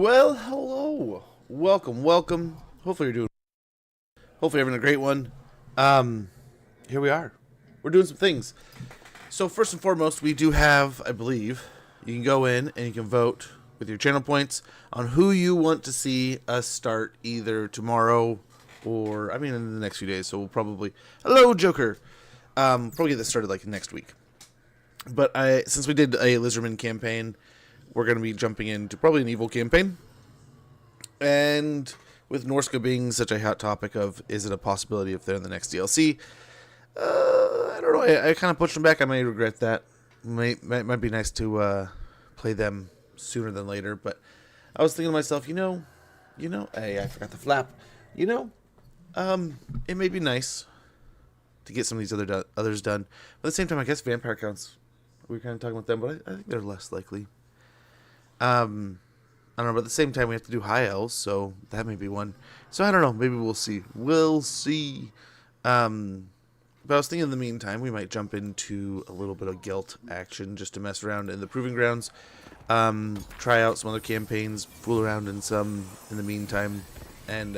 Well, hello. Welcome. Hopefully you're having a great one. Here we are. We're doing some things. So first and foremost, we do have, I believe, you can go in and you can vote with your channel points on who you want to see us start either tomorrow or, in the next few days. So we'll probably, hello, Joker. Probably get this started like next week. But since we did a Lizardman campaign, we're going to be jumping into probably an evil campaign. And with Norska being such a hot topic of, is it a possibility if they're in the next DLC? I don't know. I kind of pushed them back. I may regret that. Might be nice to play them sooner than later. But I was thinking to myself, hey, I forgot the flap. It may be nice to get some of these others done. But at the same time, I guess vampire counts. We were kind of talking about them, but I think they're less likely. I don't know, but at the same time, we have to do high elves, so that may be one. So I don't know. Maybe we'll see. We'll see. But I was thinking in the meantime, we might jump into a little bit of guilt action just to mess around in the Proving Grounds. Try out some other campaigns, fool around in some in the meantime. And,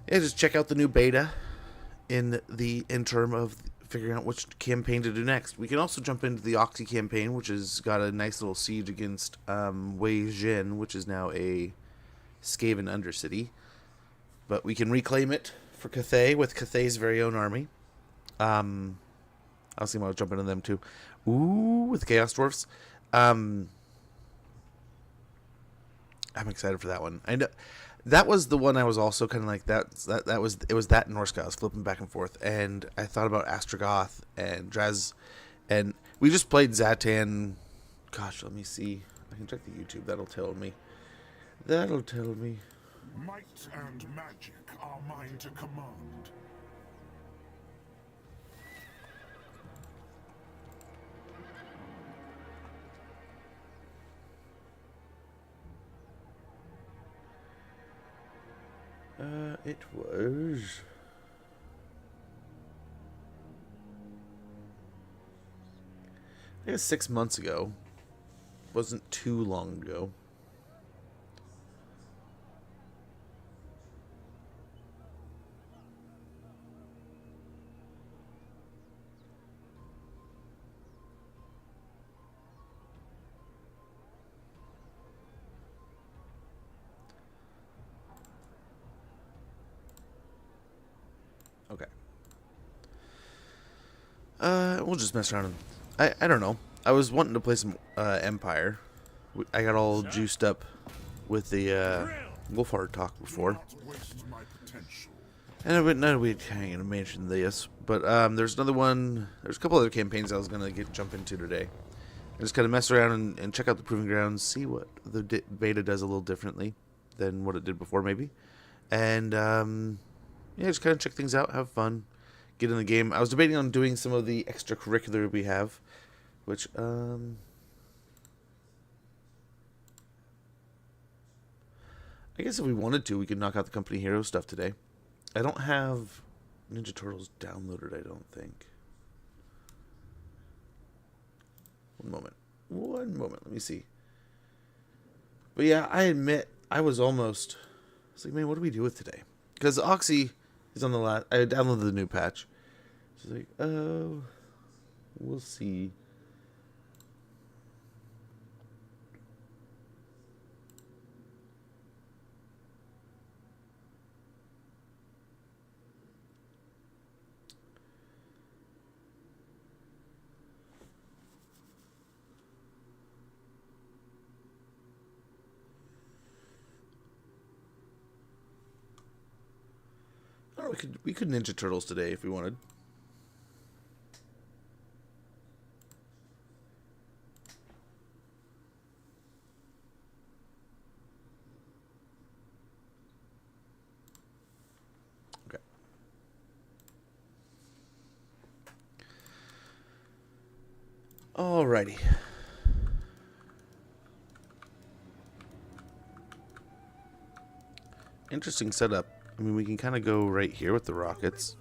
just check out the new beta in the interim of figuring out which campaign to do next. We can also jump into the Oxy campaign, which has got a nice little siege against Wei Jin, which is now a Skaven Undercity. But we can reclaim it for Cathay with Cathay's very own army. I was thinking about jumping into them too. Ooh, with Chaos Dwarfs. I'm excited for that one. I know that was the one I was also kind of like that was Norska. I was flipping back and forth, and I thought about Astrogoth and Draz, and we just played Zatan. Gosh, let me see. I can check the YouTube. That'll tell me. Might and magic are mine to command. It was. I guess 6 months ago. Wasn't too long ago. Okay. We'll just mess around. I don't know. I was wanting to play some Empire. I got all juiced up with the Wolfhard talk before. And I know we kind of mentioned this, but there's another one. There's a couple other campaigns I was gonna jump into today. I just kind of mess around and check out the Proving Grounds, see what the beta does a little differently than what it did before, maybe. And just kind of check things out, have fun, get in the game. I was debating on doing some of the extracurricular we have, which I guess if we wanted to, we could knock out the Company Hero stuff today. I don't have Ninja Turtles downloaded, I don't think. One moment, let me see. But yeah, I admit, I was like, man, what do we do with today? Because Oxy is on the last, I downloaded the new patch. So like, oh, we'll see. Oh, we could Ninja Turtles today if we wanted. Okay. Alrighty. Interesting setup. I mean, we can kind of go right here with the rockets.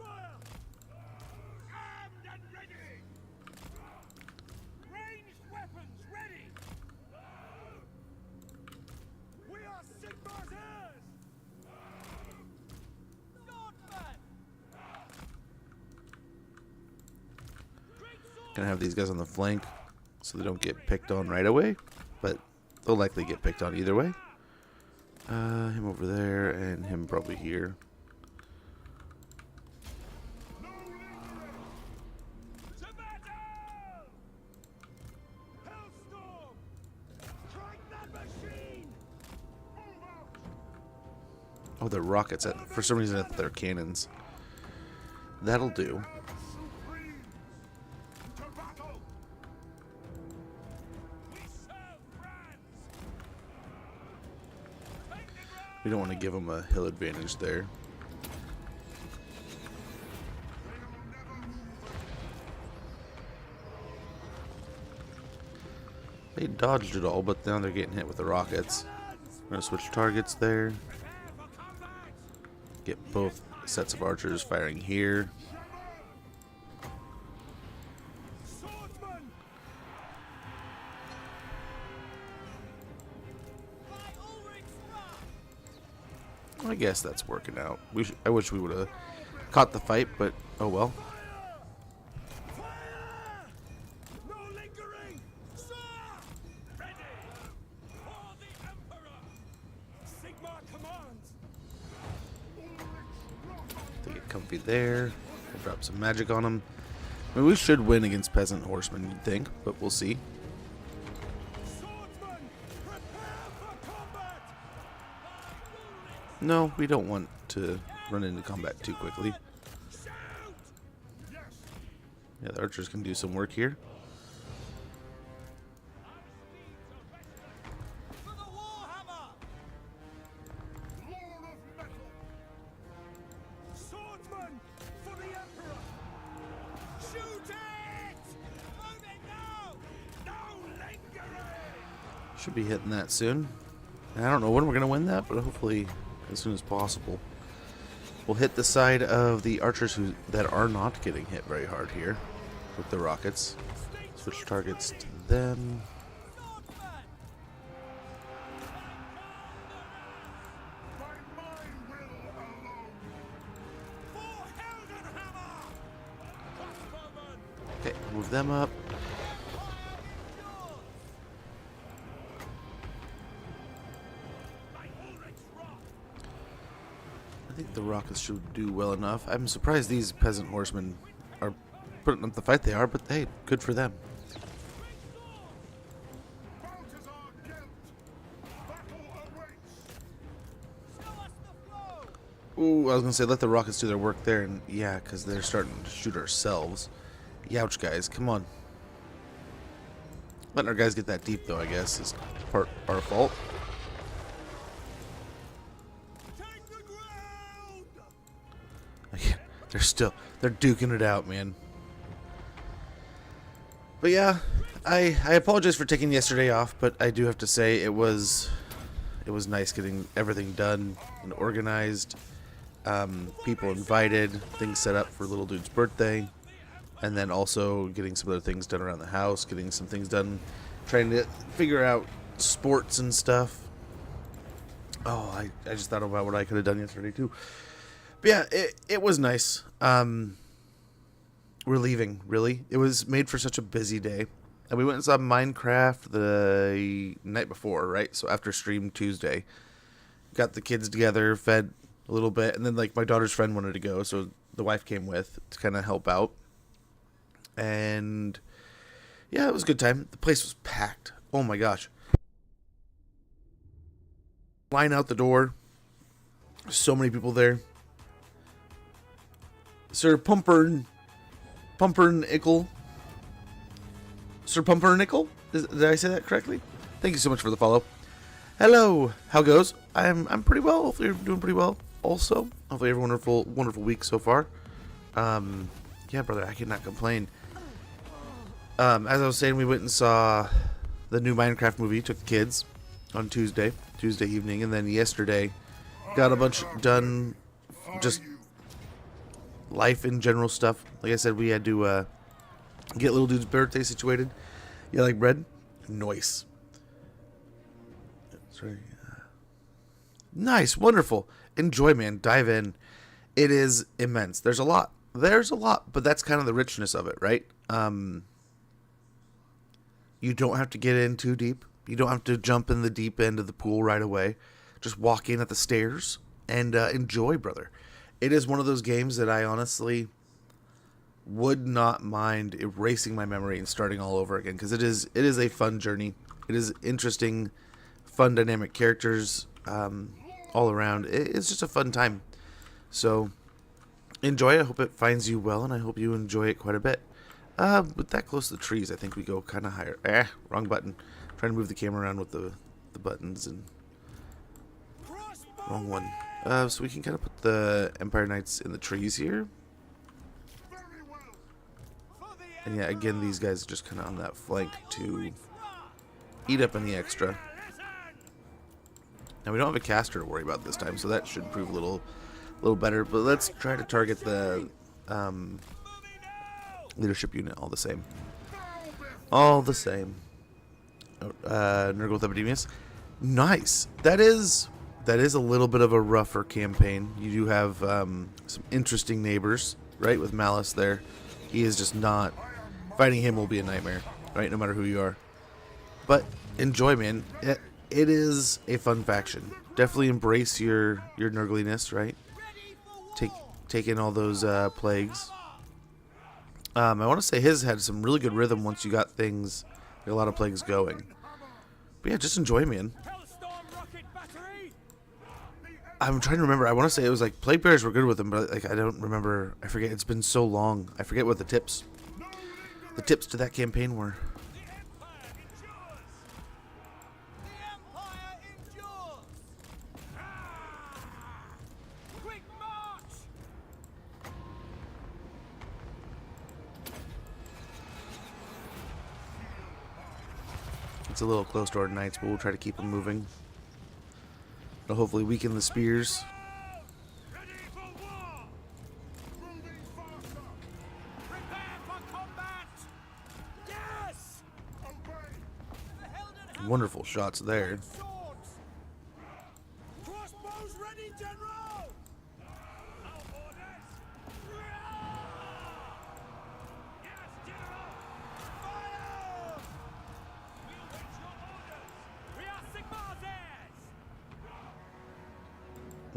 Gonna have these guys on the flank so they don't get picked on right away, but they'll likely get picked on either way. Him over there and him probably here. Oh, they're rockets. For some reason, they're cannons. That'll do. We don't want to give them a hill advantage there. They dodged it all, but now they're getting hit with the rockets. We're going to switch targets there. Get both sets of archers firing here. I guess that's working out. I wish we would have caught the fight, but oh well. They get comfy there. We'll drop some magic on them. I mean, we should win against peasant horsemen, you'd think, but we'll see. No, we don't want to run into combat too quickly. Yeah, the archers can do some work here. Should be hitting that soon. I don't know when we're going to win that, but hopefully as soon as possible. We'll hit the side of the archers that are not getting hit very hard here with the rockets. Switch targets to them. Okay, move them up. I think the rockets should do well enough. I'm surprised these peasant horsemen are putting up the fight they are, but hey, good for them. Ooh, I was gonna say let the rockets do their work there, and yeah, because they're starting to shoot ourselves. Youch, guys, come on. Letting our guys get that deep, though, I guess, is part our fault. They're duking it out, man. But yeah, I apologize for taking yesterday off, but I do have to say it was nice getting everything done and organized. People invited, things set up for little dude's birthday, and then also getting some other things done around the house, getting some things done, trying to figure out sports and stuff. Oh, I just thought about what I could have done yesterday too. But yeah, it was nice. We're leaving, really. It was made for such a busy day. And we went and saw Minecraft the night before, right? So after stream Tuesday. Got the kids together, fed a little bit, and then like my daughter's friend wanted to go, so the wife came with to kind of help out. And yeah, it was a good time. The place was packed. Oh my gosh. Line out the door. So many people there. Sir Pumpernickel. Sir Pumpernickel? Did I say that correctly? Thank you so much for the follow. Hello. How goes? I'm pretty well. Hopefully you're doing pretty well. Also, hopefully every wonderful week so far. Yeah, brother, I cannot complain. As I was saying, we went and saw the new Minecraft movie. Took the kids on Tuesday evening, and then yesterday got a bunch done. Just life in general stuff. Like I said, we had to get little dude's birthday situated. You like bread? Nice. Sorry. Nice, wonderful. Enjoy, man. Dive in. It is immense. There's a lot, but that's kind of the richness of it, right? You don't have to get in too deep. You don't have to jump in the deep end of the pool right away. Just walk in at the stairs and enjoy, brother. It is one of those games that I honestly would not mind erasing my memory and starting all over again, because it is a fun journey. It is interesting, fun, dynamic characters all around. It's just a fun time. So enjoy it. I hope it finds you well, and I hope you enjoy it quite a bit. With that close to the trees, I think we go kind of higher. Wrong button. I'm trying to move the camera around with the buttons, and wrong one. So we can kind of put the Empire Knights in the trees here. And yeah, again, these guys are just kind of on that flank to eat up any extra. Now we don't have a caster to worry about this time, so that should prove a little better. But let's try to target the leadership unit all the same. All the same. Nurgle with Epidemius. Nice. That is a little bit of a rougher campaign. You do have some interesting neighbors, right? With Malice there. He is just not... Fighting him will be a nightmare, right? No matter who you are. But enjoy, man. It is a fun faction. Definitely embrace your nurgliness, right? Take in all those plagues. I want to say his had some really good rhythm once you got things, like a lot of plagues going. But yeah, just enjoy, man. I'm trying to remember. I want to say it was like plague bears were good with him, but like I don't remember. I forget. It's been so long. I forget what the tips to that campaign were. It's a little close to our knights, but we'll try to keep them moving. It'll hopefully weaken the spears. Wonderful shots there.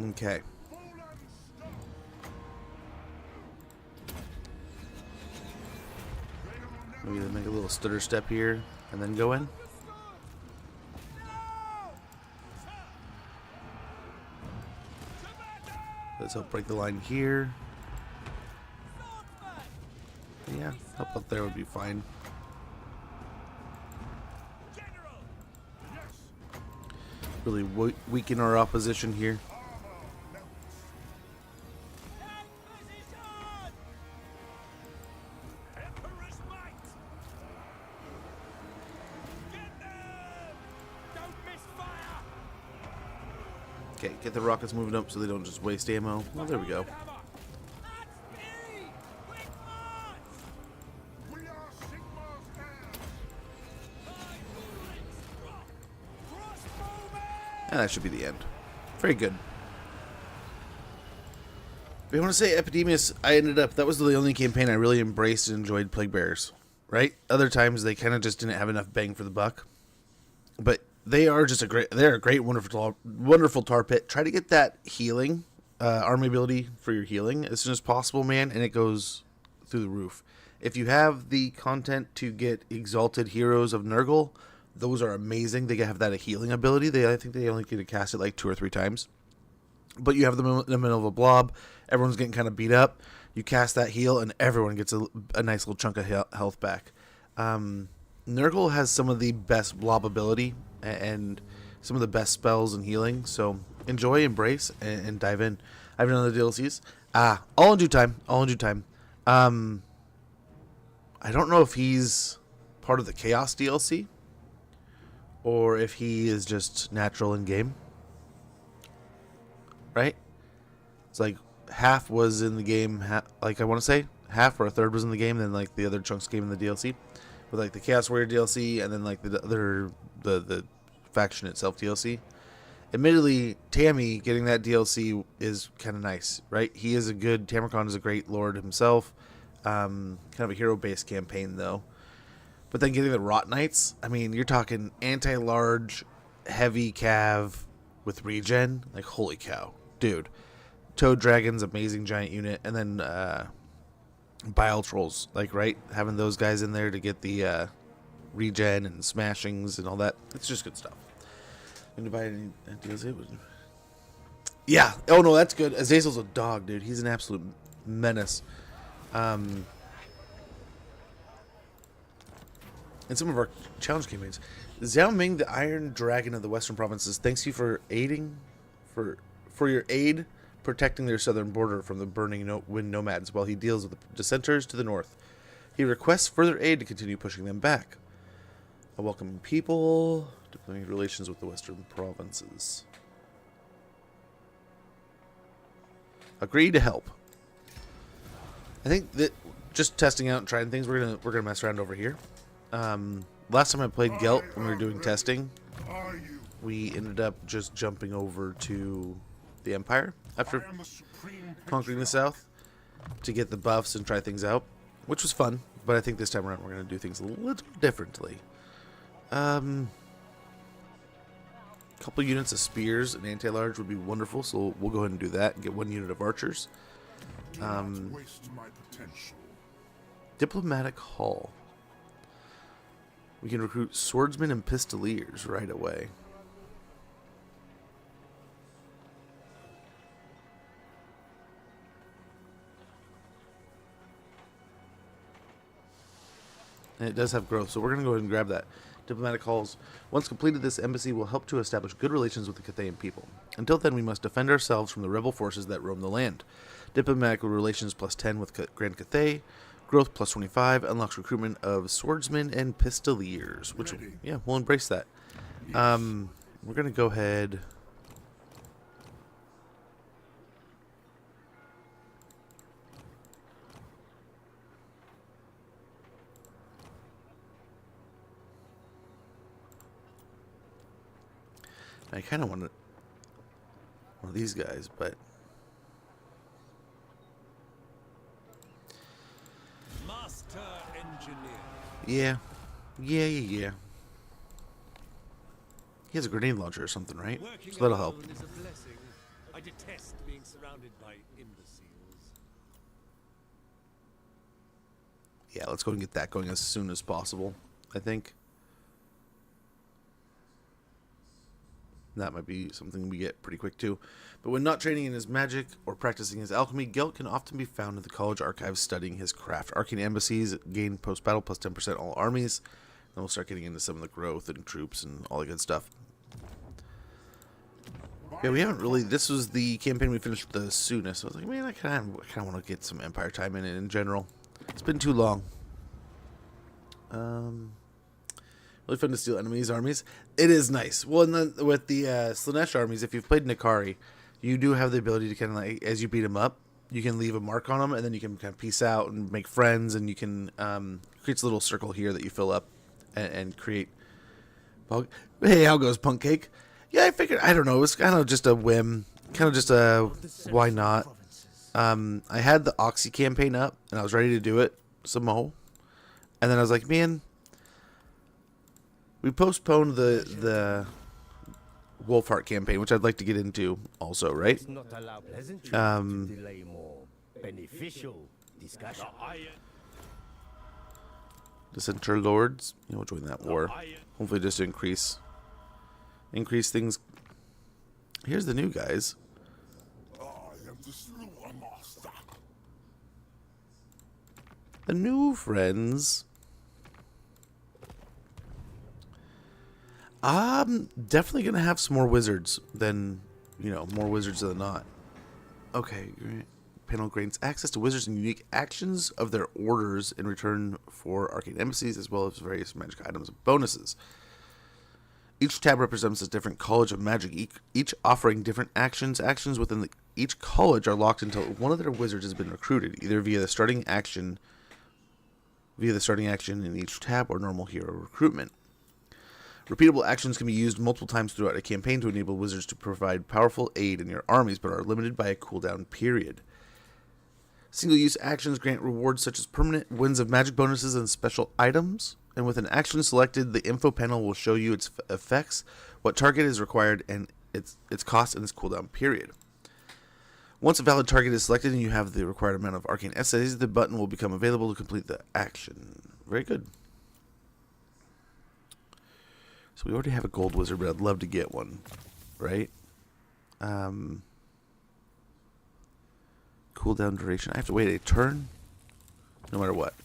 Okay. Maybe make a little stutter step here and then go in. Let's help break the line here. Yeah, help up there would be fine. Really weaken our opposition here. Okay, get the rockets moving up so they don't just waste ammo. Well, there we go. And that should be the end. Very good. But I want to say Epidemius, that was the only campaign I really embraced and enjoyed Plague Bearers. Right? Other times they kind of just didn't have enough bang for the buck. But they are just they're a great, wonderful tar pit. Try to get that healing, army ability for your healing as soon as possible, man, and it goes through the roof. If you have the content to get Exalted Heroes of Nurgle, those are amazing. They have that healing ability. I think they only get to cast it like 2 or 3 times. But you have them in the middle of a blob. Everyone's getting kind of beat up. You cast that heal, and everyone gets a nice little chunk of health back. Nurgle has some of the best blob ability and some of the best spells and healing. So enjoy, embrace, and dive in. I haven't done the DLCs. All in due time. All in due time. I don't know if he's part of the Chaos DLC or if he is just natural in game. Right? It's like half was in the game. I want to say half or a third was in the game, then like the other chunks came in the DLC. With like the Chaos Warrior DLC and then like the other the faction itself DLC. Admittedly, Tammy getting that DLC is kind of nice, right? He is Tamurkhan is a great lord himself. Kind of a hero-based campaign though. But then getting the Rot Knights, I mean, you're talking anti-large, heavy cav with regen. Like, holy cow. Dude. Toad Dragon's amazing giant unit. And then Bile Trolls, like, right? Having those guys in there to get the regen and smashings and all that. It's just good stuff. And to buy any deals, it was... Yeah. Oh, no, that's good. Azazel's a dog, dude. He's an absolute menace. In some of our challenge campaigns, Xiao Ming, the Iron Dragon of the Western Provinces, thanks you for aiding, for your aid protecting their southern border from the burning wind nomads while he deals with the dissenters to the north. He requests further aid to continue pushing them back. A welcoming people, diplomatic relations with the Western Provinces. Agree to help. I think that just testing out and trying things, we're gonna mess around over here. Last time I played Gelt when we were doing testing, we ended up just jumping over to the Empire after conquering the South to get the buffs and try things out, which was fun. But I think this time around we're gonna do things a little differently. Couple units of spears and anti-large would be wonderful, so we'll go ahead and do that and get 1 unit of archers. Waste my potential. Diplomatic Hall. We can recruit swordsmen and pistoliers right away. And it does have growth, so we're going to go ahead and grab that. Diplomatic Halls. Once completed, this embassy will help to establish good relations with the Cathayan people. Until then, we must defend ourselves from the rebel forces that roam the land. Diplomatic relations +10 with Grand Cathay. Growth +25 unlocks recruitment of swordsmen and pistoliers, which, yeah, we'll embrace that. We're going to go ahead... I kind of want one of these guys, but... Master engineer. Yeah. He has a grenade launcher or something, right? Working So that'll help. alone is a blessing. I detest being surrounded by imbeciles. Yeah, let's go and get that going as soon as possible, I think. That might be something we get pretty quick too. But when not training in his magic or practicing his alchemy, Gelt can often be found in the college archives studying his craft. Arcane embassies gain post-battle +10% all armies. Then we'll start getting into some of the growth and troops and all the good stuff. Yeah, we haven't really... This was the campaign we finished the soonest. So I was like, man, I kind of want to get some Empire time in general. It's been too long. Really fun to steal enemies' armies. It is nice. Well, and then with the Slaanesh armies, if you've played Nikari, you do have the ability to kind of like, as you beat them up, you can leave a mark on them, and then you can kind of peace out and make friends, and you can create a little circle here that you fill up and create. Hey, how goes Punk Cake? Yeah, I figured. I don't know. It was kind of just a whim. Kind of just a why not. I had the Oxy campaign up, and I was ready to do it some more, and then I was like, man. We postponed the Wolfheart campaign, which I'd like to get into also, right? Dissenter Lords, we'll join that war. Hopefully just to increase things. Here's the new guys. I am the Slaughter Master. The new friends. I'm definitely going to have some more wizards than, more wizards than not. Okay. Panel grants access to wizards and unique actions of their orders in return for arcane embassies, as well as various magic items and bonuses. Each tab represents a different college of magic, each offering different actions. Actions within each college are locked until one of their wizards has been recruited, either via the starting action in each tab or normal hero recruitment. Repeatable actions can be used multiple times throughout a campaign to enable wizards to provide powerful aid in your armies, but are limited by a cooldown period. Single-use actions grant rewards such as permanent wins of magic bonuses and special items. and with an action selected, the info panel will show you its effects, what target is required, and its cost and its cooldown period. Once a valid target is selected and you have the required amount of arcane essays, the button will become available to complete the action. Very good. So we already have a gold wizard, but I'd love to get one, right? Cooldown duration. I have to wait a turn, no matter what.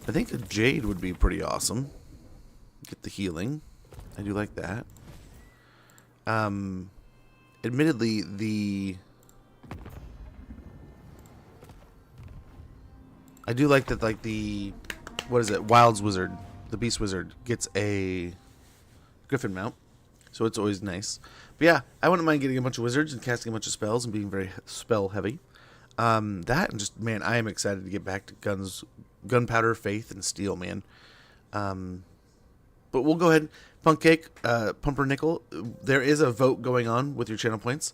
I think a jade would be pretty awesome. Get the healing. I do like that. Admittedly, I do like that, like the, what is it, Wilds Wizard, the Beast Wizard, gets a Griffin mount, so it's always nice. But yeah, I wouldn't mind getting a bunch of wizards and casting a bunch of spells and being very spell heavy. That and just, man, I am excited to get back to gunpowder, faith, and steel, man. But we'll go ahead, Pumpernickel. There is a vote going on with your channel points.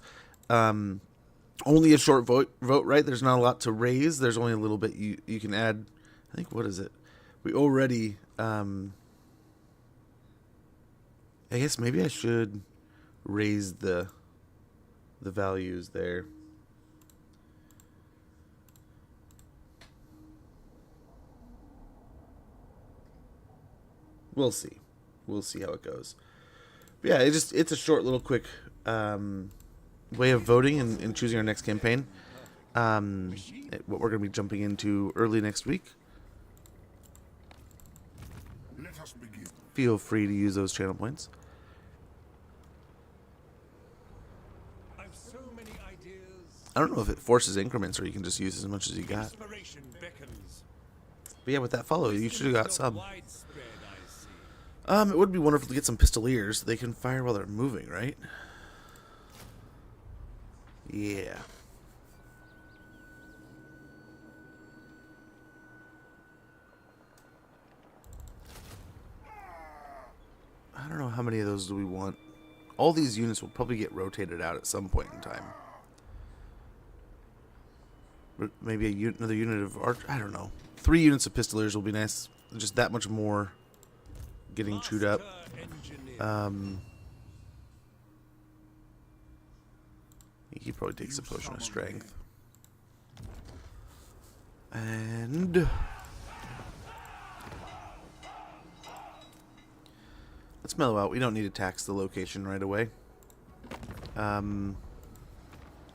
Only a short vote, right? There's not a lot to raise. There's only a little bit you can add. I think, what is it? We already, I guess maybe I should raise the values there. We'll see. We'll see how it goes. But yeah, it's a short little quick way of voting and choosing our next campaign. What we're going to be jumping into early next week. Let us begin. Feel free to use those channel points. I've so many ideas. I don't know if it forces increments or you can just use as much as you got. Inspiration beckons. But yeah, with that follow, you should have got some. Widespread, I see. It would be wonderful to get some pistoliers. They can fire while they're moving, right? Yeah. I don't know how many of those do we want. All these units will probably get rotated out at some point in time. But maybe another unit of arch. I don't know. 3 units of pistoliers will be nice. Just that much more getting chewed up. He probably takes a potion of strength. And let's mellow out. We don't need to tax the location right away.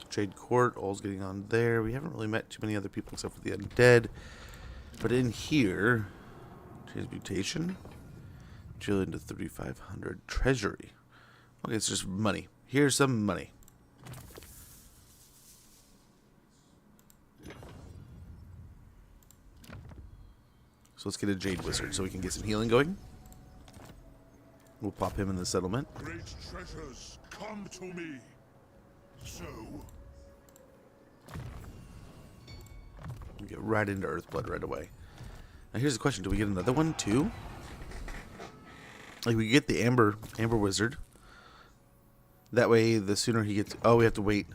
Jade Court, all's getting on there. We haven't really met too many other people except for the undead. But in here, transmutation, drill into 3,500 treasury. Okay, it's just money. Here's some money. So let's get a Jade Wizard so we can get some healing going. We'll pop him in the settlement. Great treasures, come to me. So, We'll get right into Earthblood right away. Now here's the question: do we get another one too? Like we get the Amber Wizard. That way, the sooner he gets, oh, we have to wait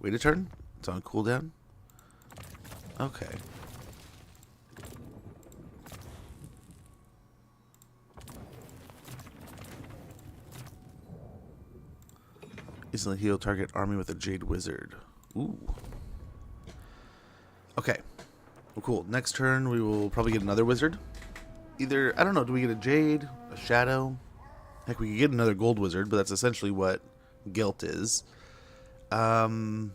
a turn. It's on cooldown. Okay. Instantly heal target army with a Jade Wizard. Ooh. Okay. Well, cool. Next turn, we will probably get another wizard. Either, I don't know, do we get a Jade? A Shadow? Heck, we could get another Gold Wizard, but that's essentially what Guilt is. Yeah.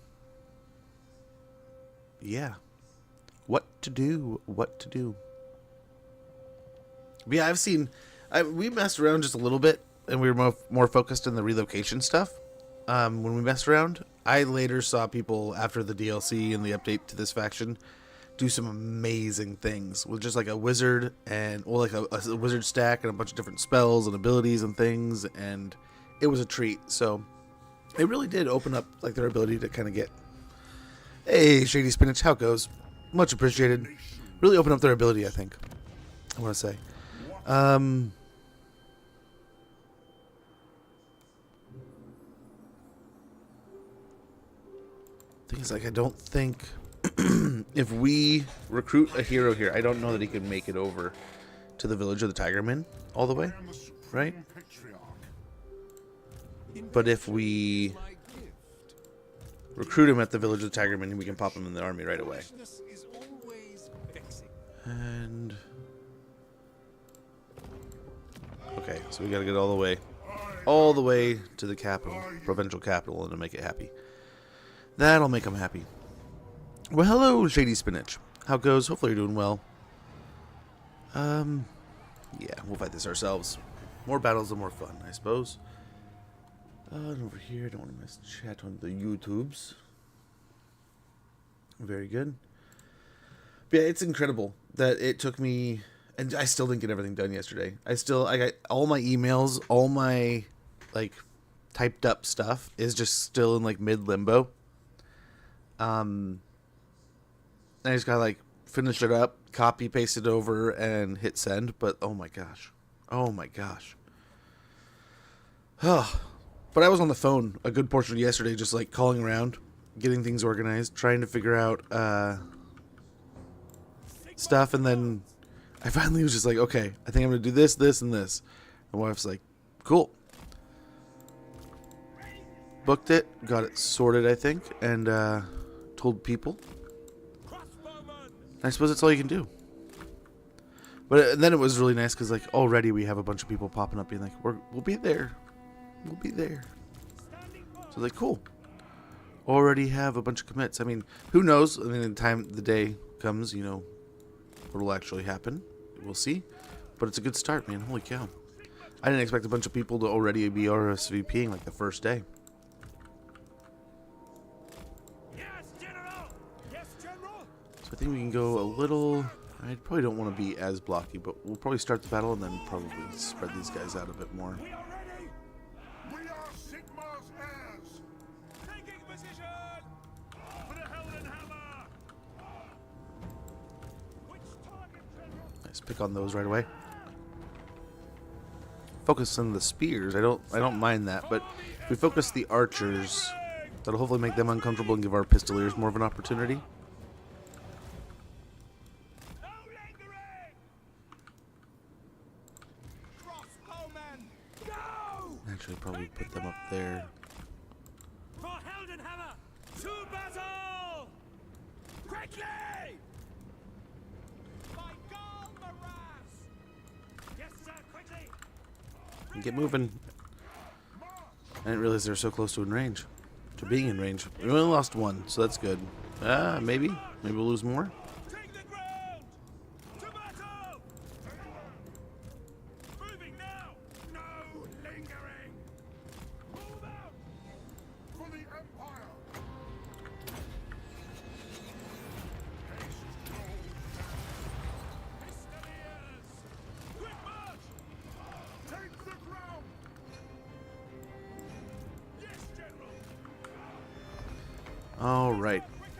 What to do? What to do? But yeah, we messed around just a little bit, and we were more focused on the relocation stuff. When we messed around, I later saw people after the DLC and the update to this faction do some amazing things with just like a wizard and like a wizard stack and a bunch of different spells and abilities and things, and it was a treat. So it really did open up like their ability to kind of get, hey, Shady Spinach, how it goes? Much appreciated. Really open up their ability, I think. I want to say. Thing is, like, I don't think if we recruit a hero here, I don't know that he can make it over to the village of the Tigermen all the way, I am the supreme right? patriarch. But if we My gift. recruit him at the village of the Tigermen, we can pop him in the army right away. Foolishness is always vexing. And okay, so we gotta get all the way to the capital, provincial capital, and to make it happy. That'll make him happy. Well, hello, Shady Spinach. How goes? Hopefully you're doing well. Yeah, we'll fight this ourselves. More battles, the more fun, I suppose. And over here, I don't want to miss chat on the YouTubes. Very good. But yeah, it's incredible that it took me, and I still didn't get everything done yesterday. I got all my emails, all my like typed up stuff is just still in like mid limbo. I just gotta like finish it up, copy, paste it over, and hit send. But oh my gosh. But I was on the phone a good portion of yesterday, just like calling around, getting things organized, trying to figure out stuff, and then I finally was just like, okay, I think I'm gonna do this, this, and this. My wife's like, cool. Booked it, got it sorted, I think, and told people. I suppose that's all you can do. But then it was really nice because like already we have a bunch of people popping up being like, we'll be there. We'll be there. So like, cool. Already have a bunch of commits. I mean, who knows? I mean, the day comes, you know, what'll actually happen. We'll see. But it's a good start, man. Holy cow. I didn't expect a bunch of people to already be RSVPing like the first day. Yes, General! Yes, General! So I think we can go a little... I probably don't want to be as blocky, but we'll probably start the battle and then probably spread these guys out a bit more. We are ready! We are Sigmar's heirs. Taking position! For the Helden Hammer! Which target, General? Nice, pick on those right away. Focus on the spears. I don't mind that, but if we focus the archers, that'll hopefully make them uncomfortable and give our pistoliers more of an opportunity. No lingering! Crossbowmen, go! Actually, probably put them up there. For Heldenhammer, to battle! Quickly! By Galmaras! Yes, sir, quickly! Get moving. I didn't realize they were so close to in range. To being in range. We only lost one, so that's good. Maybe. Maybe we'll lose more. Take the ground! To battle! Moving now! No lingering! Move out! For the Empire. Pistoliers! Quick march! Take the ground. Yes, General! All right. Quickly!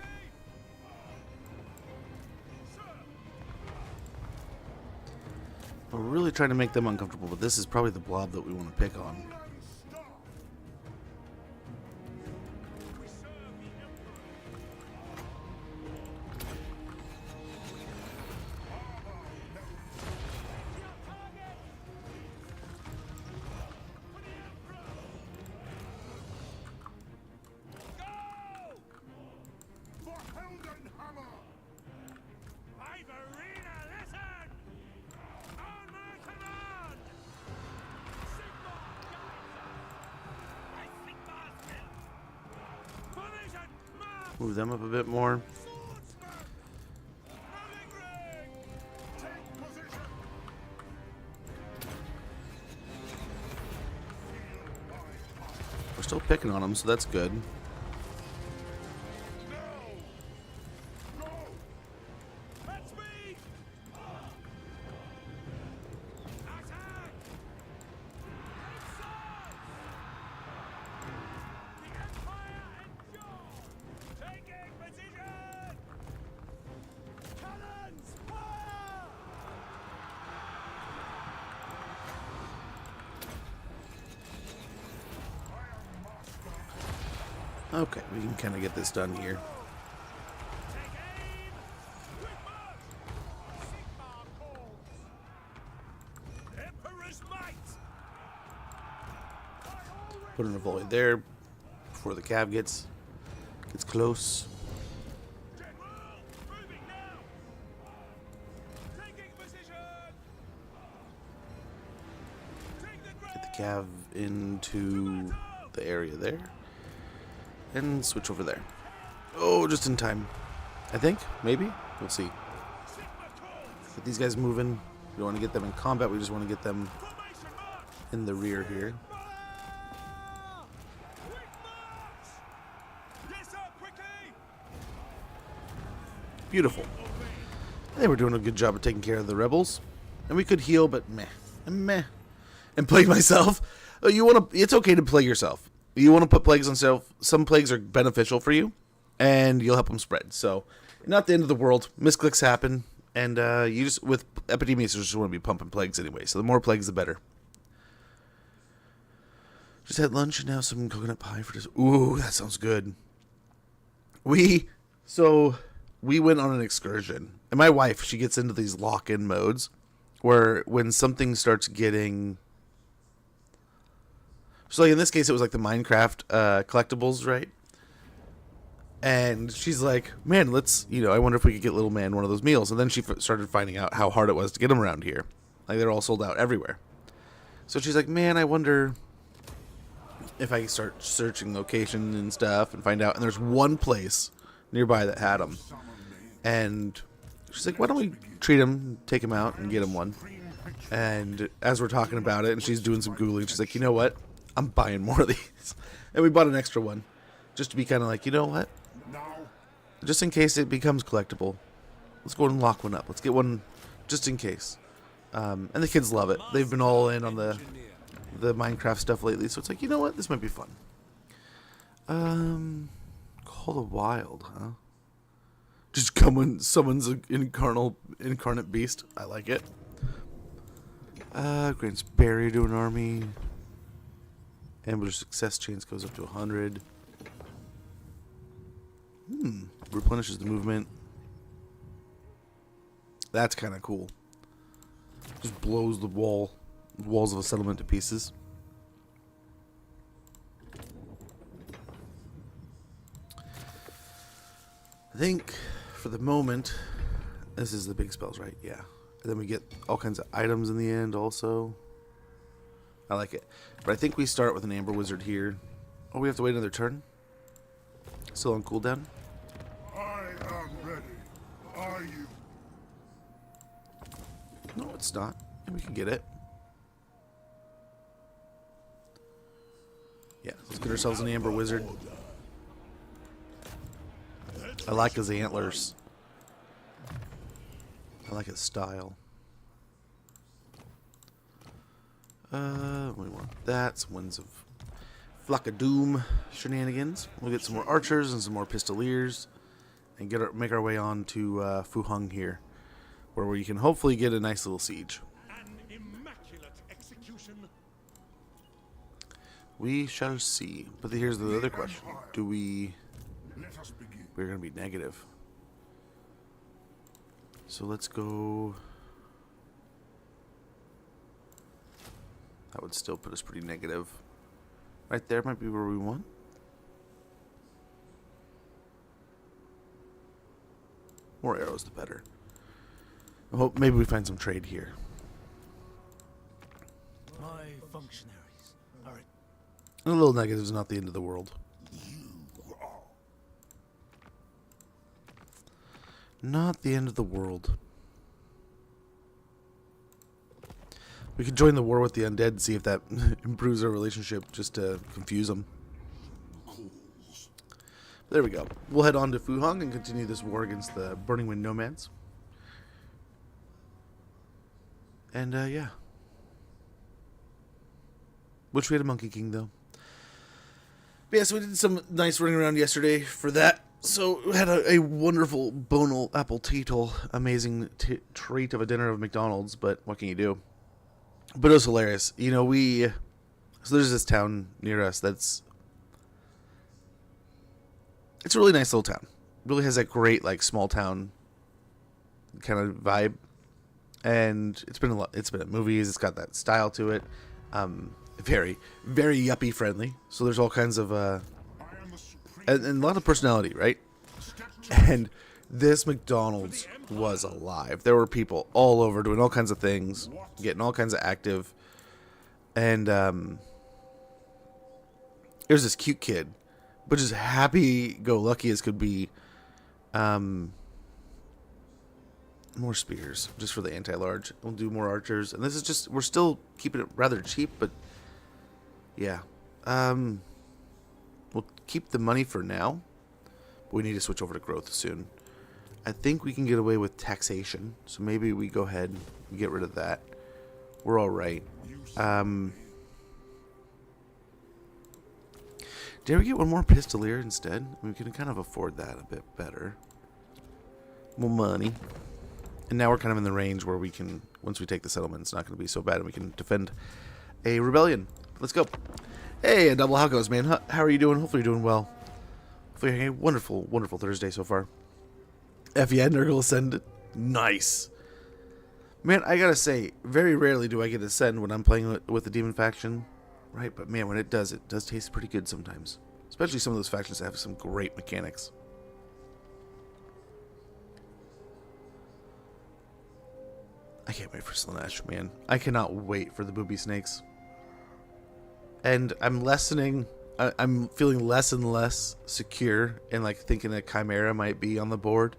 Sir! We're really trying to make them uncomfortable, but this is probably the blob that we want to pick on. Stop. We serve the Emperor! Your target! For the Emperor! Go! For Heldenhammer. Ivorina, listen! On my command! Sigmar guides us! By Sigmar's will! Formation, march! Move them up a bit more. Swordsman! Moving ring! Take position. We're still picking on them, so that's good. Go. Let's be! Attack! The Empire endures! Taking position! Cannons, fire! Okay, we can kind of get this done here. Take aim! Quick march! Sigmar calls! Put in a volley there before the cav gets close. Get the cav into the area there. And switch over there. Oh, just in time. I think. Maybe. We'll see. Get these guys moving. We don't want to get them in combat. We just want to get them in the rear here. Beautiful. I think we're doing a good job of taking care of the rebels. And we could heal, but meh. Meh. And plague myself. You want to? It's okay to plague yourself. You want to put plagues on self. Some plagues are beneficial for you, and you'll help them spread. So, not the end of the world. Misclicks happen, and you just with epidemias, you just want to be pumping plagues anyway. So the more plagues, the better. Just had lunch and now some coconut pie for this. Ooh, that sounds good. We went on an excursion, and my wife, she gets into these lock-in modes where when something starts getting. So, like, in this case, it was like the Minecraft collectibles, right? And she's like, man, I wonder if we could get little man one of those meals. And then she started finding out how hard it was to get them around here. Like, they're all sold out everywhere. So she's like, man, I wonder if I start searching location and stuff and find out. And there's one place nearby that had them. And she's like, why don't we treat him, take him out, and get him one? And as we're talking about it, and she's doing some Googling, she's like, you know what? I'm buying more of these. And we bought an extra one. Just to be kind of like, you know what? Just in case it becomes collectible. Let's go and lock one up. Let's get one just in case. And the kids love it. They've been all in on the Minecraft stuff lately. So it's like, you know what? This might be fun. Call the Wild, huh? Just come when someone's an incarnate beast. I like it. Grants barrier to an army. Ambush success chance goes up to 100. Replenishes the movement. That's kind of cool. Just blows the walls of a settlement to pieces. I think for the moment, this is the big spells, right? Yeah. And then we get all kinds of items in the end also. I like it. But I think we start with an Amber Wizard here. Oh, we have to wait another turn? Still on cooldown? I am ready. Are you? No, it's not. We can get it. Yeah, let's get ourselves an Amber Wizard. I like his antlers. I like his style. We want that. Some Winds of Flock of Doom shenanigans. We'll get some more archers and some more pistoliers, and make our way on to Fu Hung here, where we can hopefully get a nice little siege. An immaculate execution. We shall see. But here's the other question: do we? Let us begin. We're going to be negative. So let's go. That would still put us pretty negative. Right there might be where we want. More arrows, the better. I hope maybe we find some trade here. My functionaries are A little negative is not the end of the world. Not the end of the world. We could join the war with the undead and see if that improves our relationship, just to confuse them. There we go. We'll head on to Fu Hung and continue this war against the Burning Wind Nomads. And, yeah. Wish we had a Monkey King, though. But yeah, so we did some nice running around yesterday for that. So we had a wonderful Bonal Appetital, amazing treat of a dinner of McDonald's, but what can you do? But it was hilarious. You know, so there's this town near us it's a really nice little town. It really has that great, like, small town kind of vibe. And it's been in movies. It's got that style to it. very, very yuppie friendly. So there's all kinds of I am the supreme. and a lot of personality, right? Step to And this McDonald's was alive. There were people all over doing all kinds of things, getting all kinds of active. And there's this cute kid, but just happy-go-lucky as could be. More spears, just for the anti-large. We'll do more archers. And this is just, we're still keeping it rather cheap, but yeah. We'll keep the money for now, but we need to switch over to growth soon. I think we can get away with taxation, so maybe we go ahead and get rid of that. We're all right. Dare we get one more pistolier instead? We can kind of afford that a bit better. More money. And now we're kind of in the range where we can, once we take the settlement, it's not going to be so bad, and we can defend a rebellion. Let's go. Hey, a double, how goes, man? How are you doing? Hopefully you're doing well. Hopefully you're having a wonderful, wonderful Thursday so far. F yeah, Nurgle Ascended. Nice. Man, I gotta say, very rarely do I get Ascend when I'm playing with the Demon faction. Right, but man, when it does taste pretty good sometimes. Especially some of those factions that have some great mechanics. I can't wait for Slaanesh, man. I cannot wait for the booby snakes. And I'm I'm feeling less and less secure in like thinking a Chimera might be on the board.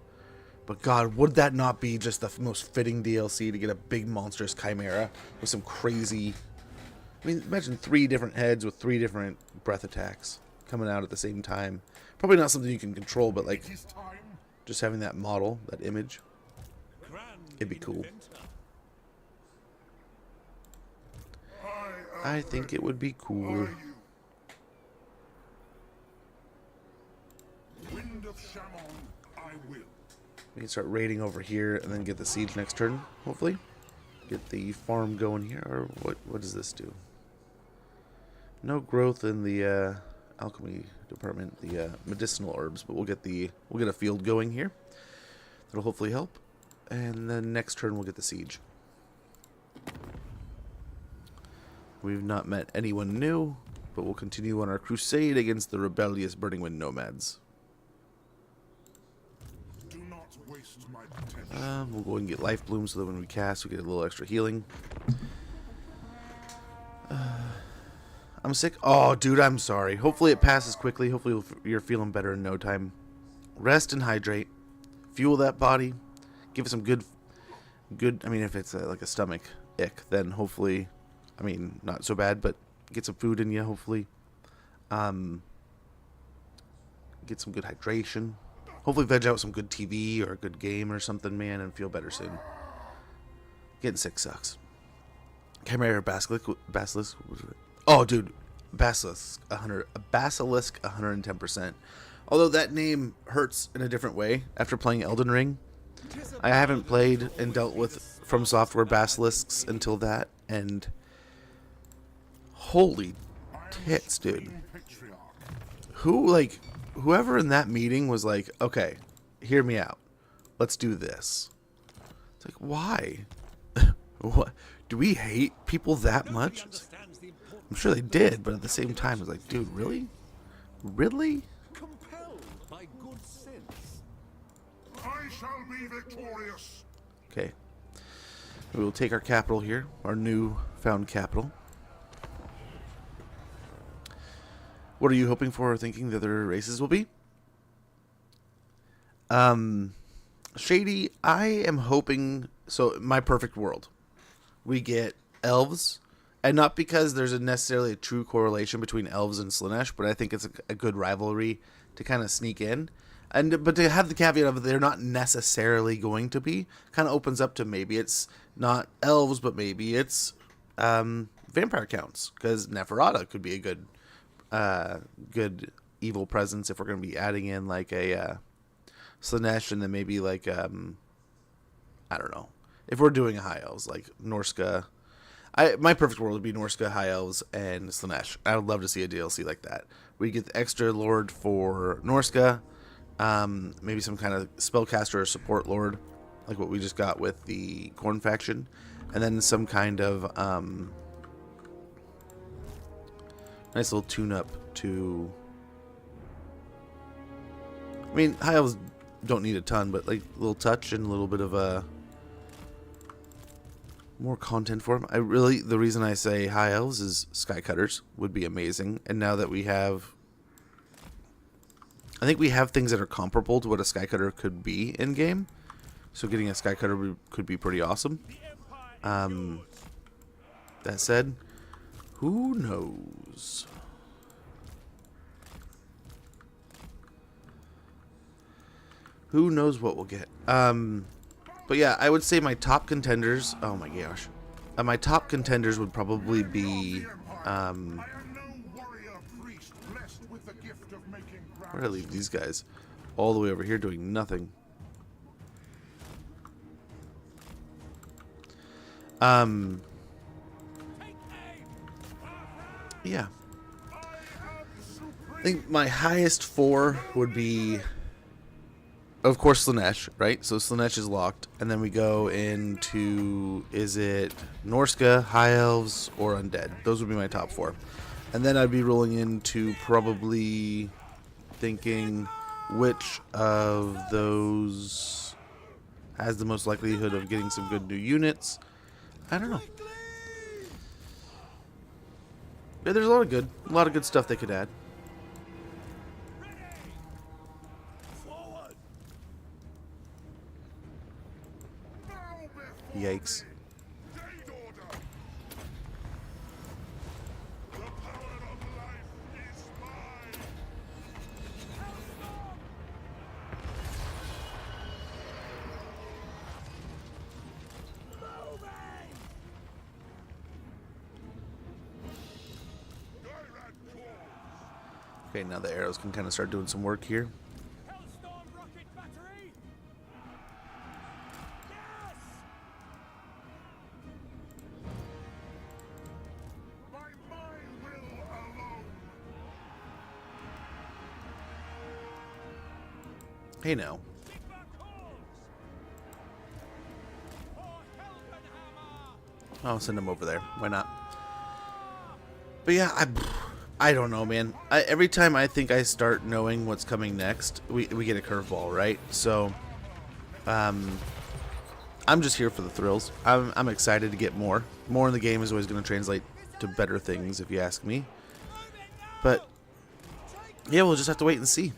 But God, would that not be just the most fitting DLC to get a big monstrous Chimera with some crazy... I mean, imagine 3 different heads with 3 different breath attacks coming out at the same time. Probably not something you can control, but like it is time. just having that model, that image, it'd be cool. I think it would be cool. Wind of Shaman, I will. We can start raiding over here and then get the siege next turn, hopefully. Get the farm going here. Or what does this do? No growth in the alchemy department, the medicinal herbs, but we'll get a field going here. That'll hopefully help. And then next turn we'll get the siege. We've not met anyone new, but we'll continue on our crusade against the rebellious Burning Wind nomads. Do not waste my potential. We'll go and get life bloom so that when we cast, we get a little extra healing. I'm sick. Oh, dude, I'm sorry. Hopefully it passes quickly. Hopefully you're feeling better in no time. Rest and hydrate. Fuel that body. Give it some good. I mean, if it's like a stomach ick, then hopefully, I mean, not so bad, but get some food in you, hopefully. Get some good hydration. Hopefully veg out some good TV or a good game or something, man, and feel better soon. Getting sick sucks. Chimera Basilisk. Oh, dude. Basilisk 110%. Although that name hurts in a different way after playing Elden Ring. I haven't played and dealt with From Software Basilisks until that, and holy tits, dude. Whoever in that meeting was like, okay, hear me out. Let's do this. It's like, why? What? Do we hate people that much? I'm sure they did, but at the same time, it's like, dude, really? Really? Compelled by good sense. I shall be victorious. Okay. We will take our capital here, our new found capital. What are you hoping for or thinking the other races will be? Shady, I am hoping, so my perfect world, we get elves, and not because there's necessarily a true correlation between elves and Slaanesh, but I think it's a good rivalry to kind of sneak in. But to have the caveat of they're not necessarily going to be, kind of opens up to maybe it's not elves, but maybe it's vampire counts, because Neferata could be a good evil presence if we're going to be adding in like a Slaanesh, and then maybe like I don't know, if we're doing a high elves like Norska. My perfect world would be Norska, high elves, and Slaanesh. I would love to see a DLC like that. We get the extra lord for Norska, maybe some kind of spellcaster or support lord, like what we just got with the Khorne faction, and then some kind of Nice little tune-up to... I mean, high elves don't need a ton, but like a little touch and a little bit of more content for them. The reason I say high elves is Skycutters would be amazing. And now that we have... I think we have things that are comparable to what a Skycutter could be in-game. So getting a Skycutter could be pretty awesome. That said, who knows? Who knows what we'll get? But yeah, I would say my top contenders... Oh my gosh. My top contenders would probably be... I am no warrior priest blessed with the gift of making Where did I leave these guys? All the way over here doing nothing. Yeah. I think my highest 4 would be... Of course, Slaanesh, right? So Slaanesh is locked. And then we go into... Is it Norska, High Elves, or Undead? Those would be my top 4. And then I'd be rolling into probably... Thinking which of those has the most likelihood of getting some good new units. I don't know. Yeah, there's a lot of good stuff they could add. Yikes. Okay, now the arrows can kind of start doing some work here. Hellstorm rocket battery. Yes. By my will alone. Hey now. Sigma calls. For Heldenhammer. I'll send them over there. Why not? But yeah, I don't know, man. Every time I think I start knowing what's coming next, we get a curveball, right? So, I'm just here for the thrills. I'm excited to get more. More in the game is always going to translate to better things, if you ask me. But yeah, we'll just have to wait and see.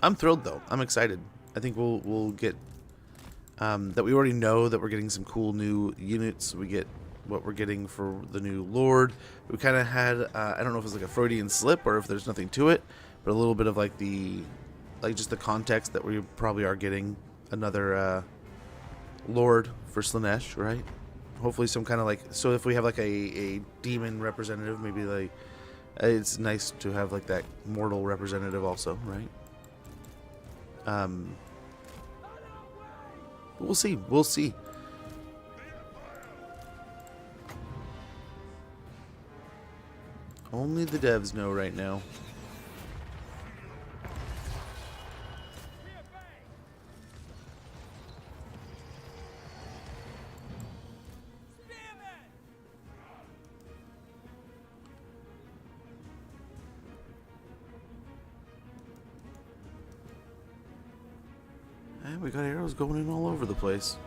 I'm thrilled though. I'm excited. I think we'll get that we already know that we're getting some cool new units. We get what we're getting for the new Lord. We kind of had I don't know if it's like a Freudian slip or if there's nothing to it, but a little bit of like just the context that we probably are getting another Lord for Slaanesh, right? Hopefully some kind of like, so if we have like a demon representative, maybe like it's nice to have like that mortal representative also, right? We'll see. We'll see. Only the devs know right now. And we got arrows going in all over the place.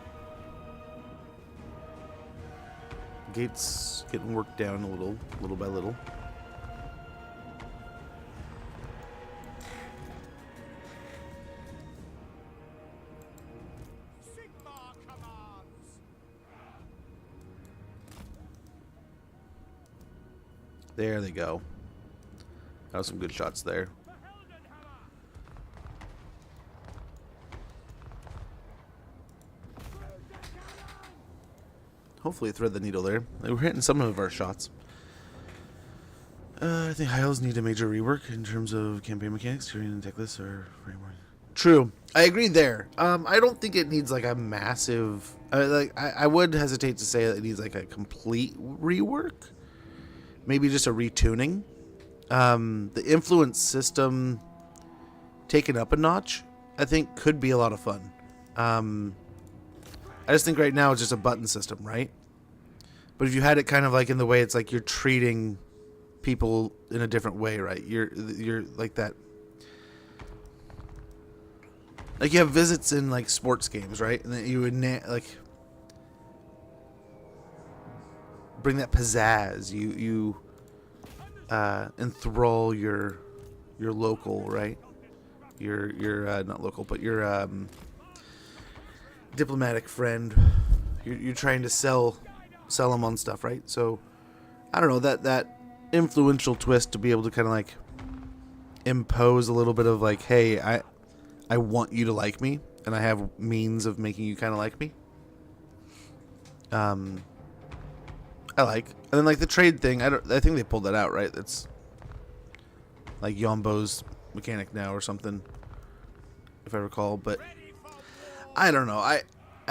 Gates getting worked down a little by little. Sigma commands. There they go. That was some good shots there. For Heldenhammer. Hopefully thread the needle there. We're hitting some of our shots. I think High Elves need a major rework in terms of campaign mechanics, Tyrion and Teclis or framework. True. I agree there. I don't think it needs like a massive... I would hesitate to say that it needs like a complete rework. Maybe just a retuning. The influence system taken up a notch, I think, could be a lot of fun. I just think right now it's just a button system, right? But if you had it kind of like in the way it's like you're treating people in a different way, right? You're like that. Like you have visits in like sports games, right? And then you would like bring that pizzazz. You enthrall your local, right? Your not local, but your diplomatic friend. You're trying to sell them on stuff, right? So I don't know, that influential twist to be able to kind of like impose a little bit of like, hey, I want you to like me, and I have means of making you kind of like me. I like, and then like the trade thing. I think they pulled that out, right? That's like Yombo's mechanic now or something, if I recall. But I don't know. I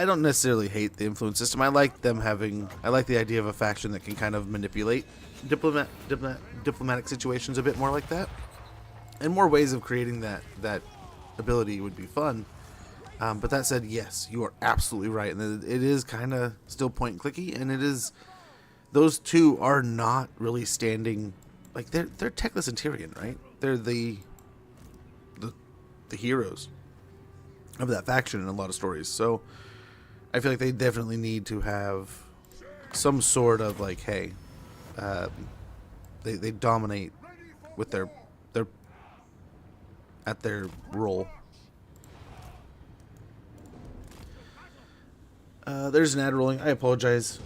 don't necessarily hate the influence system. I like them having. I like the idea of a faction that can kind of manipulate diplomatic situations a bit more like that, and more ways of creating that ability would be fun. But that said, yes, you are absolutely right, and it is kind of still point and clicky, and it is. Those two are not really standing. Like they're Teclis and Tyrion, right? They're the heroes of that faction in a lot of stories. So I feel like they definitely need to have some sort of like, hey, they dominate with their at their role. There's an ad rolling. I apologize.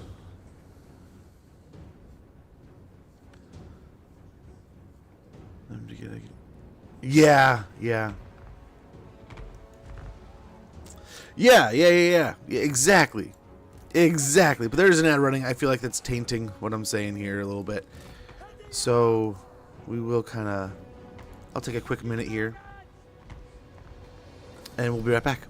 Yeah. Yeah, exactly. But there's an ad running. I feel like that's tainting what I'm saying here a little bit. So we will kind of. I'll take a quick minute here, and we'll be right back.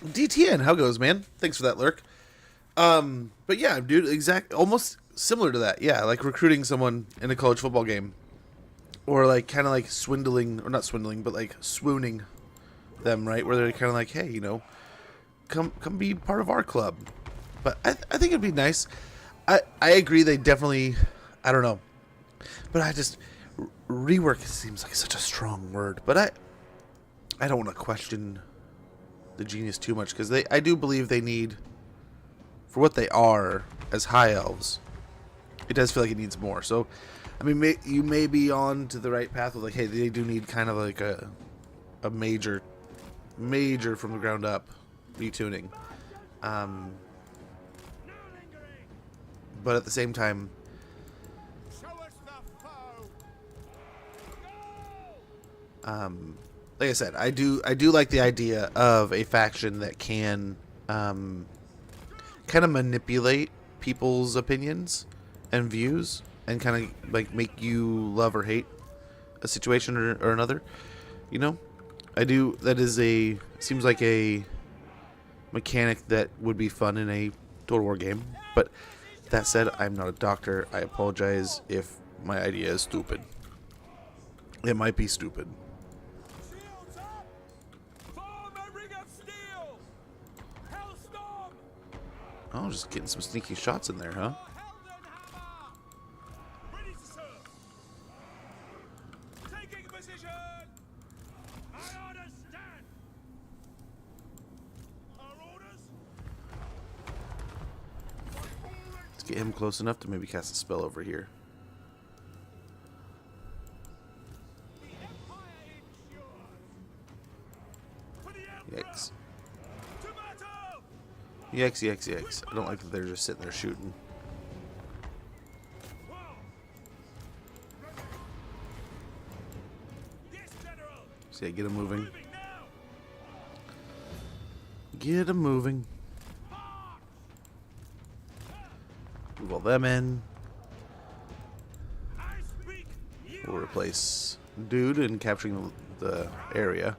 DTN, how goes, man? Thanks for that lurk. But yeah, dude, almost similar to that. Yeah, like recruiting someone in a college football game, or like kind of like swindling, or not swindling, but like swooning them, right? Where they're kind of like, hey, come be part of our club. But I think it'd be nice. I agree. They definitely, I don't know, but rework seems like such a strong word. But I don't want to question the genius too much, because I do believe they need, for what they are as high elves, it does feel like it needs more. So, I mean, you may be on to the right path with like, hey, they do need kind of like a major from the ground up retuning. But at the same time, like I said, I do like the idea of a faction that can kind of manipulate people's opinions and views, and kind of like make you love or hate a situation or another. I do. That seems like a mechanic that would be fun in a Total War game. But that said, I'm not a doctor. I apologize if my idea is stupid. It might be stupid. Oh, just getting some sneaky shots in there, huh? Let's get him close enough to maybe cast a spell over here. Yikes. Yikes. I don't like that they're just sitting there shooting. So yeah, get him moving. Get him moving. Move all them in. We'll replace dude in capturing the area.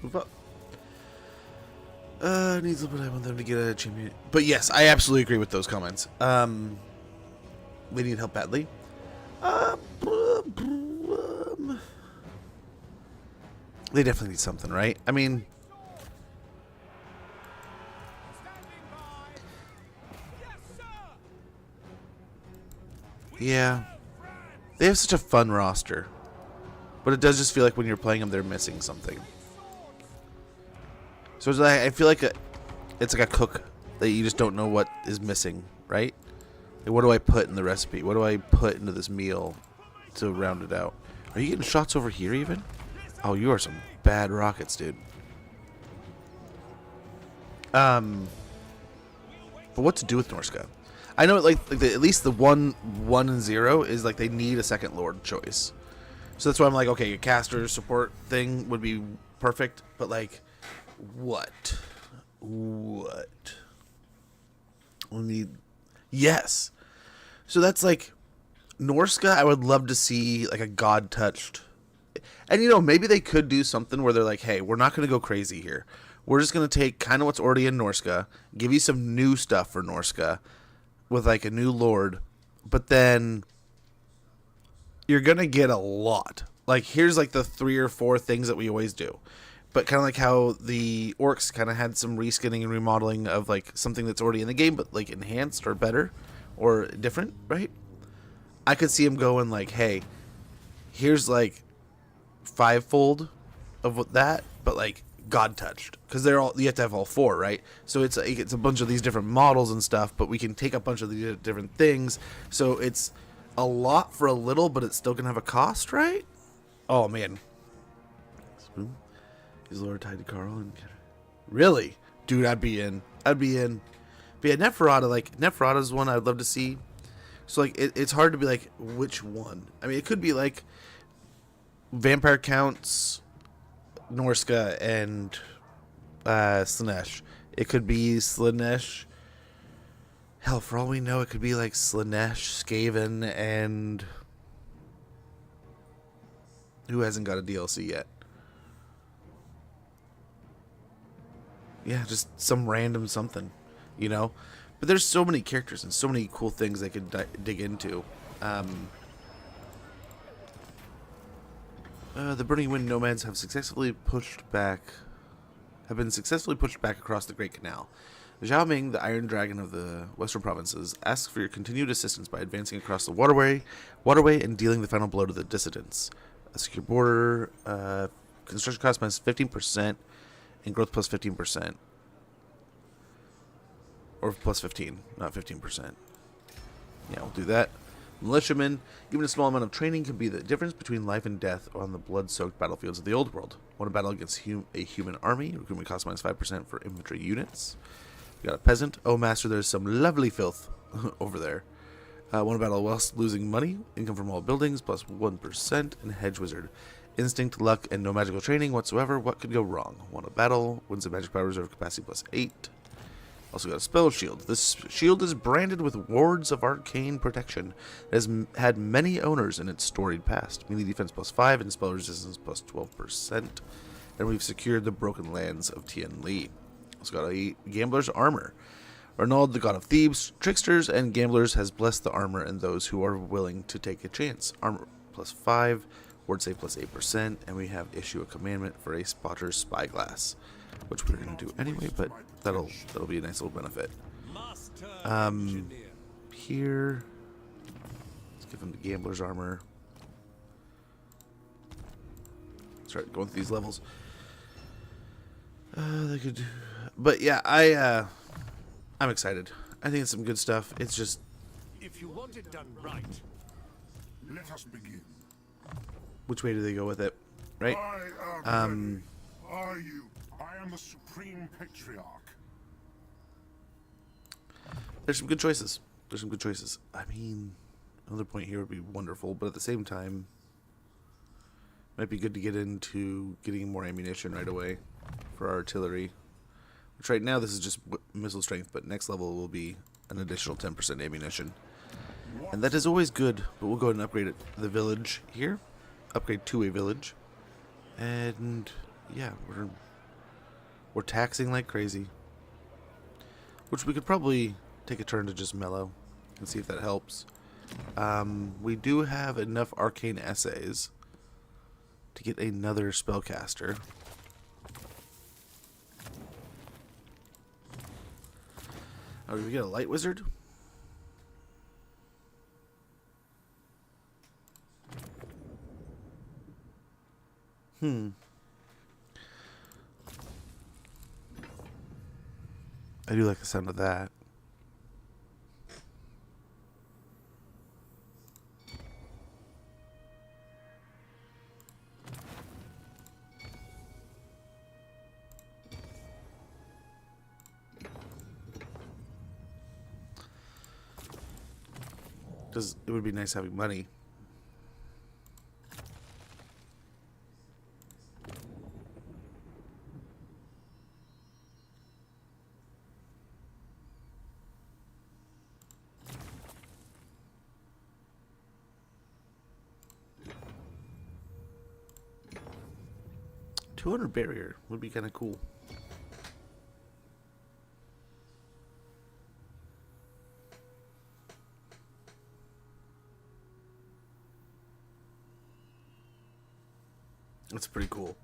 Move up. Needs a little bit of time on them to get a champion. But yes, I absolutely agree with those comments. We need help badly. They definitely need something, right? I mean, yeah, they have such a fun roster, but it does just feel like when you're playing them, they're missing something. So it's like, I feel like it's like a cook that you just don't know what is missing, right? Like, what do I put in the recipe? What do I put into this meal to round it out? Are you getting shots over here even? Oh, you are some bad rockets, dude. But what to do with Norska? I know, at least the 1-0 is like they need a second Lord choice. So that's why I'm like, okay, a caster support thing would be perfect, but like, what? We need, yes. So that's like Norska. I would love to see like a god touched, and maybe they could do something where they're like, hey, we're not going to go crazy here. We're just going to take kind of what's already in Norska, give you some new stuff for Norska with like a new lord, but then you're going to get a lot. Like, here's like the 3 or 4 things that we always do. But kind of like how the orcs kind of had some reskinning and remodeling of like something that's already in the game, but like enhanced or better or different, right? I could see him going like, hey, here's like 5-fold of that, but like god touched, because you have to have all 4, right? So it's a bunch of these different models and stuff, but we can take a bunch of these different things. So it's a lot for a little, but it's still gonna have a cost, right? Oh man. Is Lord tied to Carl? And really, dude, I'd be in. But yeah, Neferata's one I'd love to see. So like, it's hard to be like which one. I mean, it could be like Vampire Counts, Norska, and Slaanesh. It could be Slaanesh. Hell, for all we know, it could be like Slaanesh, Skaven, and Who hasn't got a DLC yet? Yeah, just some random something, you know? But there's so many characters and so many cool things they could dig into. The Burning Wind nomads have been successfully pushed back across the Great Canal. Zhao Ming, the Iron Dragon of the Western Provinces, asks for your continued assistance by advancing across the waterway and dealing the final blow to the dissidents. A secure border, construction cost minus 15%, and growth plus 15%. Or plus 15, not 15%. Yeah, we'll do that. Militiamen, even a small amount of training can be the difference between life and death on the blood-soaked battlefields of the old world. Won a battle against a human army. Recruitment cost minus 5% for infantry units. We got a peasant. Oh, master, there's some lovely filth over there. Won a battle whilst losing money. Income from all buildings plus 1%. And hedge wizard. Instinct, luck, and no magical training whatsoever. What could go wrong? Won a battle. Wins a magic power reserve capacity plus 8. Also got a spell shield. This shield is branded with wards of arcane protection. It has had many owners in its storied past. Melee defense plus 5 and spell resistance plus 12%. And we've secured the broken lands of Tian Li. Also got a gambler's armor. Arnaud, the god of thieves, tricksters, and gamblers, has blessed the armor and those who are willing to take a chance. Armor plus 5, ward save plus 8%, and we have issue a commandment for a spotter's spyglass, which we're going to do anyway, but that'll be a nice little benefit. Here, let's give him the gambler's armor. Start going through these levels. They could, but yeah, I'm excited. I think it's some good stuff. It's just, If you want it done right, Let us begin. which way do they go with it, right? I am ready. Are you? I am the Supreme Patriarch. There's some good choices. I mean, another point here would be wonderful, but at the same time, might be good to get into getting more ammunition right away for artillery. Which right now this is just missile strength, but next level will be an additional 10% ammunition. And that is always good, but we'll go ahead and upgrade it. The village here. Upgrade to a village. And yeah, we're taxing like crazy. Which we could probably take a turn to just mellow and see if that helps. We do have enough arcane essays to get another spellcaster. Oh, did we get a light wizard? I do like the sound of that. It would be nice having money. $200 barrier would be kind of cool. That's pretty cool.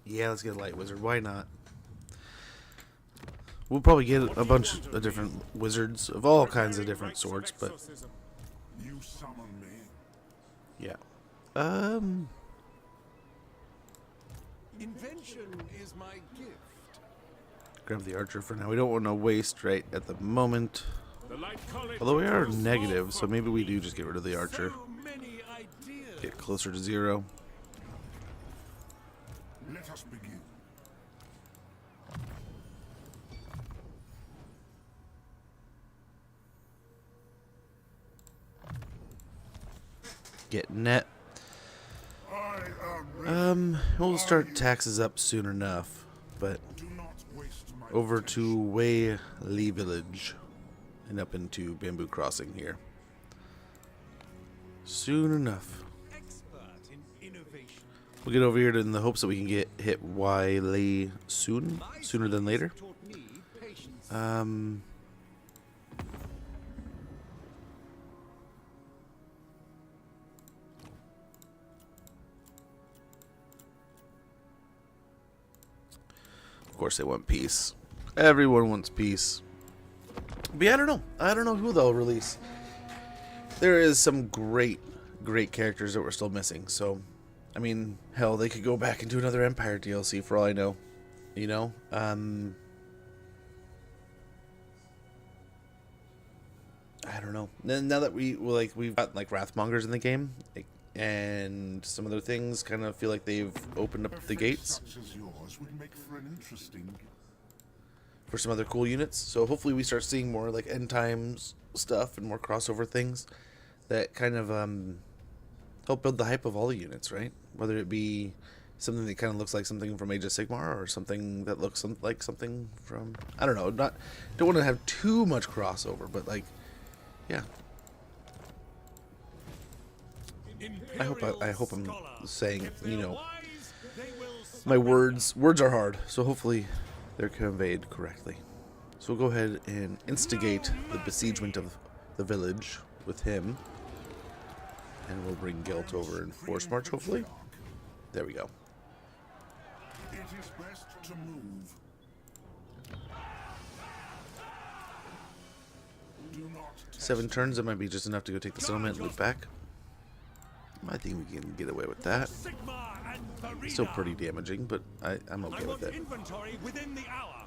Yeah, let's get a light wizard. Why not? We'll probably get a bunch of different wizards of all kinds of different sorts, but You summon me. yeah. invention is my gift. Grab the archer for now. We don't want to waste right at the moment. The Light College Although we are offers negative, more so maybe we do just get rid of the archer. So many ideas. Get closer to 0. Let us begin. Get net. I am ready. We'll start taxes up soon enough, but Do not waste my over attention. to Wei Li Village and up into Bamboo Crossing here. Soon enough. Expert in innovation. We'll get over here in the hopes that we can get hit Wiley soon, sooner than later. Taught me patience. Of course they want peace. Everyone wants peace. But yeah, I don't know. I don't know who they'll release. There is some great characters that we're still missing. So, I mean, hell, they could go back and do another Empire DLC for all I know. You know? I don't know. Now that we've got like Wrathmongers in the game, and some other things kind of feel like they've opened up the gates Such as yours would make for an interesting. for some other cool units. So hopefully we start seeing more like end times stuff and more crossover things that kind of help build the hype of all the units, right? Whether it be something that kind of looks like something from Age of Sigmar or something that looks like something from, I don't know, don't want to have too much crossover, but like, yeah. I hope I'm saying, you know, my words are hard, so hopefully they're conveyed correctly. So we'll go ahead and instigate the besiegement of the village with him. And we'll bring Gelt over in Force March, hopefully. There we go. It is best to move. Do not test 7 turns, that might be just enough to go take the settlement and loop back. I think we can get away with that. Sigmar and Farina. Still pretty damaging, but I'm okay I with want it. inventory within the hour.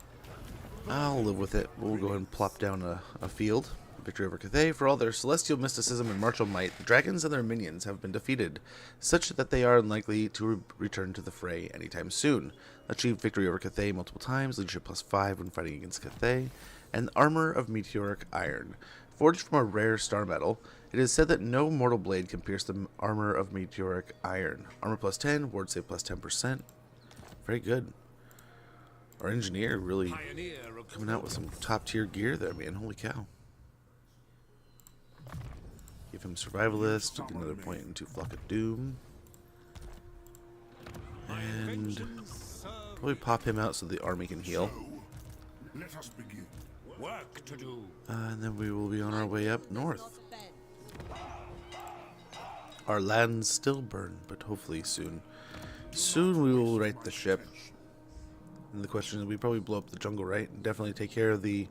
I'll live with it. We'll go ahead and plop down a field. Victory over Cathay. For all their celestial mysticism and martial might, the dragons and their minions have been defeated, such that they are unlikely to return to the fray anytime soon. Achieved victory over Cathay multiple times, leadership +5 when fighting against Cathay, and armor of meteoric iron. Forged from a rare star metal, it is said that no mortal blade can pierce the armor of meteoric iron. Armor +10, ward save +10%. Very good. Our engineer really Pioneer of coming out with some top tier gear there, man. Holy cow. Give him survivalist, get another point into Flock of Doom. And inventions serve probably pop him out so the army can heal. Let us begin. work to do. And then we will be on our way up north. Our lands still burn, but hopefully soon. Soon we will right the ship. And the question is, we probably blow up the jungle, right? And definitely take care of the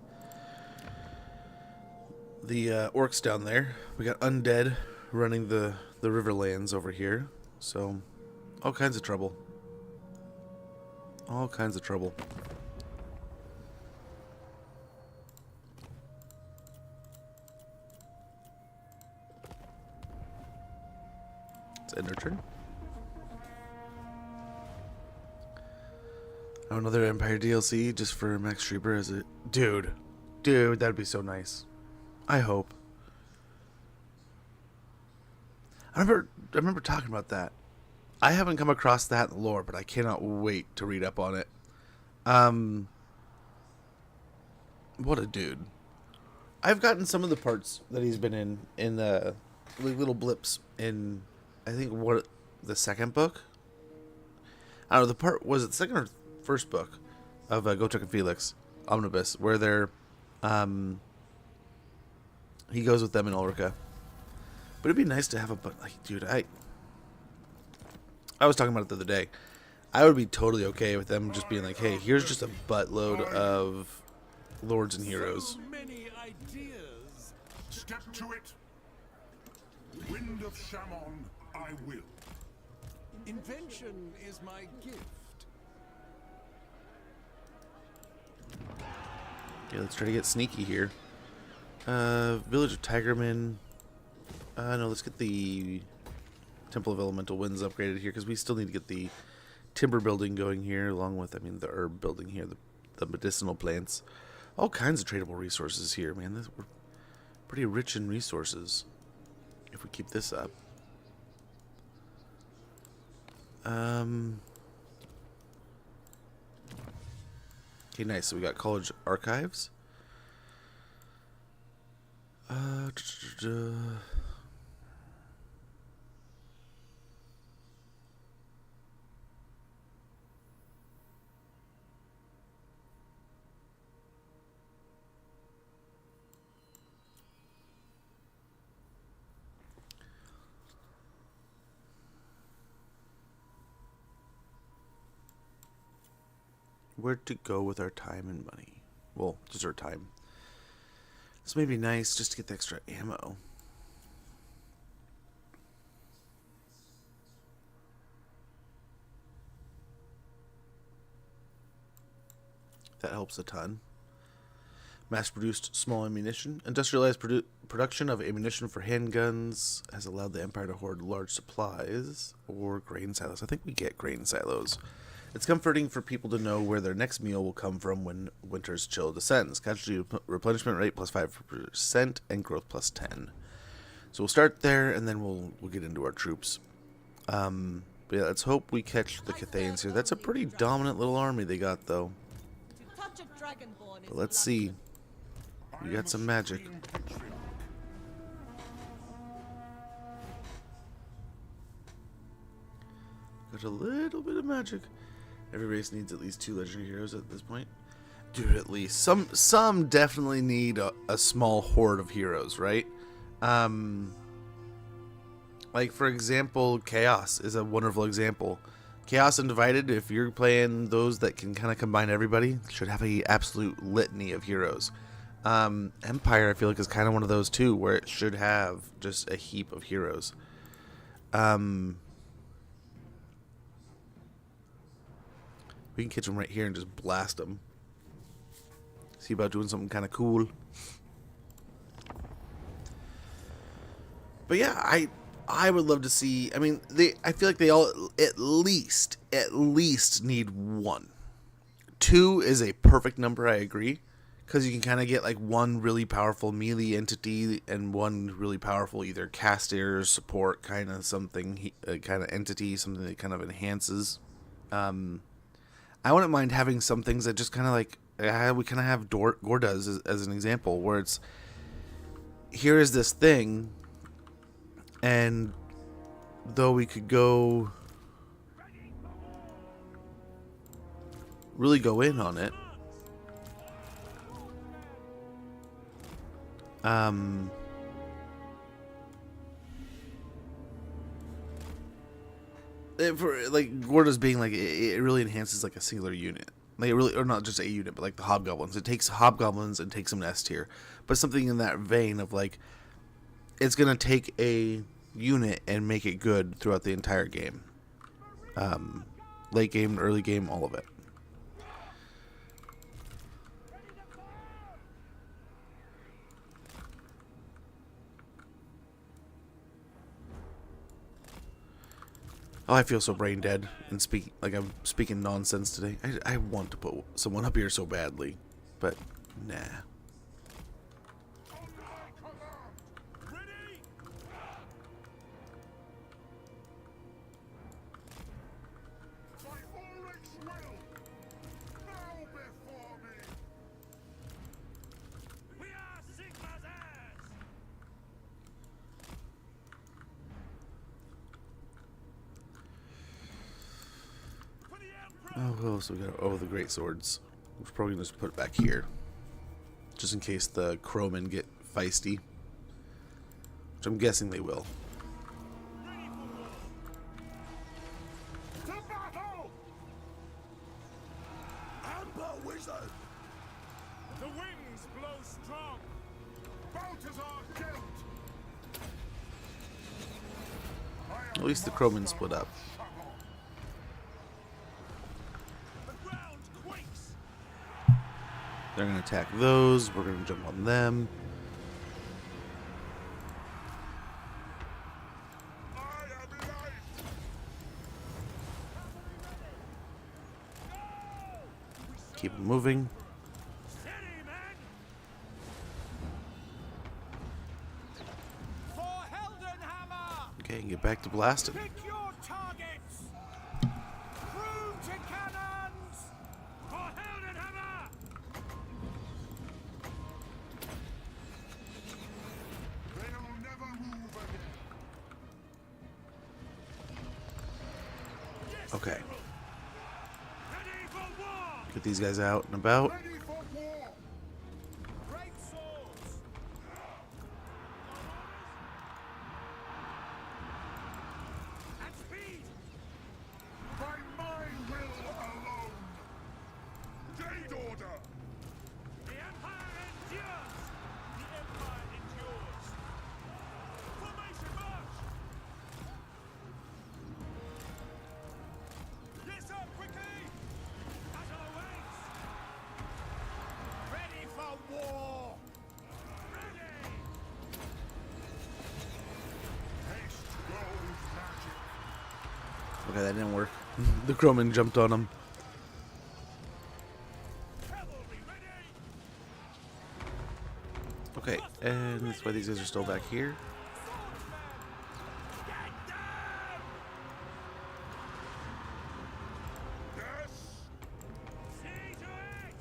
orcs down there. We got undead running the Riverlands over here. So, all kinds of trouble. All kinds of trouble. Let's end our turn. Oh, another Empire DLC just for Max Schreiber, is it? Dude, that'd be so nice. I hope. I remember talking about that. I haven't come across that in the lore, but I cannot wait to read up on it. What a dude. I've gotten some of the parts that he's been in the little blips in, I think, the second book. I don't know, the part, was it the second or first book of Gotrek and Felix Omnibus, where they're he goes with them in Ulrica. But it'd be nice to have dude, I was talking about it the other day. I would be totally okay with them just being like, hey, here's just a buttload of lords and heroes. So many ideas. Step to it. Wind of Shammon, I will. Invention is my gift. Okay, let's try to get sneaky here. Village of Tigerman. No, let's get the Temple of Elemental Winds upgraded here, because we still need to get the timber building going here, along with, the herb building here, the medicinal plants. All kinds of tradable resources here, man. We're pretty rich in resources if we keep this up. Okay, nice. So we got college archives. Where to go with our time and money? Well, just our time. This may be nice just to get the extra ammo. That helps a ton. Mass-produced small ammunition. Industrialized production of ammunition for handguns has allowed the Empire to hoard large supplies. Or grain silos. I think we get grain silos. It's comforting for people to know where their next meal will come from when winter's chill descends. Casualty replenishment rate plus 5% and growth plus 10. So we'll start there, and then we'll get into our troops. But yeah, let's hope we catch the Cathayans here. That's a pretty dominant little army they got, though. But let's see. We got some magic. Got a little bit of magic. Every race needs at least 2 legendary heroes at this point. Dude, at least. Some definitely need a small horde of heroes, right? Like, for example, Chaos is a wonderful example. Chaos and Divided, if you're playing those that can kind of combine everybody, should have a absolute litany of heroes. Empire, I feel like, is kind of one of those too, where it should have just a heap of heroes. We can catch them right here and just blast them. See about doing something kind of cool. But yeah, I would love to see. I mean, I feel like they all at least need 1. 2 is a perfect number. I agree, because you can kind of get like one really powerful melee entity and one really powerful either caster support kind of something, kind of entity, something that kind of enhances. I wouldn't mind having some things that just kind of like we kind of have Gore does as an example, where it's here is this thing, and though we could really go in on it, for like Gordo's being like it really enhances like a singular unit, like it really, or not just a unit, but like the hobgoblins. It takes hobgoblins and takes them to S tier, but something in that vein of like it's gonna take a unit and make it good throughout the entire game, late game, early game, all of it. Oh, I feel so brain dead and like I'm speaking nonsense today. I want to put someone up here so badly, but nah. Oh, so we got the great swords. We're probably gonna just put it back here, just in case the crowmen get feisty, which I'm guessing they will. To battle! Amber Wizard! The winds blow strong. Balthazar Gelt! At least the crowmen split up. The ground quakes. They're gonna attack those. We're gonna jump on them. I am light! Keep moving. Steady, men. For Heldenhammer. Okay, get back to blasting. Pick your targets. Through to cannons. For Heldenhammer. Okay. Ready for war! Get these guys out and about. Ready for war! Great swords! At speed! By my will alone! Jade Order! The Empire endures! The Empire endures! Formation march! Yes, sir, quickly! Battle awaits! Ready for war! Ready! Haste goes magic! Okay, that didn't work. The crowman jumped on him. Cavalry ready! Okay, and that's why these guys are still back here. Get down! Yes! See to it!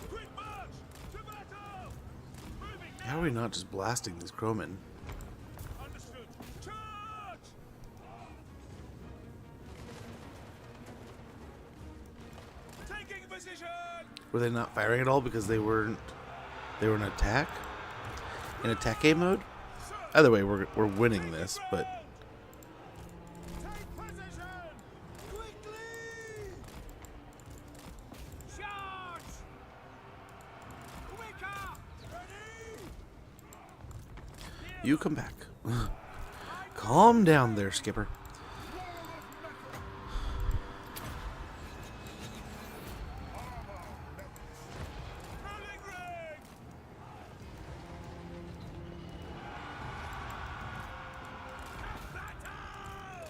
Quick march! To battle! Moving now! How are we not just blasting these crowmen? Understood. Charge! Taking position! Were they not firing at all because they weren't? They were in attack, in attack game mode. Either way, we're winning this, but Take position! Quickly! Charge! Quicker! Ready! you come back. Calm down there, Skipper. Rolling ring! Battle!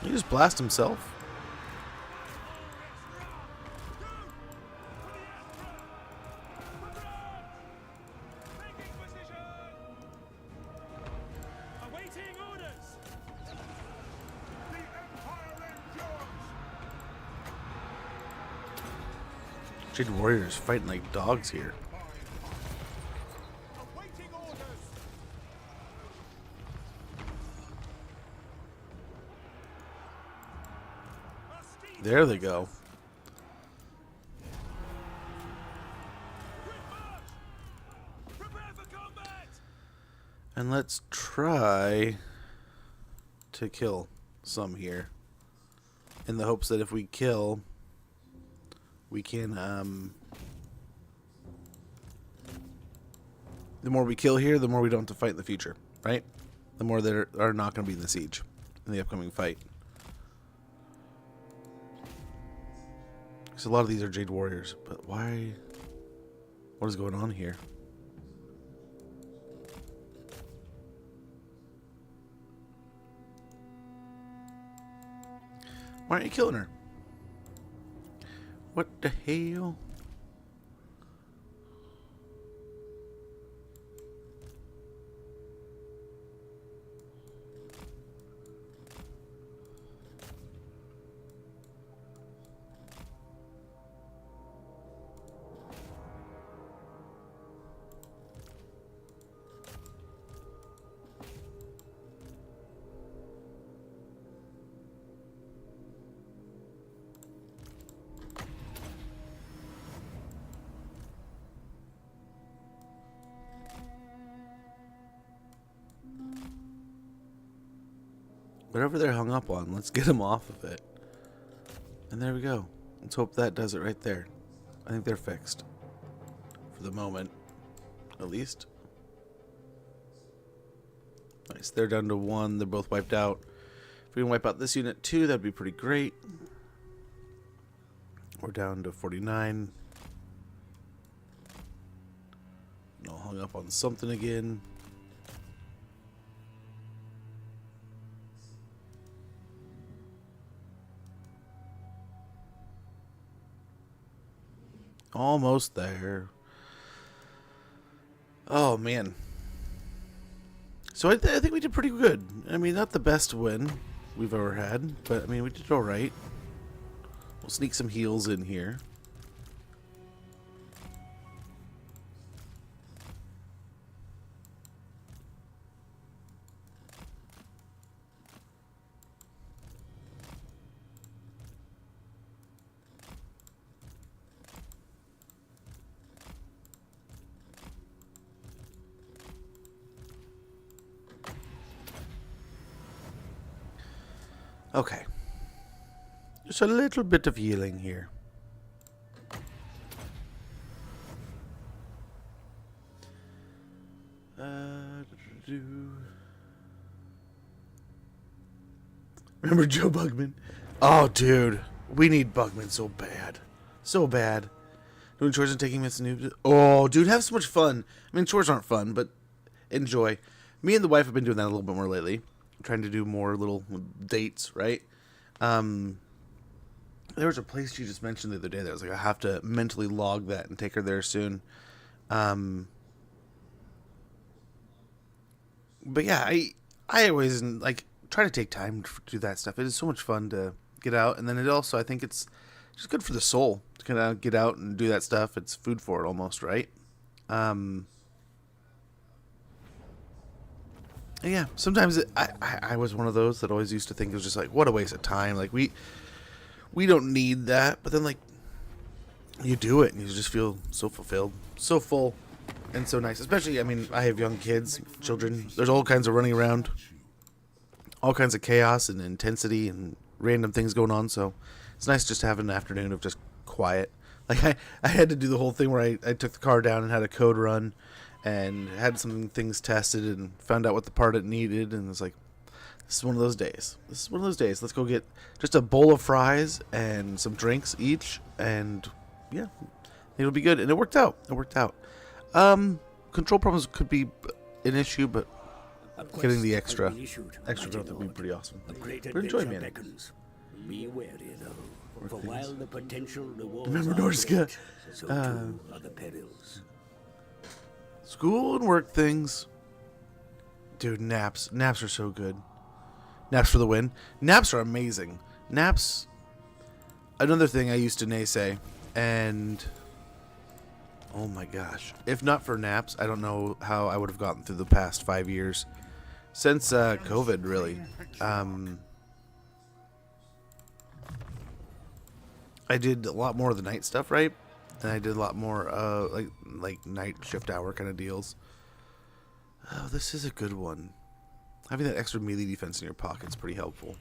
He just blast himself. Taking position! Awaiting orders! The Empire endures! Jade Warriors fighting like dogs here. Awaiting orders! Our steeds There they go. quick march! Prepare for combat! And let's try to kill some here. In the hopes that if we kill, we can, the more we kill here, the more we don't have to fight in the future, right? The more that are not going to be in the siege in the upcoming fight. Because a lot of these are Jade Warriors, but why? What is going on here? Why aren't you killing her? What the hell? Whatever they're hung up on, let's get them off of it. And there we go. Let's hope that does it right there. I think they're fixed. For the moment. At least. Nice. They're down to 1. They're both wiped out. If we can wipe out this unit too, that'd be pretty great. We're down to 49. All hung up on something again. Almost there. Oh, man. So I think we did pretty good. I mean, not the best win we've ever had, but I mean, we did all right. We'll sneak some heals in here. Okay. Just a little bit of healing here. Remember Joe Bugman? Oh, dude. We need Bugman so bad. So bad. Doing chores and taking Miss Noob. Oh, dude, have so much fun. I mean, chores aren't fun, but enjoy. Me and the wife have been doing that a little bit more lately. Trying to do more little dates, right? There was a place she just mentioned the other day that I was like, I have to mentally log that and take her there soon. But yeah, I always like try to take time to do that stuff. It is so much fun to get out, and then it also I think it's just good for the soul to kind of get out and do that stuff. It's food for it almost, right? Yeah, sometimes I was one of those that always used to think it was just like, what a waste of time. Like we don't need that, but then like you do it and you just feel so fulfilled, so full, and so nice. Especially, I mean, I have young kids, children. There's all kinds of running around, all kinds of chaos and intensity and random things going on. So it's nice just to have an afternoon of just quiet. Like I had to do the whole thing where I took the car down and had a code run and had some things tested and found out what the part it needed, and it's like, this is one of those days. This is one of those days. Let's go get just a bowl of fries and some drinks each, and yeah, it'll be good. And it worked out. It worked out. Control problems could be an issue, but getting the extra growth would be pretty awesome. But enjoy, man. Be wary, though, for while the potential rewards Remember, are Norska, great, so too are the perils. School and work things. Dude, naps. Naps are so good. Naps for the win. Naps are amazing. Naps, another thing I used to naysay, and oh my gosh. If not for naps, I don't know how I would have gotten through the past 5 years. Since COVID, really. I did a lot more of the night stuff, right? And I did a lot more like night shift hour kind of deals. Oh, this is a good one. Having that extra melee defense in your pocket is pretty helpful.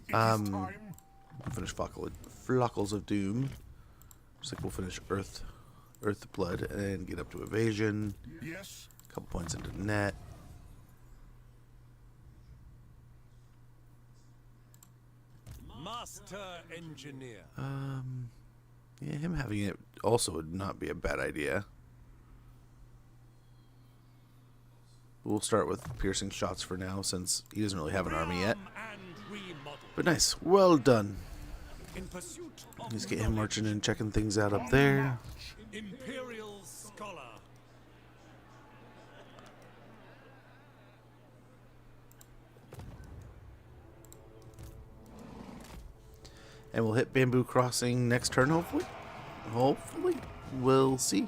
Finish Flockles of Doom. Looks like we'll finish Earth Blood and get up to evasion. Yes. A couple points into net. Master engineer. Yeah, him having it also would not be a bad idea. We'll start with piercing shots for now, since he doesn't really have an army yet. And remodel. But nice, well done. In pursuit of Let's get him marching knowledge. and checking things out up there. Imperial scholar. And we'll hit Bamboo Crossing next turn, hopefully. Hopefully. We'll see.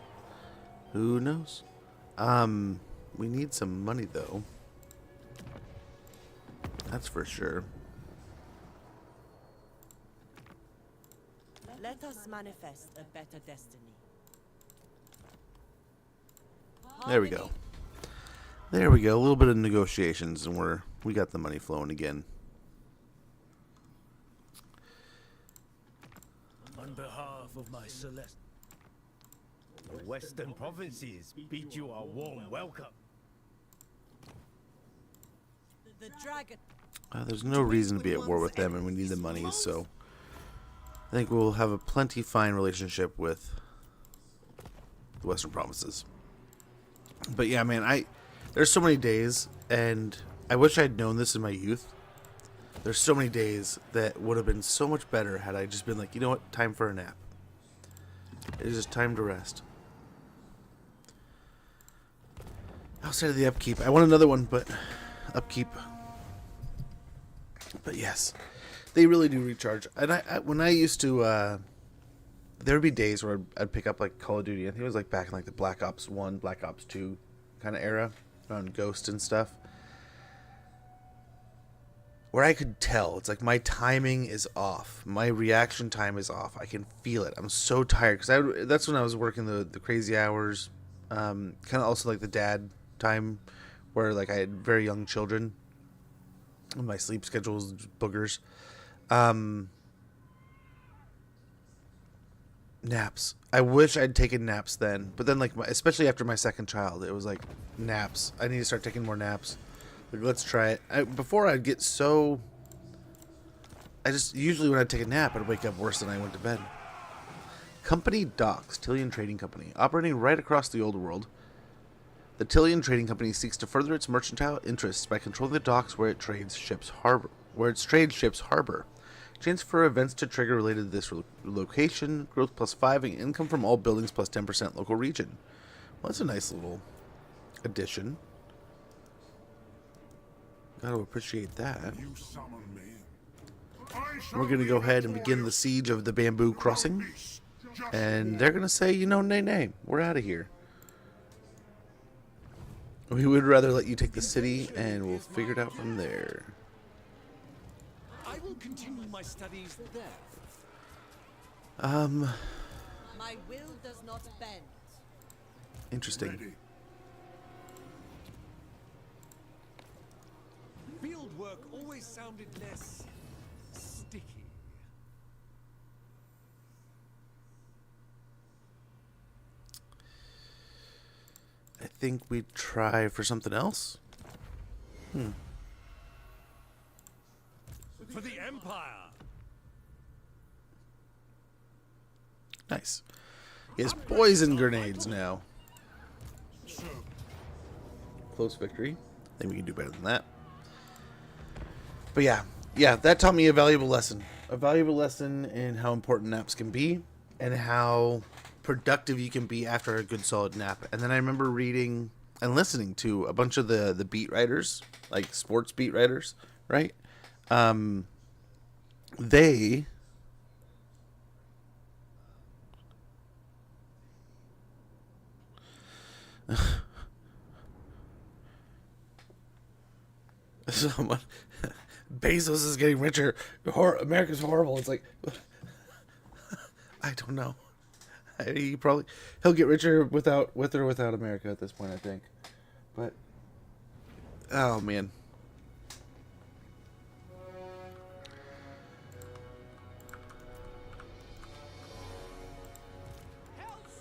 Who knows? We need some money, though. That's for sure. Let us manifest a better destiny. There we go. There we go. A little bit of negotiations, and we got the money flowing again. On behalf of my Celeste, the Western provinces bid you a warm welcome. The dragon. There's no reason to be at war with them, and we need the money, so I think we'll have a plenty fine relationship with the Western provinces. But yeah, man, there's so many days, and I wish I'd known this in my youth. There's so many days that would have been so much better had I just been like, you know what, time for a nap. It is just time to rest. Outside of the upkeep, I want another one, but upkeep. But yes, they really do recharge. And when I used to, there would be days where I'd pick up like Call of Duty. I think it was like back in like the Black Ops 1, Black Ops 2 kind of era, around Ghost and stuff, where I could tell it's like my timing is off, my reaction time is off. I can feel it. I'm so tired because that's when I was working the crazy hours, kind of also like the dad time, where like I had very young children. My sleep schedule is boogers. Naps. I wish I'd taken naps then, but then, like, especially after my second child, it was like naps. I need to start taking more naps. Like, let's try it. Before I'd get so. I just usually when I take a nap, I'd wake up worse than I went to bed. Company Docks, Tillian Trading Company, operating right across the old world. The Tillian Trading Company seeks to further its mercantile interests by controlling the docks where it trades ships harbor. Transfer events to trigger related to this location. Growth +5 and income from all buildings +10% local region. Well, that's a nice little addition. Gotta appreciate that. You summon me. We're gonna go ahead and begin the siege of the Bamboo Crossing. And they're gonna say, you know, nay, we're out of here. We would rather let you take the city, and we'll figure it out from there. I will continue my studies there. My will does not bend. Interesting. Ready. Field work always sounded less sticky. I think we try for something else. For the Empire. Nice. He has poison grenades now. Close victory. I think we can do better than that. But yeah, that taught me a valuable lesson. A valuable lesson in how important naps can be and how productive you can be after a good solid nap. And then I remember reading and listening to a bunch of the beat writers, like sports beat writers, right? They someone Bezos is getting richer. America's horrible. It's like I don't know. He'll get richer with or without America at this point, I think. But oh man.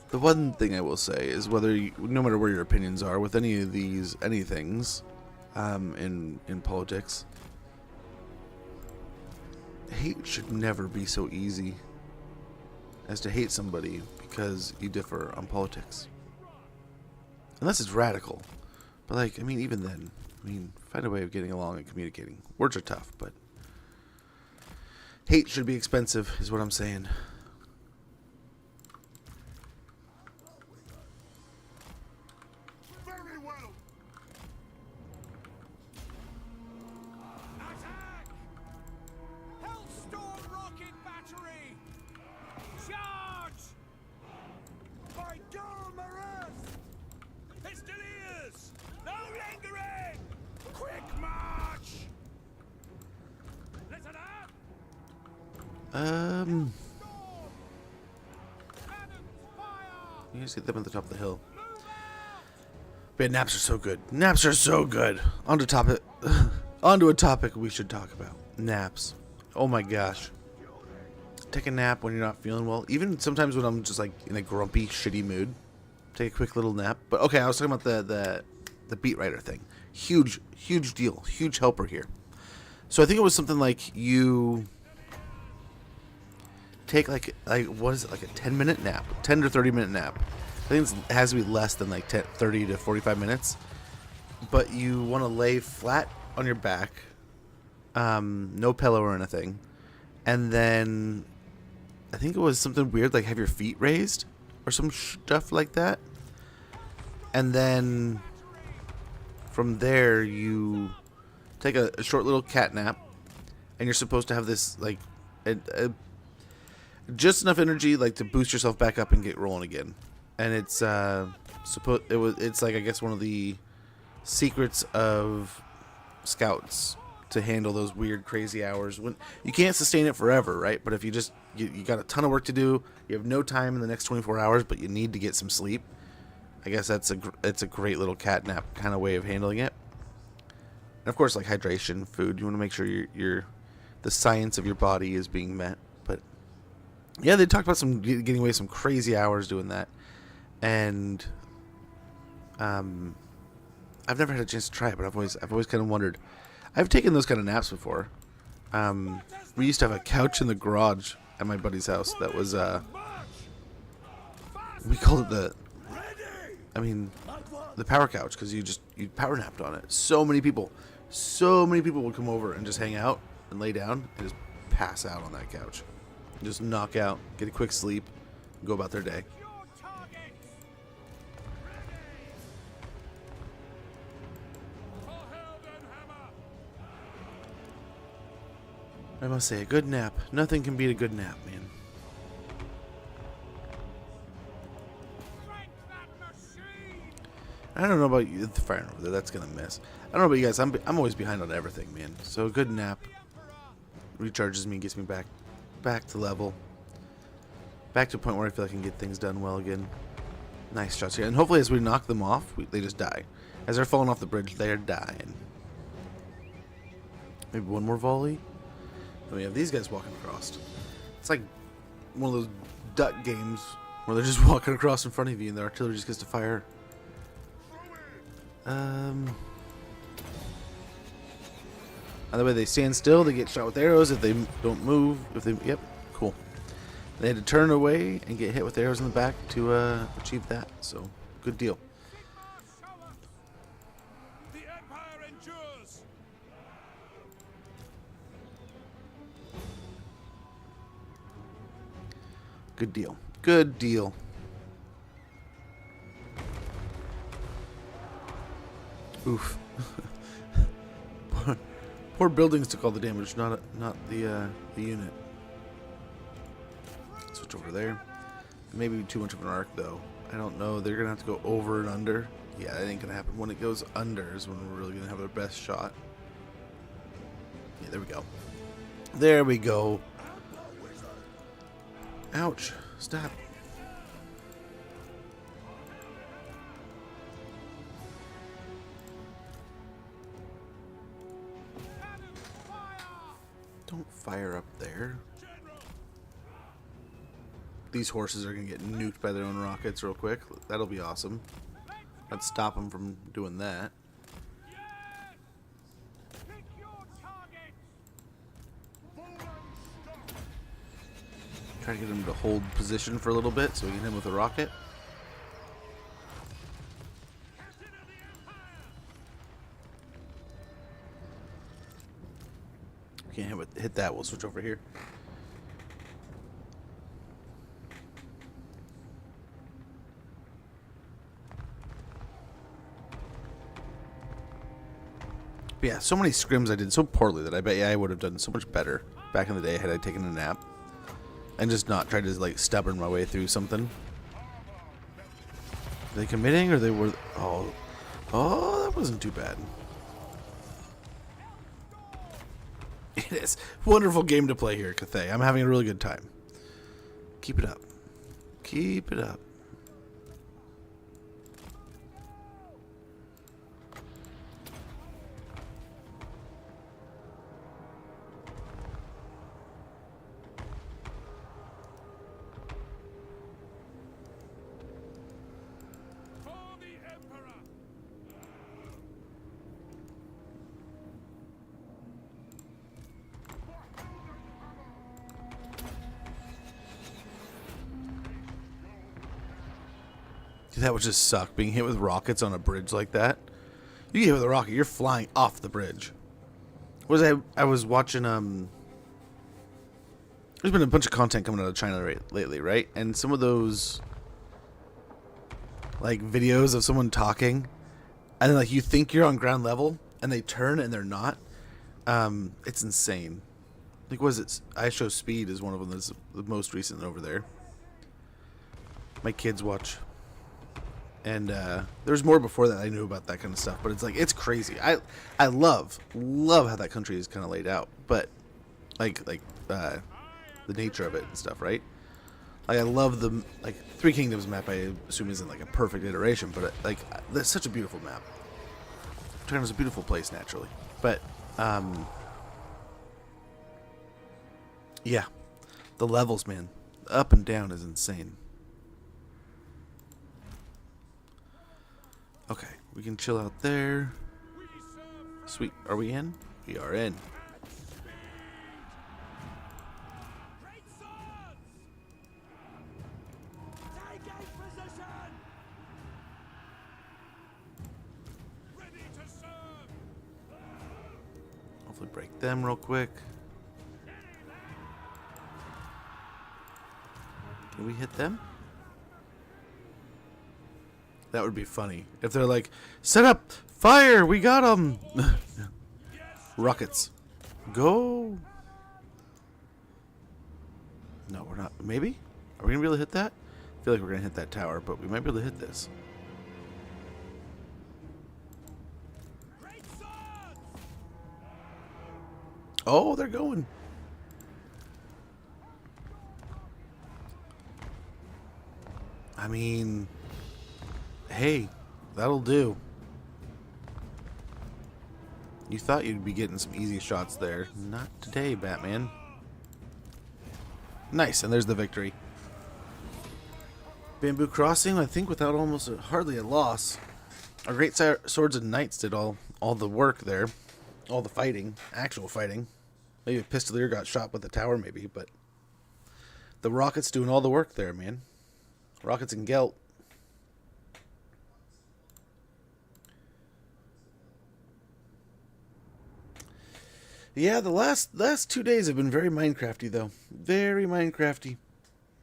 The one thing I will say is no matter where your opinions are with any of these anythings in politics, hate should never be so easy as to hate somebody because you differ on politics. Unless it's radical. But like, I mean, even then, find a way of getting along and communicating. Words are tough, but hate should be expensive is what I'm saying. Very well. Attack! Hellstorm rocket battery! Charge! By Dormaras! Pistoliers! No lingering! Quick march! Listen up! Storm! You just get them at the top of the hill. But naps are so good. Naps are so good. On to a topic we should talk about. Naps. Oh my gosh. Take a nap when you're not feeling well. Even sometimes when I'm just like in a grumpy, shitty mood. Take a quick little nap. But okay, I was talking about the beat writer thing. Huge deal. Huge helper here. So I think it was something like you take like what is it, like a 10-minute nap, 10 to 30-minute nap. I think it has to be less than like 30 to 45 minutes. But you want to lay flat on your back, no pillow or anything, and then I think it was something weird like have your feet raised or some stuff like that, and then from there you take a short little cat nap, and you're supposed to have this like just enough energy like to boost yourself back up and get rolling again. And it's it's like I guess one of the secrets of scouts to handle those weird crazy hours when you can't sustain it forever, right? But if you got a ton of work to do, you have no time in the next 24 hours, but you need to get some sleep. I guess it's a great little cat nap kind of way of handling it. And of course, like hydration, food. You want to make sure the science of your body is being met. But yeah, they talked about getting away some crazy hours doing that, and I've never had a chance to try it, but I've always kind of wondered. I've taken those kind of naps before. We used to have a couch in the garage at my buddy's house that was we called it the power couch, because you power napped on it. So many people would come over and just hang out and lay down and just pass out on that couch, just knock out, get a quick sleep, go about their day. Your targets. For Heldenhammer. I must say, a good nap. Nothing can beat a good nap, man. Break that machine. I don't know about you. The fire over there, that's gonna miss. I don't know about you guys. I'm always behind on everything, man. So a good nap recharges me, gets me back to level, back to a point where I feel I can get things done well again. Nice shots here, and hopefully as we knock them off, they just die. As they're falling off the bridge, they're dying. Maybe one more volley. And we have these guys walking across. It's like one of those duck games where they're just walking across in front of you, and the artillery just gets to fire. Either way, they stand still, they get shot with arrows. If they don't move, yep, cool. They had to turn away and get hit with arrows in the back to achieve that. So, good deal. The Empire endures. Good deal. Good deal. Oof. Poor buildings took all the damage, not the unit. Switch over there. Maybe too much of an arc though. I don't know. They're gonna have to go over and under. Yeah, that ain't gonna happen. When it goes under is when we're really gonna have our best shot. Yeah, there we go. There we go. Ouch. Stop. Don't fire up there. These horses are going to get nuked by their own rockets real quick. That'll be awesome. Let's stop them from doing that. Pick your targets. Try to get him to hold position for a little bit so we can hit him with a rocket. Can't hit that. We'll switch over here. But yeah, so many scrims I did so poorly that I bet I would have done so much better back in the day had I taken a nap and just not tried to like stubborn my way through something. Were they committing or they were? Oh, that wasn't too bad. It is. Wonderful game to play here, Cathay. I'm having a really good time. Keep it up. Keep it up. For the Emperor. Dude, that would just suck, being hit with rockets on a bridge like that. You get hit with a rocket, you're flying off the bridge. I was watching there's been a bunch of content coming out of China lately, right? And some of those like videos of someone talking and then like you think you're on ground level and they turn and they're not. It's insane. Like, was it IShowSpeed is one of them that's the most recent over there. My kids watch. And there's more before that I knew about that kind of stuff, but it's like, it's crazy. I love how that country is kind of laid out, but like the nature of it and stuff, right? Like, I love the Three Kingdoms map. I assume isn't like a perfect iteration, but that's such a beautiful map. China's a beautiful place naturally. But, yeah. The levels, man. Up and down is insane. Okay, we can chill out there. Sweet. Are we in? We are in. Great swords! Take a position! Ready to serve! Hopefully break them real quick. Can we hit them? That would be funny. If they're like, set up! Fire! We got them! Rockets. Go! No, we're not. Maybe? Are we going to be able to hit that? I feel like we're going to hit that tower, but we might be able to hit this. Great swords! Oh, they're going. I mean, hey, that'll do. You thought you'd be getting some easy shots there. Not today, Batman. Nice, and there's the victory. Bamboo Crossing, I think without almost hardly a loss. Our great swords and knights did all the work there. All the fighting, actual fighting. Maybe Pistolier got shot with the tower, maybe, but the rockets doing all the work there, man. Rockets and Gelt. Yeah, the last 2 days have been very Minecrafty, though. Very Minecrafty.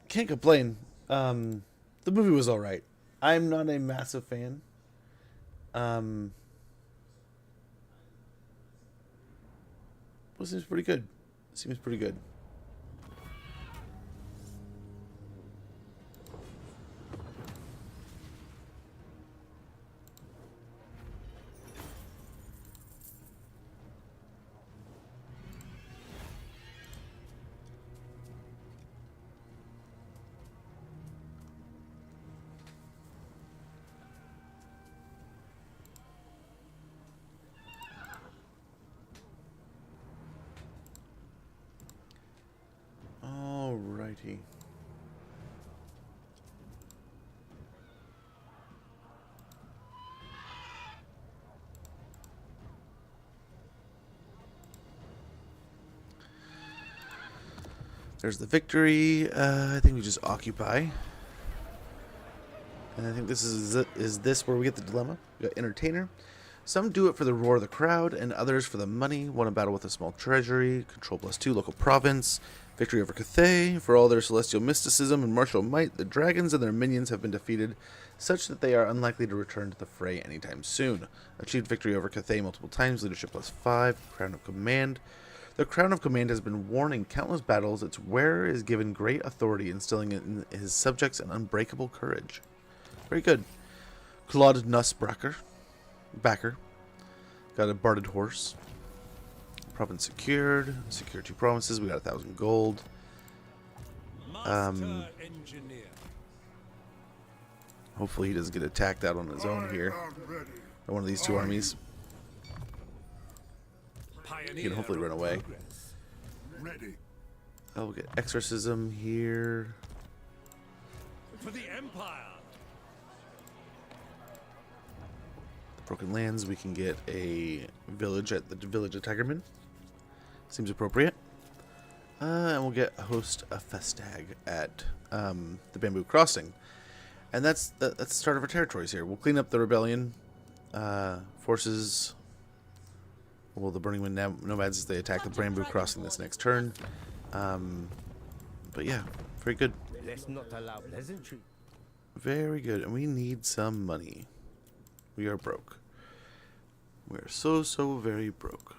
Can't complain. The movie was all right. I'm not a massive fan. Well, it seems pretty good. Seems pretty good. Alrighty. There's the victory. I think we just occupy. And I think this is this where we get the dilemma. We got entertainer. Some do it for the roar of the crowd, and others for the money. Won a battle with a small treasury. Control +2 local province. Victory over Cathay. For all their celestial mysticism and martial might, the dragons and their minions have been defeated, such that they are unlikely to return to the fray anytime soon. Achieved victory over Cathay multiple times. Leadership +5. Crown of Command. The Crown of Command has been worn in countless battles. Its wearer is given great authority, instilling in his subjects an unbreakable courage. Very good. Claude Nussbacker. Got a barded horse. Province secured. Secured 2 provinces. We got 1,000 gold. Master engineer. Hopefully he doesn't get attacked out on his own here. Ready. By one of these 2 armies. Pioneer He can hopefully run of away. progress. Ready. Oh, we'll get exorcism here. For the Empire. Broken Lands, we can get a village at the village of Tigerman. Seems appropriate. And we'll get a host of Festag at the Bamboo Crossing. And that's the start of our territories here. We'll clean up the rebellion forces. Well, the Burning Wind Nomads as they attack the Bamboo Crossing this next turn. But yeah, very good. Let's not allow pleasantry. Very good. And we need some money. We are broke. We are so very broke.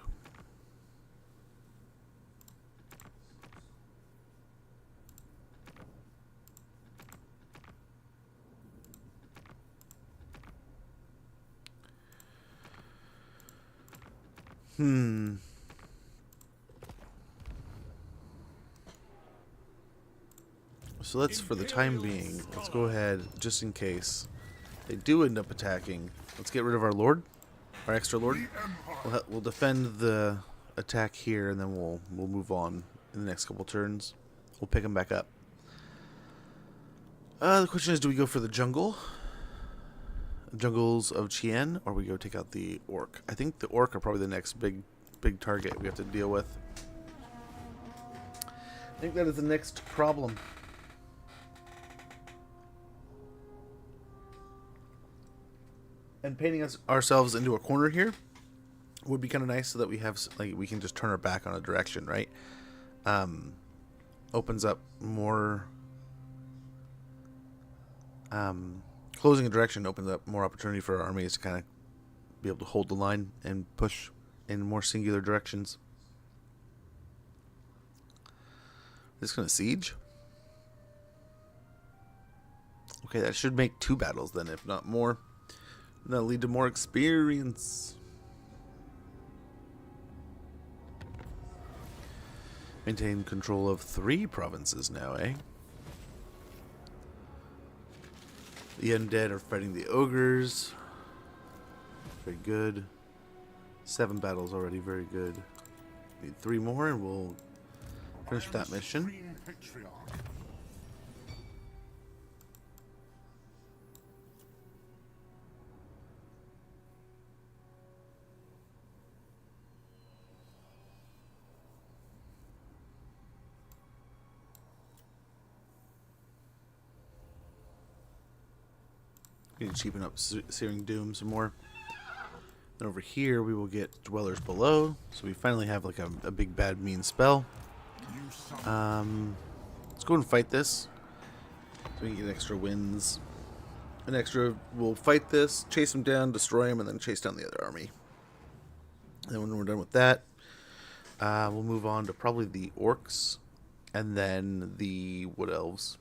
So let's, for the time being, let's go ahead, just in case they do end up attacking. Let's get rid of our lord. our extra lord. We'll defend the attack here, and then we'll move on in the next couple turns. We'll pick him back up. The question is, do we go for the jungles of Chien, or we go take out the orc? I think the orc are probably the next big target we have to deal with. I think that is the next problem. And painting ourselves into a corner here would be kind of nice, so that we have, like, we can just turn our back on a direction, right? Opens up more. Closing a direction opens up more opportunity for our armies to kind of be able to hold the line and push in more singular directions. This gonna siege. Okay, that should make 2 battles then, if not more. That'll lead to more experience. Maintain control of 3 provinces now, eh? The undead are fighting the ogres. Very good. 7 battles already, very good. Need 3 more and we'll finish that mission. Supreme Patriarch. Need to cheapen up Searing Doom some more. And over here we will get Dwellers Below. So we finally have like a big bad mean spell. Let's go and fight this. So we can get extra wins. We'll fight this, chase him down, destroy him, and then chase down the other army. And when we're done with that, we'll move on to probably the orcs and then the wood elves.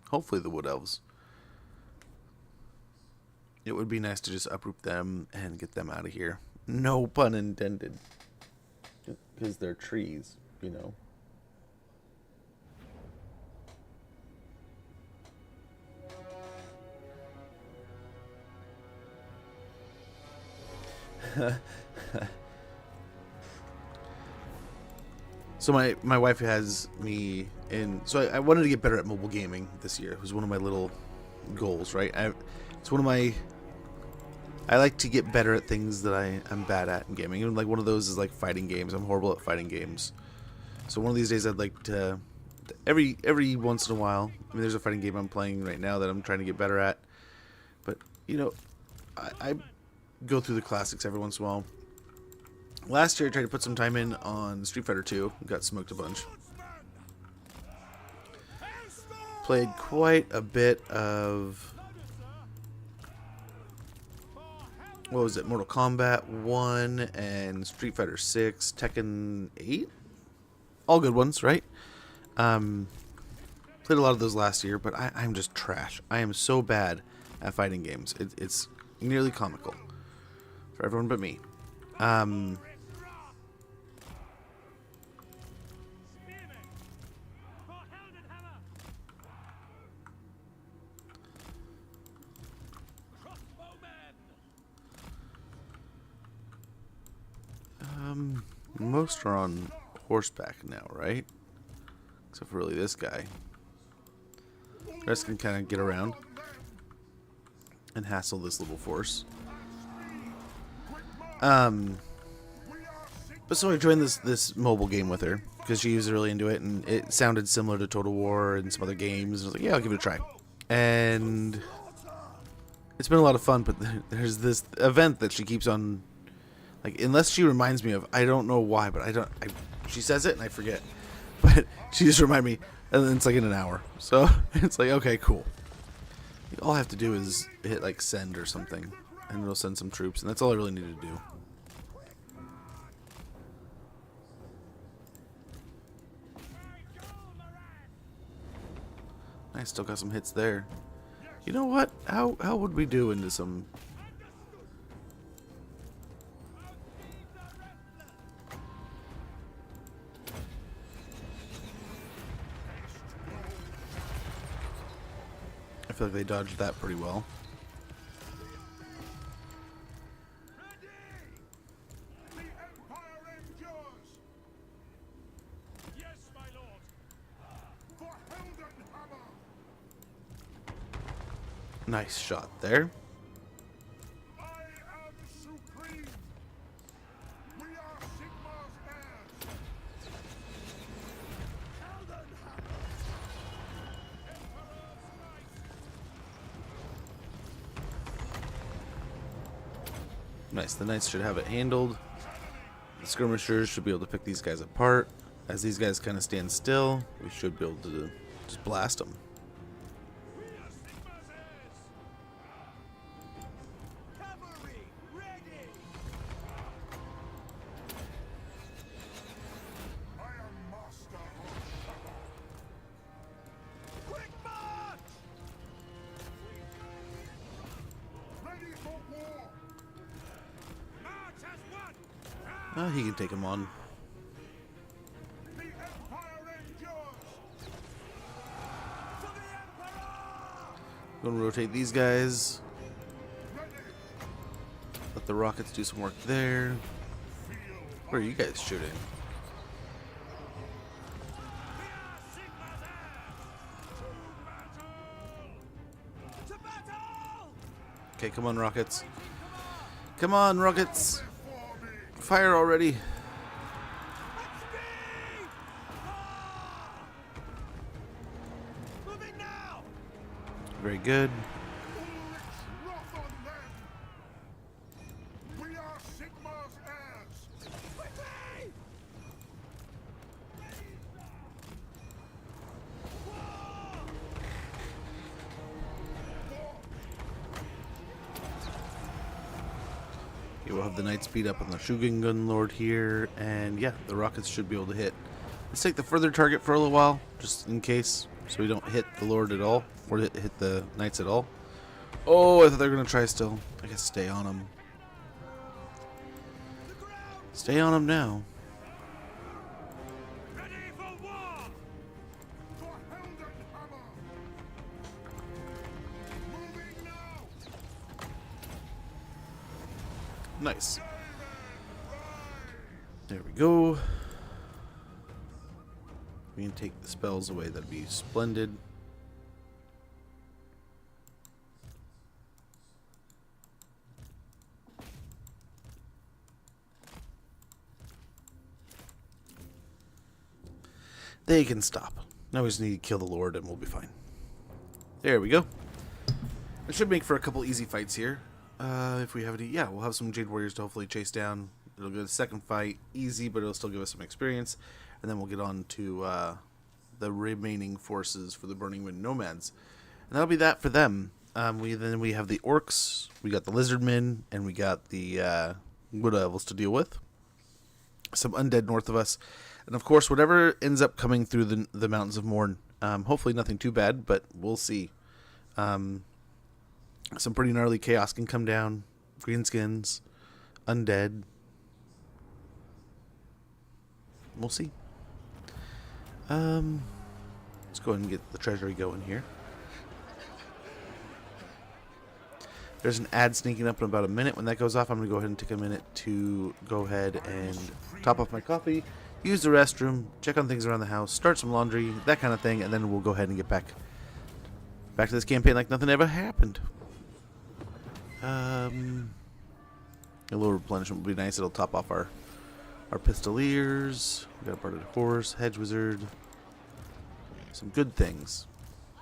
Hopefully the wood elves. It would be nice to just uproot them and get them out of here. No pun intended. Because they're trees, you know. So my wife has me in. So I wanted to get better at mobile gaming this year. It was one of my little goals, right? It's one of my. I like to get better at things that I'm bad at in gaming. And like one of those is like fighting games. I'm horrible at fighting games. So one of these days I'd like to every once in a while. I mean, there's a fighting game I'm playing right now that I'm trying to get better at. But you know, I go through the classics every once in a while. Last year I tried to put some time in on Street Fighter 2. Got smoked a bunch. Played quite a bit of. What was it? Mortal Kombat 1 and Street Fighter 6, Tekken 8? All good ones, right? Played a lot of those last year, but I'm just trash. I am so bad at fighting games. It's nearly comical. For everyone but me. Most are on horseback now, right? Except for really this guy. The rest can kind of get around and hassle this little force. But so I joined this mobile game with her because she was really into it, and it sounded similar to Total War and some other games. I was like, yeah, I'll give it a try. And it's been a lot of fun, but there's this event that she keeps on. Like, unless she reminds me of, I don't know why, but she says it and I forget. But she just reminded me, and then it's like in an hour. So it's like, okay, cool. All I have to do is hit like send or something, and it'll send some troops, and that's all I really need to do. I still got some hits there. You know what? How would we do into some? I feel like they dodged that pretty well. Nice shot there. I am supreme. We are Sigmar's heirs. Nice. The knights should have it handled. The skirmishers should be able to pick these guys apart. As these guys kind of stand still, we should be able to just blast them. We are Sigma's heirs. Cavalry, ready. I am master of Shadowlands. Quick march! Ready for war. March as one! He can take him on. The Empire endures. To the Emperor! Gonna rotate these guys. Ready. Let the rockets do some work there. Feel Where are you guys shooting? We are Sigma's heirs! To battle! To battle! Okay, come on, rockets. Come on, rockets. for me. Fire already. At speed! Ah! Moving now! Very good. Ulrich's wrath on them. We are Sigmar's heirs. Quickly! You will have the knights beat up on the Shugengun Lord here, and yeah, the rockets should be able to hit. Let's take the further target for a little while, just in case, so we don't hit the Lord at all, or hit the knights at all. Oh, I thought they were going to try still. I guess stay on them. Stay on them now. Ready for war! For Heldenhammer. Moving now. Nice. There we go. We can take the spells away. That'd be splendid. They can stop. Now we just need to kill the Lord and we'll be fine. There we go. It should make for a couple easy fights here. If we have any, yeah, we'll have some Jade Warriors to hopefully chase down. It'll go to the second fight easy, but it'll still give us some experience. And then we'll get on to the remaining forces for the Burning Wind Nomads. And that'll be that for them. Then we have the Orcs, we got the Lizardmen, and we got the Wood Elves to deal with. Some undead north of us. And of course, whatever ends up coming through the Mountains of Morn. Hopefully nothing too bad, but we'll see. Some pretty gnarly chaos can come down. Greenskins, undead. We'll see. Let's go ahead and get the treasury going here. There's an ad sneaking up in about a minute. When that goes off, I'm going to go ahead and take a minute to go ahead and top off my coffee, use the restroom, check on things around the house, start some laundry, that kind of thing, and then we'll go ahead and get back to this campaign like nothing ever happened. A little replenishment would be nice. It'll top off our pistoliers. We got a Barded Horse, Hedge Wizard. Some good things.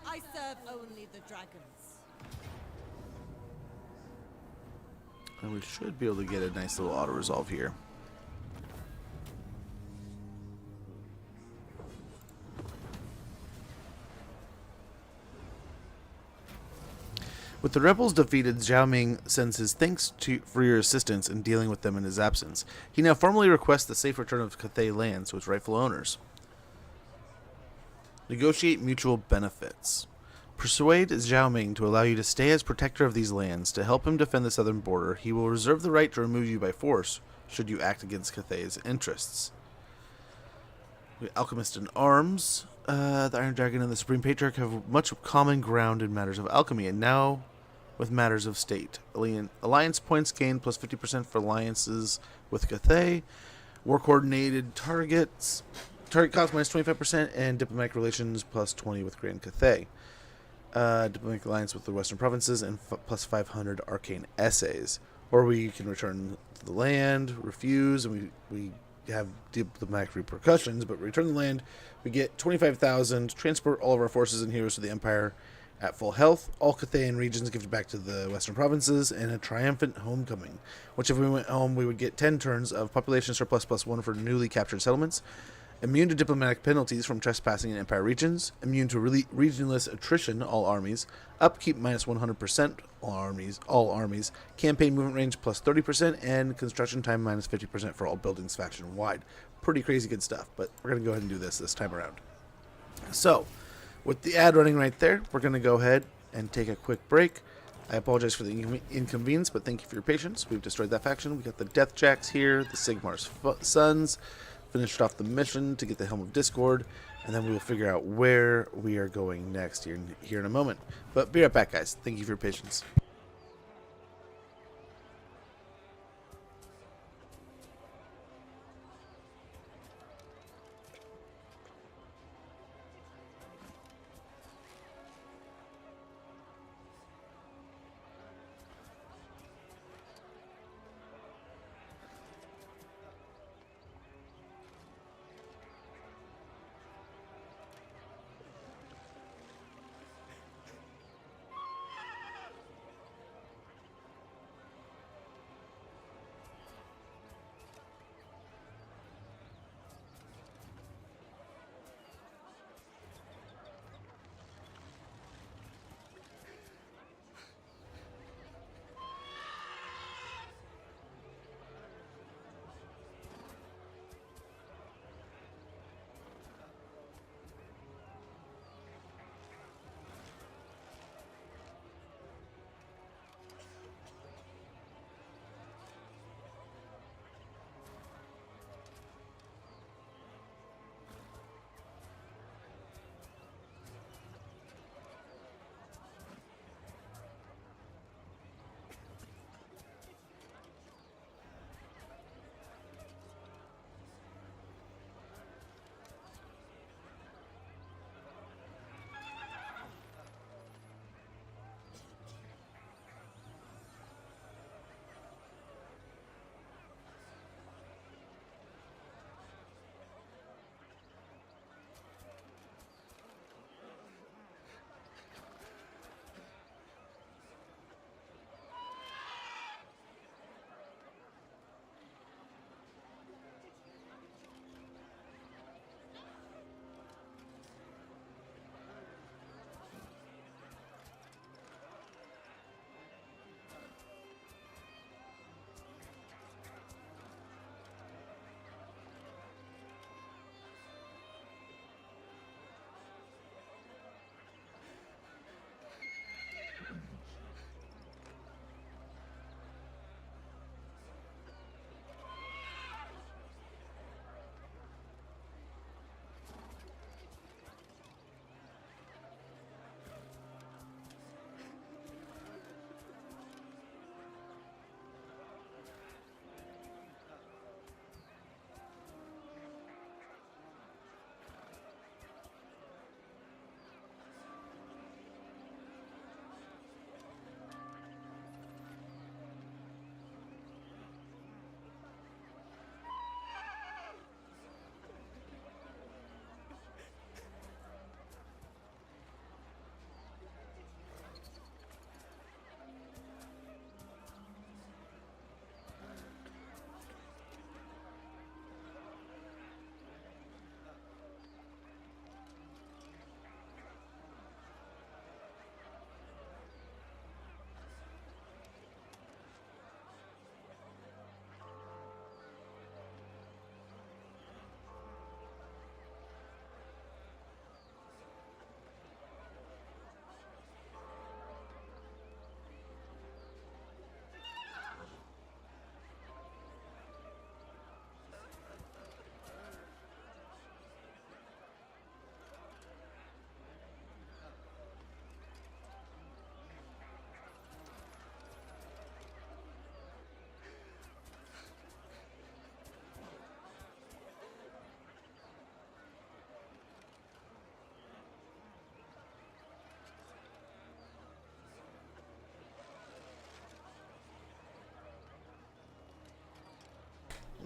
I serve only the dragons. And we should be able to get a nice little auto-resolve here. With the rebels defeated, Zhao Ming sends his thanks for your assistance in dealing with them in his absence. He now formally requests the safe return of Cathay lands to its rightful owners. Negotiate mutual benefits. Persuade Zhao Ming to allow you to stay as protector of these lands. To help him defend the southern border, he will reserve the right to remove you by force should you act against Cathay's interests. The Alchemist in Arms. The Iron Dragon and the Supreme Patriarch have much common ground in matters of alchemy, and now with matters of state. Alliance points gained plus 50% for alliances with Cathay. War coordinated targets. Target cost minus 25%, and diplomatic relations plus 20 with Grand Cathay. diplomatic alliance with the Western provinces, and plus 500 arcane essays. Or we can return to the land, refuse, and we have diplomatic repercussions, but return the land, we get 25,000, transport all of our forces and heroes to the Empire at full health, all Cathayan regions gifted back to the Western provinces, and a triumphant homecoming, which if we went home, we would get 10 turns of population surplus plus 1 for newly captured settlements, immune to diplomatic penalties from trespassing in Empire regions, immune to regionless attrition, all armies, upkeep minus 100%, all armies, campaign movement range plus 30%, and construction time minus 50% for all buildings faction-wide. Pretty crazy good stuff, but we're going to go ahead and do this time around. So, with the ad running right there, we're going to go ahead and take a quick break. I apologize for the inconvenience, but thank you for your patience. We've destroyed that faction. We got the Death Jacks here, the Sigmar's Sons, finished off the mission to get the Helm of Discord, and then we will figure out where we are going next here in a moment. But be right back, guys. Thank you for your patience.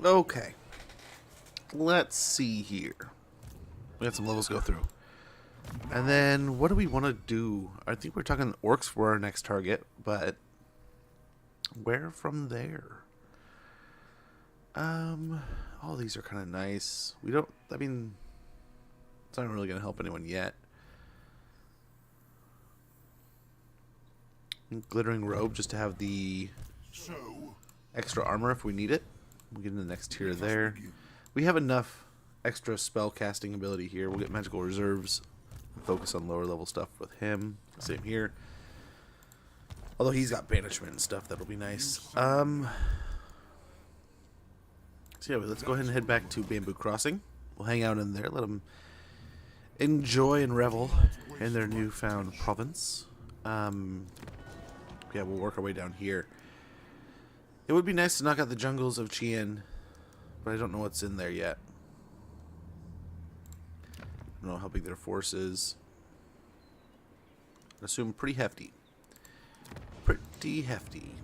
Okay. Let's see here. We got some levels to go through. And then, what do we want to do? I think we're talking orcs for our next target, but where from there? All these are kind of nice. We don't, I mean, it's not really going to help anyone yet. Glittering robe, just to have the So, extra armor if we need it. We'll get in the next tier there. We have enough extra spell casting ability here. We'll get magical reserves. Focus on lower level stuff with him. Same here. Although he's got banishment and stuff, that'll be nice. So yeah, let's go ahead and head back to Bamboo Crossing. We'll hang out in there, let them enjoy and revel in their newfound province. Yeah, we'll work our way down here. It would be nice to knock out the jungles of Chien, but I don't know what's in there yet. I don't know how big their force is. I assume pretty hefty. Pretty hefty.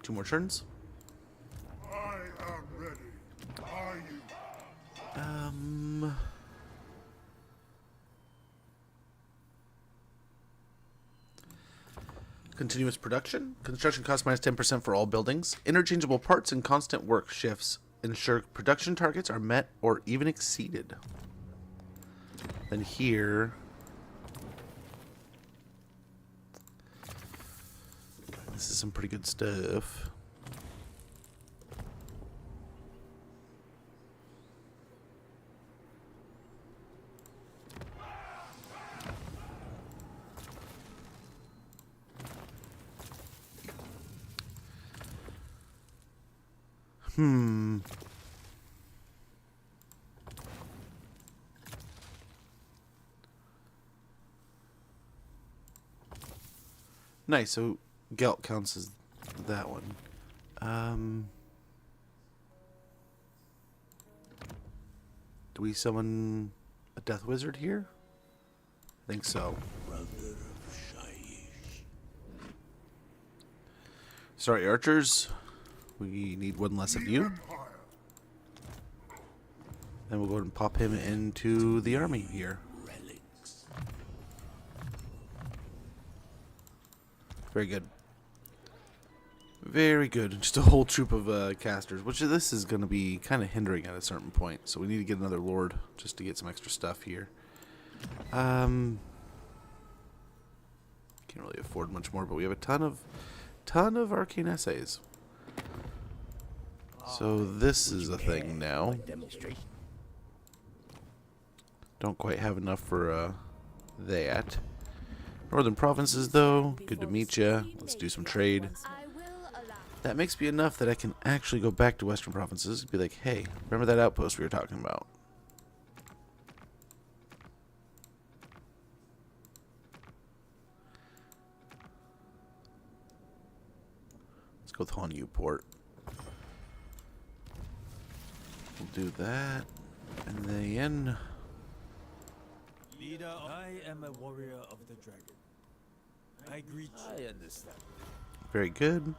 Two more turns. I am ready. Are you? Continuous production. Construction costs minus 10% for all buildings. Interchangeable parts and constant work shifts ensure production targets are met or even exceeded. Then here, this is some pretty good stuff. Nice, so Gelt counts as that one. Do we summon a Death Wizard here? I think so. Sorry, archers. We need one less of you. Then we'll go ahead and pop him into the army here. Very good. Very good. Just a whole troop of casters, which this is going to be kind of hindering at a certain point. So we need to get another lord just to get some extra stuff here. Can't really afford much more, but we have a ton of arcane essays. So this is a thing now. Don't quite have enough for that. Northern provinces, though. Good to meet ya. Let's do some trade. That makes me enough that I can actually go back to Western provinces and be like, hey, remember that outpost we were talking about? Let's go with Hanyu Port. We'll do that. And then... Leader, I am a warrior of the dragon. I greet you. I understand. Very good.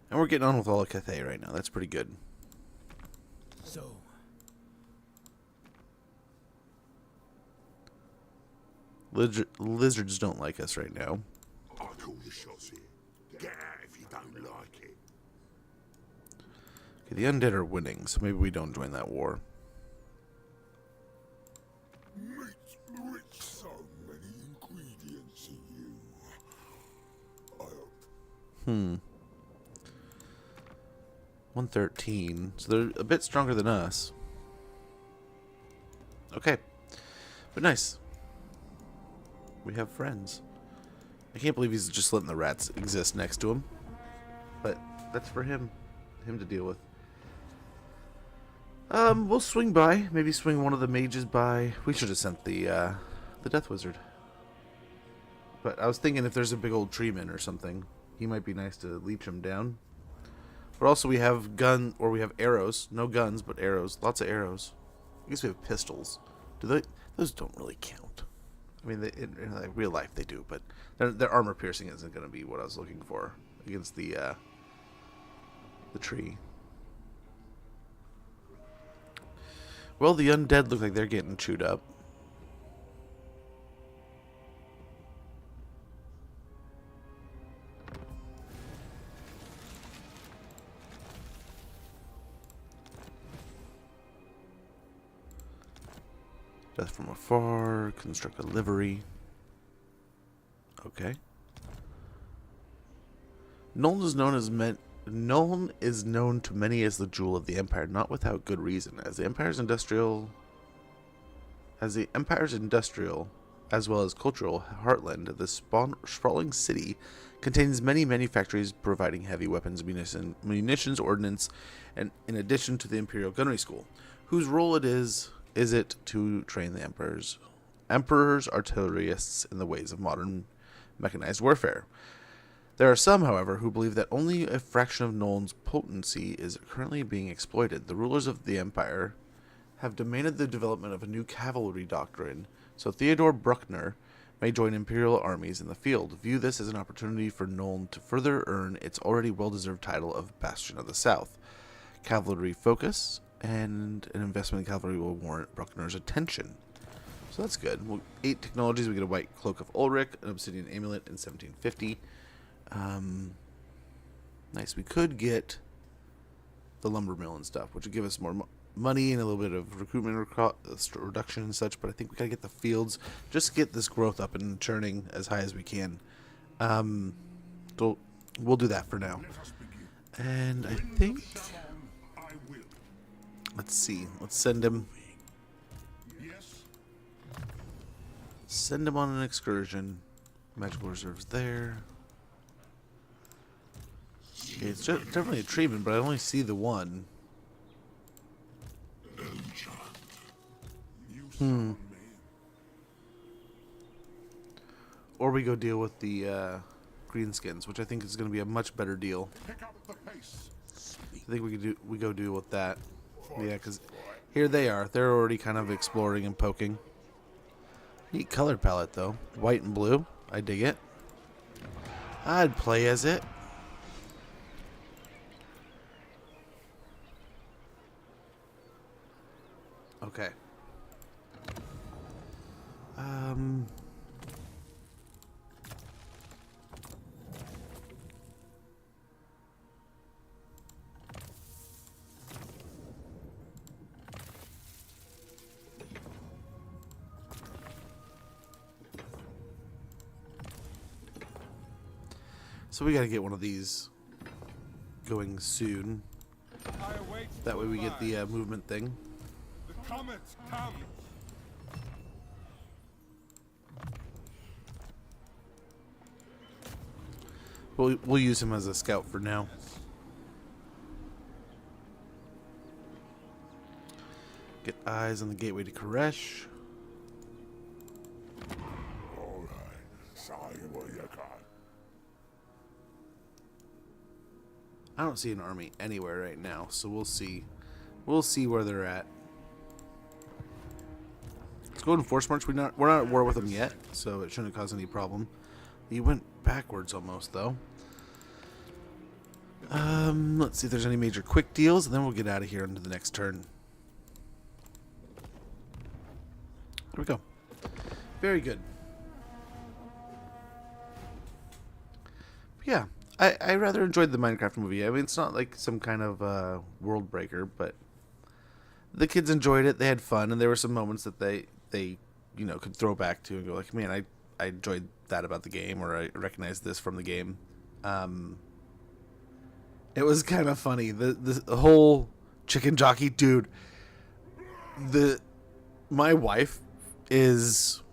And we're getting on with all of Cathay right now. That's pretty good. So, Lizards don't like us right now. I call the shots here. Get out if you don't like it. Okay, the undead are winning, so maybe we don't join that war. Meat with so many ingredients in you. I hope 113. So they're a bit stronger than us. Okay. But nice. We have friends. I can't believe he's just letting the rats exist next to him. But that's for him to deal with. We'll swing by. Maybe swing one of the mages by. We should have sent the Death Wizard. But I was thinking if there's a big old treeman or something, he might be nice to leech him down. But also we have we have arrows. No guns, but arrows. Lots of arrows. I guess we have pistols. Those don't really count. I mean, in like real life they do, but their armor piercing isn't going to be what I was looking for against the tree. Well, the undead look like they're getting chewed up. Death from afar, construct a livery. Okay. Nuln is known to many as the jewel of the Empire, not without good reason, as the Empire's industrial as well as cultural heartland, the sprawling city contains many factories providing heavy weapons, munitions, ordnance, and in addition to the Imperial Gunnery School, whose role it is it to train the Emperor's artillerists in the ways of modern mechanized warfare. There are some, however, who believe that only a fraction of Nuln's potency is currently being exploited. The rulers of the Empire have demanded the development of a new cavalry doctrine, so Theodore Bruckner may join Imperial armies in the field. View this as an opportunity for Nuln to further earn its already well-deserved title of Bastion of the South. Cavalry focus and an investment in cavalry will warrant Bruckner's attention. So that's good. 8 technologies. We get a white cloak of Ulrich, an obsidian amulet in 1750. Nice. We could get the lumber mill and stuff, which would give us more money and a little bit of recruitment reduction and such. But I think we gotta get the fields, just get this growth up and churning as high as we can. So we'll do that for now. And I think, let's see. Let's send him. Yes. Send him on an excursion. Magical reserves there. Okay, it's definitely a treatment, but I only see the one. Or we go deal with the greenskins, which I think is going to be a much better deal. Pick up the pace. I think we go deal with that. Yeah, because here they are. They're already kind of exploring and poking. Neat color palette, though. White and blue. I dig it. I'd play as it. Okay. So we gotta get one of these going soon. I await That way we get the movement thing. the comet comes. We'll use him as a scout for now. Get eyes on the gateway to Koresh. All right. Say what you got. I don't see an army anywhere right now, so we'll see. We'll see where they're at. Let's go and force march. We're not at war with them yet, so it shouldn't cause any problem. He went backwards almost, though. Let's see if there's any major quick deals, and then we'll get out of here into the next turn. There we go. Very good. Yeah, I rather enjoyed the Minecraft movie. I mean, it's not like some kind of world breaker, but the kids enjoyed it. They had fun, and there were some moments that they could throw back to and go like, man, I enjoyed that about the game, or I recognized this from the game. It was kind of funny. The whole chicken jockey dude. My wife is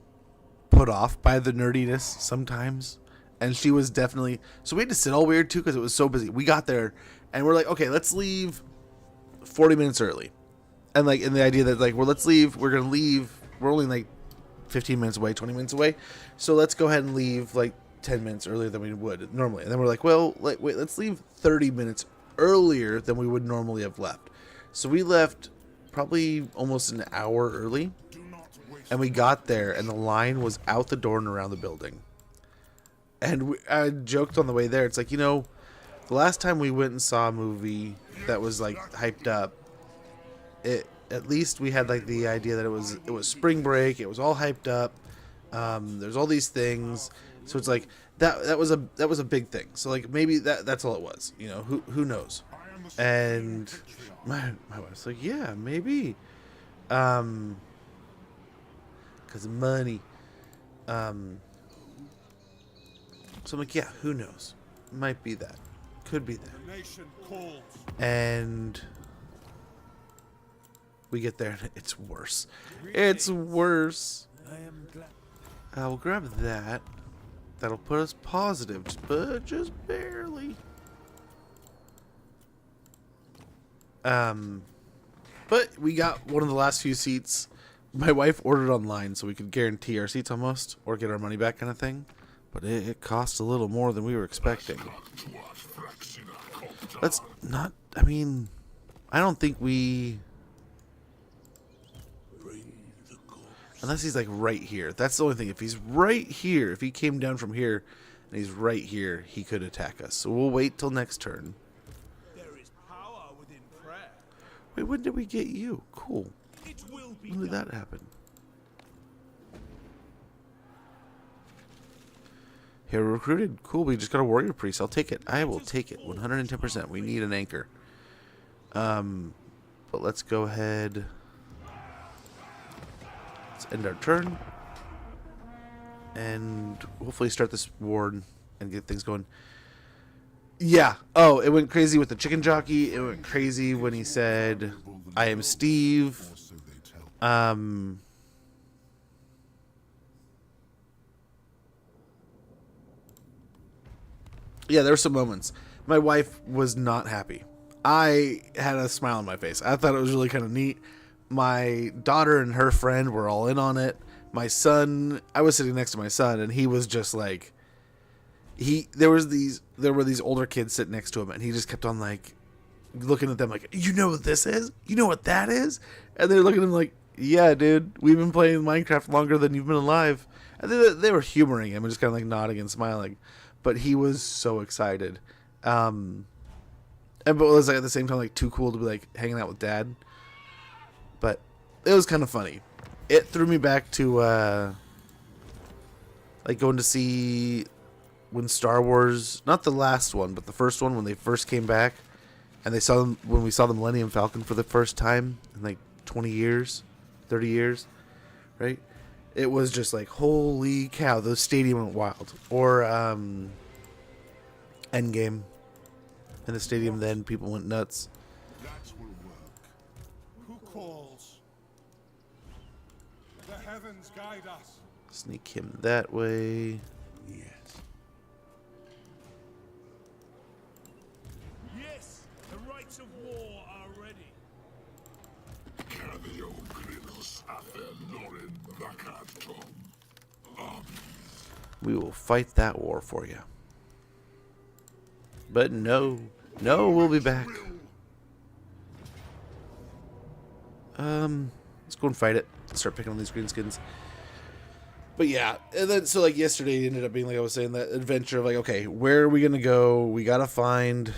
put off by the nerdiness sometimes, and she was definitely. So we had to sit all weird too because it was so busy. We got there, and we're like, okay, let's leave 40 minutes early, and the idea that let's leave. We're gonna leave. We're only like 15 minutes away, 20 minutes away, so let's go ahead and leave 10 minutes earlier than we would normally. And then we're like, well, wait, let's leave 30 minutes earlier than we would normally have left. So we left probably almost an hour early. Do not waste And we got there, and the line was out the door and around the building. And I joked on the way there. It's like, the last time we went and saw a movie that was like hyped up, at least we had like the idea that it was spring break. It was all hyped up. There's all these things, so it's like that was a big thing. So like maybe that's all it was. Who knows? And my wife's like, yeah, maybe, because of money. So I'm like, yeah, who knows? Might be that. Could be that. Nation calls. And we get there and it's worse. It's worse. I am glad. I'll grab that. That'll put us positive, but just barely. But we got one of the last few seats. My wife ordered online so we could guarantee our seats almost, or get our money back kind of thing. But it cost a little more than we were expecting. Let's not, I don't think we... Unless he's like right here. That's the only thing. If he's right here, if he came down from here and he's right here, he could attack us. So we'll wait till next turn. There is power within prayer. Wait, when did we get you? Cool. It will be When did done. that happen? Hero recruited. Cool, we just got a warrior priest. I'll take it. I will take it. 110%. We need an anchor. But let's go ahead. Let's end our turn. And hopefully start this ward and get things going. Yeah. Oh, it went crazy with the chicken jockey. It went crazy when he said, I am Steve. So they tell. Yeah, there were some moments. My wife was not happy. I had a smile on my face. I thought it was really kind of neat. My daughter and her friend were all in on it. My son, I was sitting next to my son, and he was just like, there were these older kids sitting next to him, and he just kept on like looking at them like, you know what this is? You know what that is? And they're looking at him like, yeah, dude, we've been playing Minecraft longer than you've been alive. And they were humoring him and just kind of like nodding and smiling. But he was so excited. And but it was like at the same time like too cool to be like hanging out with dad. But it was kind of funny. It threw me back to like going to see when Star Wars, not the last one, but the first one when they first came back, and when we saw the Millennium Falcon for the first time in like 20 years, 30 years, right? It was just like, holy cow, the stadium went wild. Or Endgame. In the stadium then, people went nuts. That will work. Who calls? The heavens guide us. Sneak him that way. Yes. Yes, the rights of war are ready. We will fight that war for you. But no, we'll be back. Let's go and fight it. Start picking on these greenskins. But yeah, and then so like yesterday it ended up being like I was saying, that adventure of like, okay, where are we gonna go? We gotta find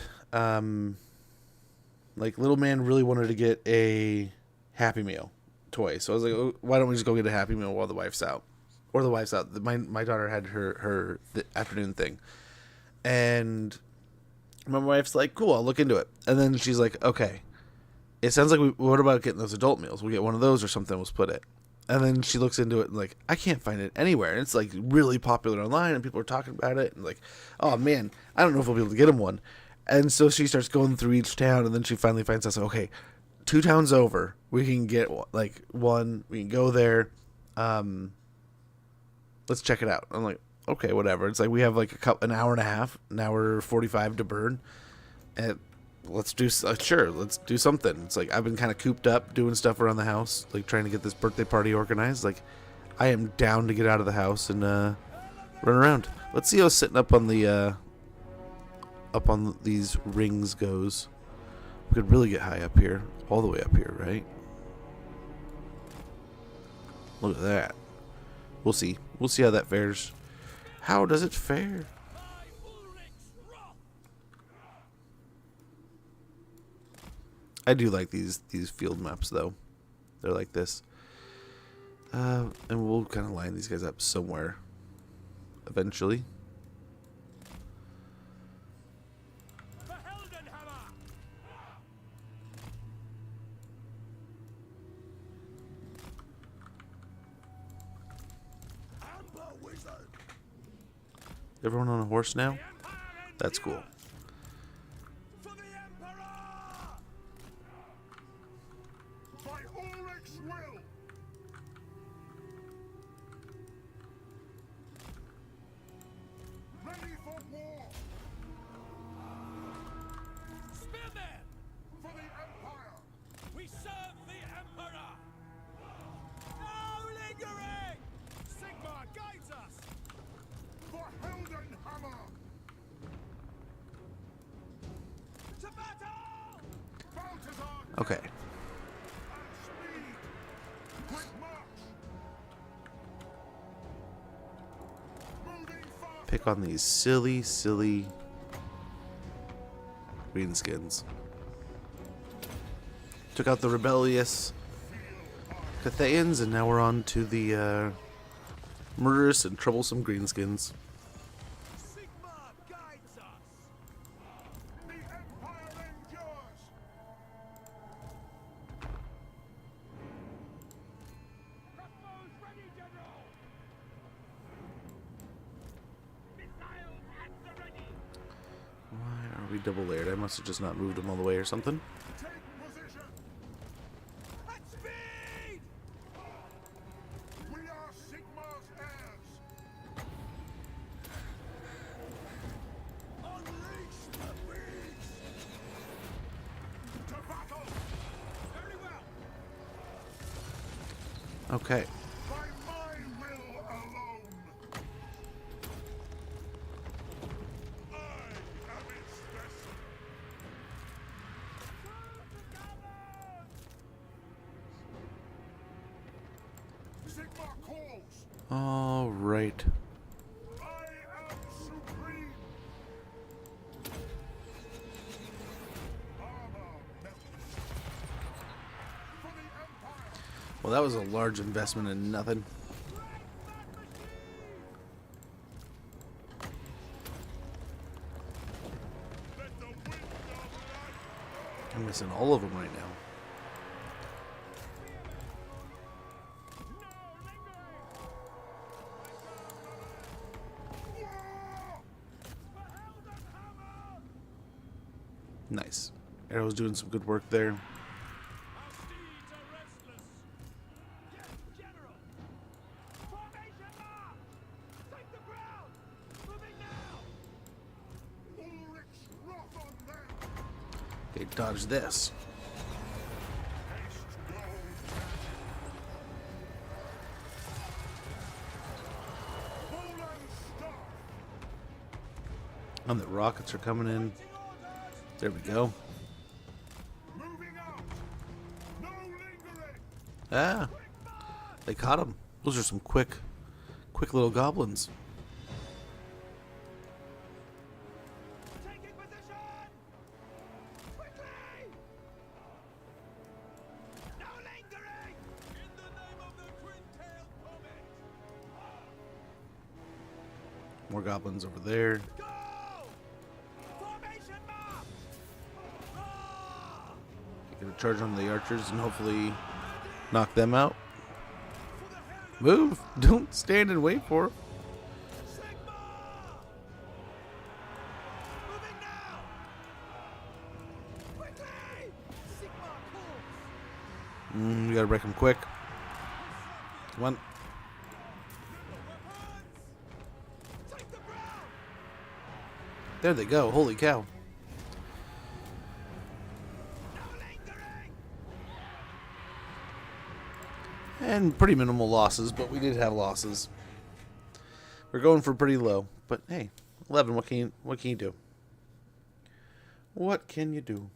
like little man really wanted to get a Happy Meal toy. So I was like, oh, why don't we just go get a Happy Meal while the wife's out? Or the wife's out. My daughter had her the afternoon thing. And my wife's like, cool, I'll look into it. And then she's like, okay, it sounds like what about getting those adult meals? We'll get one of those or something, we'll split it. And then she looks into it and like, I can't find it anywhere. And it's like really popular online and people are talking about it. And like, oh man, I don't know if we'll be able to get him one. And so she starts going through each town, and then she finally finds us, okay, 2 towns over, we can get like one, we can go there. Let's check it out. I'm like, okay, whatever. It's like we have like an hour and a half, an hour 45 to burn, and let's do let's do something. It's like I've been kind of cooped up doing stuff around the house, like trying to get this birthday party organized. Like I am down to get out of the house and run around. Let's see how sitting up on the up on these rings goes. We could really get high up here, all the way up here, right? Look at that. We'll see. We'll see how that fares. How does it fare? I do like these field maps though. They're like this. And we'll kind of line these guys up somewhere eventually. Everyone on a horse now? That's cool. For the Emperor! By Ulrich's will! Ready for war! Spearmen! For the Empire! We serve the Emperor! No lingering! Sigmar guides us! For Heldenhammer! To battle! Balthazar! Okay. And speed! Quick march! Moving fast! Pick on these silly greenskins. Took out the rebellious Cathayans, and now we're on to the murderous and troublesome greenskins. Sigmar guides us! The Empire endures! Crossbows ready, General! Missiles at the ready! Why are we double layered? I must have just not moved them all the way or something. Take position! At speed! We are Sigmar's heirs! Unleash the beast! To battle! Very well! Okay. By my will alone! I am its vessel! Sigmar calls! All right. I am supreme! Armor melts! For the Empire! Well, that was a large investment in nothing. Let the wind of life! I'm missing all of them right now. Nice. Arrow's doing some good work there. Our steeds are restless! Yes, General! Formation march! Take the ground! Moving now! Ulrich's wrath on them! Okay, dodge this. Haste gold! Poland stop! And the rockets are coming in. There we go. Moving out! No lingering! Ah, they caught him. Those are some quick little goblins. Taking position! Quickly! No lingering! In the name of the twin-tailed comet! More goblins over there. Go! Formation march! Roar! Get a charge on the archers and hopefully knock them out. Move! Don't stand and wait for it. Sigma! Moving now! Quickly! Sigma calls! We gotta wreck them quick. Come on. Take the ground! There they go. Holy cow. No lingering! And pretty minimal losses, but we did have losses. We're going for pretty low. But hey, 11, what can you do? What can you do?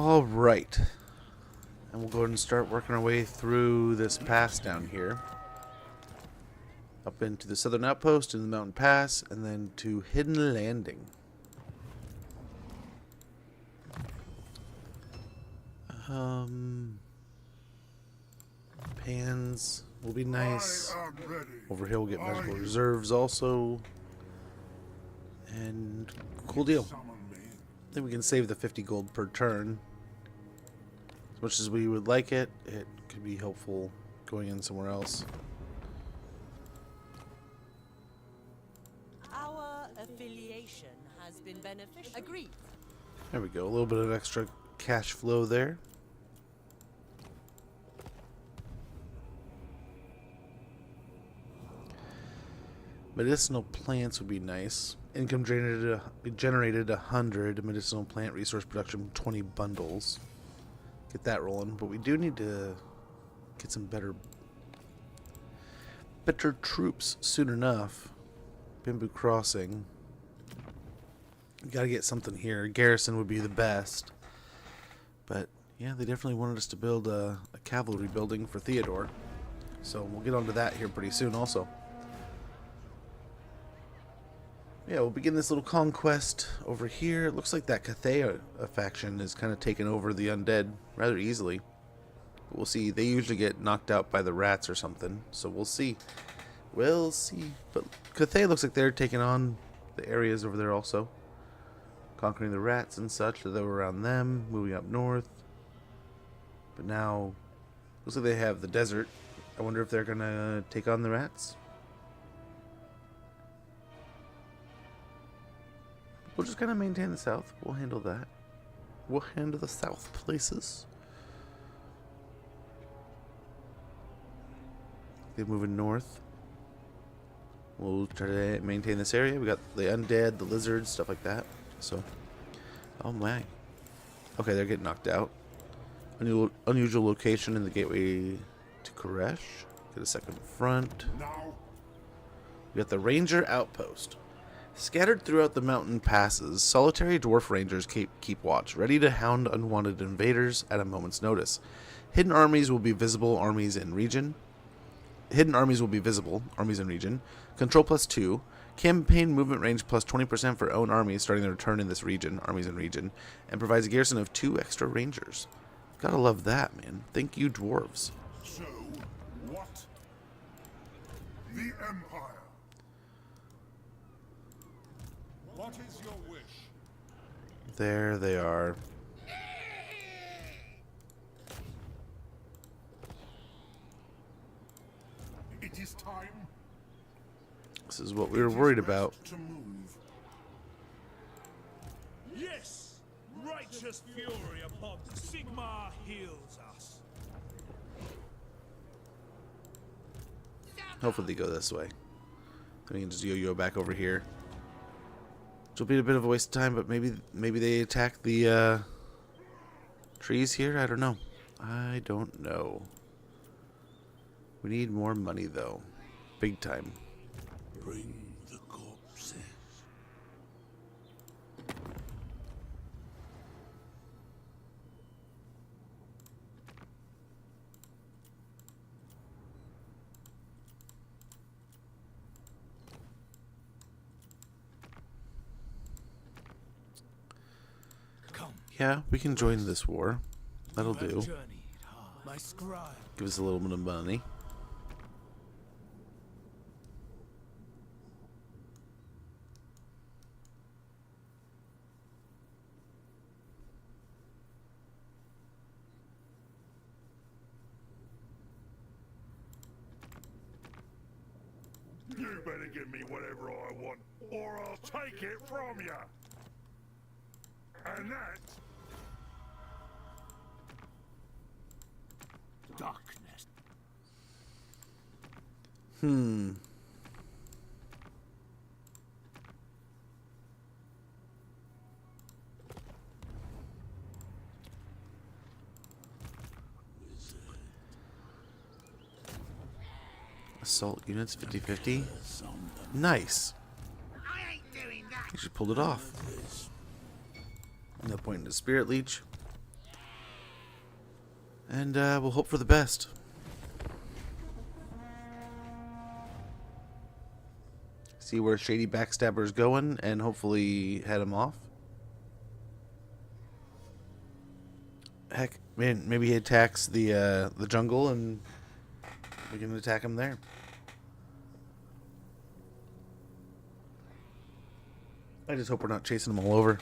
All right. And we'll go ahead and start working our way through this pass down here. Up into the southern outpost, into the mountain pass, and then to Hidden Landing. Pans will be nice. I am ready. Over here we'll get medical reserves also. And cool deal. Summon me. I think we can save the 50 gold per turn. As much as we would like it, it could be helpful going in somewhere else. Our affiliation has been beneficial. Agreed. There we go. A little bit of extra cash flow there. Medicinal plants would be nice. Income generated 100 medicinal plant resource production, 20 bundles. Get that rolling, but we do need to get some better troops soon enough. Bamboo Crossing. We gotta get something here. Garrison would be the best, but yeah, they definitely wanted us to build a cavalry building for Theodore, so we'll get onto that here pretty soon also. Yeah, we'll begin this little conquest over here. It looks like that Cathea faction is kind of taking over the undead rather easily. But we'll see. They usually get knocked out by the rats or something, so we'll see. We'll see. But Cathea looks like they're taking on the areas over there also. Conquering the rats and such that were around them, moving up north. But now, looks like they have the desert. I wonder if they're going to take on the rats. We'll just kind of maintain the south. We'll handle that. We'll handle the south places. They're moving north. We'll try to maintain this area. We got the undead, the lizards, stuff like that. So, oh my. Okay, they're getting knocked out. Unusual location in the gateway to Koresh. Get a second front. Now, We got the Ranger Outpost. Scattered throughout the mountain passes, solitary dwarf rangers keep watch, ready to hound unwanted invaders at a moment's notice. Hidden armies will be visible, armies in region. Control +2. Campaign movement range plus 20% for own armies starting their turn in this region, armies in region, and provides a garrison of 2 extra rangers. Gotta love that, man. Thank you, dwarves. so what? The Empire. What is your wish? There they are. It is time This is what we were worried about. to move. Yes! Righteous fury upon Sigmar heals us. Hopefully they go this way. Then we can just yo-yo back over here. Which will be a bit of a waste of time, but maybe they attack the trees here? I don't know. I don't know. We need more money though. Big time. Bring the corpses. Come, Yeah, we can join this war. That'll I've do. journeyed hard. My scribe. Give us a little bit of money. You better give me whatever I want, or I'll take it from you. And that Darkness. Assault units 50-50. Nice. You should pull it off. No point in the Spirit Leech. And we'll hope for the best. See where Shady Backstabber's going and hopefully head him off. Heck, man, maybe he attacks the jungle and we can attack him there. I just hope we're not chasing him all over.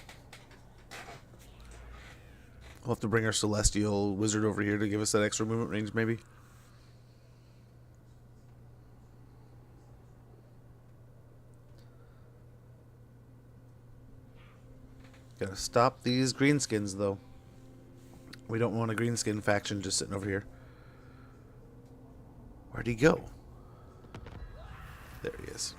We'll have to bring our Celestial Wizard over here to give us that extra movement range, maybe. Gotta stop these greenskins, though. We don't want a greenskin faction just sitting over here. Where'd he go? There he is.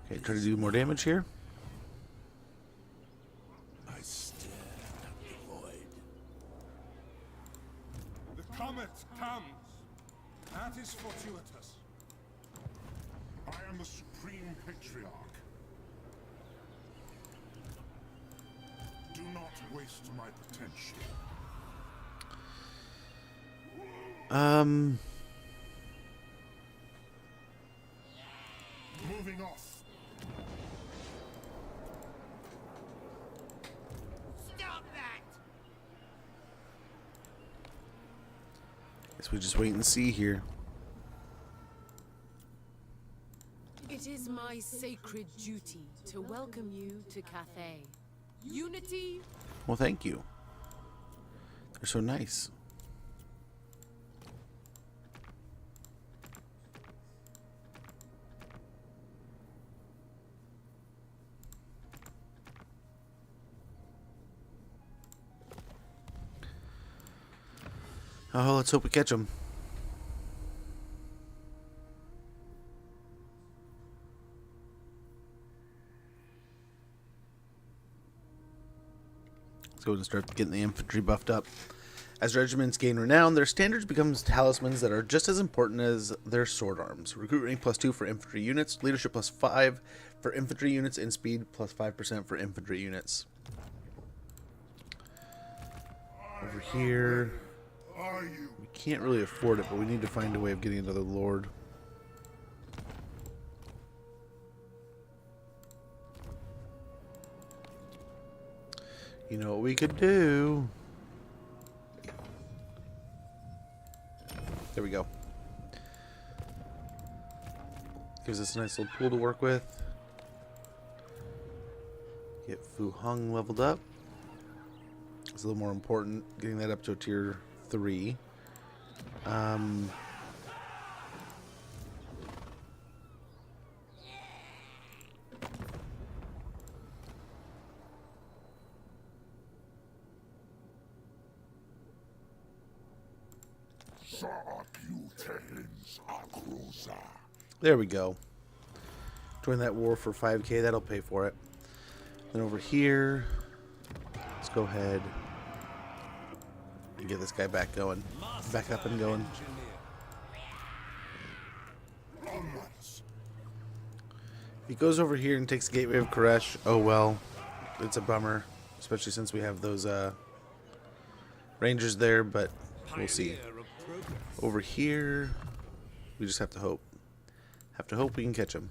Okay, try to do more damage here. I stare at the void. The comet comes. That is fortuitous. I am the Supreme Patriarch. Do not waste my potential. Moving off. Stop that! Guess we just wait and see here. It is my sacred duty to welcome you to Cathay. Unity. Well, thank you. They're so nice. Oh, let's hope we catch them. Let's go and start getting the infantry buffed up. As regiments gain renown, their standards become talismans that are just as important as their sword arms. Recruit rank +2 for infantry units, leadership +5 for infantry units, and speed +5% for infantry units. Over here. We can't really afford it, but we need to find a way of getting another lord. You know what we could do? There we go. Gives us a nice little pool to work with. Get Fu Hong leveled up. It's a little more important, getting that up to a tier 3. There we go. Join that war for 5k, that'll pay for it. Then over here, let's go ahead and get this guy back going. Back up and going. If he goes over here and takes the Gateway of Koresh, oh well. It's a bummer. Especially since we have those rangers there, but we'll see. Over here, we just have to hope. Have to hope we can catch him.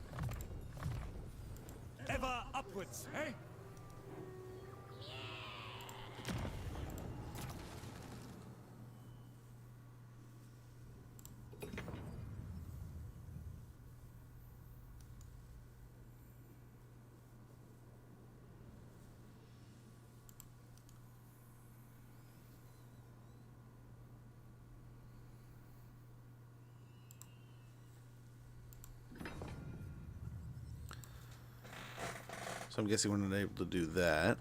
Ever upwards, eh? So I'm guessing we're not able to do that.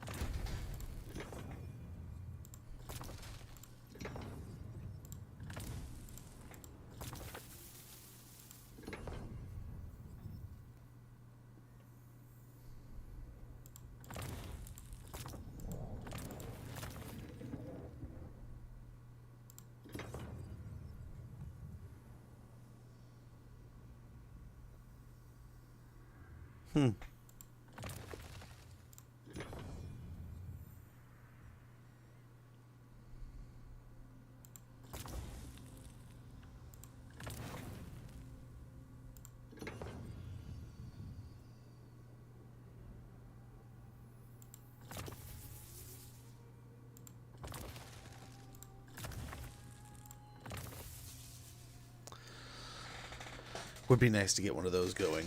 Would be nice to get one of those going.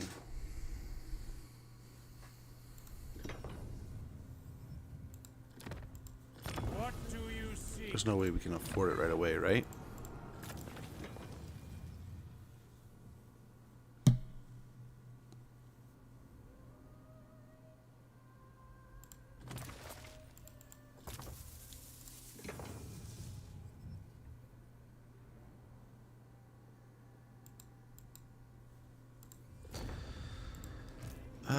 What do you seek? There's no way we can afford it right away, right? I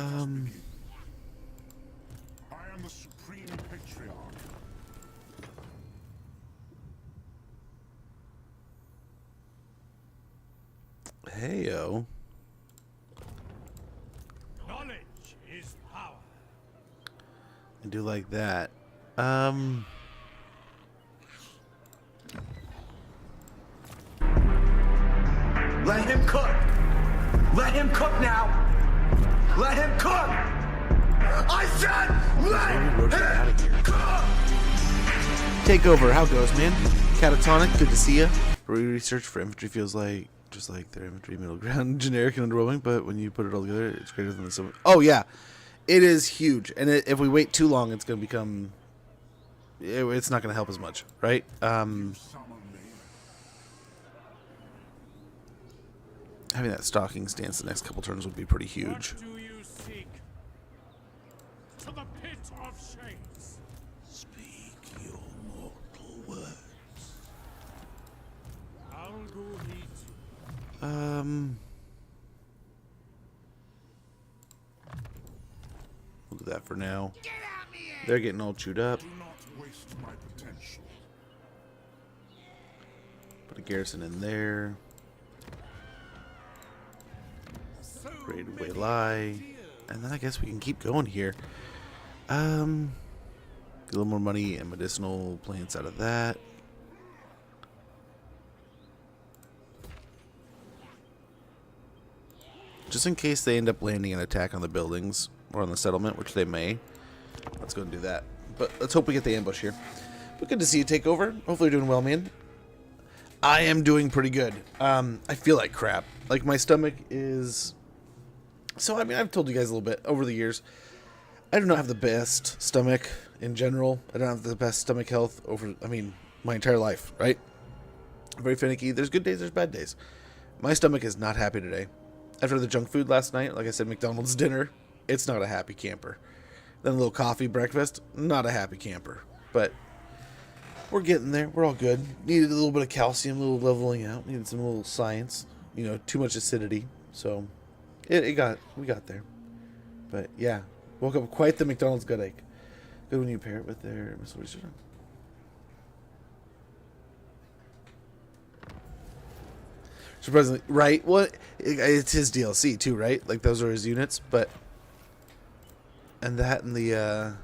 am the Supreme Patriarch. Heyo. Knowledge is power. I do like that. Let him cook. Let him cook now. Let him cook. I said let him cook. Take over. How goes, man? Catatonic, good to see ya. Research for infantry feels like just like their infantry middle ground, generic and underwhelming, but when you put it all together, it's greater than the sum. Oh yeah, it is huge, and if we wait too long, it's going to become. It's not going to help as much, right? Summon me. Having that stalking stance the next couple turns would be pretty huge. What do you seek? To the pit of shades. Speak your mortal words. I'll go lead you. We'll do that for now. They're getting all chewed up. Do not waste my potential. Put a garrison in there. Ready to wait lie. And then I guess we can keep going here. Get a little more money and medicinal plants out of that. Just in case they end up landing an attack on the buildings or on the settlement, which they may. Let's go and do that. But let's hope we get the ambush here. But good to see you take over. Hopefully you're doing well, man. I am doing pretty good. I feel like crap. Like my stomach is... So, I mean, I've told you guys a little bit over the years. I do not have the best stomach in general. I don't have the best stomach health over, I mean, my entire life, right? I'm very finicky. There's good days, there's bad days. My stomach is not happy today. After the junk food last night, like I said, McDonald's dinner, it's not a happy camper. Then a little coffee breakfast, not a happy camper. But we're getting there. We're all good. Needed a little bit of calcium, a little leveling out. Needed some little science. You know, too much acidity. So we got there. But yeah, woke up quite the McDonald's gut ache. Good when you pair it with their missile research. Surprisingly, right? Well, it's his DLC too, right? Like those are his units, but and that and the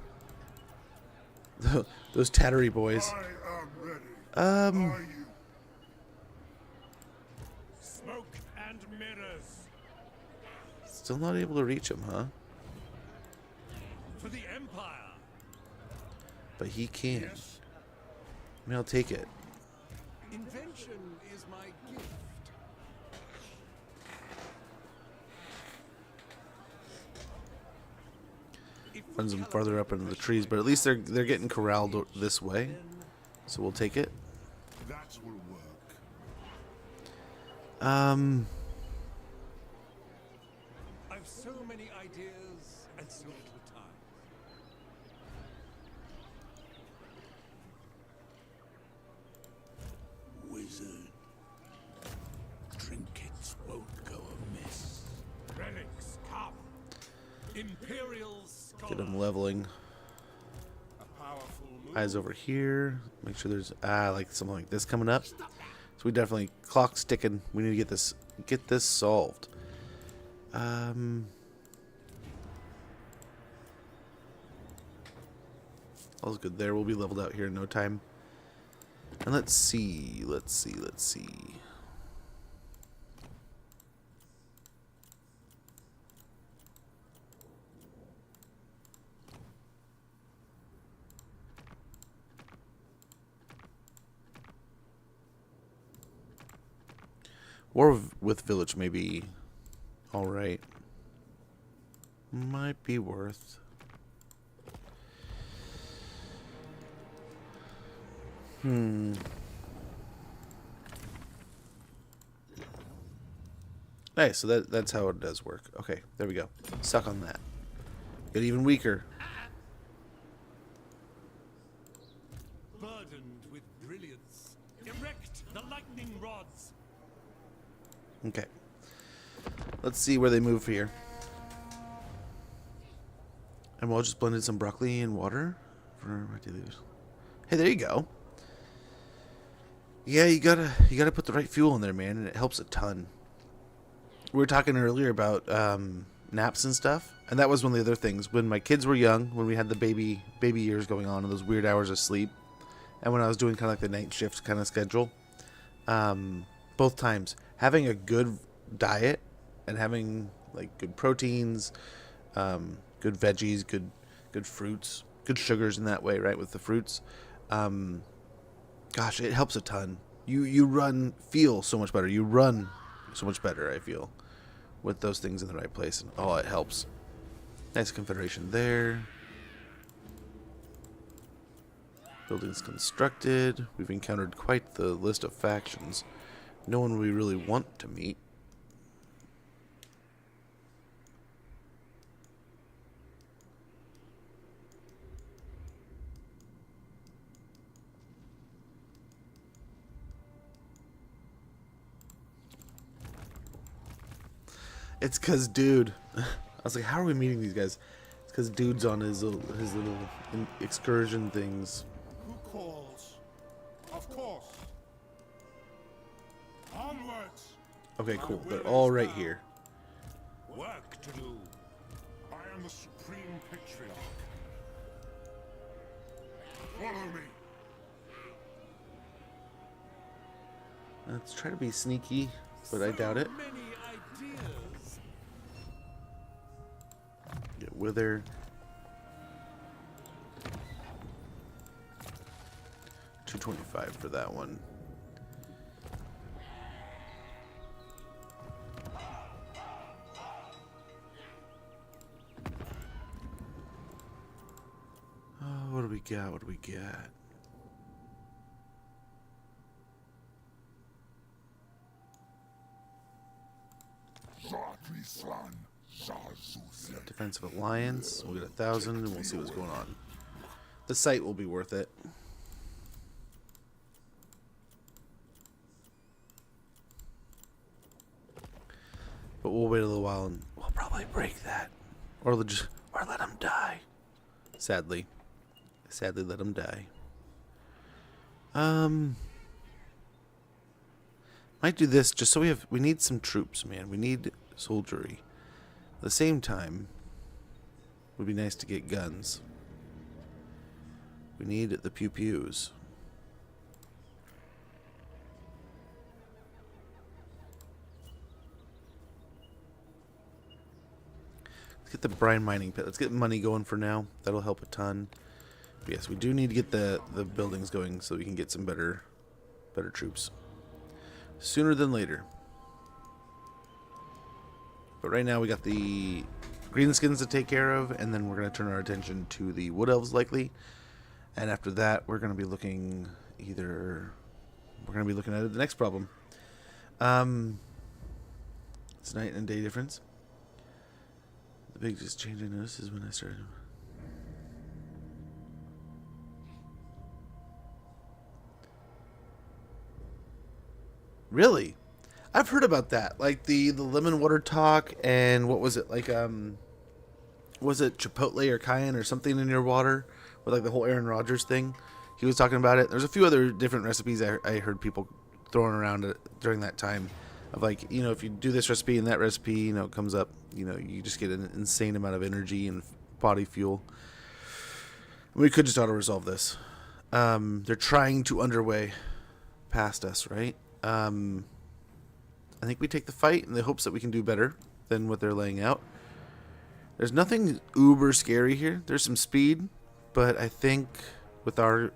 those tattery boys. I am ready. Are you? Smoke and mirrors. Still not able to reach him, huh? For the Empire. But he can. Yes. I mean, I'll take it. Invention is my gift. Runs them farther up into the trees, but at least they're getting corralled this way, so we'll take it. That will work. I've so many ideas and so little time. Wizard. Trinkets won't go amiss. Relics come. Imperial scholar. Get him leveling. A powerful move. Eyes over here. Make sure there's like something like this coming up. So we definitely clock's ticking. We need to get this solved. All's good there. We'll be leveled out here in no time. And let's see. War with village may be All right. Might be worth. Nice, so that's how it does work. Okay, there we go. Suck on that. Get even weaker. Burdened with brilliance, erect the lightning rods. Okay. Let's see where they move here. And we'll just blend in some broccoli and water for my daily use. Hey, there you go. Yeah, you gotta put the right fuel in there, man, and it helps a ton. We were talking earlier about naps and stuff, and that was one of the other things. When my kids were young, when we had the baby years going on and those weird hours of sleep, and when I was doing kind of like the night shift kind of schedule, both times having a good diet and having like good proteins, good veggies, good fruits, good sugars in that way, right? With the fruits, gosh, it helps a ton. You feel so much better. You run so much better, I feel, with those things in the right place. And oh, it helps. Nice confederation there. Buildings constructed. We've encountered quite the list of factions. No one we really want to meet. It's cause dude, I was like, how are we meeting these guys? It's cause dude's on his little excursion things. Who calls? Of course. Onwards. Okay, cool. They're all right here. Work to do. I am the Supreme Patriarch. Follow me. Let's try to be sneaky, but I doubt it. Many ideas. Get Wither. $225 for that one. Oh, what do we got? What do we got? Defensive Alliance. We'll get 1,000 and we'll see what's going on. The site will be worth it. But we'll wait a little while and we'll probably break that. Or let them die. Sadly. Sadly let them die. Might do this just so we need some troops, man. We need soldiery. At the same time, it would be nice to get guns. We need the pew-pews. Let's get the brine mining pit. Let's get money going for now. That'll help a ton. But yes, we do need to get the buildings going so we can get some better troops. Sooner than later. But right now we got the greenskins to take care of, and then we're going to turn our attention to the wood elves likely. And after that, we're going to be looking at the next problem. It's night and day difference. The biggest change I noticed is when I started. Really? I've heard about that. Like the lemon water talk, and what was it like? Was it Chipotle or Cayenne or something in your water with like the whole Aaron Rodgers thing? He was talking about it. There's a few other different recipes I heard people throwing around during that time of like, you know, if you do this recipe and that recipe, you know, it comes up, you know, you just get an insane amount of energy and body fuel. We could just auto-resolve this. They're trying to underway past us, right? I think we take the fight in the hopes that we can do better than what they're laying out. There's nothing uber scary here. There's some speed, but I think with our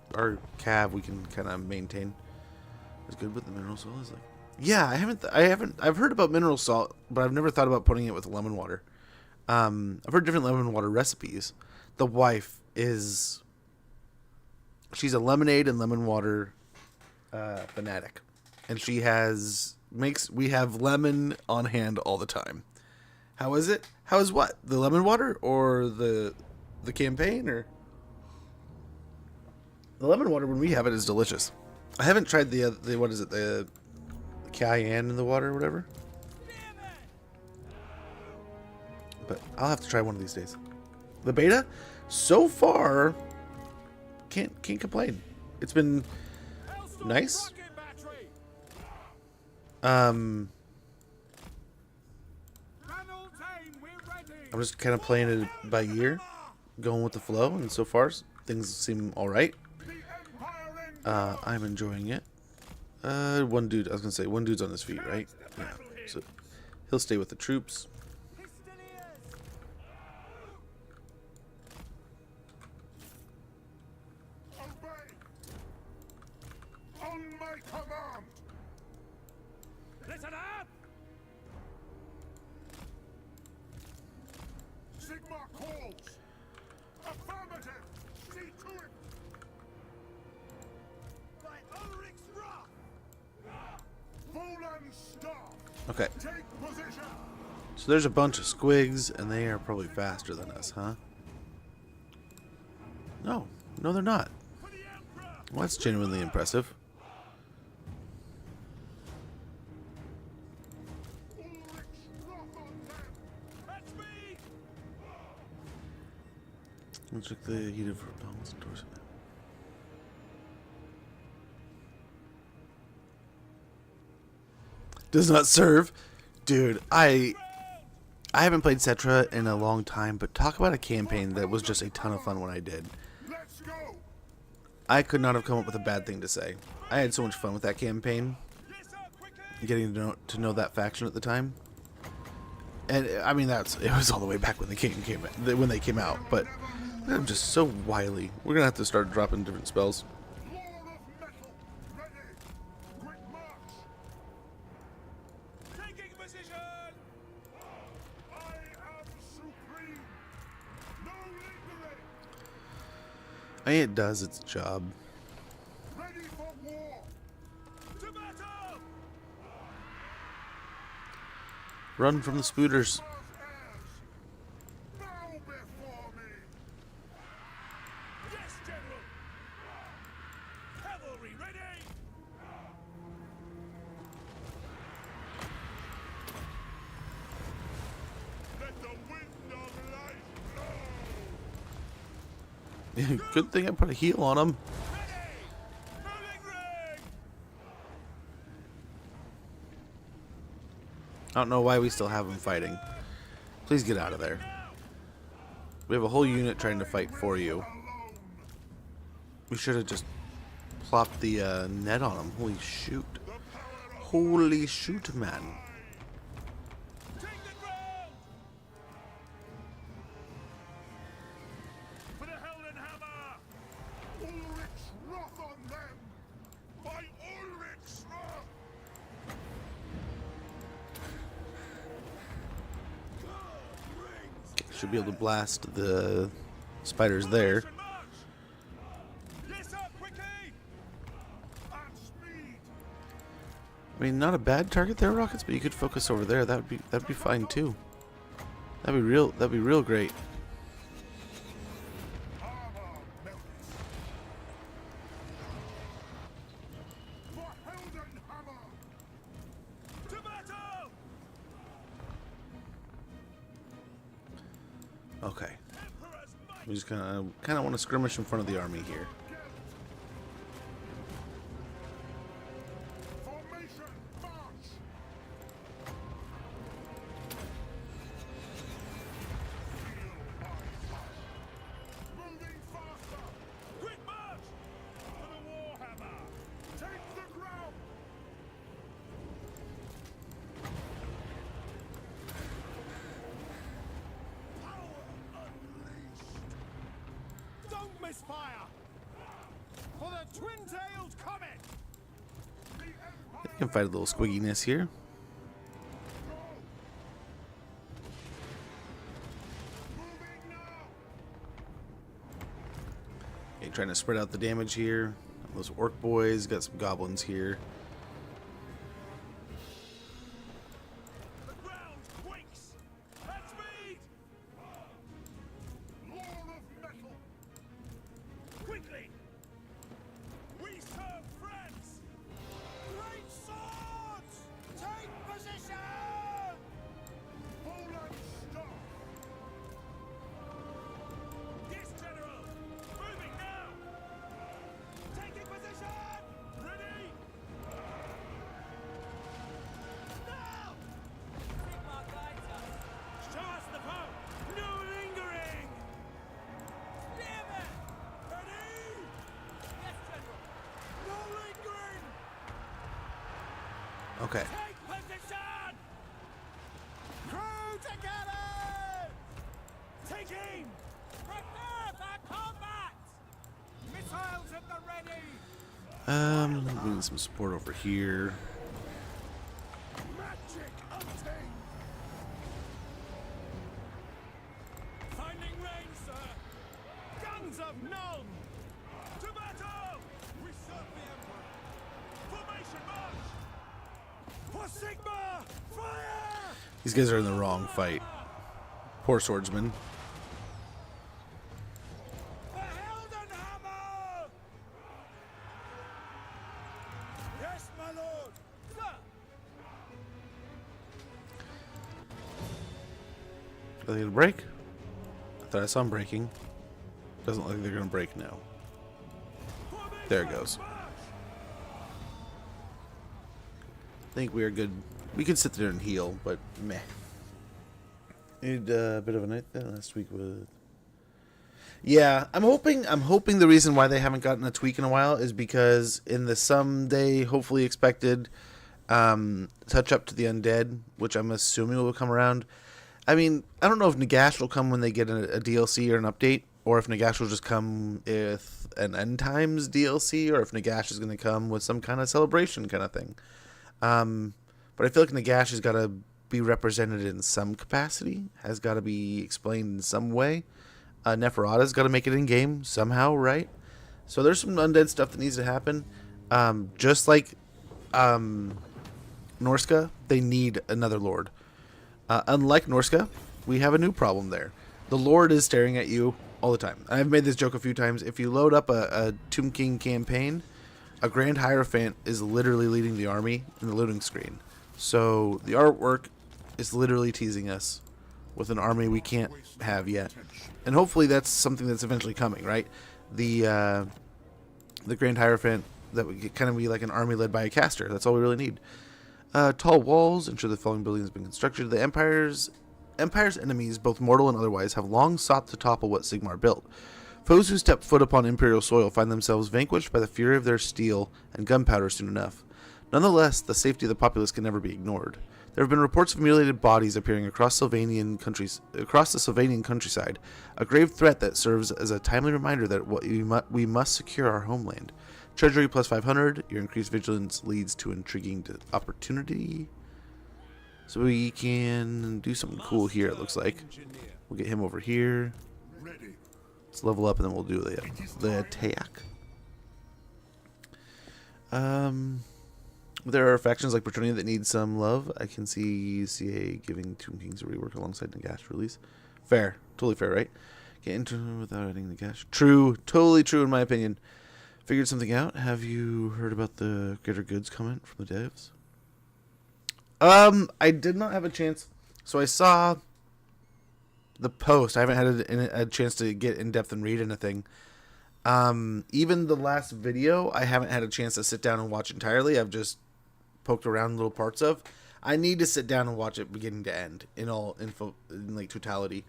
cav we can kind of maintain. It's good with the mineral soil. Is like Yeah, I've heard about mineral salt, but I've never thought about putting it with lemon water. I've heard different lemon water recipes. The wife she's a lemonade and lemon water fanatic, and we have lemon on hand all the time. How is it? How is what? The lemon water or the campaign or the lemon water when we have it is delicious. I haven't tried the what is it, the cayenne in the water or whatever. But I'll have to try one of these days. The beta, so far, can't complain. It's been nice. I'm just kind of playing it by ear, going with the flow, and so far things seem all right. I'm enjoying it. One dude's on his feet, right? Yeah. So he'll stay with the troops. On my command! Listen up! Sigma calls! Affirmative! See to it! By Ulrich's wrath! Volan staff! Okay. Take position! So there's a bunch of squigs, and they are probably faster than us, huh? No, they're not. Well, that's genuinely impressive. Let's check the heat of Donald's doors. Does not serve. Dude, I haven't played Cetra in a long time, but talk about a campaign that was just a ton of fun when I did. Let's go! I could not have come up with a bad thing to say. I had so much fun with that campaign, getting to know that faction at the time. And I mean, it was all the way back when they came out, but they're just so wily. We're gonna have to start dropping different spells. Lord of metal! Ready! Quick march! Taking position! I am supreme! No lingering! I mean, it does its job. Ready for war! To battle! Run from the spooters. Bow before me! Yes, General! Cavalry ready! Let the wind of life blow! Good thing I put a heal on him. Ready! Moving ring! I don't know why we still have them fighting. Please get out of there. We have a whole unit trying to fight for you. We should have just plopped the net on them. Holy shoot. Holy shoot, man. Take the ground! For the Heldenhammer! Ulrich's wrath on them! By Ulrich's wrath! Should be able to blast the spiders there. March! Yes, sir, quickly! At speed! I mean, not a bad target there, Rockets, but you could focus over there. That'd be fine too. That'd be real great. Armor melts! For Heldenhammer! To battle! Okay. Emperor's might! We just kind of want to skirmish in front of the army here. Formation march! Moving faster! Quick march! For the Warhammer! Take the ground! Don't misfire! For the twin-tailed comet! The Empire You can fight a little squigginess here. Okay, trying to spread out the damage here. Those orc boys, got some goblins here. The ground quakes! At speed! Lord of metal! Quickly! We serve friends! Great swords! Take position! Poland stop! Yes, General! Moving now! Taking position! Ready! Now! Sigmar guides us! Show us the foe! No lingering! Spearmen! Ready! Yes, General! No lingering! Okay. Take position! Crew together! Take aim! Prepare for combat! Missiles at the ready! We need some support over here. Magic obtained! Finding range, sir! Guns of Nuln! To battle! We serve the Emperor! Formation march! For Sigma! Fire! These guys are in the wrong fight. Poor swordsman. For Heldenhammer! Yes, my lord! Sir! Are they gonna break? I thought I saw them breaking. Doesn't look like they're gonna break now. There it goes. I think we are good. We could sit there and heal, but meh. Need a bit of a night there last week with. Yeah, I'm hoping the reason why they haven't gotten a tweak in a while is because in the someday hopefully expected touch up to the undead, which I'm assuming will come around. I mean, I don't know if Nagash will come when they get a DLC or an update, or if Nagash will just come with an End Times DLC, or if Nagash is going to come with some kind of celebration kind of thing. But I feel like Nagash has got to be represented in some capacity, has got to be explained in some way. Neferata's got to make it in game somehow, right? So there's some undead stuff that needs to happen. Just like Norska, they need another lord. Unlike Norska, we have a new problem there. The lord is staring at you all the time. I've made this joke a few times. If you load up a Tomb King campaign, a Grand Hierophant is literally leading the army in the loading screen. So the artwork is literally teasing us with an army we can't have yet. And hopefully that's something that's eventually coming, right? The Grand Hierophant, that would kind of be like an army led by a caster. That's all we really need. Tall walls ensure the following building has been constructed. The Empire's enemies, both mortal and otherwise, have long sought to topple what Sigmar built. Foes who step foot upon Imperial soil find themselves vanquished by the fury of their steel and gunpowder soon enough. Nonetheless, the safety of the populace can never be ignored. There have been reports of mutilated bodies appearing across the Sylvanian countryside, a grave threat that serves as a timely reminder that we must secure our homeland. Treasury plus 500. Your increased vigilance leads to intriguing opportunity. So we can do something cool here, it looks like. We'll get him over here. Ready. Let's level up and then we'll do the attack. There are factions like Bretonnia that need some love. I can see CA giving Tomb Kings a rework alongside Nagash release. Fair. Totally fair, right? Get into without adding Nagash. True. Totally true in my opinion. Figured something out. Have you heard about the Greater Goods comment from the devs? I did not have a chance. So I saw the post. I haven't had a chance to get in depth and read anything. Even the last video, I haven't had a chance to sit down and watch entirely. I've just poked around little parts of. I need to sit down and watch it beginning to end in all info, in like totality.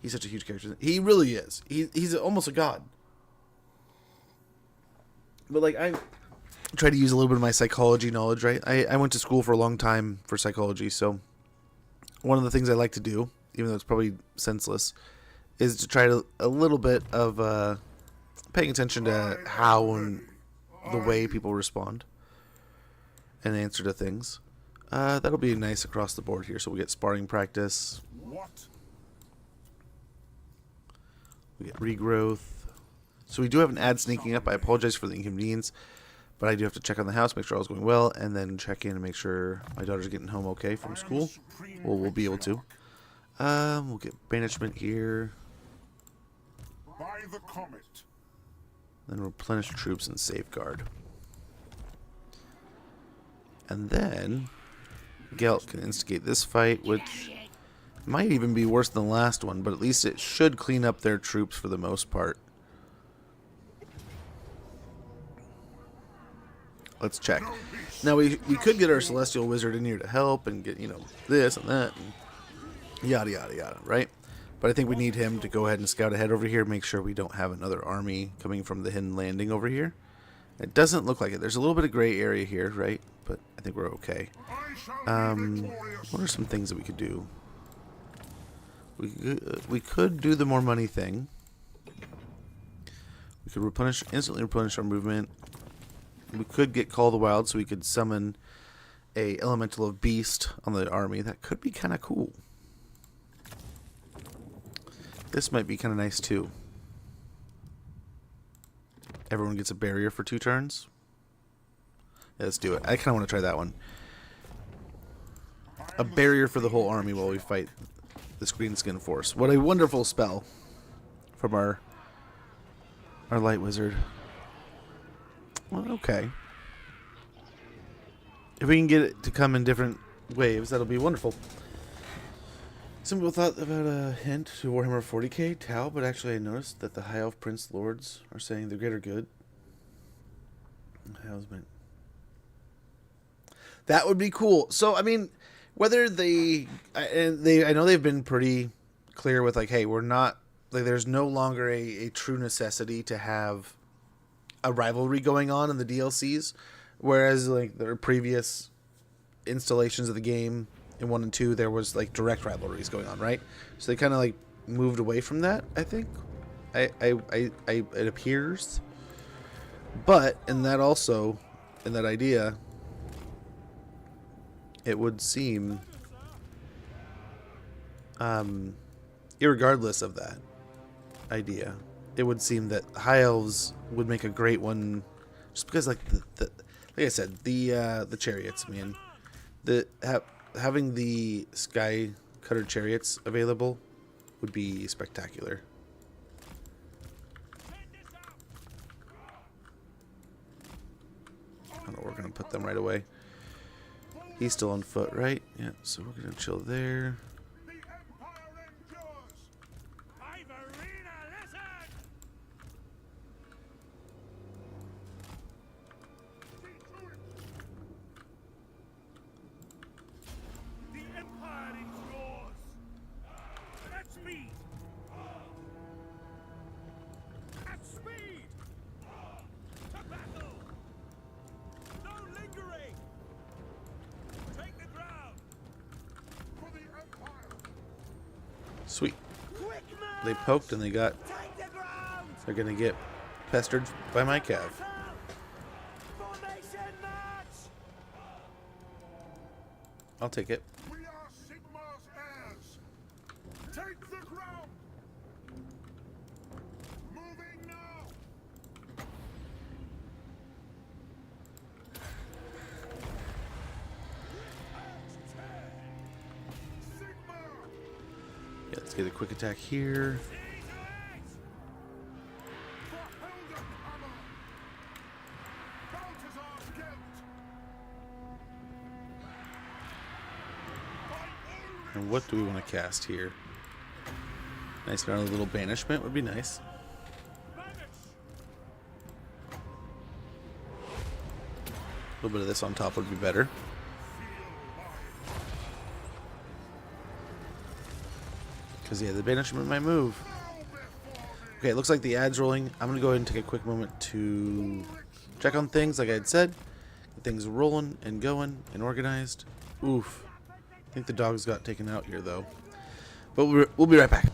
He's such a huge character. He really is. He's almost a god. But like I try to use a little bit of my psychology knowledge, right? I went to school for a long time for psychology, so one of the things I like to do, even though it's probably senseless, is to try to a little bit of paying attention to how and the way people respond. and answer to things. That'll be nice across the board here. So we get sparring practice. What? We get regrowth. So we do have an ad sneaking up. I apologize for the inconvenience, but I do have to check on the house, make sure all's going well, and then check in and make sure my daughter's getting home okay from school. Well, we'll be able to. We'll get banishment here. By the comet. Then replenish troops and safeguard. And then Gelt can instigate this fight, which might even be worse than the last one, but at least it should clean up their troops for the most part. Let's check. Now we could get our Celestial Wizard in here to help and get, you know, this and that and yada yada yada, right? But I think we need him to go ahead and scout ahead over here, make sure we don't have another army coming from the hidden landing over here. It doesn't look like it. There's a little bit of gray area here, right? But I think we're okay. What are some things that we could do? We could do the more money thing. We could instantly replenish our movement. We could get Call of the Wild, so we could summon a Elemental of Beast on the army. That could be kind of cool. This might be kind of nice too. Everyone gets a barrier for 2 turns. Yeah, let's do it. I kind of want to try that one. A barrier for the whole army while we fight this Greenskin Force. What a wonderful spell from our Light Wizard. Well, okay. If we can get it to come in different waves, that'll be wonderful. Some people thought about a hint to Warhammer 40k Tau, but actually I noticed that the High Elf Prince Lords are saying the greater good. How's been? That would be cool. So I mean, whether I know they've been pretty clear with like, hey, we're not like there's no longer a true necessity to have a rivalry going on in the DLCs, whereas like their previous installations of the game in 1 and 2 there was like direct rivalries going on, right? So they kind of like moved away from that, I think. It appears. But in that idea, it would seem irregardless of that idea, it would seem that High Elves would make a great one, just because like like I said, the chariots, man, having the Sky Cutter chariots available would be spectacular. I don't know, we're gonna put them right away. He's still on foot, right? Yeah, so we're gonna chill there. The Empire endures. Ivorina, listen! The Empire endures. At speed! At speed! To battle! No lingering! Take the ground! For the Empire. Sweet. Quick march! They poked and they got. Take the ground! They're gonna get pestered by my cav. Formation march! I'll take it. We are Sigmar's heirs. Take the ground. Moving now. Sigmar. Yeah, let's get a quick attack here. For Heldenhammer. Balthazar's Gelt. And what do we want to cast here? Nice, another little banishment would be nice. A little bit of this on top would be better. Because, yeah, the banishment might move. Okay, it looks like the ad's rolling. I'm going to go ahead and take a quick moment to check on things, like I had said. Get things rolling and going and organized. Oof. I think the dogs got taken out here, though. But we'll be right back.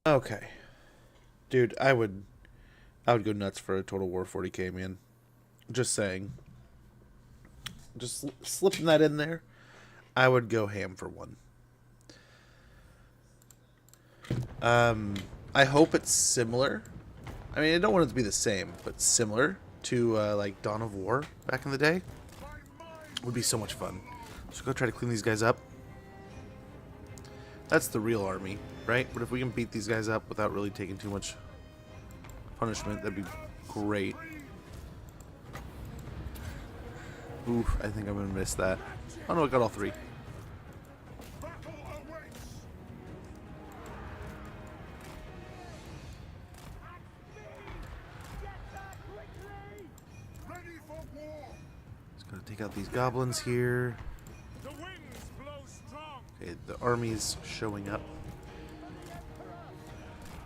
Okay. Dude, I would go nuts for a Total War 40k, man. Just saying. Just slipping that in there. I would go ham for one. I hope it's similar. I mean, I don't want it to be the same, but similar to like Dawn of War back in the day. Would be so much fun. So go try to clean these guys up. That's the real army, right? But if we can beat these guys up without really taking too much punishment, that'd be great. Oof, I think I'm gonna miss that. Oh no, I got all three. Battle awaits. Ready for war. Just gotta take out these goblins here. The winds blow strong. Okay, the army's showing up.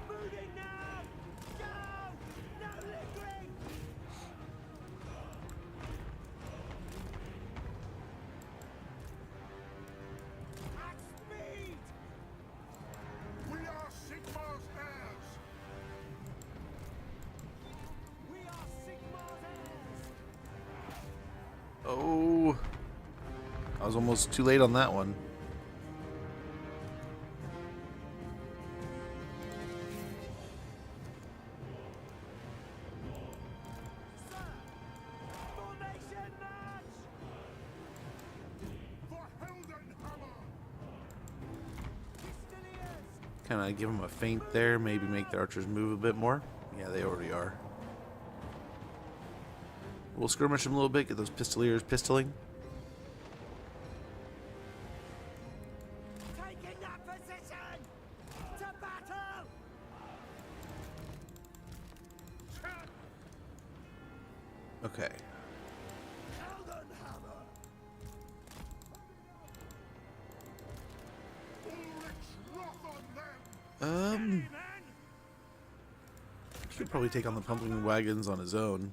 Moving now. Go. No lingering. At speed. We are Sigmar's heirs. We are Sigmar's heirs. Oh, I was almost too late on that one. Formation march. For Heldenhammer. Pistoliers. Kind of give them a feint there, maybe make the archers move a bit more. Yeah, they already are. We'll skirmish them a little bit, get those pistoliers pistoling. Taking that position. To battle. Okay. Heldenhammer. Ulrich's wrath on them. Men. Should probably take on the pumping wagons on his own.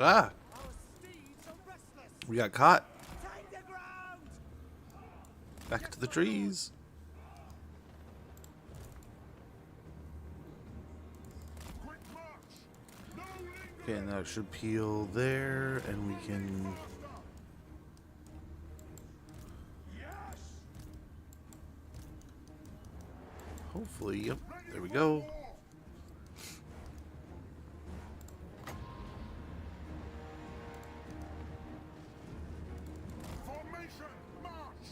Ah, Our steeds are restless. we got caught. Take the ground. Back to the trees. Quick march. No lingering. Okay, and that should peel there, and we can. Yes. Hopefully, yep, there we go. Formation march.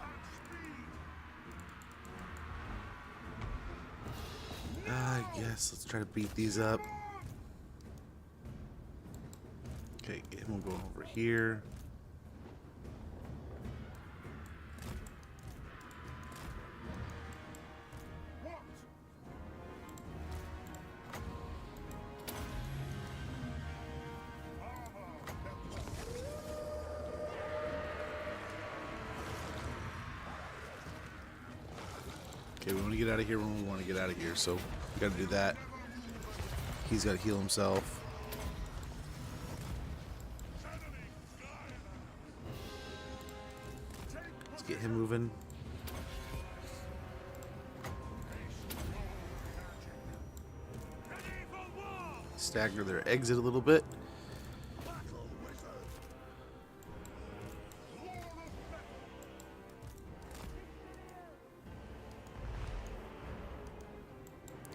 At speed. I guess let's try to beat these up. Okay, him will go over here. What? Okay, we want to get out of here when we want to get out of here, so we got to do that. He's got to heal himself. Let's get him moving. Ready for war. Stagger their exit a little bit.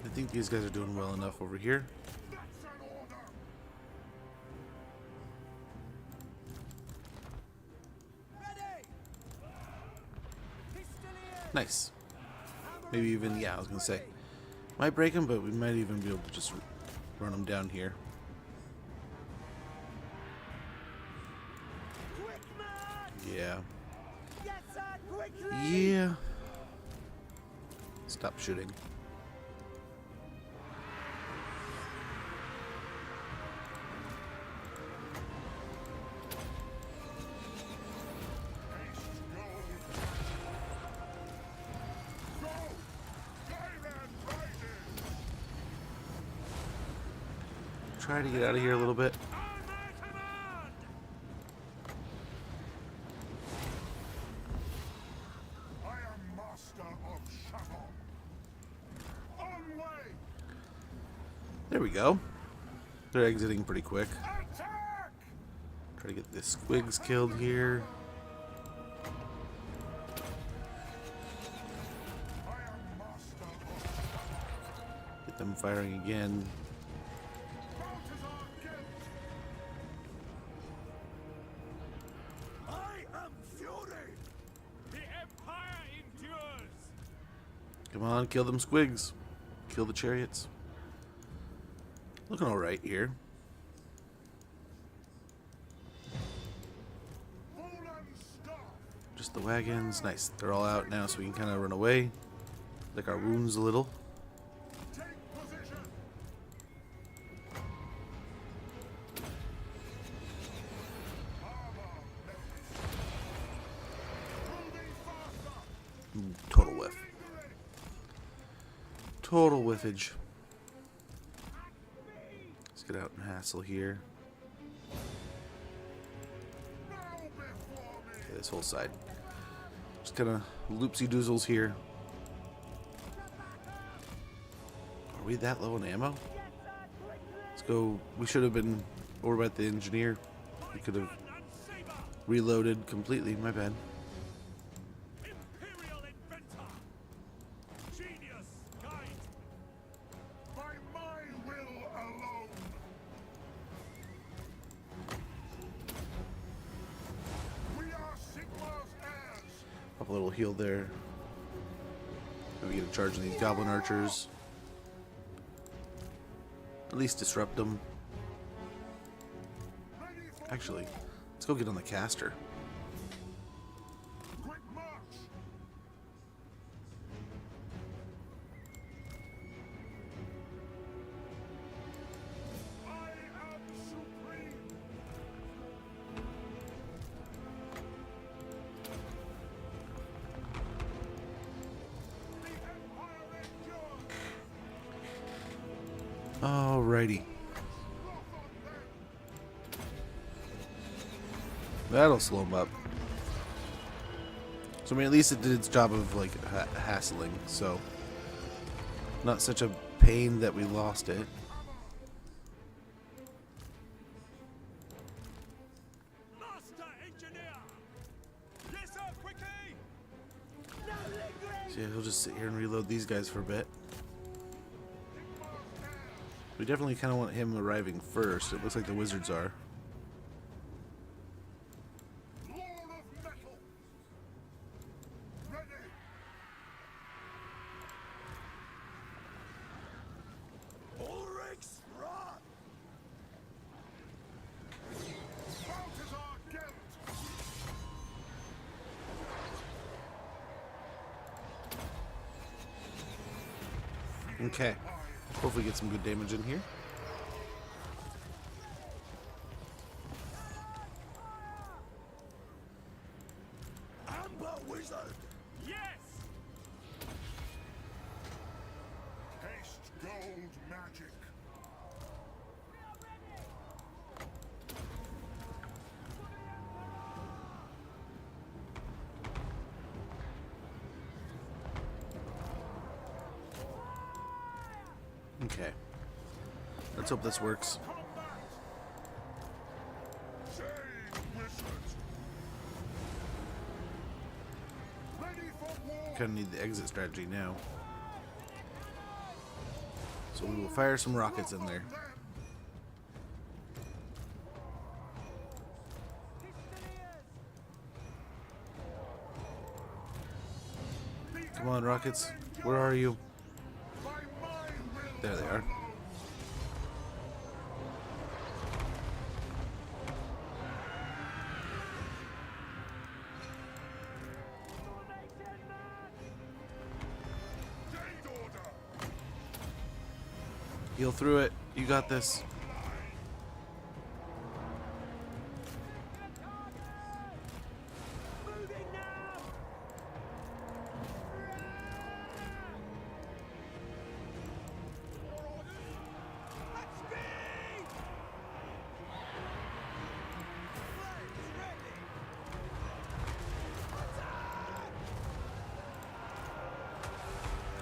I think these guys are doing well enough over here. That's an order. Ready. Pistoliers. Nice. Maybe even, yeah, I was going to say. Might break them, but we might even be able to just run them down here. Quick march. Yeah. Yes, sir. Quickly. Yeah. Stop shooting. Go. Tyrant rises. Try to get out of here a little bit. On my command. There we go. They're exiting pretty quick. Attack! Try to get the squigs killed here. I am master of Get them firing again. Balthazar Gent. I am fury. The Empire endures. Come on, kill them squigs. Kill the chariots. Looking alright here. Fallen staff. Just the wagons. Nice. They're all out now, so we can kind of run away. Lick our wounds a little. Take position. Armor moving faster. Total whiff. Lingering. Total whiffage. Let's get out and hassle here. Now before me. Okay, this whole side. Just kind of loopsy doozles here. Are we that low on ammo? Let's go. We should have been over by the engineer. We could have And saber. reloaded completely. My bad. Imperial inventor. Genius guide. By my will alone. We are Sigmar's heirs. Pop a little heal there. Maybe get a charge on these goblin archers. At least disrupt them. Ready for Actually, let's go get on the caster. quick march. I am supreme. The Empire endures. Alrighty. Wrath on them. That'll slow them up. So I mean, at least it did its job of like hassling. So not such a pain that we lost it. Master engineer. Yes, sir. Quickly. So yeah, he'll just sit here and reload these guys for a bit. We definitely kind of want him arriving first. It looks like the wizards are. Lord of metal. Ready. Ulrich's wrath. Balthazar Gent. Okay. Hopefully get some good damage in here. Amber wizard. Yes. Haste gold magic. Okay. Let's hope this works. Combat. Say wizard. Ready for war. Kind of need the exit strategy now. So we will fire some rockets in there. Come on, rockets. Where are you? By my will. There they are. Date order. Heal through it. You got this.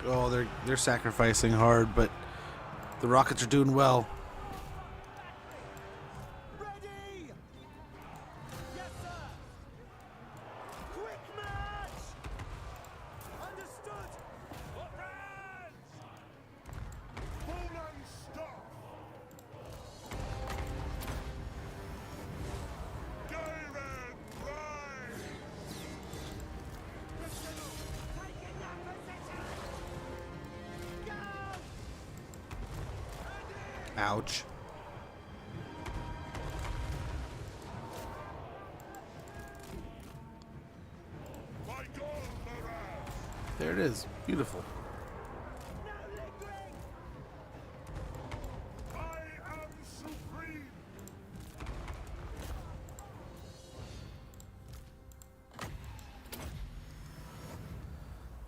Oh, they're sacrificing hard, but The rockets are doing well. Ready! Yes, sir! Quick march! Understood! Operate! Pull and stop! Galen, rise! Taking that position! Go! Ouch. My God, Moraz! There it is. Beautiful. No lingering! I am supreme!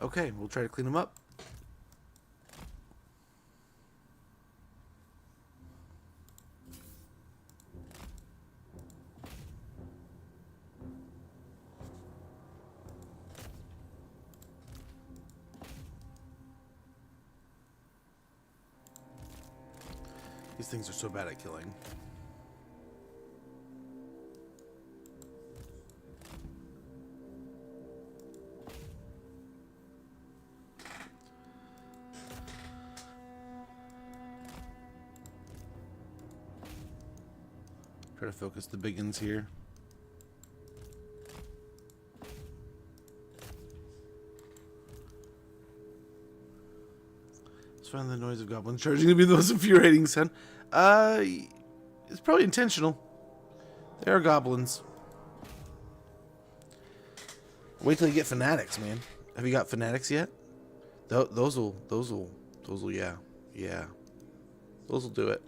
Okay, we'll try to clean them up. These things are so bad at killing. Try to focus the big ones here. Let's find the noise of goblins charging to be the most infuriating sound. It's probably intentional. They are goblins. Wait till you get fanatics, man. Have you got fanatics yet? Those will, yeah. Those will do it.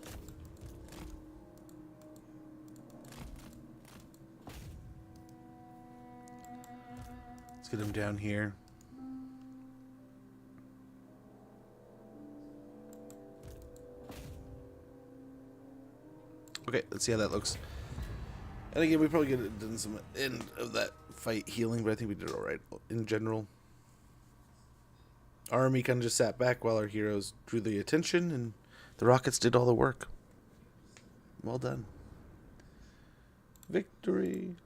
Let's get him down here. Okay, let's see how that looks. And again, we probably could have done some end of that fight healing, but I think we did alright in general. Our army kind of just sat back while our heroes drew the attention, and the rockets did all the work. Well done. Victory.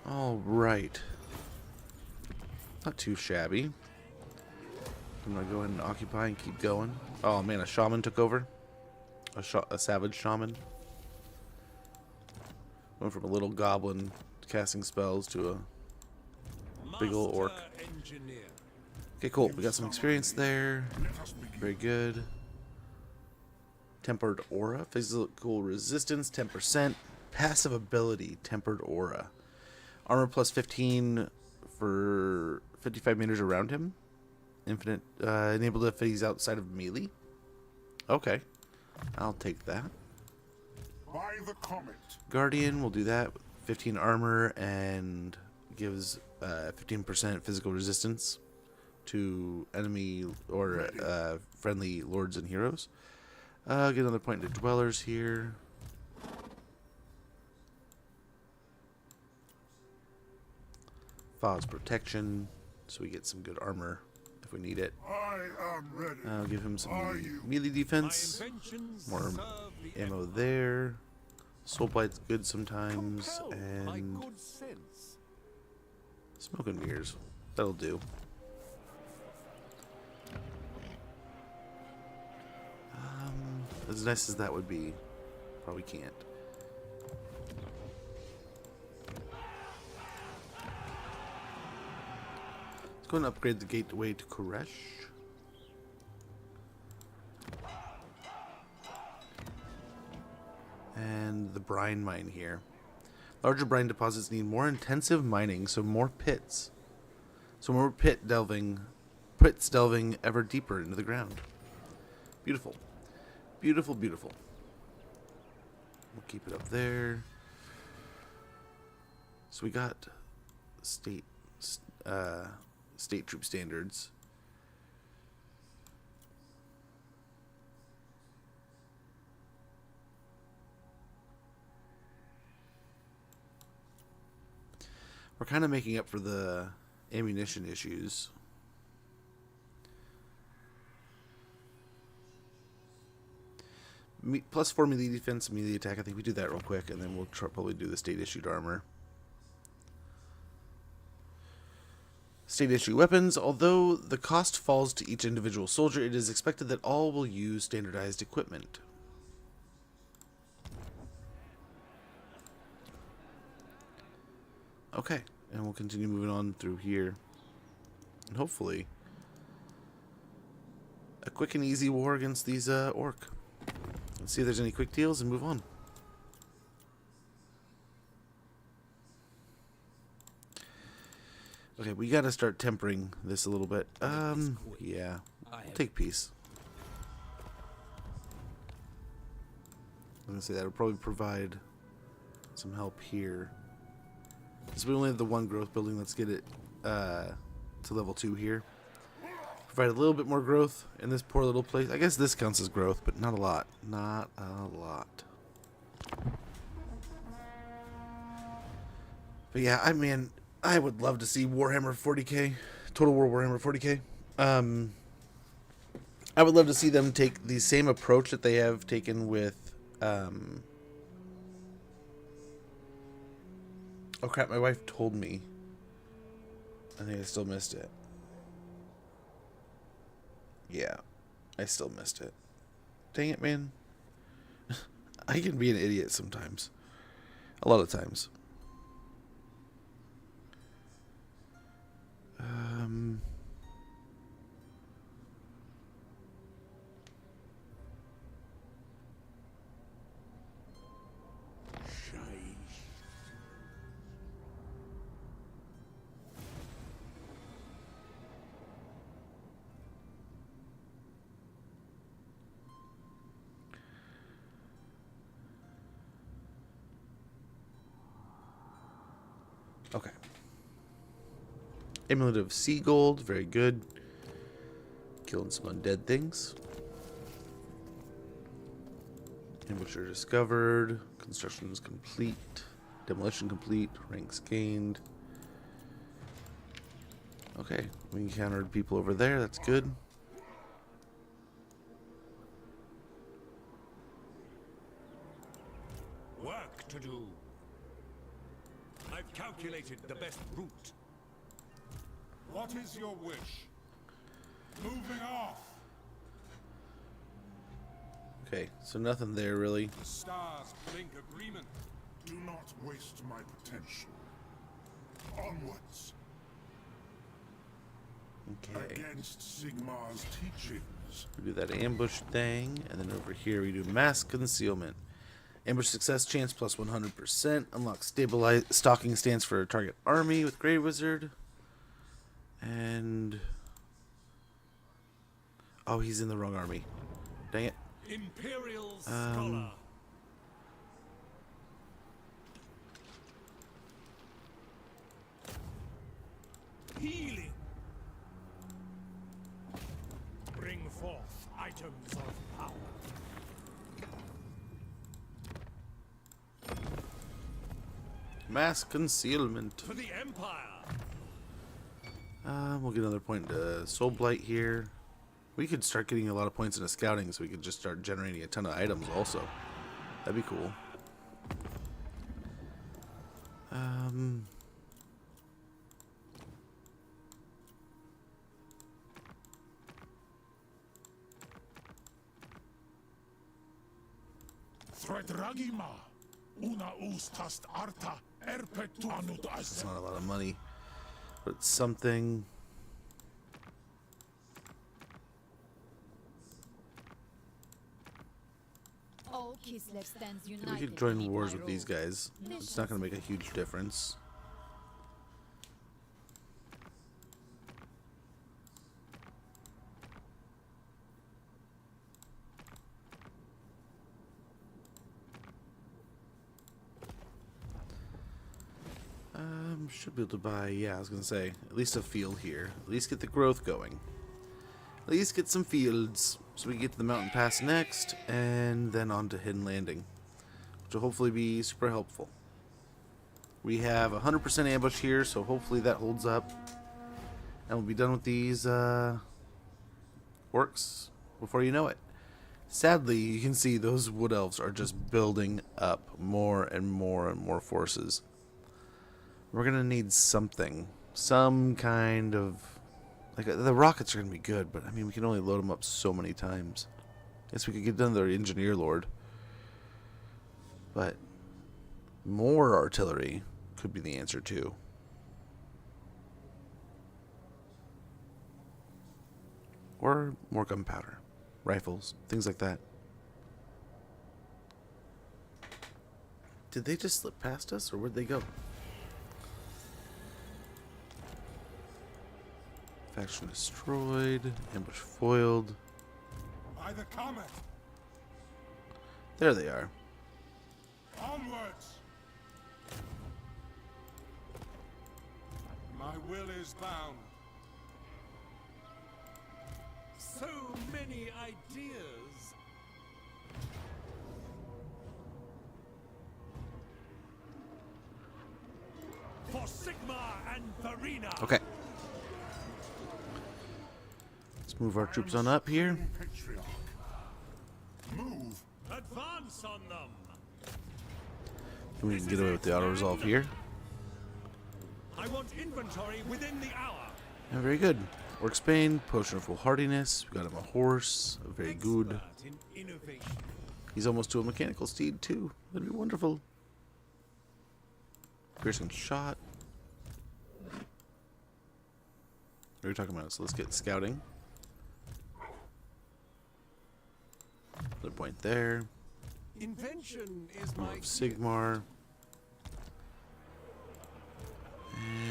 All right. Not too shabby. I'm gonna go ahead and occupy and keep going. Oh man, a shaman took over. A savage shaman. Went from a little goblin casting spells to a big old orc. Master engineer. Okay, cool. We got some experience there. Very good. Tempered aura. Physical resistance 10%. Passive ability tempered aura. Armor plus 15 for 55 meters around him. Infinite. Enabled if he's outside of melee. Okay. I'll take that. By the comet! Guardian will do that. 15 armor and gives 15% physical resistance to enemy or friendly lords and heroes. Get another point to dwellers here. Files protection, so we get some good armor if we need it. I am ready. I'll give him some Are you? melee My defense. inventions More serve the ammo there. Soul Blight's good sometimes. compelled by And good sense. smoke and mirrors. That'll do. As nice as that would be, probably can't. Let's go and upgrade the gateway to Koresh. And the brine mine here. Larger brine deposits need more intensive mining, so more pits. So more pits delving ever deeper into the ground. Beautiful. Beautiful, beautiful. We'll keep it up there. So we got state troop standards. We're kind of making up for the ammunition issues. Plus 4 melee defense, melee attack. I think we do that real quick, and then we'll probably do the state issued armor. State issue weapons. Although the cost falls to each individual soldier, it is expected that all will use standardized equipment. Okay, and we'll continue moving on through here. And hopefully, a quick and easy war against these orc. Let's see if there's any quick deals and move on. Okay, we gotta start tempering this a little bit. Yeah. I'll take peace. I'm gonna say that'll probably provide some help here. So we only have the one growth building. Let's get it to level 2 here. Provide a little bit more growth in this poor little place. I guess this counts as growth, but not a lot. Not a lot. But yeah, I mean, I would love to see Warhammer 40k, Total War Warhammer 40k. I would love to see them take the same approach that they have taken with. Oh crap! My wife told me. I think I still missed it. Yeah, I still missed it. Dang it, man. I can be an idiot sometimes. A lot of times. Okay. Amulet of Sea Gold, very good. Killing some undead things. Ambusher discovered. Construction is complete. Demolition complete. Ranks gained. Okay, we encountered people over there. That's good. Work to do. I've calculated the best route. What is your wish? Moving off. Okay, so nothing there really. The stars blink agreement. Do not waste my potential. Onwards. Okay. Against Sigmar's teachings. We do that ambush thing, and then over here we do mass concealment. Ambush success chance plus 100%. Unlock stabilize stalking stance for a target army with Grey Wizard. And oh, he's in the wrong army. Dang it. Imperial Scholar. Healing. Bring forth items of power. Mass concealment. For the Empire. We'll get another point to Soul Blight here. We could start getting a lot of points into scouting, so we could just start generating a ton of items also. That'd be cool. Thredragima. Una ustast arta erpetuanut It's not a lot of money, but it's something. All Kislev stands We united. could join beneath wars my with these rule. guys. It's not going to make a huge difference. Should be able to buy, yeah, I was going to say, at least a field here. At least get the growth going. At least get some fields. So we can get to the mountain pass next, and then on to Hidden Landing. Which will hopefully be super helpful. We have 100% ambush here, so hopefully that holds up. And we'll be done with these orcs before you know it. Sadly, you can see those wood elves are just building up more and more and more forces. We're going to need something. Some kind of... Like, the rockets are going to be good, but, I mean, we can only load them up so many times. Guess we could get another Engineer Lord. But more artillery could be the answer, too. Or more gunpowder. Rifles. Things like that. Did they just slip past us, or where'd they go? Faction destroyed. Ambush foiled. By the comet. There they are. Onwards. My will is bound. So many ideas. For Sigma and Farina. Okay. Let's move our troops on up here. Patriarch. Move. Advance on them. And we can get away with the auto resolve here. I want inventory within the hour. Yeah, very good. Orc Spain, potion of foolhardiness. We got him a horse. Very good. Expert in innovation. He's almost to a mechanical steed too. That'd be wonderful. Piercing shot. What are we talking about? So let's get scouting. Another point there. Invention is More my of Sigmar.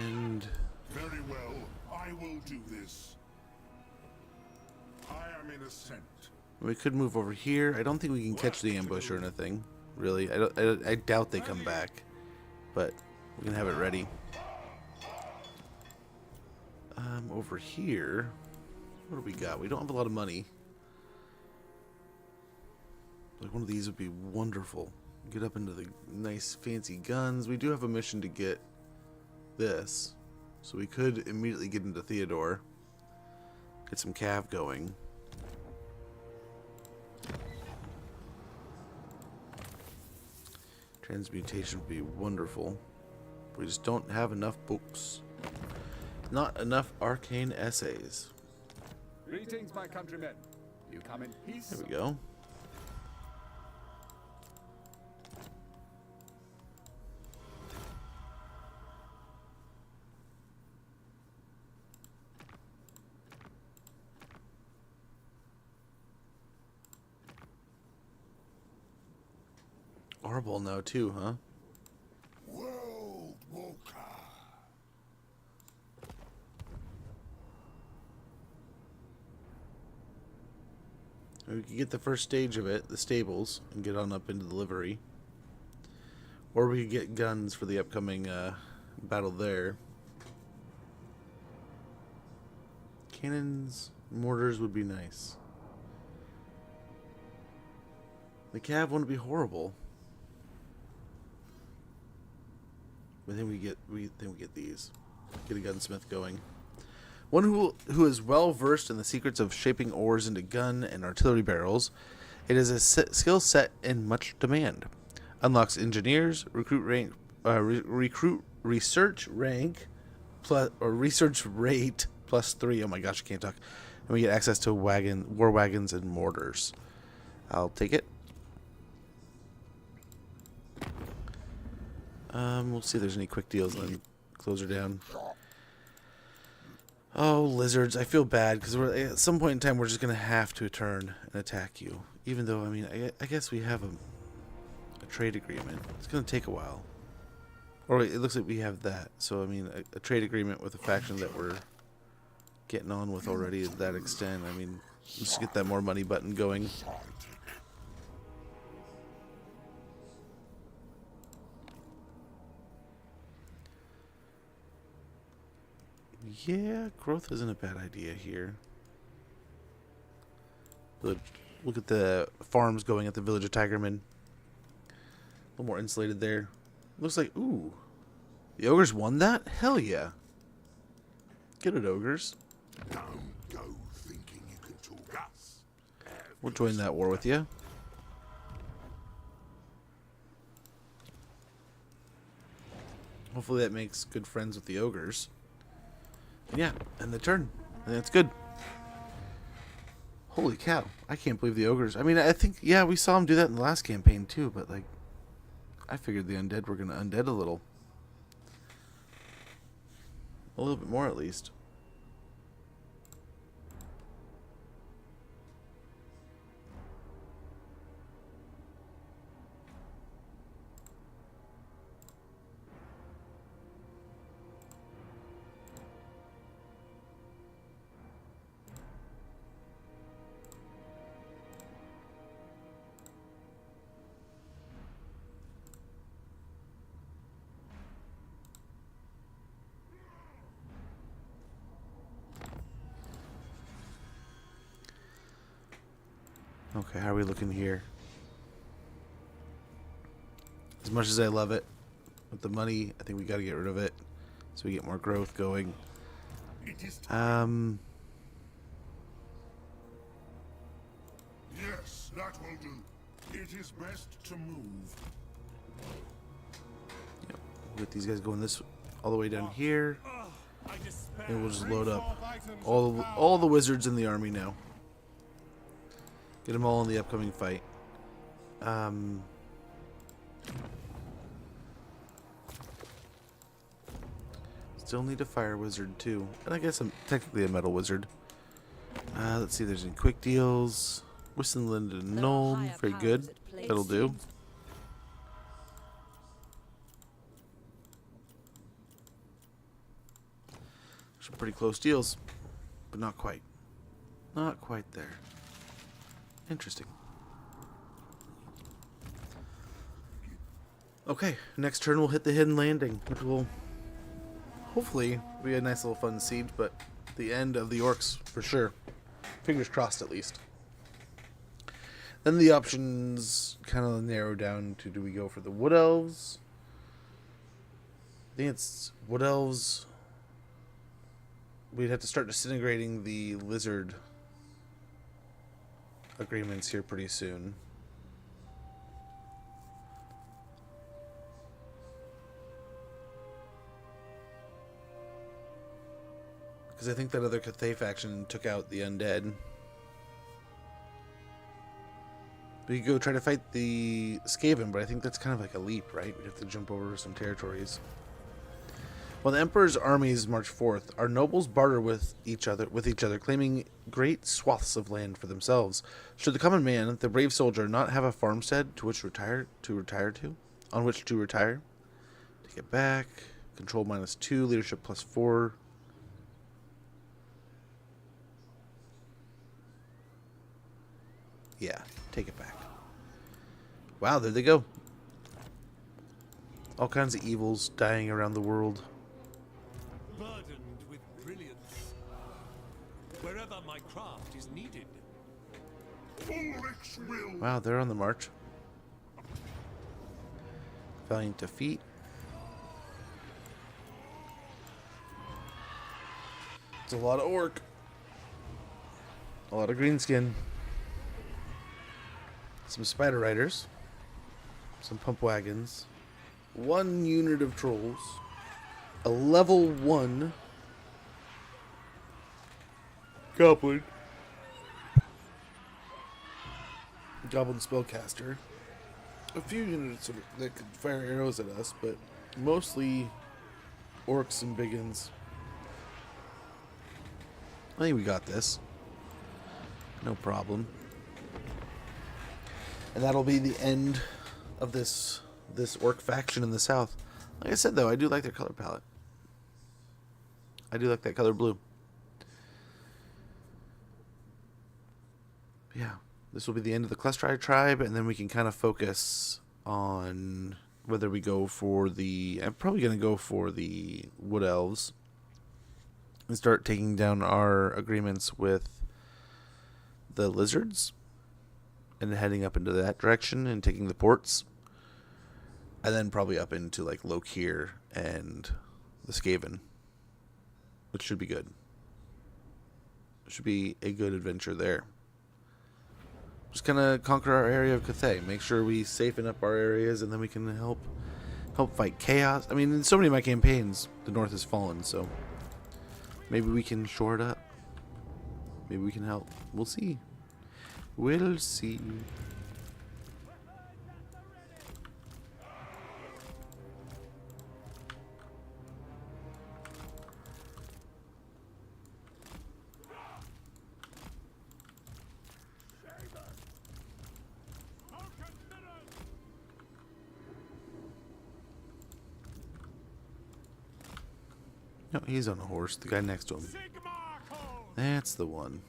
And Very well. I will do this. I am in ascent. we could move over here. I don't think we can catch the ambush or anything. Really, I doubt they come back. But we can have it ready. Over here, what do we got? We don't have a lot of money. Like one of these would be wonderful. Get up into the nice fancy guns. We do have a mission to get this, so we could immediately get into Theodore. Get some cav going. Transmutation would be wonderful. We just don't have enough books. Not enough arcane essays. Greetings, my countrymen. You come in peace. There we go. Horrible now too, huh? World Walker. We could get the first stage of it, the stables, and get on up into the livery. Or we could get guns for the upcoming battle there. Cannons, mortars would be nice. The cav wouldn't be horrible. But then we get these. Get a gunsmith going. One who is well versed in the secrets of shaping ores into gun and artillery barrels. It is a skill set in much demand. Unlocks engineers, recruit research rank plus or research rate +3. Oh my gosh, I can't talk. And we get access to war wagons and mortars. I'll take it. We'll see if there's any quick deals and then close her down. Oh, lizards. I feel bad because at some point in time we're just going to have to turn and attack you. Even though, I mean, I guess we have a trade agreement. It's going to take a while. Or it looks like we have that. So, I mean, a trade agreement with a faction that we're getting on with already to that extent. I mean, let's get that more money button going. Yeah, growth isn't a bad idea here. Look at the farms going at the village of Tigerman. A little more insulated there. Looks like, ooh. The ogres won that? Hell yeah. Get it, ogres. Don't go thinking you can talk us. We'll join that war with you. Hopefully that makes good friends with the ogres. And yeah, and the turn. And that's good. Holy cow. I can't believe the ogres. I mean, I think, yeah, we saw them do that in the last campaign too, but like, I figured the undead were going to undead a little. A little bit more at least. Okay, how are we looking here? As much as I love it, with the money, I think we got to get rid of it so we get more growth going. Yes, that will do. It is best to move. Yep, we'll get these guys going this all the way down here, and we'll just load up all the wizards in the army now. Get them all in the upcoming fight. Still need a fire wizard too. And I guess I'm technically a metal wizard. Let's see if there's any quick deals. Wissenland and Nuln. Very good. That'll do. Some pretty close deals. But not quite. Not quite there. Interesting. Okay, next turn we'll hit the hidden landing, which will hopefully be a nice little fun siege, but the end of the orcs for sure. Fingers crossed at least. Then the options kind of narrow down to, do we go for the wood elves? I think it's wood elves. We'd have to start disintegrating the lizard agreements here pretty soon. Because I think that other Cathay faction took out the undead. We could go try to fight the Skaven, but I think that's kind of like a leap, right? We'd have to jump over some territories. While the Emperor's armies march forth, our nobles barter with each other, claiming great swaths of land for themselves. Should the common man, the brave soldier, not have a farmstead to which on which to retire? Take it back. Control -2, leadership +4. Yeah, take it back. Wow, there they go. All kinds of evils dying around the world. Burdened with brilliance. Wherever my craft is needed. Ulrich's will. Wow, they're on the march. Valiant defeat. It's a lot of orc. A lot of greenskin. Some spider riders. Some pump wagons. 1 unit of trolls. A level 1 goblin. Goblin spellcaster. A few units that could fire arrows at us, but mostly orcs and biggins. I think we got this. No problem. And that'll be the end of this orc faction in the south. Like I said, though, I do like their color palette. I do like that color blue. But yeah, this will be the end of the Cluster tribe, and then we can kind of focus on whether we go for the... I'm probably going to go for the Wood Elves. and start taking down our agreements with the lizards and heading up into that direction and taking the ports. And then probably up into like Lokir and the Skaven, which should be good. Should be a good adventure there. Just kind of conquer our area of Cathay. Make sure we safen up our areas, and then we can help fight chaos. I mean, in so many of my campaigns, the North has fallen, so maybe we can shore it up. Maybe we can help. We'll see. We'll see. No, he's on a horse. The guy next to him. That's the one.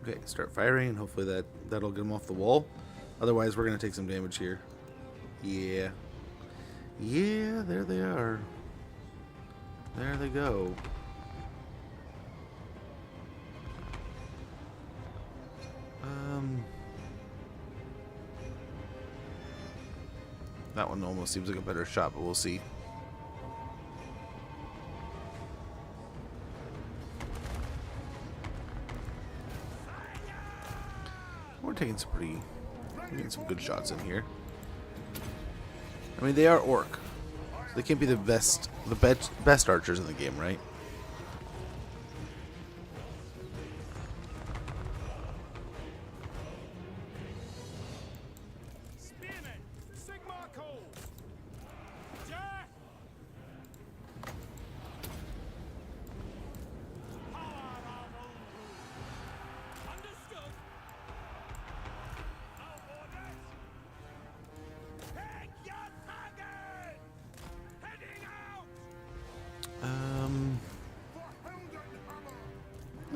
Okay, start firing, and hopefully that'll get them off the wall. Otherwise, we're gonna take some damage here. Yeah, there they are. There they go. That one almost seems like a better shot, but we'll see. We're taking some good shots in here. I mean, they are orc, so they can't be the best archers in the game, right?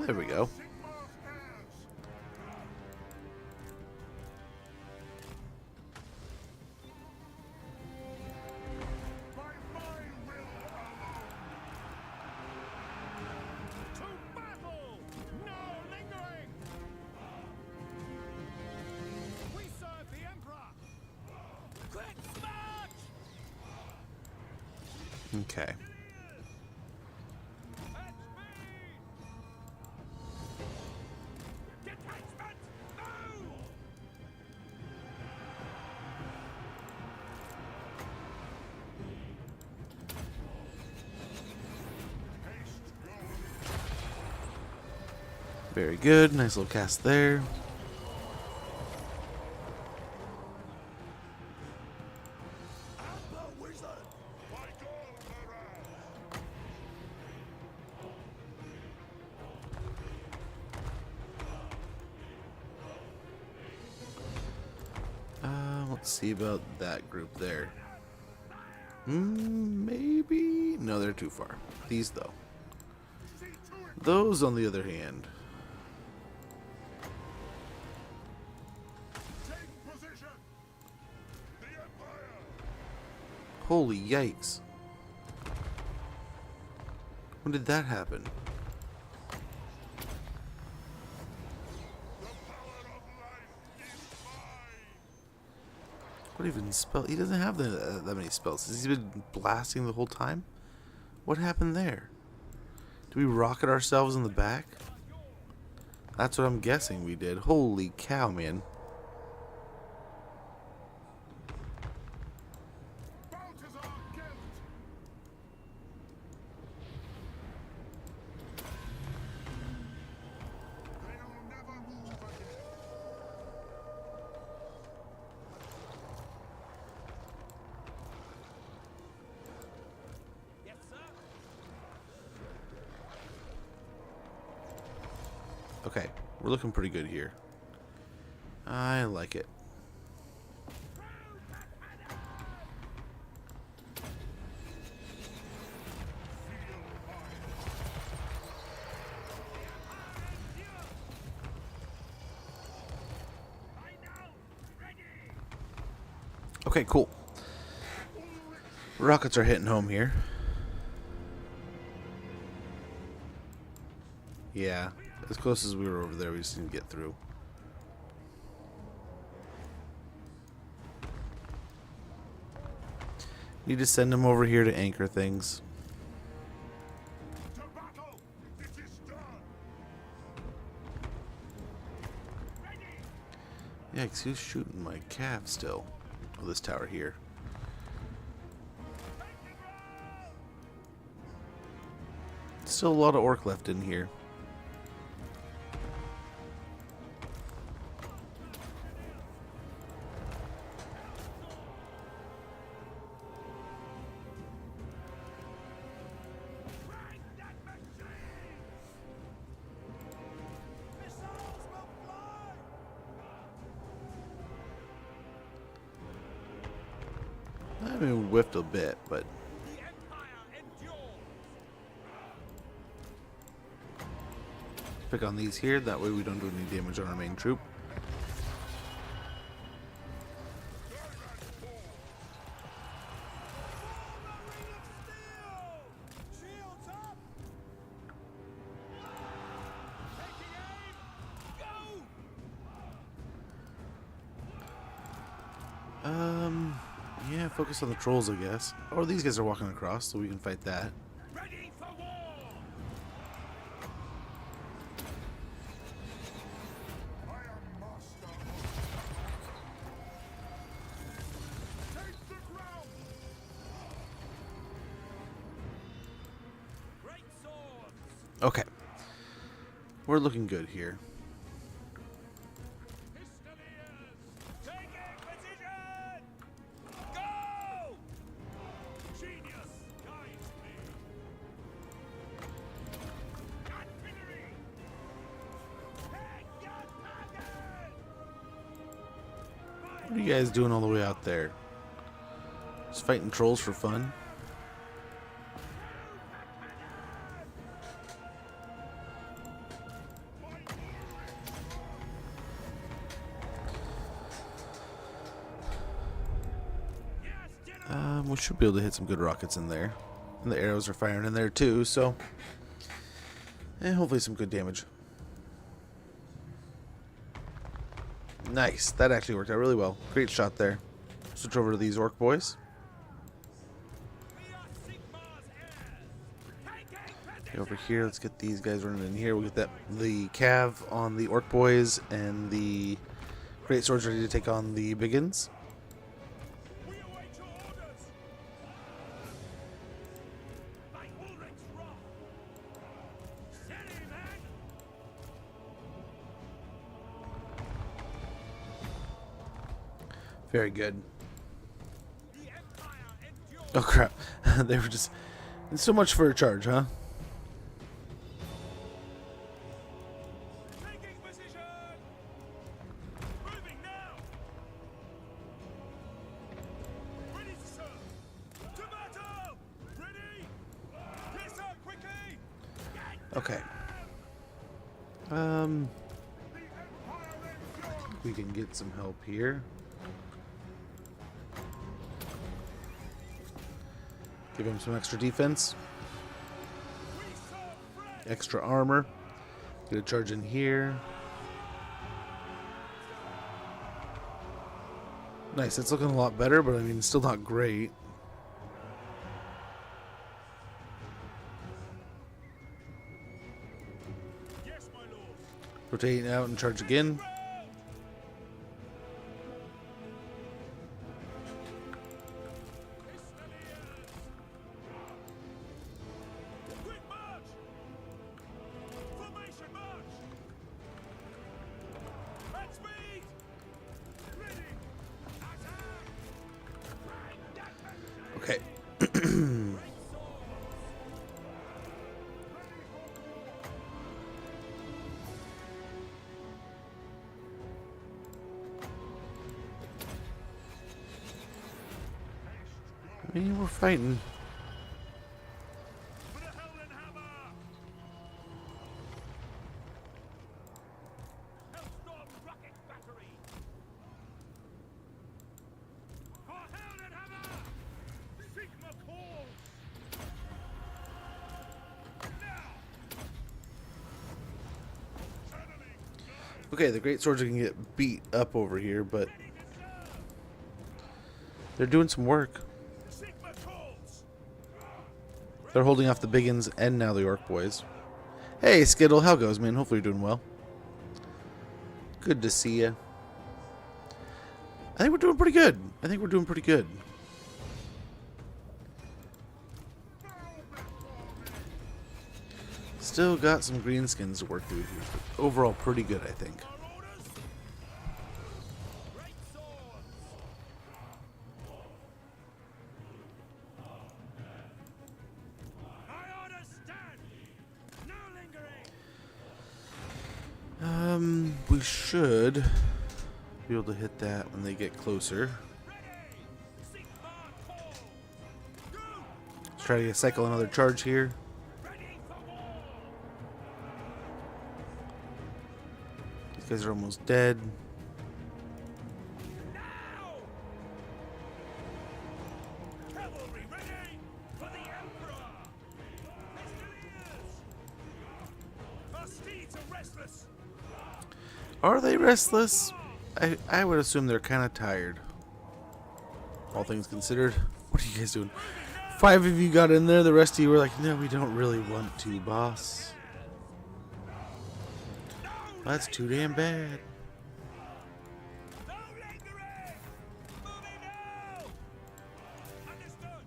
There we go. Okay. Very good. Nice little cast there. Let's see about that group there. Maybe? No, they're too far. These, though. Those, on the other hand. Holy yikes. When did that happen? What even spell? He doesn't have that many spells. Has he been blasting the whole time? What happened there? Did we rocket ourselves in the back? That's what I'm guessing we did. Holy cow, man. Okay, we're looking pretty good here. I like it. Okay, cool. Rockets are hitting home here. Yeah, as close as we were over there, we just didn't get through. Need to send them over here to anchor things. To battle! It is done! Yikes, who's shooting my calf still? Oh, this tower here. Still a lot of orc left in here. I mean, whiffed a bit, but The Empire endures. pick on these here. That way we don't do any damage on our main troop. Shields up. Taking aim. Go. Yeah, focus on the trolls, I guess. Or these guys are walking across, so we can fight that. Ready for war. I am master of take the ground! Great swords. Okay. We're looking good here. Pistoliers. Taking position. Go. Genius guides me. Artillery. Take your target. What are you guys doing all the way out there? Just fighting trolls for fun? We should be able to hit some good rockets in there. And the arrows are firing in there too, so... And hopefully some good damage. Nice. That actually worked out really well. Great shot there. Switch over to these orc boys. We are Sigmar's heirs. Taking position. Okay, over here, let's get these guys running in here. We'll get the cav on the orc boys and the great swords ready to take on the biggins. We await your orders. By Ulrich's wrath. Steady, man. Very good. The Empire endures. Oh crap. They were just... It's so much for a charge, huh? Taking position. Moving now. Ready to serve. To battle. Ready. Yes, sir. Quickly. Okay. We can get some help here. Give him some extra defense. We serve friends. Extra armor. Get a charge in here. Nice, it's looking a lot better, but I mean, still not great. Yes, my lord. Rotating out and charge again. Quick march! Formation march! At speed! Ready! Attack! Okay. I mean, we're fighting. For the Heldenhammer! Hellstorm rocket battery! For Heldenhammer! Sigma calls! Okay, the great swords are gonna get beat up over here, but they're doing some work. Sigma calls! They're holding off the Biggins and now the Orc boys. Hey, Skittle, how goes, man? Hopefully you're doing well. Good to see you. I think we're doing pretty good. I think we're doing pretty good. Still got some greenskins to work through here, but overall pretty good, I think. Our orders? Great swords! My orders stand! No lingering! We should be able to hit that when they get closer. Ready! Sigma call! Go! Let's try to cycle another charge here. Ready for war! These guys are almost dead. Now! Cavalry ready for the Emperor! Pistoliers! Our steeds are restless! Are they restless? I would assume they're kind of tired. All things considered. What are you guys doing? 5 of you got in there. The rest of you were like, no, we don't really want to, boss. That's too damn bad. No lingering! Moving now! Understood!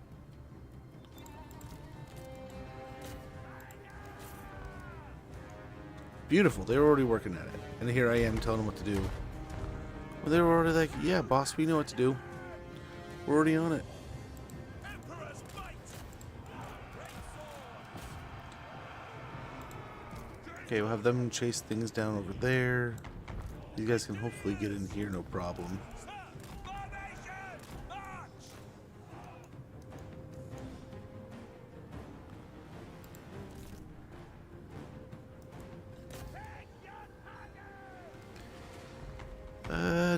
Beautiful. They were already working at it. And here I am telling them what to do. Well, they were already like, yeah, boss, we know what to do. We're already on it. Emperor's might! Great sword! Okay, we'll have them chase things down over there. These guys can hopefully get in here, no problem. Formation! March!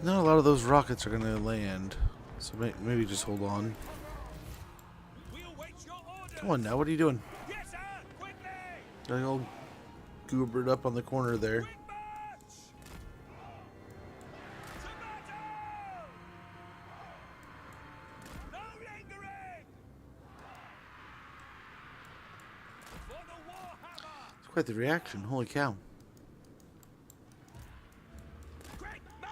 Not a lot of those rockets are gonna land. So maybe just hold on. We await your order! Come on now, what are you doing? Yes, sir! Quickly! Got all goobered up on the corner there. Quick march! To battle! No lingering! For the Warhammer! It's quite the reaction, holy cow. Quick march!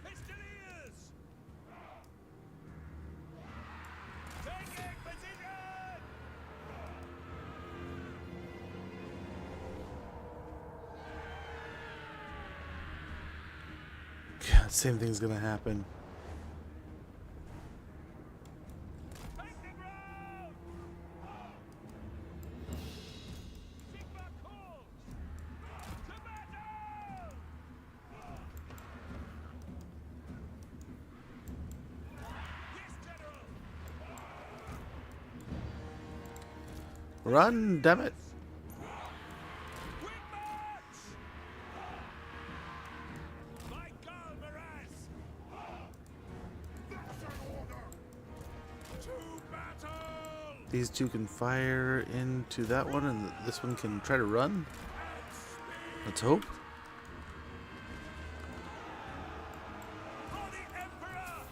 Pistoliers! Taking position! God, same thing's gonna happen. Take the ground! Sigma calls! To battle! Yes, General! Run, damn it. Quick march! By God, Miraz! That's an order! To battle! These two can fire into that one, and this one can try to run. Let's hope. For the Emperor!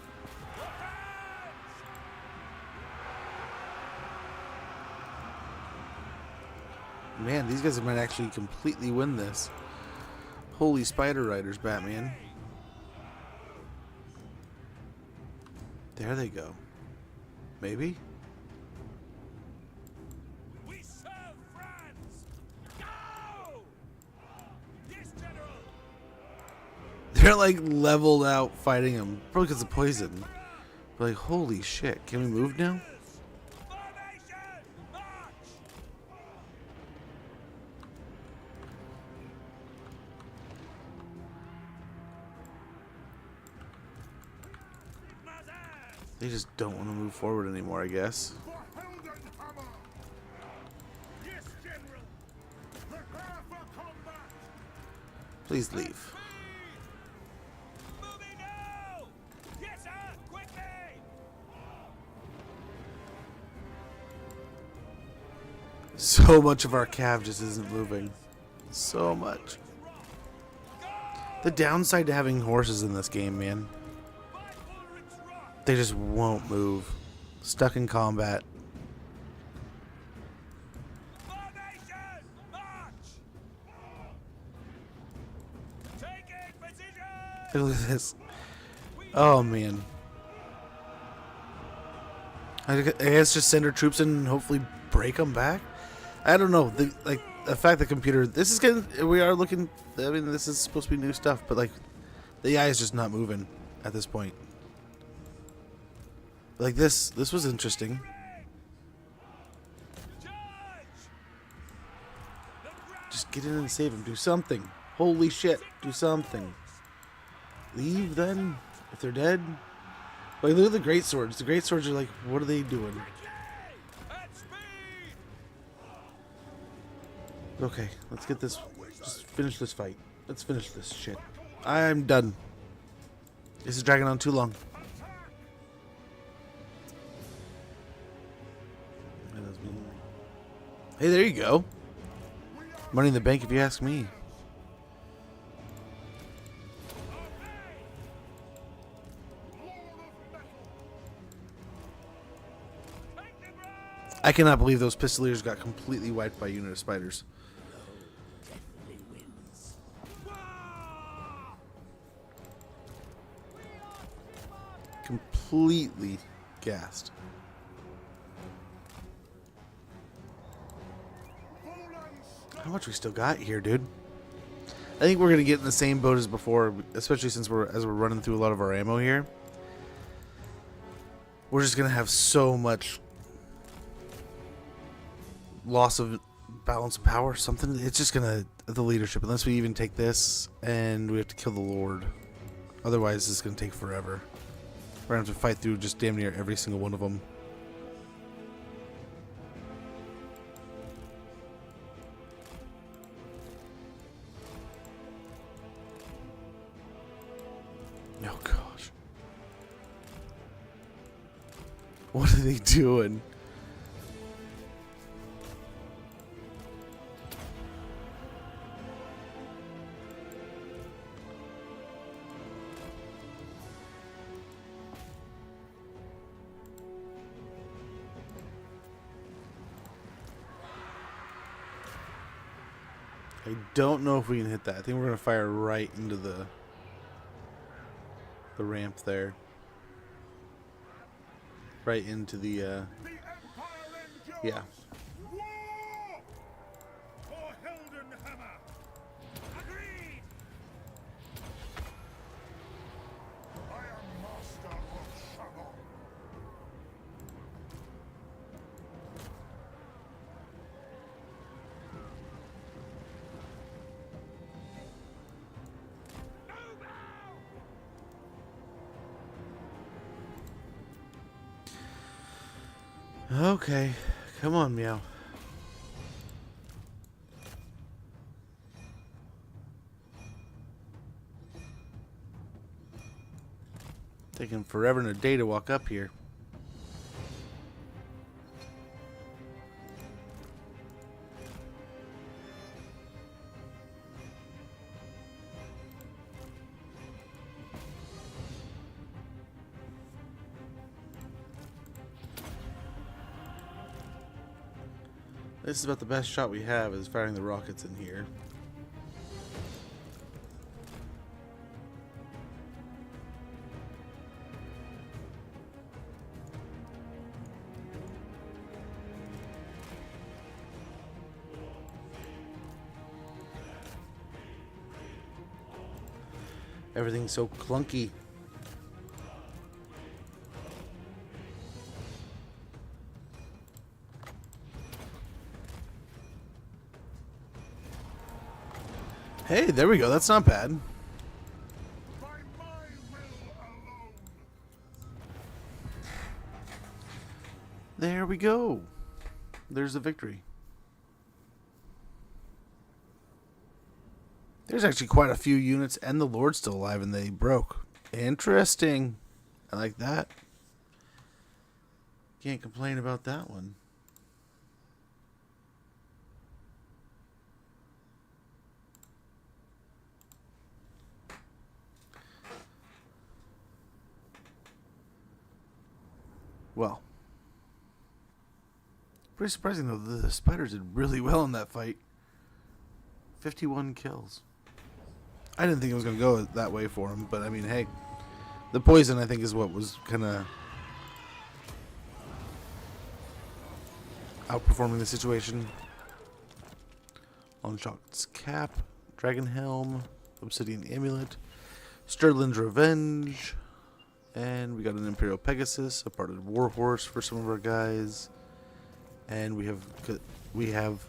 Advance! Man, these guys might actually completely win this. Holy Spider Riders, Batman. There they go. Maybe? We serve France! Go! Yes, General! They're like leveled out fighting them. Probably because of poison. But like, holy shit. Can we move now? Formation! March! Sigma's ass! They just don't want to move forward anymore, I guess. For Heldenhammer! Yes, General. Prepare for combat! Please leave. Moving now. Yes, sir. Quickly. So much of our cav just isn't moving. So much. The downside to having horses in this game, man. They just won't move. Stuck in combat. Formation. March. Taking position. Look at this. Oh, man. I guess just send our troops in and hopefully break them back? I don't know. The fact the computer... This is getting... We are looking... I mean, this is supposed to be new stuff, but, like, the AI is just not moving at this point. Like, this was interesting. Just get in and save him. Do something. Holy shit. Do something. Leave, then? If they're dead? Like, look at the great swords. The great swords are like, what are they doing? Okay, let's get this. Just finish this fight. Let's finish this shit. I'm done. This is dragging on too long. Hey, there you go. Money in the bank, if you ask me. I cannot believe those pistoliers got completely wiped by a unit of spiders. Completely gassed. How much we still got here, dude? I think we're gonna get in the same boat as before, especially since we're running through a lot of our ammo here. We're just gonna have so much loss of balance of power. Something. It's just gonna the leadership. Unless we even take this, and we have to kill the Lord. Otherwise, it's gonna take forever. We're gonna have to fight through just damn near every single one of them. Oh gosh. What are they doing? I don't know if we can hit that. I think we're gonna fire right into the ramp there. Right into the The Empire endures! yeah. War! For Heldenhammer! Agreed. I am master of Shamon. Okay, come on, Meow. Taking forever and a day to walk up here. This is about the best shot we have, is firing the rockets in here. Everything's so clunky. Hey, there we go. That's not bad. By my will alone! There we go. There's the victory. There's actually quite a few units and the Lord's still alive and they broke. Interesting. I like that. Can't complain about that one. Well, pretty surprising though, the spiders did really well in that fight. 51 kills. I didn't think it was going to go that way for him, but I mean, hey, the poison I think is what was kind of outperforming the situation. Longshot's cap, Dragon Helm, Obsidian Amulet, Sterling's Revenge, and we got an Imperial Pegasus, a parted Warhorse for some of our guys, and we have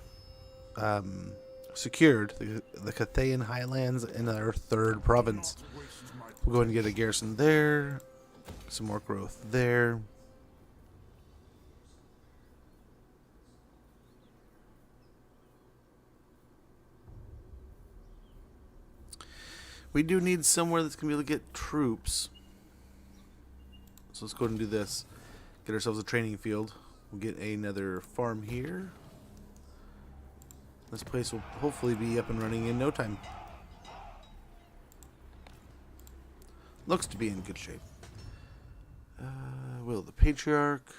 secured the Cathayan Highlands in our 3rd province. We'll go ahead and get a garrison there, some more growth there. We do need somewhere that's going to be able to get troops. So let's go ahead and do this. Get ourselves a training field. We'll get another farm here. This place will hopefully be up and running in no time. Looks to be in good shape. Will the Patriarch.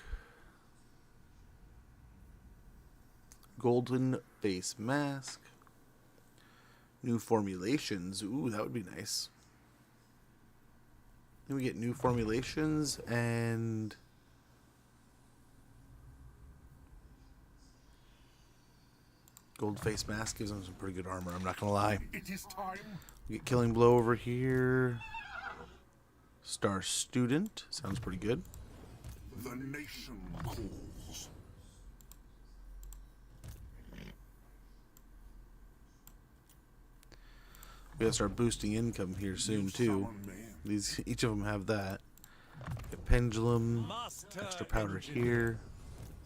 Golden face mask. New formulations. Ooh, that would be nice. Then we get new formulations and gold face mask gives them some pretty good armor, I'm not gonna lie. It is time. We get Killing Blow over here. Star Student. Sounds pretty good. The nation calls. We gotta start boosting income here soon too. Each of them have that. Get Pendulum. Extra powder here.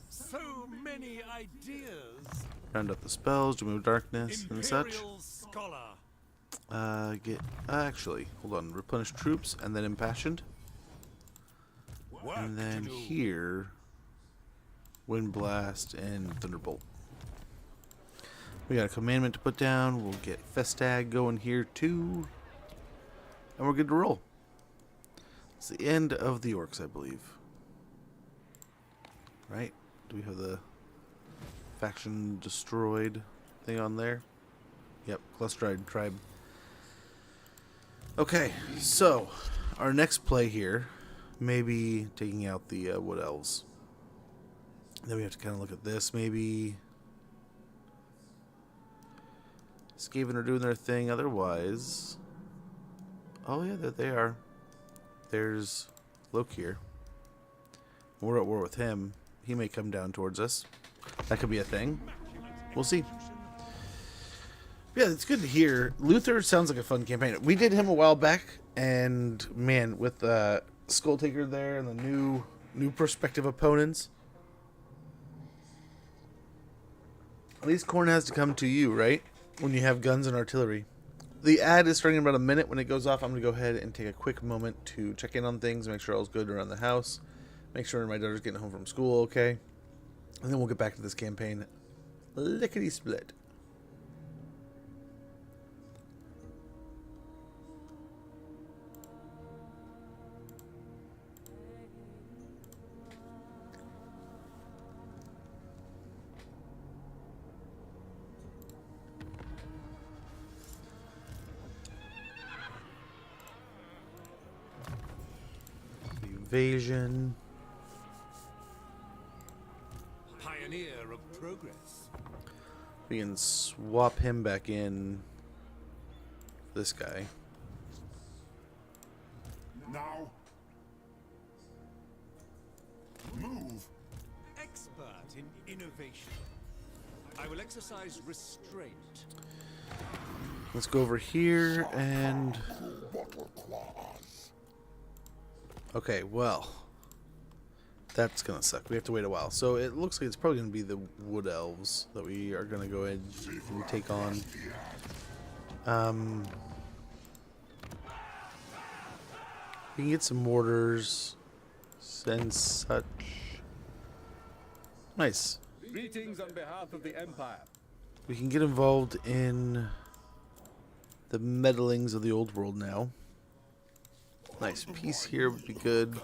So many ideas. Round up the spells, remove darkness and such. Scholar. Actually, hold on. Replenish troops and then Impassioned. And then here, Wind Blast and Thunderbolt. We got a commandment to put down. We'll get Festag going here too. And we're good to roll. It's the end of the orcs, I believe. Right? Do we have the faction destroyed thing on there? Yep, Clustride Tribe. Okay, so our next play here may be taking out the Wood Elves. Then we have to kind of look at this, maybe. Skaven are doing their thing otherwise. Oh yeah, there they are. There's Lokir. We're at war with him. He may come down towards us. That could be a thing. We'll see. Yeah, it's good to hear. Luther sounds like a fun campaign. We did him a while back, and man, with Skull Taker there and the new prospective opponents. At least Khorne has to come to you, right? When you have guns and artillery. The ad is starting in about a minute. When it goes off, I'm going to go ahead and take a quick moment to check in on things, make sure all's good around the house, make sure my daughter's getting home from school okay, and then we'll get back to this campaign lickety-split. Invasion. Pioneer of progress. We can swap him back in. This guy. Now. Move. Expert in innovation. I will exercise restraint. Let's go over here and... Okay, well. That's gonna suck. We have to wait a while. So it looks like it's probably gonna be the wood elves that we are gonna go ahead and take on. We can get some mortars and such. Nice. Greetings on behalf of the Empire. We can get involved in the meddlings of the old world now. Nice. Peace here would be good.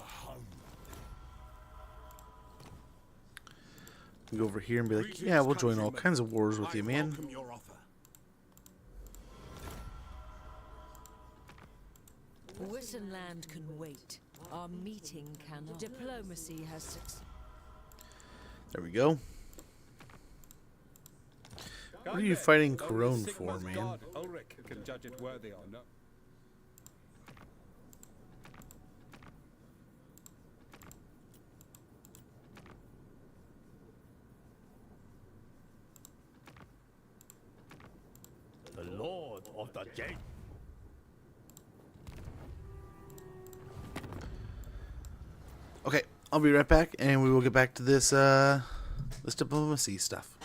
Go over here and be like, yeah, we'll join all kinds of wars with you, man. Welcome your offer. Wittenland can wait. Our meeting cannot. Diplomacy has succeeded. There we go. What are you fighting Corone for, man? God, Ulrich, can judge it worthy or not. The Lord of the Jade. Okay, I'll be right back, and we will get back to this this diplomacy stuff.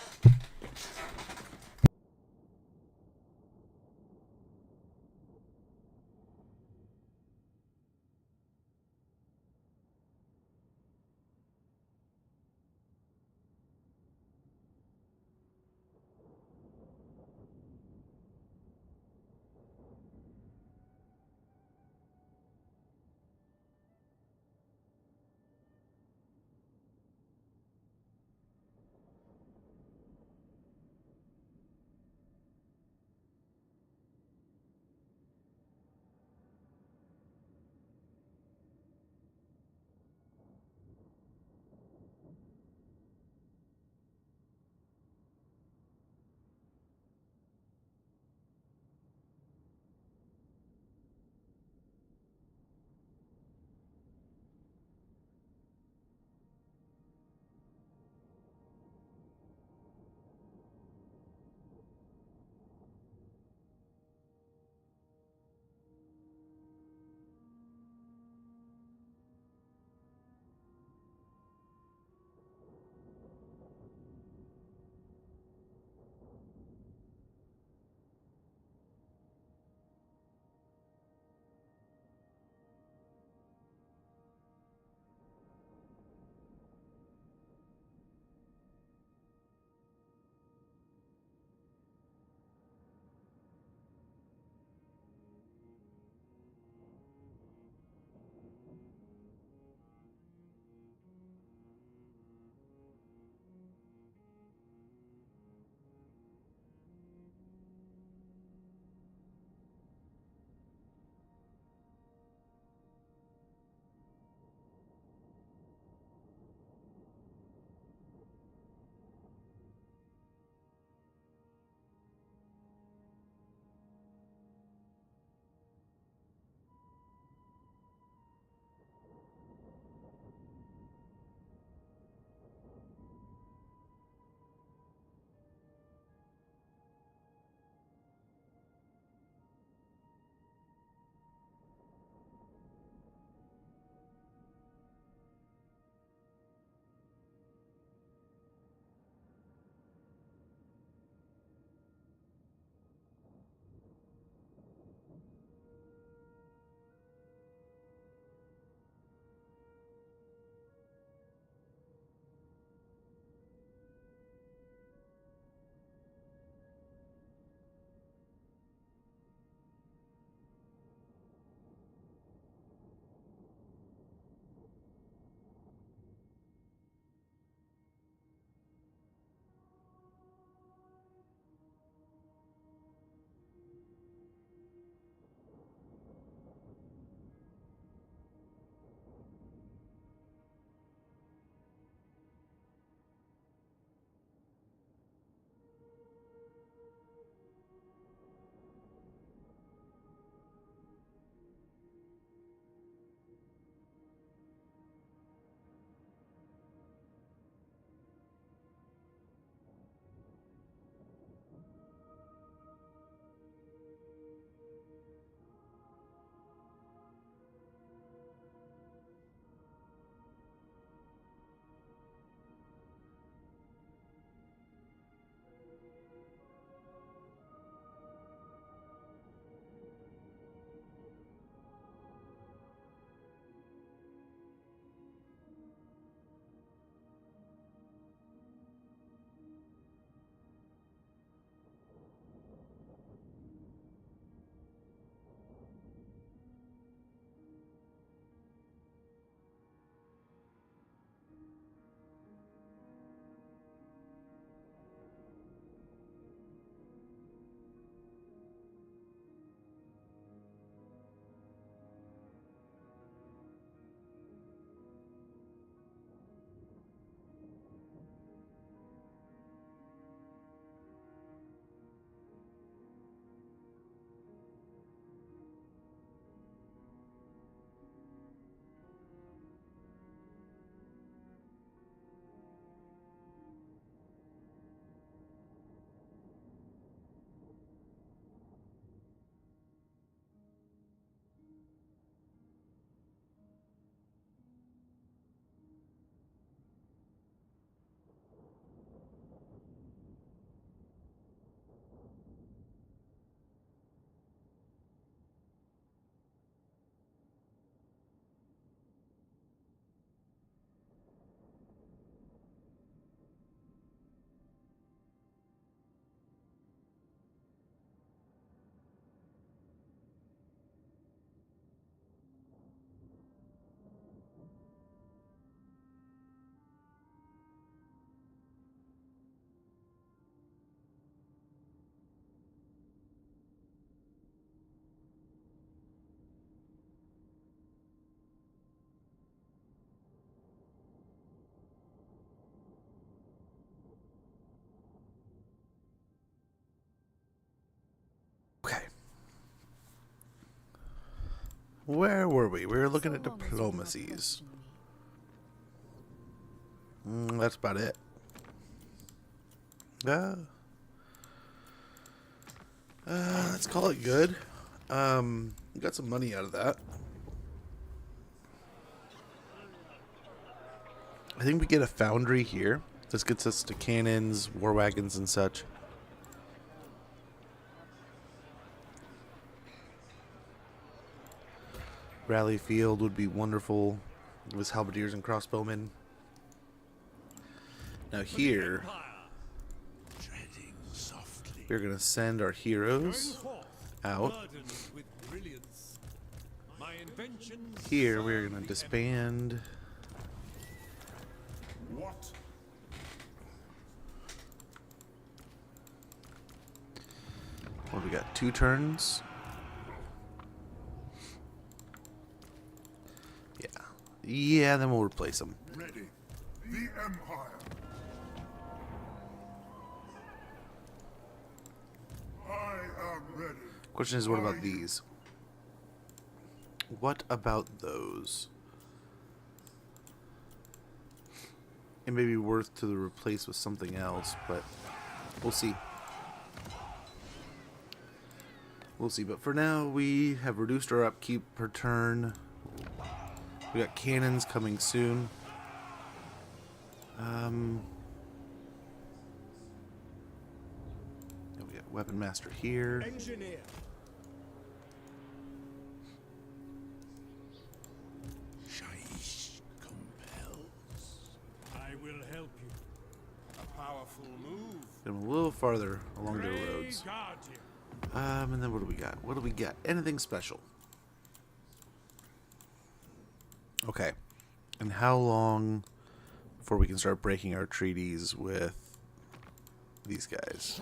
Where were we? We were looking at diplomacies. That's about it. Let's call it good. We got some money out of that. I think we get a foundry here. This gets us to cannons, war wagons, and such. Rally field would be wonderful. With halberdiers and crossbowmen. Now here, Treading softly. we're gonna send our heroes out. Burdened with brilliance. My inventions. Here we're gonna disband. What? What we got? 2 turns. Yeah, then we'll replace them. Ready. The Empire. I am ready. Question is, what about these? What about those? It may be worth to replace with something else, but we'll see. We'll see, but for now, we have reduced our upkeep per turn. We got cannons coming soon. We got Weapon Master here. Engineer. Shaish compels. I will help you. A powerful move. Get them a little farther along the roads. Guardian. And then what do we got? What do we got? Anything special? Okay. And how long before we can start breaking our treaties with these guys?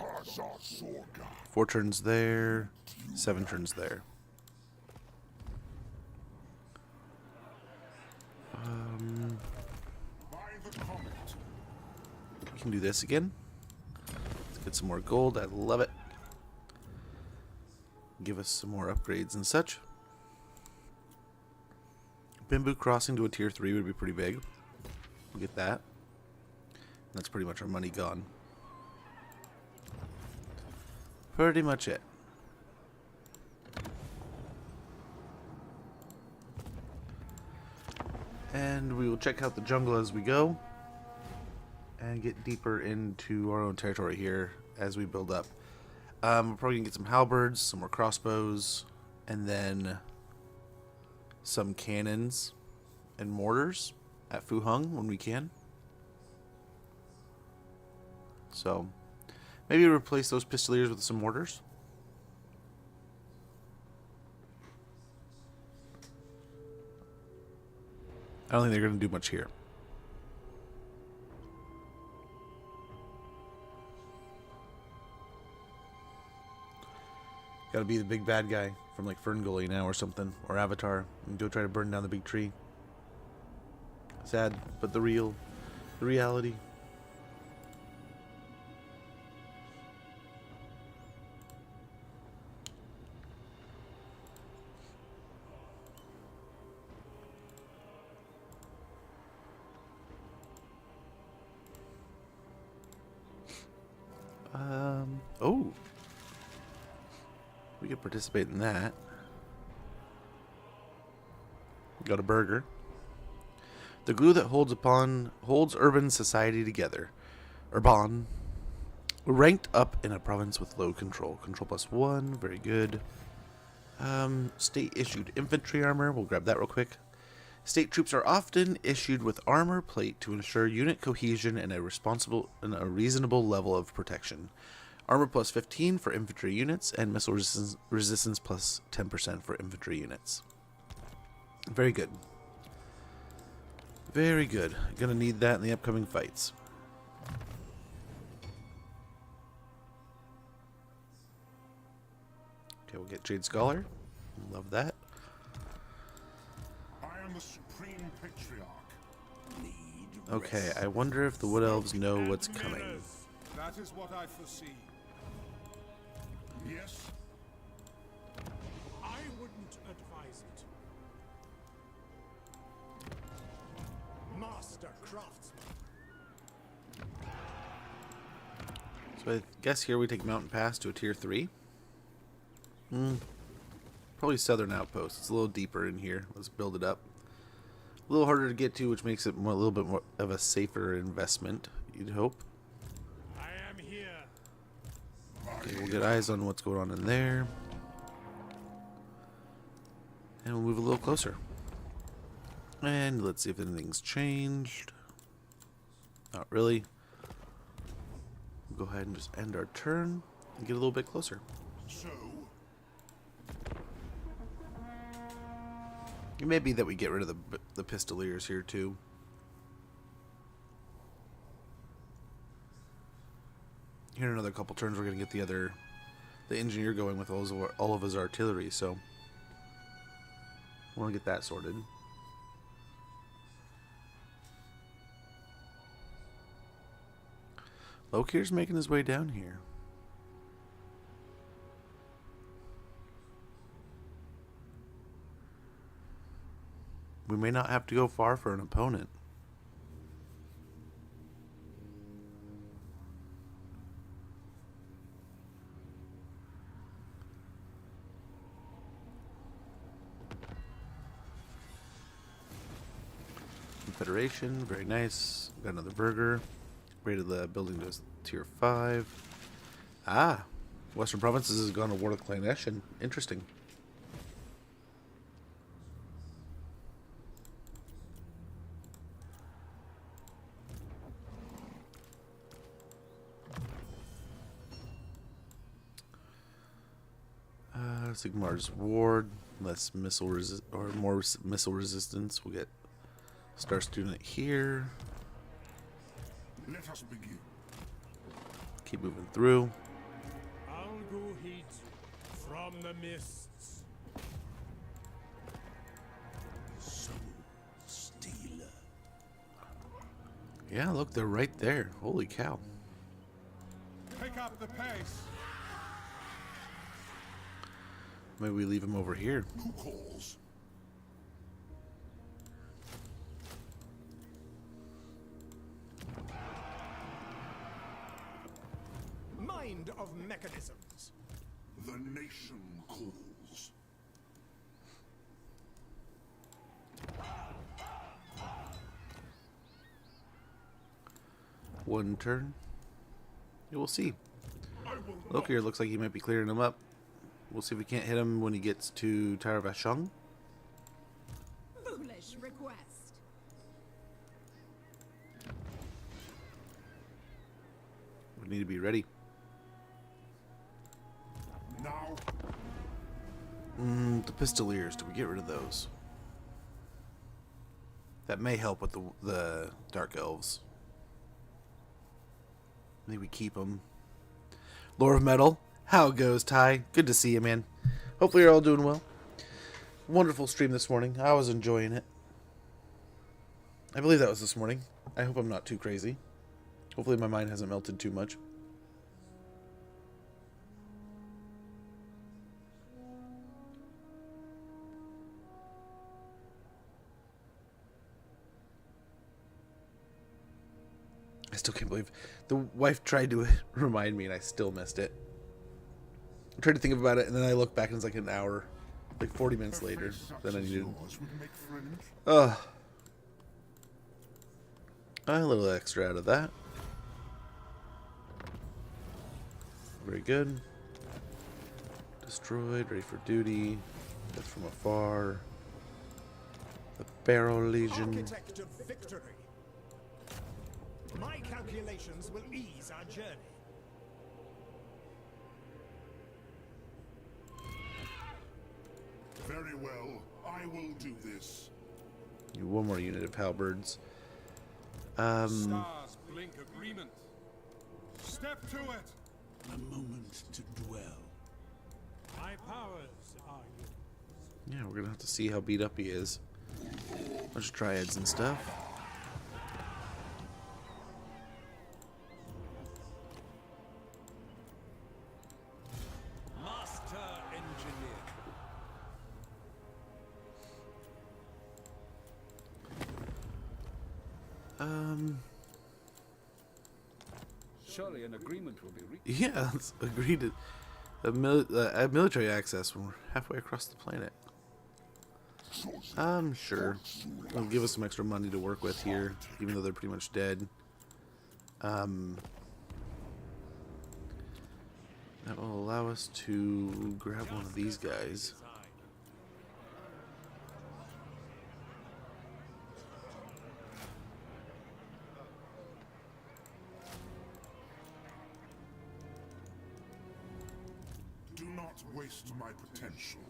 4 turns there, 7 turns there. By the comet. We can do this again. Let's get some more gold. I love it. Give us some more upgrades and such. Bimbu crossing to a tier 3 would be pretty big. We'll get that. That's pretty much our money gone. Pretty much it. And we will check out the jungle as we go. And get deeper into our own territory here as we build up. We're probably going to get some halberds, some more crossbows, and then some cannons and mortars at Fu Hung when we can. So maybe replace those pistoliers with some mortars. I don't think they're going to do much here. Got to be the big bad guy from like Ferngully now or something, or Avatar, and go try to burn down the big tree. Sad, but the reality. Oh. We could participate in that. Got a burger. The glue that holds urban society together. Urban. Ranked up in a province with low control. Control +1, very good. State issued infantry armor. We'll grab that real quick. State troops are often issued with armor plate to ensure unit cohesion and a reasonable level of protection. Armor +15 for infantry units, and missile resistance +10% for infantry units. Very good. Very good. Gonna need that in the upcoming fights. Okay, we'll get Jade Scholar. Love that. I am the Supreme Patriarch. Okay, I wonder if the Wood Elves know what's coming. That is what I foresee. Yes? I wouldn't advise it. craftsman. So I guess here we take Mountain Pass to a tier 3. Probably Southern Outpost. It's a little deeper in here. Let's build it up. A little harder to get to, which makes it a little bit more of a safer investment, you'd hope. I am here. Okay, we'll get eyes on what's going on in there. And we'll move a little closer. And let's see if anything's changed. Not really. We'll go ahead and just end our turn and get a little bit closer. So, It may be that we get rid of the Pistoliers here too. Here in another couple turns, we're gonna get the engineer going with all of his artillery. So we want to get that sorted. Lokir's making his way down here. We may not have to go far for an opponent. Confederation, very nice. Got another burger. Rated the building to tier 5. Ah, Western Provinces has gone to war with Clan Eshin. Interesting. Sigmar's Ward, less missile more missile resistance. We'll get Star Student here. let us begin. Keep moving through. Al-Guhit from the mists. Soul stealer. Yeah, look, they're right there. Holy cow. Pick up the pace. Maybe we leave him over here. Who calls? Mind of mechanisms. The nation calls. One turn. Yeah, we'll see. I will Loki here looks like he might be clearing him up. We'll see if we can't hit him when he gets to Tower of Ashung. Foolish request. We need to be ready. now. The Pistoliers, do we get rid of those? That may help with the Dark Elves. I think we keep them. Lore of Metal, how it goes, Ty? Good to see you, man. Hopefully you're all doing well. Wonderful stream this morning. I was enjoying it. I believe that was this morning. I hope I'm not too crazy. Hopefully my mind hasn't melted too much. I still can't believe the wife tried to remind me and I still missed it. I tried to think about it and then I look back and it's like an hour, like 40 minutes later than I needed. A little extra out of that. Very good. Destroyed, ready for duty. That's from afar. The Barrow Legion. Architect of victory. My calculations will ease our journey. Very well, I will do this. One more unit of halberds. Stars blink agreement. Step to it. A moment to dwell. My powers are yours. Yeah, we're gonna have to see how beat up he is. Bunch of triads and stuff. Master engineer. Surely an agreement will be reached. Yeah, let's agree to add military access when we're halfway across the planet. Sure. It'll give us some extra money to work with here, even though they're pretty much dead. That will allow us to grab one of these guys. Do not waste my potential.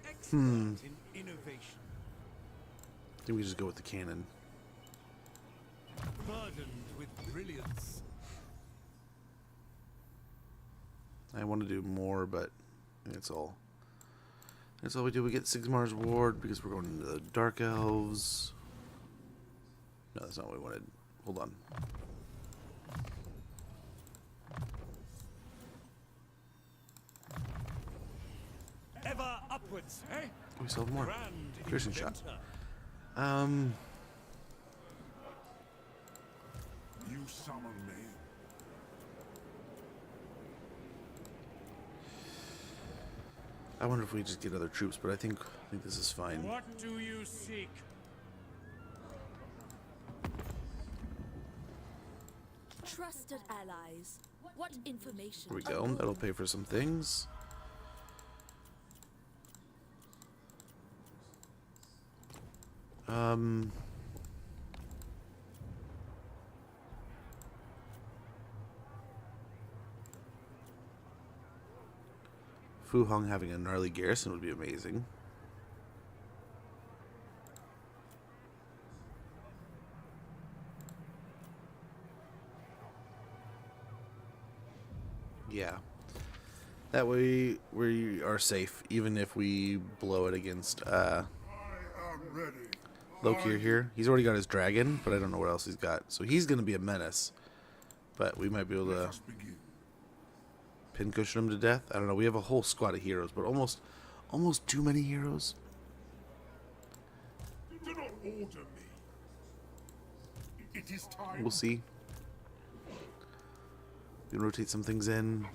Excellent in innovation. I think we just go with the cannon. Burdened with brilliance. I want to do more, but that's all. That's all we do. We get Sigmar's Ward because we're going into the Dark Elves. No, that's not what we wanted. Hold on. Ever upwards, eh? We still have more. Grand Piercing shot. inventor. You summon me. I wonder if we just get other troops, but I think this is fine. What do you seek? Trusted allies. What information? Here we go. That'll pay for some things. Fu Hong having a gnarly garrison would be amazing. Yeah. That way we are safe, even if we blow it against I am ready. Lokir here. He's already got his dragon, but I don't know what else he's got. So he's going to be a menace. But we might be able to Let's begin. pincushion him to death. I don't know. We have a whole squad of heroes, but almost too many heroes. Do not order me. It is time. We'll see. We can rotate some things in.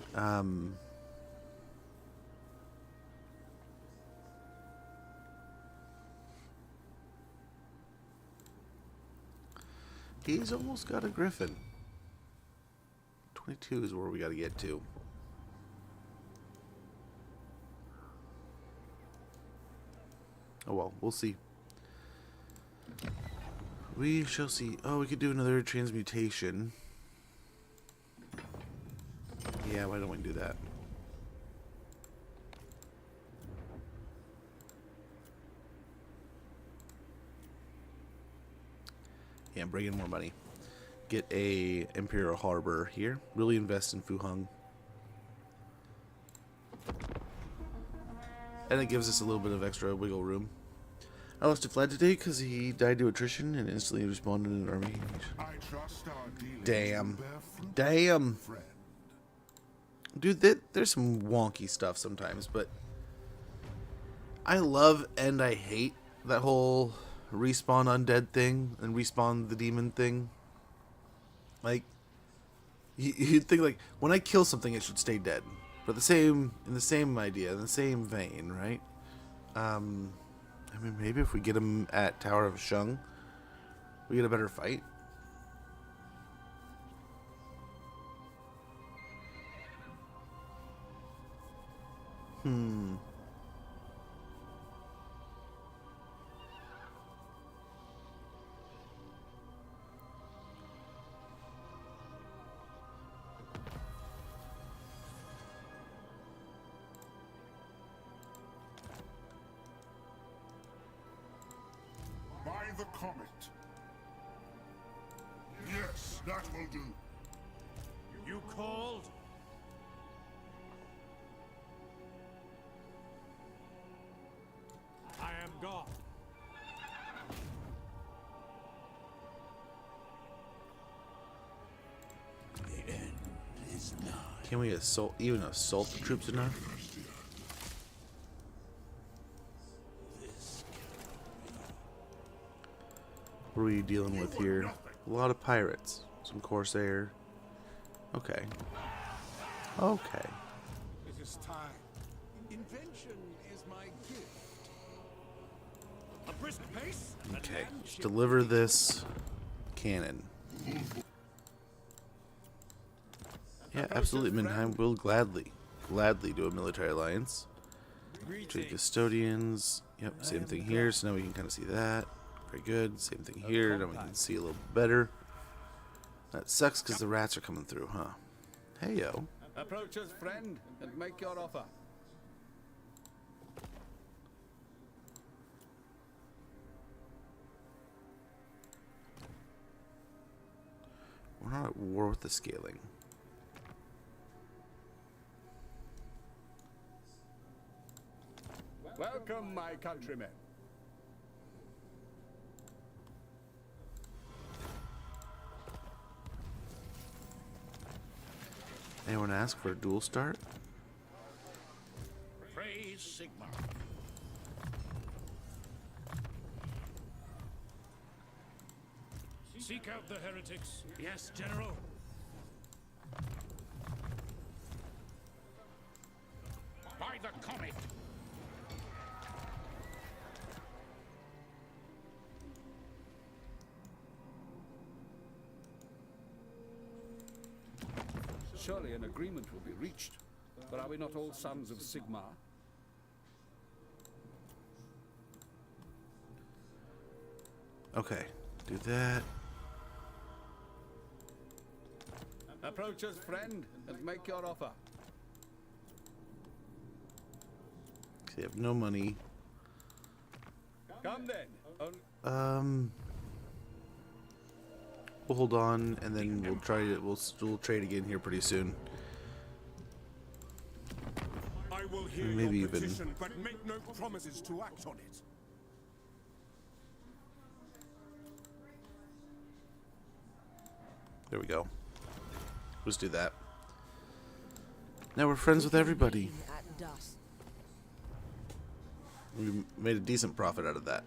He's almost got a griffin. 22 is where we got to get to. Oh well, we'll see. We shall see. Oh, we could do another transmutation. Yeah, why don't we do that? Yeah, bring in more money. Get a Imperial Harbor here. Really invest in Fu Hong. And it gives us a little bit of extra wiggle room. I lost to Vlad today because he died to attrition and instantly responded in an army. I trust our dealings Damn. will bear fruit, Damn. friend. Dude, there's some wonky stuff sometimes, but I love and I hate that whole respawn undead thing and respawn the demon thing. Like, you'd think like when I kill something, it should stay dead. But in the same idea, in the same vein, right? I mean, maybe if we get him at Tower of Shung, we get a better fight. By the comet. Yes, that will do. You called? I am God. The end is nigh. Can we even assault the troops enough? What are we dealing with here? A lot of pirates. Some Corsair. Okay. Okay. It is time. Invention is my gift. A brisk pace. Okay. Just deliver this cannon. Yeah, absolutely, Minheim will gladly do a military alliance. Trade custodians. Yep, same thing here. So now we can kind of see that. Very good. Same thing here. Now we can see a little better. That sucks because the rats are coming through, huh? Hey, yo. Approach us, friend, and make your offer. We're not at war with the scaling. Welcome, my countrymen. Anyone ask for a dual start? Praise Sigmar. Seek out the heretics. Yes, General. By the comet. Surely an agreement will be reached. But are we not all sons of Sigmar? Okay, do that. Approach us, friend, and make your offer. They have no money. Come then. We'll hold on, and then we'll try it. We'll trade again here pretty soon. I will hear Maybe your even- petition, but make no promises to act on it. There we go. Let's do that. Now we're friends with everybody. At dusk. We made a decent profit out of that.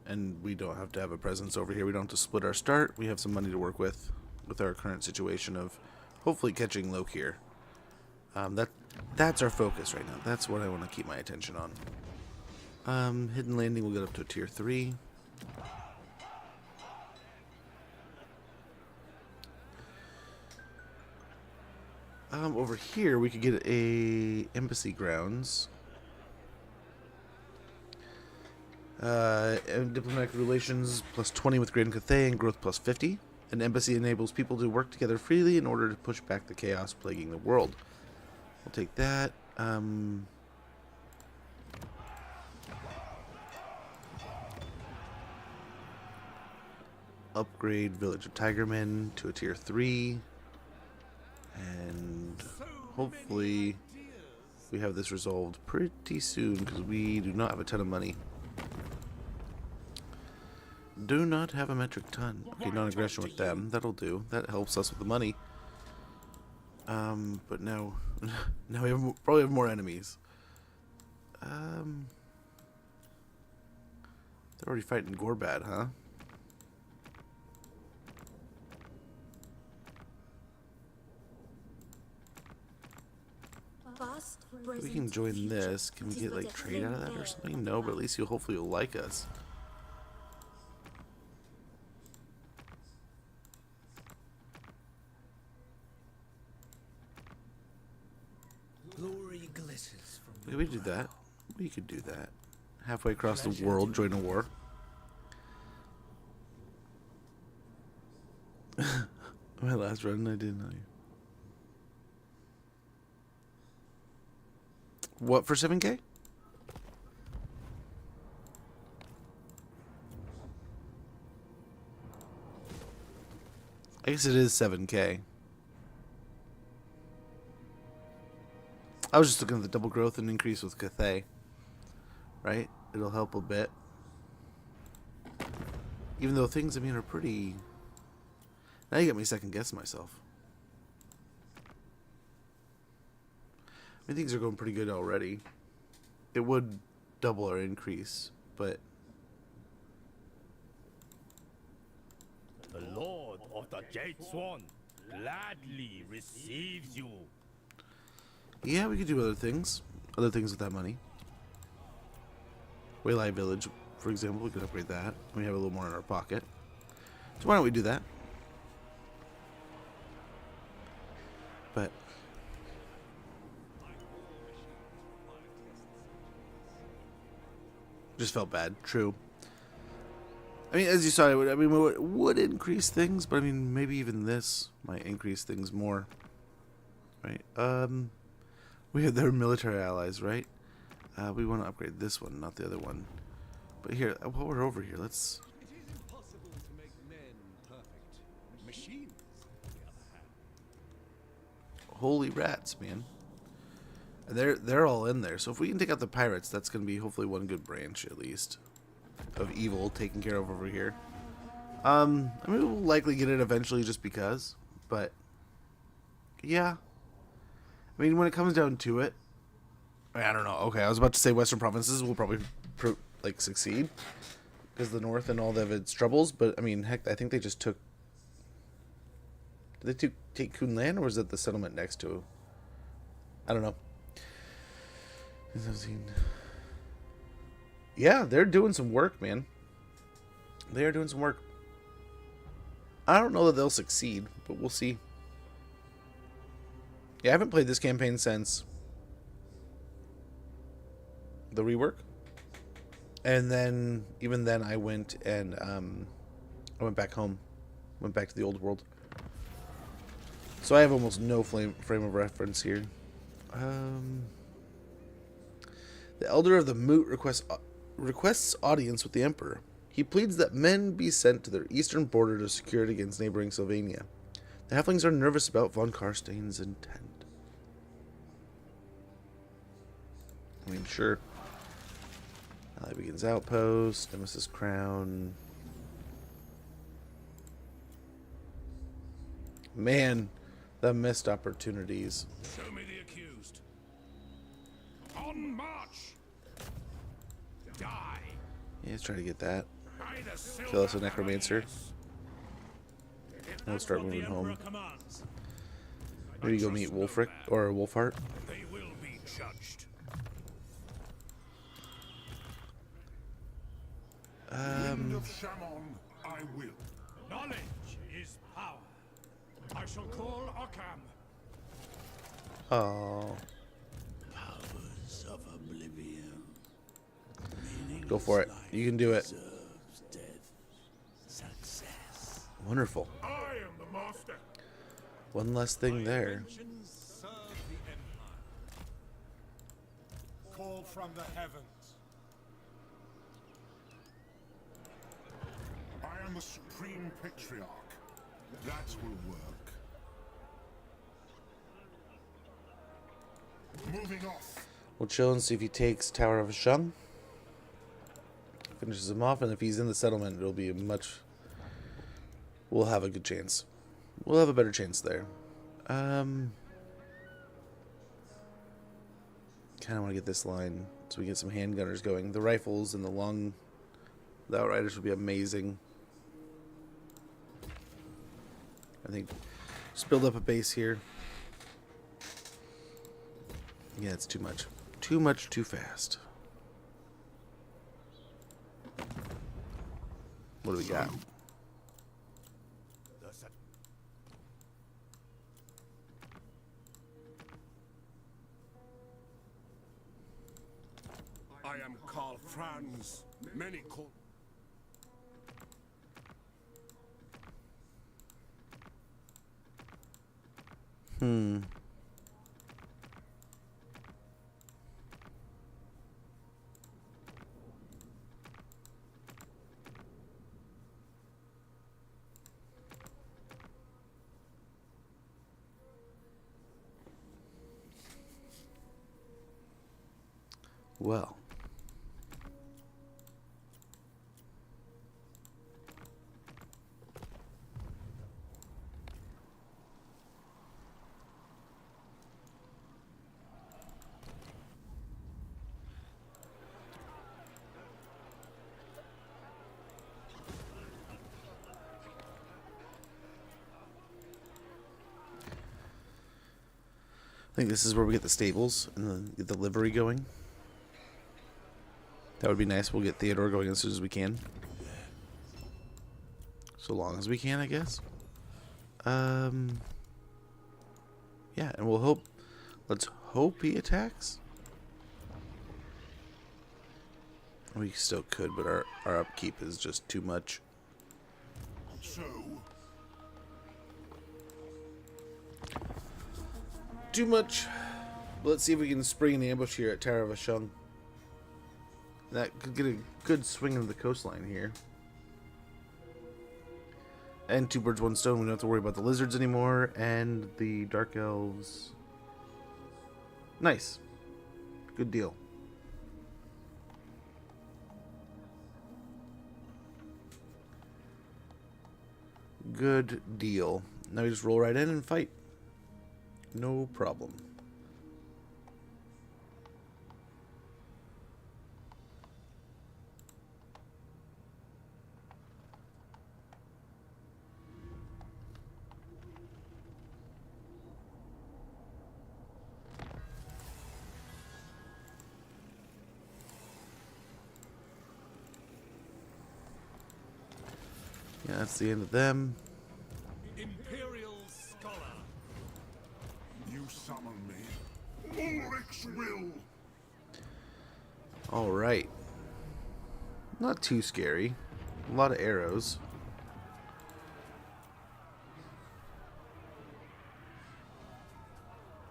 And we don't have to have a presence over here. We don't have to split our start. We have some money to work with our current situation of hopefully catching Lokir. That's our focus right now. That's what I want to keep my attention on. Hidden Landing will get up to a tier 3. Over here we could get a embassy grounds. And diplomatic relations plus 20 with Grand Cathay and growth plus 50. An embassy enables people to work together freely in order to push back the chaos plaguing the world. We'll take that. Upgrade Village of Tigermen to a tier 3. And hopefully we have this resolved pretty soon because we do not have a ton of money. Do not have a metric ton. Okay, non-aggression with them. That'll do. That helps us with the money. But now we probably have more enemies. They're already fighting Gorbad, huh? We can join this. Can we get like trade out of that or something? No, but at least hopefully you'll like us. Glory glitters from Maybe we do that. We could do that. Halfway across the world, join a war. My last run, I didn't know you. What for 7K? I guess it is 7K. I was just looking at the double growth and increase with Cathay. Right? It'll help a bit. Even though things, I mean, are pretty... Now you got me second guessing myself. mean, things are going pretty good already. It would double our increase, but The Lord of the Jade Swan gladly receives you. yeah, we could do other things. Other things with that money. Waylai Village, for example, we could upgrade that. We have a little more in our pocket. So why don't we do that? But just felt bad. True. I mean, as you saw, it would increase things, but I mean, maybe even this might increase things more. Right? We have their military allies, right? We want to upgrade this one, not the other one. But here, while we're over here, let's. It is impossible to make men perfect. Machines, on the other hand. Holy rats, man! And they're all in there. So if we can take out the pirates, that's gonna be hopefully one good branch at least of evil taken care of over here. I mean, we'll likely get it eventually just because, but yeah. I mean, when it comes down to it, I don't know. Okay, I was about to say Western provinces will probably like succeed because the North and all of its troubles, but I mean, heck, I think they just took. Did they take Kunlan, or was it the settlement next to? I don't know. Yeah, they're doing some work, man. They are doing some work. I don't know that they'll succeed, but we'll see. Yeah, I haven't played this campaign since the rework. And then, even then, I went and I went back home. Went back to the old world. So I have almost no frame of reference here. The Elder of the Moot requests audience with the Emperor. He pleads that men be sent to their eastern border to secure it against neighboring Sylvania. The halflings are nervous about von Karstein's intent. I mean, sure. Ally begins outpost. Nemesis crown. Man, the missed opportunities. Show me the accused. On march! Die! Yeah, let's try to get that. By the silver Kill us a necromancer. If We'll that's start what the moving home. Emperor commands, Maybe go meet Wolfric or Wolfheart. they will be judged. Wind of Shaman, I will. Knowledge is power. I shall call Occam. Oh, Powers of oblivion. go for it. You can do it. Serves death. Success. Wonderful. I am the master. One less thing there. Inventions serve the Empire. Call from the heavens. I am the Supreme Patriarch. That will work. Moving off. We'll chill and see if he takes Tower of Shung. Finishes him off, and if he's in the settlement, it'll be a much. We'll have a good chance. We'll have a better chance there. Kind of want to get this line so we get some handgunners going. The rifles and the outriders would be amazing. I think just build up a base here. Yeah, it's too much. Too much, too fast. What do we got? I am Karl Franz. Many call. Well. I think this is where we get the stables and get the livery going. That would be nice. We'll get Theodore going as soon as we can. So long as we can, I guess. Yeah, and we'll hope. Let's hope he attacks. We still could, but our upkeep is just too much. So, Too much. Let's see if we can spring an ambush here at Tower of Ashung. That could get a good swing of the coastline here. And 2 birds, 1 stone. We don't have to worry about the lizards anymore. And the dark elves. Nice. Good deal. Good deal. Now we just roll right in and fight. No problem. Yeah, that's the end of them. Imperial Scholar. you summon me. Ulrich's will. Alright. Not too scary. A lot of arrows.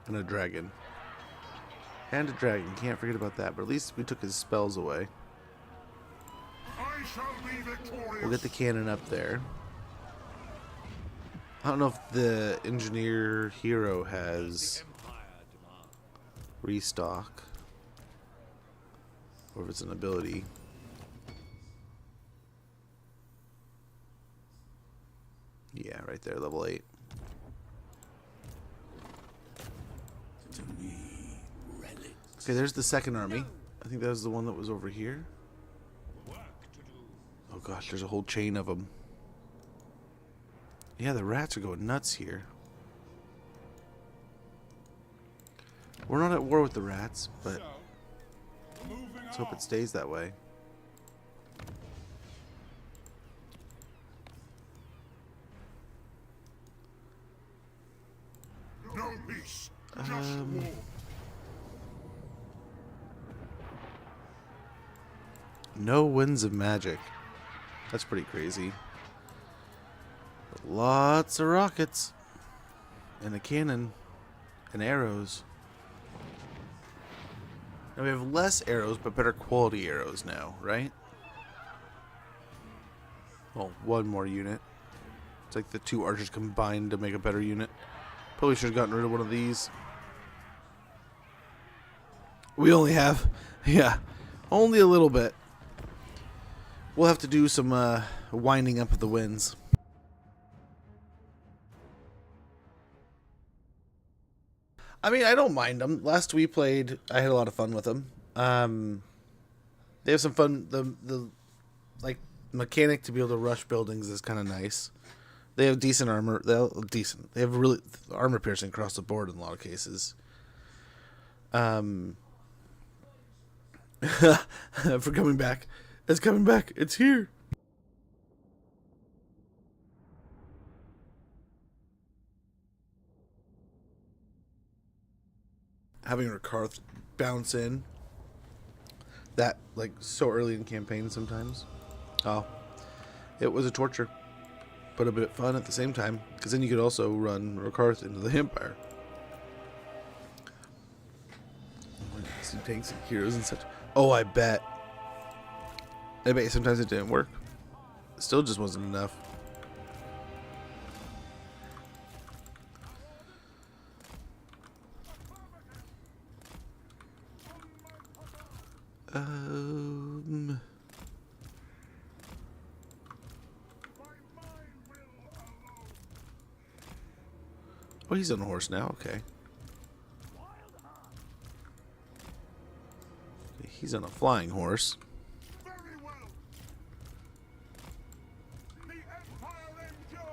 And a dragon. And a dragon. Can't forget about that. But at least we took his spells away. I shall be victorious. We'll get the cannon up there. I don't know if the engineer hero has restock. Or if it's an ability. Yeah, right there, level 8. Okay, there's the second army. I think that was the one that was over here. Oh gosh, there's a whole chain of them. Yeah, the rats are going nuts here. We're not at war with the rats, but let's hope it stays that way. No peace. Just war. No winds of magic. That's pretty crazy. But lots of rockets. And a cannon. And arrows. Now we have less arrows, but better quality arrows now, right? Well, 1 more unit. It's like the 2 archers combined to make a better unit. Probably should have gotten rid of one of these. We only have, yeah, only a little bit. We'll have to do some winding up of the winds. I mean, I don't mind them. Last we played, I had a lot of fun with them. They have some fun. The like mechanic to be able to rush buildings is kind of nice. They have decent armor. They have really armor piercing across the board in a lot of cases. For coming back. It's coming back. It's here. Having Rakarth bounce in. That, like, so early in campaign sometimes. Oh. It was a torture. But a bit fun at the same time. Because then you could also run Rakarth into the Empire. Some tanks and heroes and such. Oh, I bet. Sometimes it didn't work. Still just wasn't enough. Oh, he's on a horse now. Okay. He's on a flying horse. Very well. The Empire endures.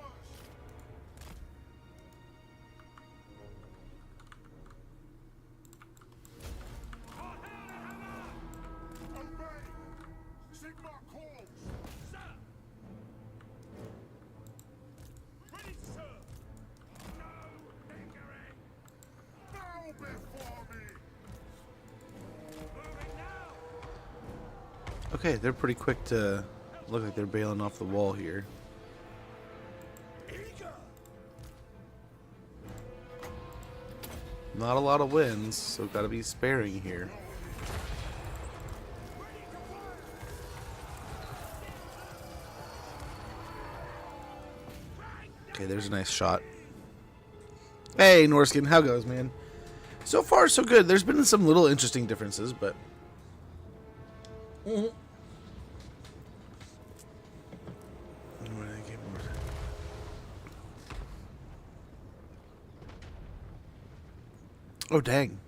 Okay, they're pretty quick to look like they're bailing off the wall here. Not a lot of wins, so gotta be sparing here. Okay, there's a nice shot. Hey, Norskin, how goes, man? So far, so good. There's been some little interesting differences, but... Oh, dang.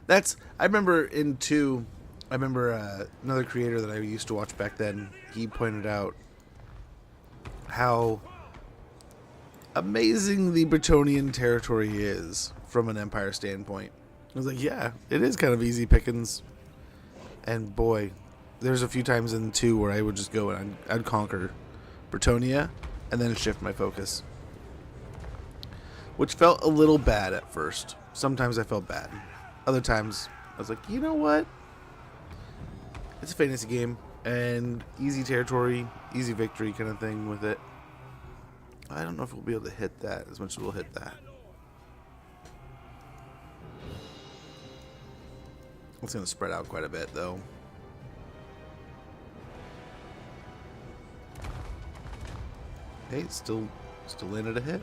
That's... I remember in 2... I remember another creator that I used to watch back then, he pointed out how amazing the Bretonnian territory is from an Empire standpoint. I was like, yeah, it is kind of easy pickings. And boy, there's a few times in 2 where I would just go and I'd conquer Bretonnia and then shift my focus. Which felt a little bad at first. Sometimes I felt bad. Other times I was like, you know what? It's a fantasy game and easy territory, easy victory kind of thing with it. I don't know if we'll be able to hit that as much as we'll hit that. It's going to spread out quite a bit, though. Hey, still landed a hit.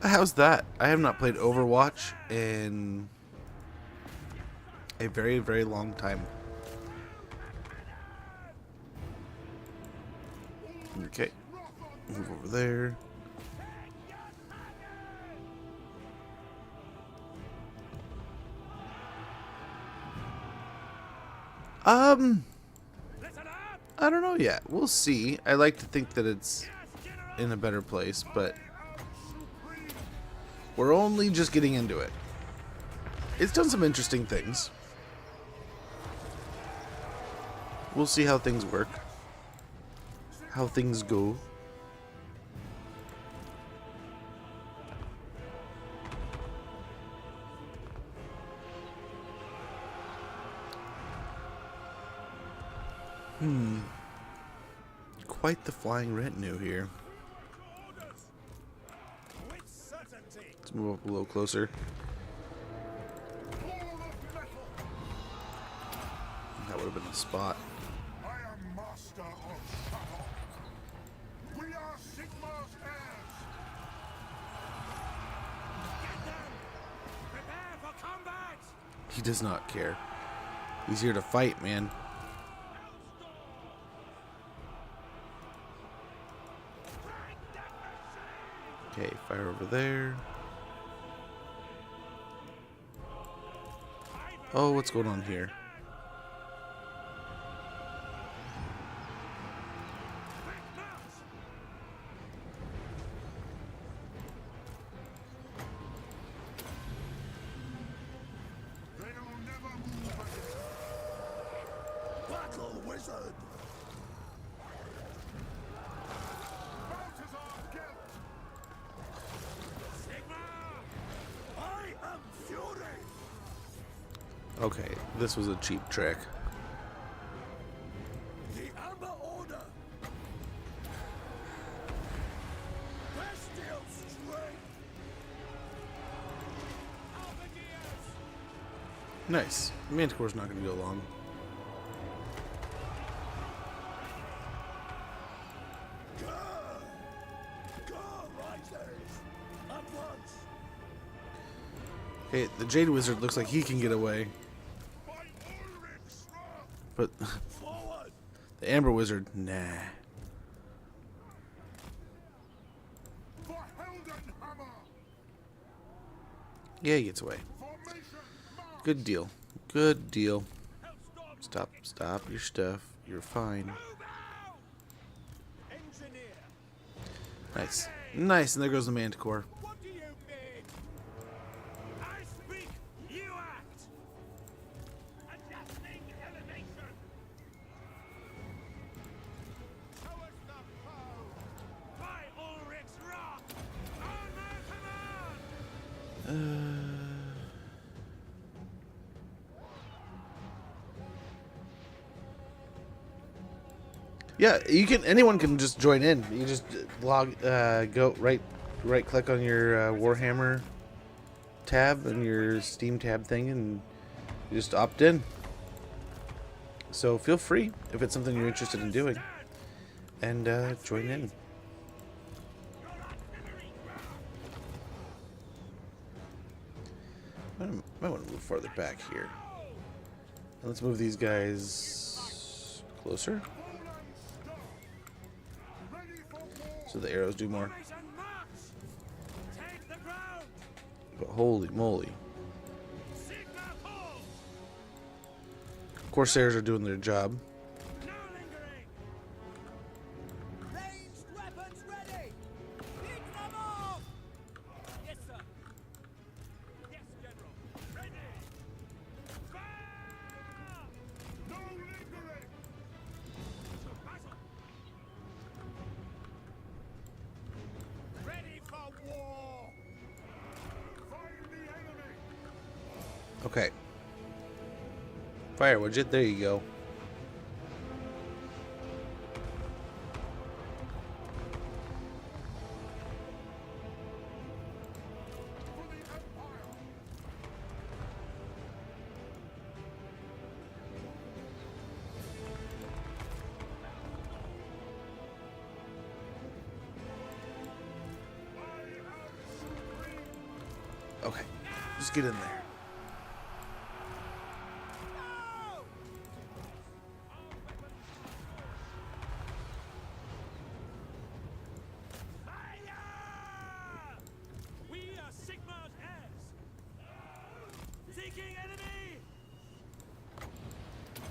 How's that? I have not played Overwatch in a very, very long time. Okay. Move over there. I don't know yet. We'll see. I like to think that it's in a better place, but we're only just getting into it. It's done some interesting things. We'll see how things work. How things go. Quite the flying retinue here. Let's move up a little closer. That would have been a spot. I am master of Shattock. We are Sigmar's heirs. Get them! Prepare for combat! He does not care. He's here to fight, man. Okay, fire over there. Oh, what's going on here? They'll never move again. Battle wizard. Balthazar Gelt. Sigmar! I am Fury. Okay, this was a cheap trick. The Amber Order. Bestial strength. Nice. Manticore's not going to go long. Okay, the Jade Wizard looks like he can get away. But the Amber Wizard, nah. Yeah, he gets away. Good deal. Good deal. Stop your stuff. You're fine. Nice. Nice, and there goes the Manticore. What do you mean? I speak, you act! Adjusting elevation! Yeah, you can. Anyone can just join in. You just go right click on your Warhammer tab and your Steam tab thing, and you just opt in. So feel free if it's something you're interested in doing, and join in. I might want to move farther back here. And let's move these guys closer, so the arrows do more. Take the ground! But holy moly. Sigma Hall! Corsairs are doing their job. No lingering! Ranged weapons ready! Pick them off! Yes, sir. Yes, General! Ready! Fire! No lingering! To battle! Ready for war! Find the enemy! Okay. Fire widget, there you go. Okay, just get in there. Fire! We are Sigmar's heirs! Seeking enemy!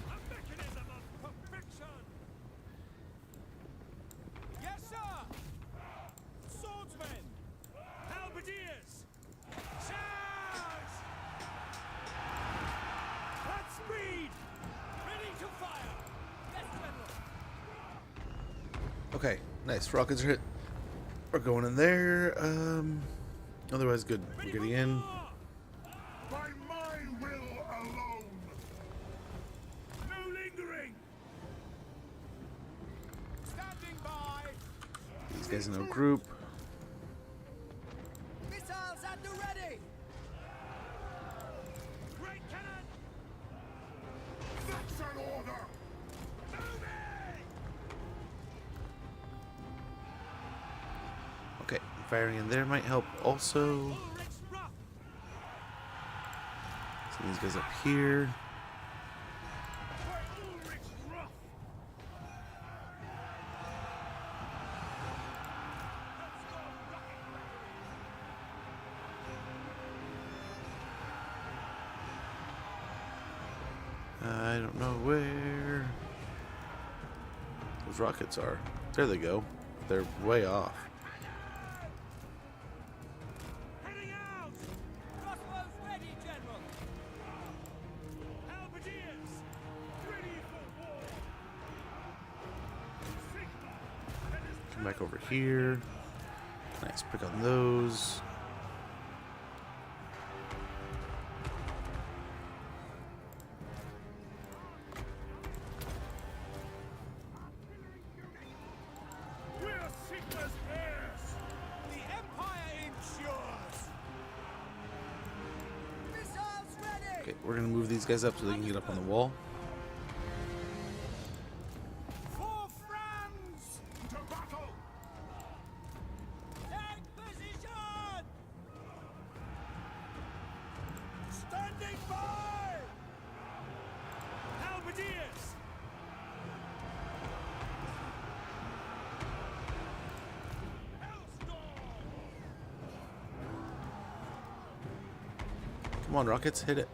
A mechanism of perfection! Yes, sir! Swordsmen! Halberdiers! Charge! At speed! Ready to fire! Yes, General! Okay, nice. Rockets are hit. We're going in there. Otherwise good. We're getting in. By my will alone. No lingering! Standing by! These guys in a group. Missiles at the ready! Great cannon! That's an order. Moving! Okay, firing in there might help also. Ulrich's Ruff! So these guys up here. For Ulrich's Ruff! I don't know where those rockets are. There they go. They're way off. Heading out! Crossbows ready, General! Halberdiers! Ready for war! Sigma! That is Come back over here. Nice, pick on those. We are Sigma's heirs! The Empire ensures! Missiles ready! Okay, we're gonna move these guys up so they can get up on the wall. For France! To battle. Take position! Standing by! Halberdiers! Come on, rockets, hit it.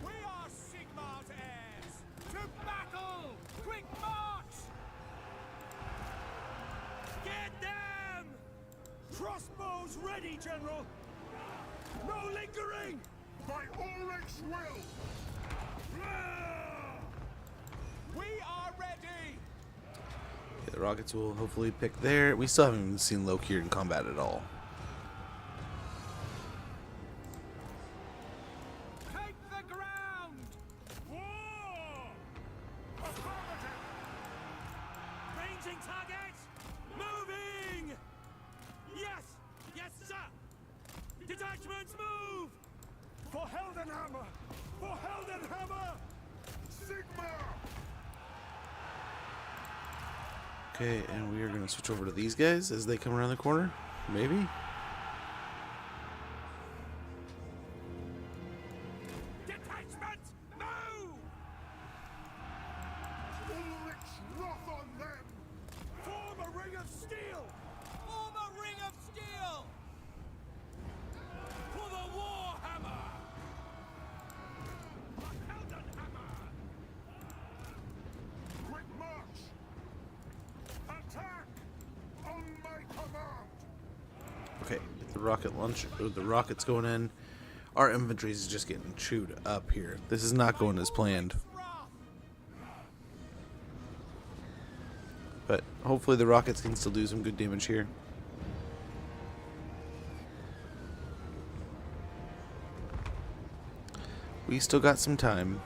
We are Sigmar's heirs! To battle! Quick march! Get them! Crossbows ready, General! No lingering! By Ulrich's will. We are ready! Okay, the rockets will hopefully pick there. We still haven't even seen Loki here in combat at all. Take the ground! War! Affirmative! Ranging target! Moving! Yes! Yes, sir! Detachments move! For Heldenhammer! For Heldenhammer! Sigma! Okay, and we are going to switch over to these guys as they come around the corner. Maybe? Detachments move! Ulrich's wrath on them! Form a ring of steel! Form a ring of steel! For the Warhammer! For Heldenhammer! Quick march! Attack! On my command! Okay, get the rocket launch. The rocket's going in. Our infantry is just getting chewed up here. This is not going as planned. But hopefully the rockets can still do some good damage here. We still got some time.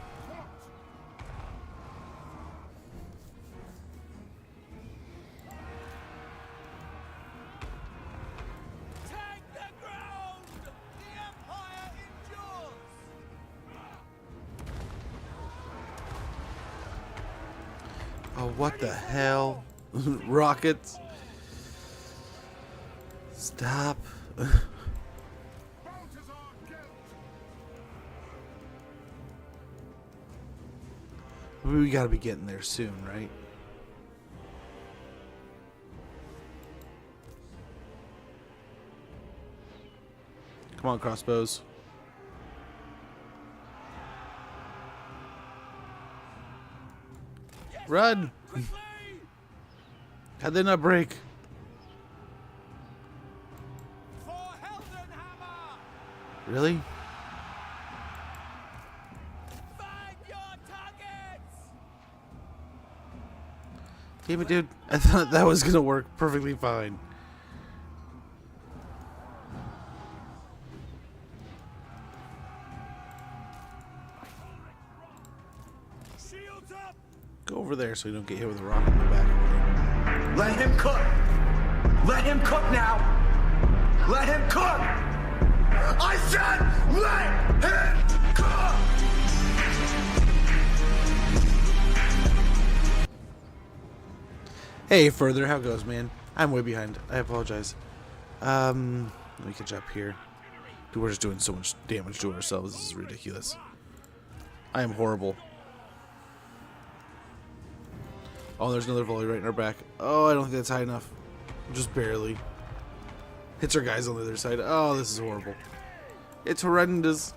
Take the ground! The Empire endures! Oh, what the hell? Rockets. Stop. Balthazar Gelt! We gotta be getting there soon, right? Come on, crossbows. Run! How'd they not break? For Heldenhammer! Really? Find your targets! Damn it, dude. I thought that was gonna work perfectly fine. Shields up! Go over there so you don't get hit with a rocket in the back. Let him cook! Let him cook now! Let him cook! I said let him cook! Hey, further, how goes, man? I'm way behind. I apologize. Let me catch up here. Dude, we're just doing so much damage to ourselves. This is ridiculous. I am horrible. Oh, there's another volley right in our back. Oh, I don't think that's high enough. Just barely. Hits our guys on the other side. Oh, this is horrible. It's horrendous.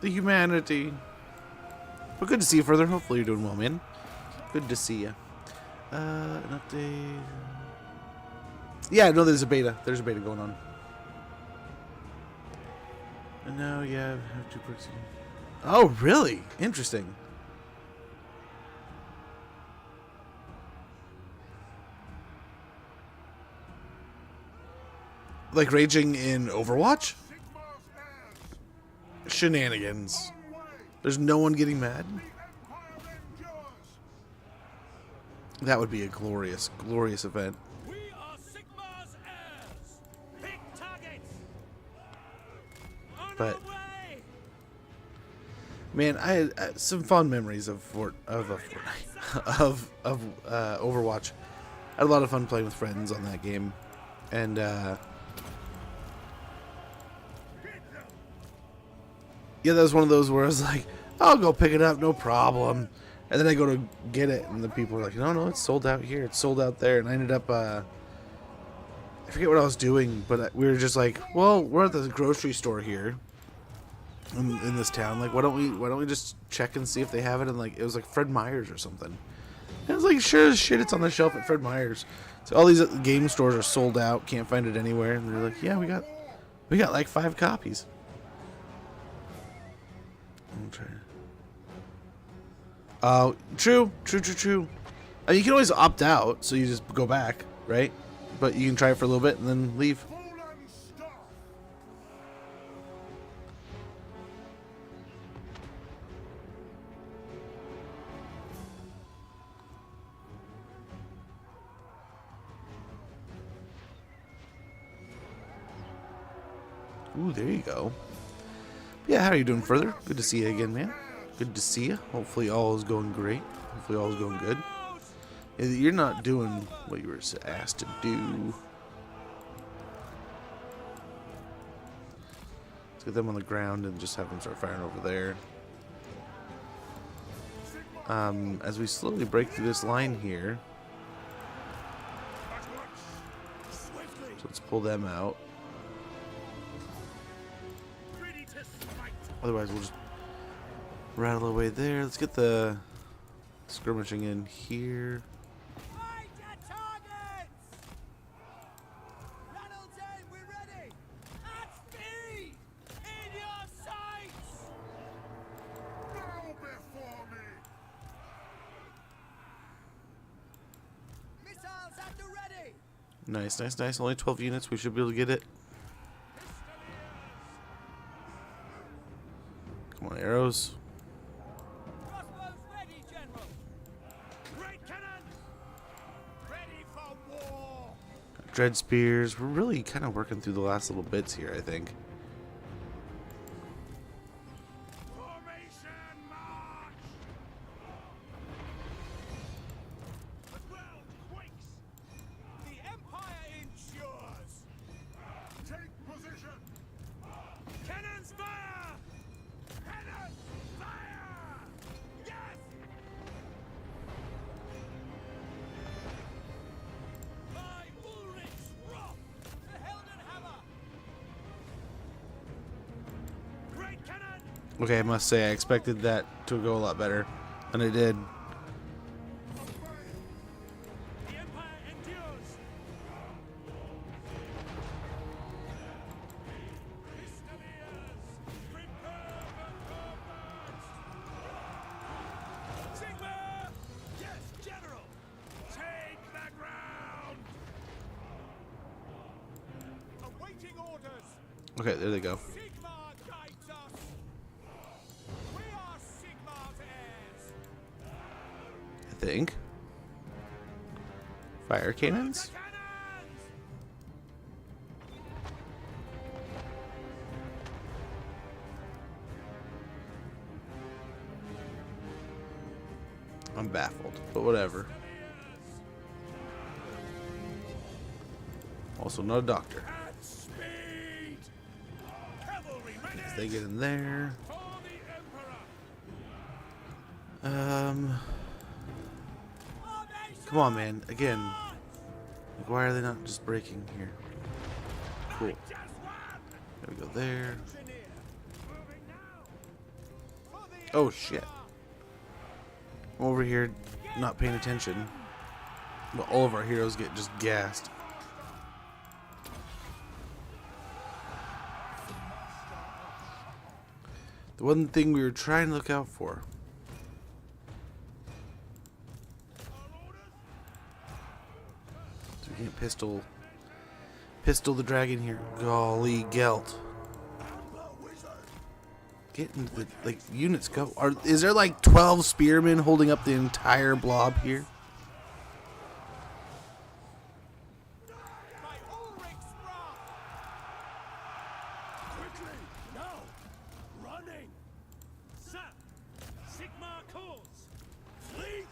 The humanity. But good to see you further. Hopefully you're doing well, man. Good to see you. An update. Yeah, no, there's a beta. There's a beta going on. And now, yeah, I have 2 perks. Oh, really? Interesting. Like raging in Overwatch? Sigmar's heirs! Shenanigans. Onway! There's no one getting mad? The Empire endures! That would be a glorious, glorious event. We are Sigmar's heirs! Pick targets! On But- our way! Man, I had some fond memories of Overwatch. I had a lot of fun playing with friends on that game, and yeah, that was one of those where I was like, "I'll go pick it up, no problem." And then I go to get it, and the people were like, "No, it's sold out here. It's sold out there." And I ended up, I forget what I was doing, but we were just like, "Well, we're at the grocery store here." In this town, like, why don't we just check and see if they have it? And like, it was like Fred Meyer's or something. And I was like, sure as shit, it's on the shelf at Fred Meyer's. So all these game stores are sold out, can't find it anywhere. And they're like, yeah, we got like 5 copies. I'm trying. Oh, true. I mean, you can always opt out, so you just go back, right? But you can try it for a little bit and then leave. Ooh, there you go. Yeah, how are you doing further? Good to see you again, man. Good to see you. Hopefully all is going great. Hopefully all is going good. You're not doing what you were asked to do. Let's get them on the ground and just have them start firing over there. As we slowly break through this line here. So let's pull them out. Otherwise, we'll just rattle away there. Let's get the skirmishing in here. Nice, nice, nice. Only 12 units. We should be able to get it. Come on, arrows. Crossbows ready, General. Great cannon. Ready for war. Dread spears. We're really kind of working through the last little bits here, I think. Formation march. The ground quakes. The Empire endures. Take position. Cannons fire. Cannons fire. Yes. By Ulrich's wrath, the Heldenhammer. Great cannon. Okay, I must say I expected that to go a lot better than it did. The Empire endures. Pistoliers, prepare for combat. Sigma! Yes, General! Take the ground! Awaiting orders. Okay, there they go. Sigmar guides us. We are Sigmar's heirs. I think. Fire cannons? Cannons! I'm baffled, but whatever. Also not a doctor. At speed! Cavalry ready! As they get in there. For the Emperor! Come on, man. Again. Like, why are they not just breaking here? Cool. Just one! There we go there. Moving now! For the Oh, shit. I'm over here not paying attention. But all of our heroes get just gassed. The one thing we were trying to look out for. So we can't pistol the dragon here. Golly gelt. Get into the, like, units go. Is there like 12 spearmen holding up the entire blob here? by Ulrich's wrath. Quickly! Now! Running! Sir! Sigmar calls! Fleet!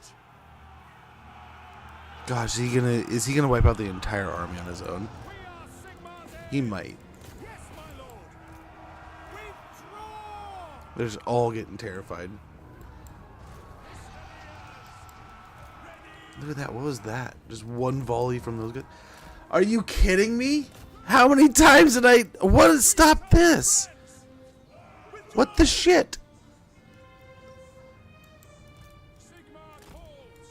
Gosh, is he gonna wipe out the entire army on his own? We are Sigmar's heirs! He might. Yes, my lord! Withdraw. They're just all getting terrified. Look at that. What was that? Just one volley from those guys. Are you kidding me? How many times did I... What? Stop this. What the shit? Sigmar calls!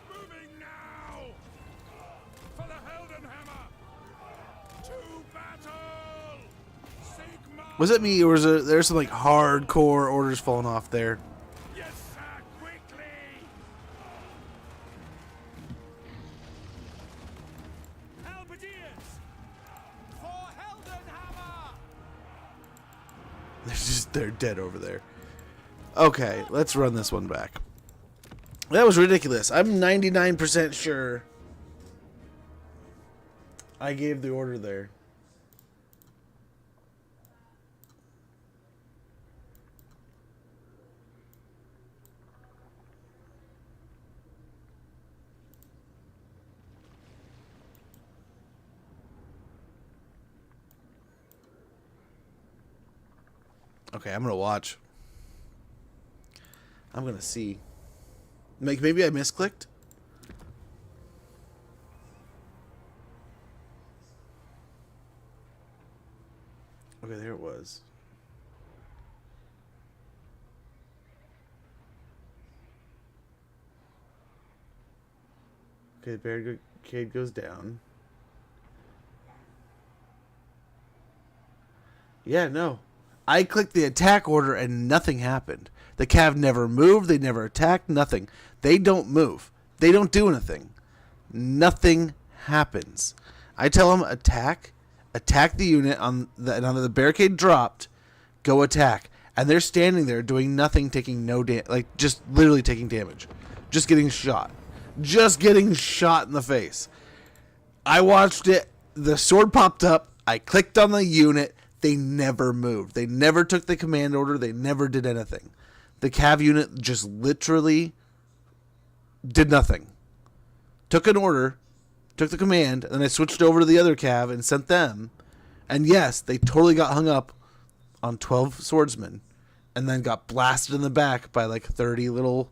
Moving now! For the Heldenhammer! To battle! Sigmar! Was it me or was there some like hardcore orders falling off there? Yes, sir! Quickly! They're dead over there. Okay, let's run this one back. That was ridiculous. I'm 99% sure I gave the order there. Okay, I'm gonna watch. I'm gonna see. Maybe I misclicked. Okay, there it was. Okay, barricade goes down. Yeah, no. I clicked the attack order and nothing happened. The Cav never moved. They never attacked. Nothing. They don't move. They don't do anything. Nothing happens. I tell them attack the unit on the barricade dropped, go attack, and they're standing there doing nothing, taking no damage, like just literally taking damage, just getting shot in the face. I watched it. The sword popped up. I clicked on the unit. They never moved. They never took the command order. They never did anything. The Cav unit just literally did nothing. Took an order, took the command, and then I switched over to the other Cav and sent them. And yes, they totally got hung up on 12 swordsmen and then got blasted in the back by like 30 little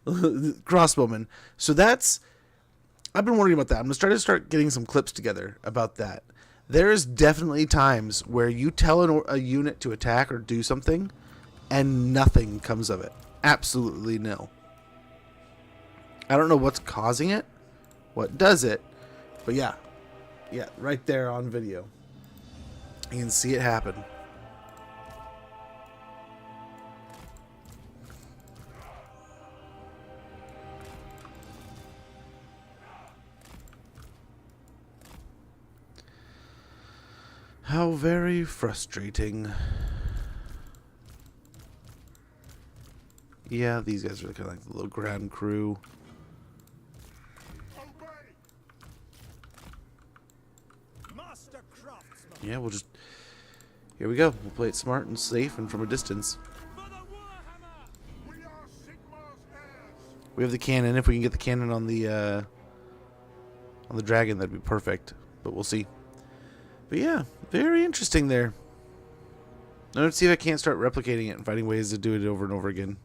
crossbowmen. So I've been worrying about that. I'm going to try to start getting some clips together about that. There is definitely times where you tell a unit to attack or do something and nothing comes of it. Absolutely nil. I don't know what's causing it, what does it, but yeah, right there on video. You can see it happen. How very frustrating. Yeah, these guys are kind of like the little ground crew. Yeah, we'll just... Here we go. We'll play it smart and safe and from a distance. We have the cannon. If we can get the cannon on the dragon, that'd be perfect. But we'll see. But yeah, very interesting there. Now let's see if I can't start replicating it and finding ways to do it over and over again.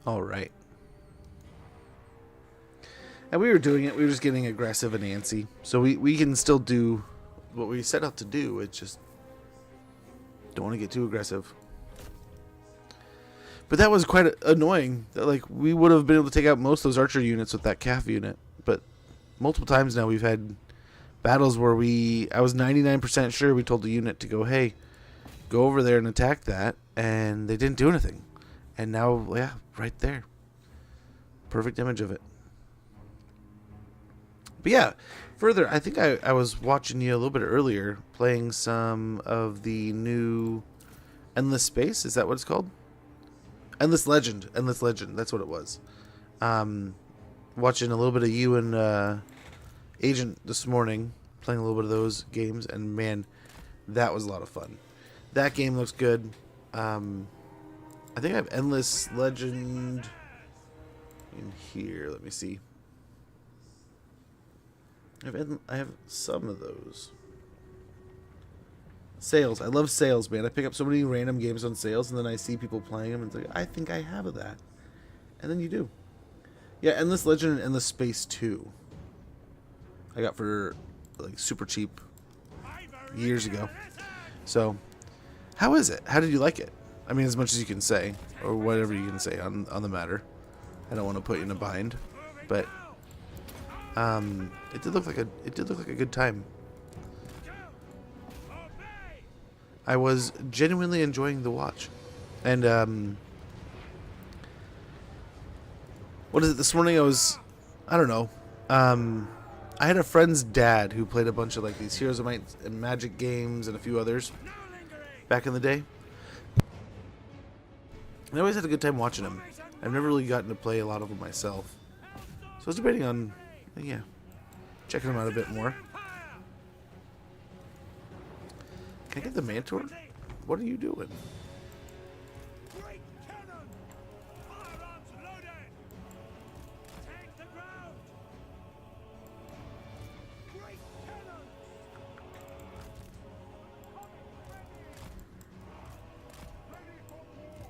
All right. And we were doing it. We were just getting aggressive and antsy. So we can still do what we set out to do. It's just don't want to get too aggressive. But that was quite annoying. Like, we would have been able to take out most of those archer units with that Cav unit. But multiple times now we've had battles where I was 99% sure we told the unit to go, hey, go over there and attack that. And they didn't do anything. And now, yeah, right there. Perfect image of it. But yeah, further, I think I was watching you a little bit earlier playing some of the new Endless Space. Is that what it's called? Endless Legend. Endless Legend. That's what it was. Watching a little bit of you and Agent this morning, playing a little bit of those games, and man, that was a lot of fun. That game looks good. I think I have Endless Legend in here. Let me see. I have some of those. Sales. I love sales, man. I pick up so many random games on sales, and then I see people playing them, and it's like, I think I have that. And then you do. Yeah, Endless Legend and Endless Space 2. I got for like super cheap years ago. So, how is it? How did you like it? I mean, as much as you can say, or whatever you can say on the matter. I don't want to put you in a bind, but it did look like a good time. I was genuinely enjoying the watch. And what is it? This morning I don't know. I had a friend's dad who played a bunch of like these Heroes of Might and Magic games and a few others back in the day. I always had a good time watching him. I've never really gotten to play a lot of them myself. So I was debating on, yeah, checking them out a bit more. Can I get the Mantor? What are you doing? Great cannon! Firearms loaded! Take the ground! Great cannon! Ready for war!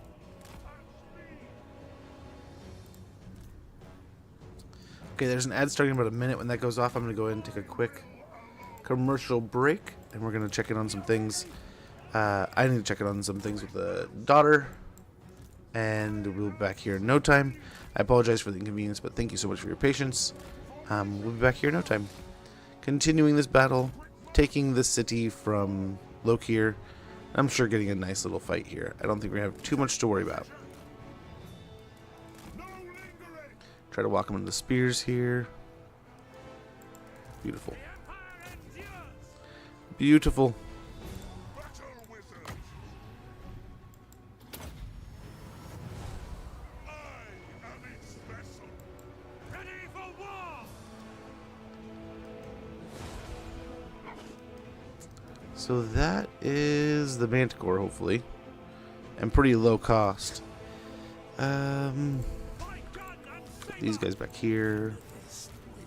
At speed! Okay, there's an ad starting in about a minute. When that goes off, I'm going to go ahead and take a quick commercial break, and we're going to check in on some things. I need to check in on some things with the daughter, and we'll be back here in no time. I apologize for the inconvenience, but thank you so much for your patience. We'll be back here in no time. Continuing this battle, taking the city from Lokir. I'm sure getting a nice little fight here. I don't think we have too much to worry about. Try to walk him into the spears here. Beautiful. Beautiful. Ready for war! So that is the Manticore, hopefully. And pretty low cost. Put these guys back here.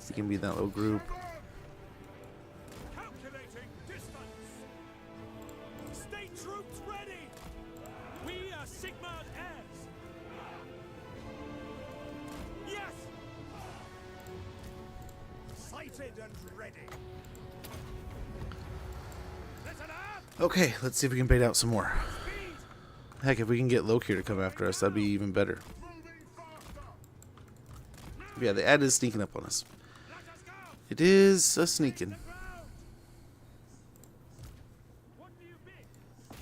You can be in that little group. Calculating distance! State troops ready! We are Sigmund heirs! Yes! Sighted and ready! Listen up! Okay, let's see if we can bait out some more. Heck, if we can get Lokir to come after us, that'd be even better. Yeah, the ad is sneaking up on us. It is a sneaking.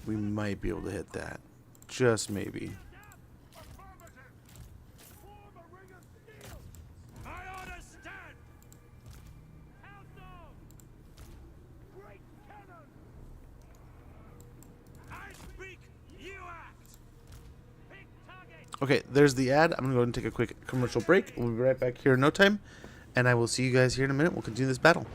We might be able to hit that. Just maybe. My orders stand! Countdown! Great cannon! I speak, you act! Big target! Okay, there's the ad. I'm going to go ahead and take a quick commercial break. We'll be right back here in no time. And I will see you guys here in a minute. We'll continue this battle.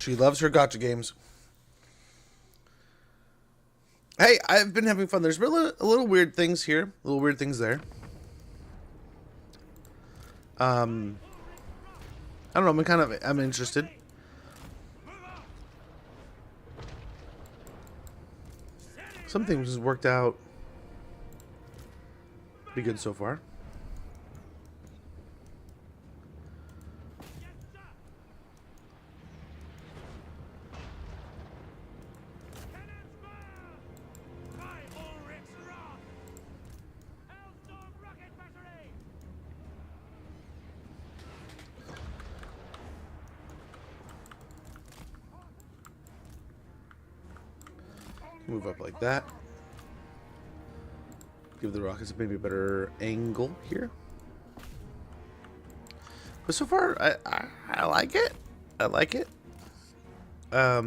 She loves her gotcha games. Hey, I've been having fun. There's been a little weird things here, little weird things there. I don't know. I'm interested. Some things has worked out pretty good so far. Move up like that. Give the rockets maybe a better angle here. But so far, I like it. I like it. But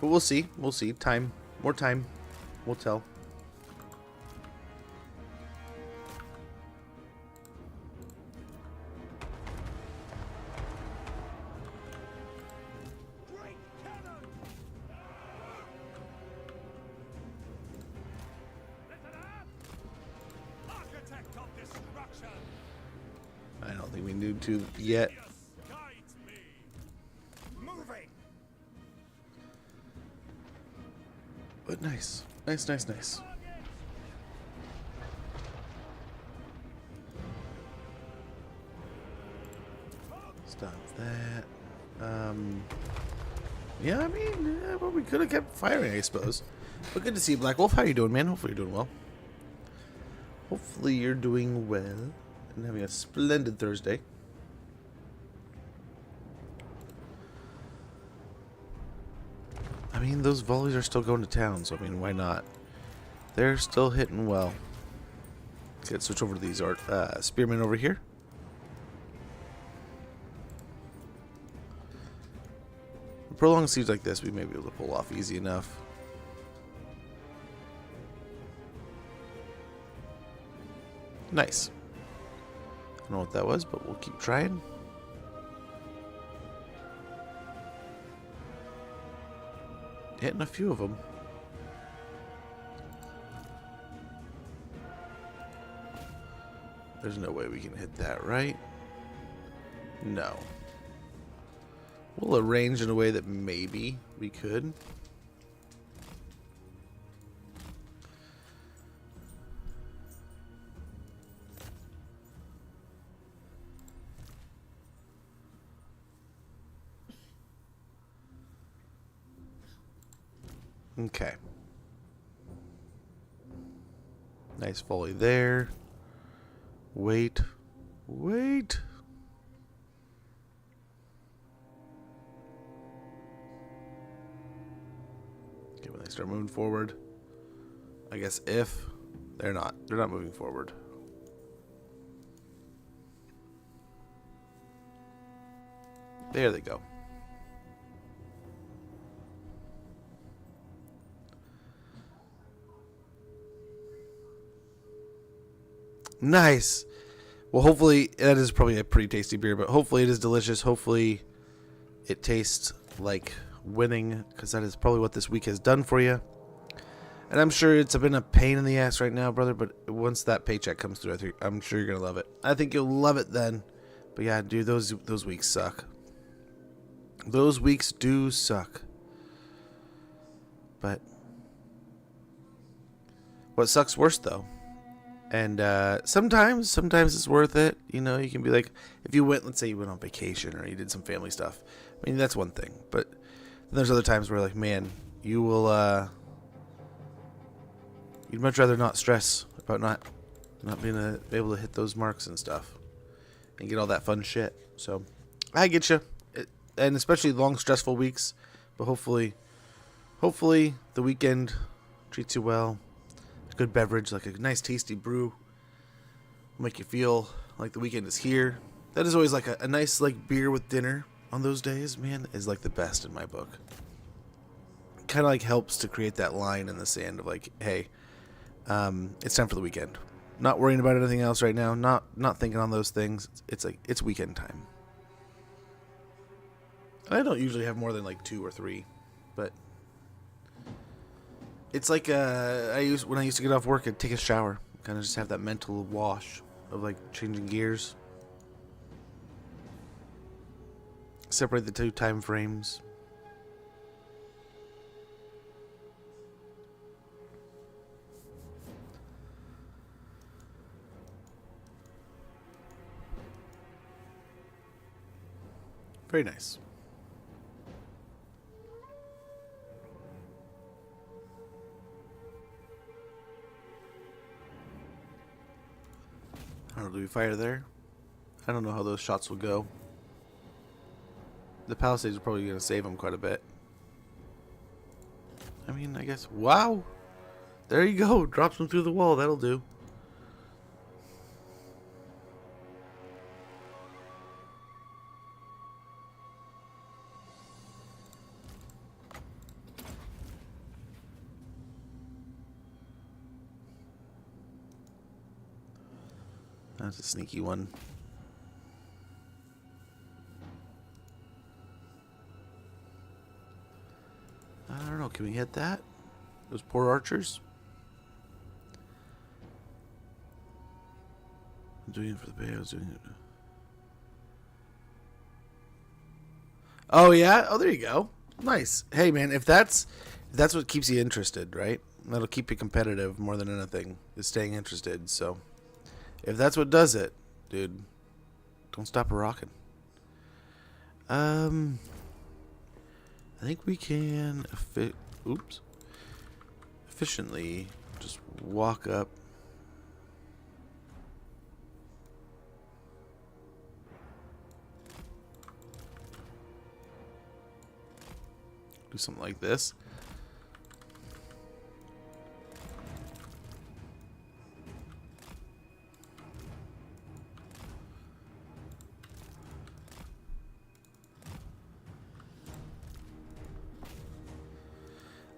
we'll see. We'll see. More time. We'll tell. I don't think we need to yet. But nice. Nice. Stop that. Yeah, I mean, well, we could have kept firing, I suppose. But good to see you, Black Wolf. How you doing, man? Hopefully you're doing well. Hopefully you're doing well and having a splendid Thursday. I mean, those volleys are still going to town, so I mean, why not? They're still hitting well. Let's switch over to these spearmen over here. Prolonged siege like this, we may be able to pull off easy enough. Nice. I don't know what that was, but we'll keep trying. Hitting a few of them. There's no way we can hit that, right? No. We'll arrange in a way that maybe we could. Okay. Nice volley there. Wait. Okay, when they start moving forward, I guess if they're not moving forward. There they go. Nice. Well, hopefully that is probably a pretty tasty beer, but hopefully it is delicious. Hopefully it tastes like winning, because that is probably what this week has done for you. And I'm sure it's been a pain in the ass right now, brother, but once that paycheck comes through, I'm sure you're gonna love it. I think you'll love it then. But yeah, dude, those weeks suck. Those weeks do suck. But what sucks worse though, and sometimes it's worth it. You know, you can be like, if you went, let's say you went on vacation or you did some family stuff. I mean, that's one thing. But there's other times where, like, man, you will, you'd much rather not stress about not being able to hit those marks and stuff and get all that fun shit. So I get you, and especially long, stressful weeks. But hopefully the weekend treats you well. A good beverage, like a nice tasty brew, will make you feel like the weekend is here. That is always like a nice like beer with dinner on those days, man, is like the best in my book. Kind of like helps to create that line in the sand of like, hey, it's time for the weekend. Not worrying about anything else right now. Not thinking on those things. It's like, it's weekend time. I don't usually have more than like 2 or 3, but it's like when I used to get off work, I'd take a shower, kind of just have that mental wash of like changing gears, separate the 2 time frames. Very nice. I don't know, do we fire there? I don't know how those shots will go. The Palisades are probably going to save them quite a bit. I mean, I guess... Wow! There you go! Drops them through the wall. That'll do. That's a sneaky one. I don't know. Can we hit that? Those poor archers? I'm doing it for the bay. I was doing it. Oh, yeah? Oh, there you go. Nice. Hey, man, if that's what keeps you interested, right? That'll keep you competitive more than anything, is staying interested, so... If that's what does it, dude, don't stop rocking. I think we can efficiently just walk up. Do something like this.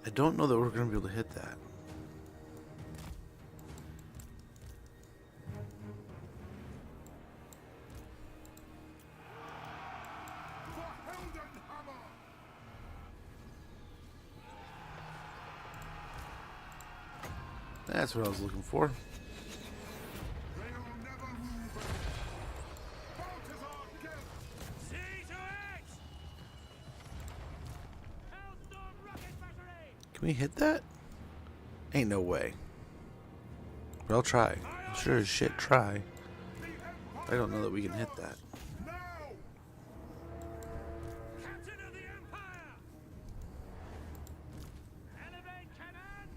I don't know that we're going to be able to hit that. That's what I was looking for. Can we hit that? Ain't no way. But I'll try. I'm sure as shit try. I don't know that we can hit that. Captain of the Empire! Elevate cannon!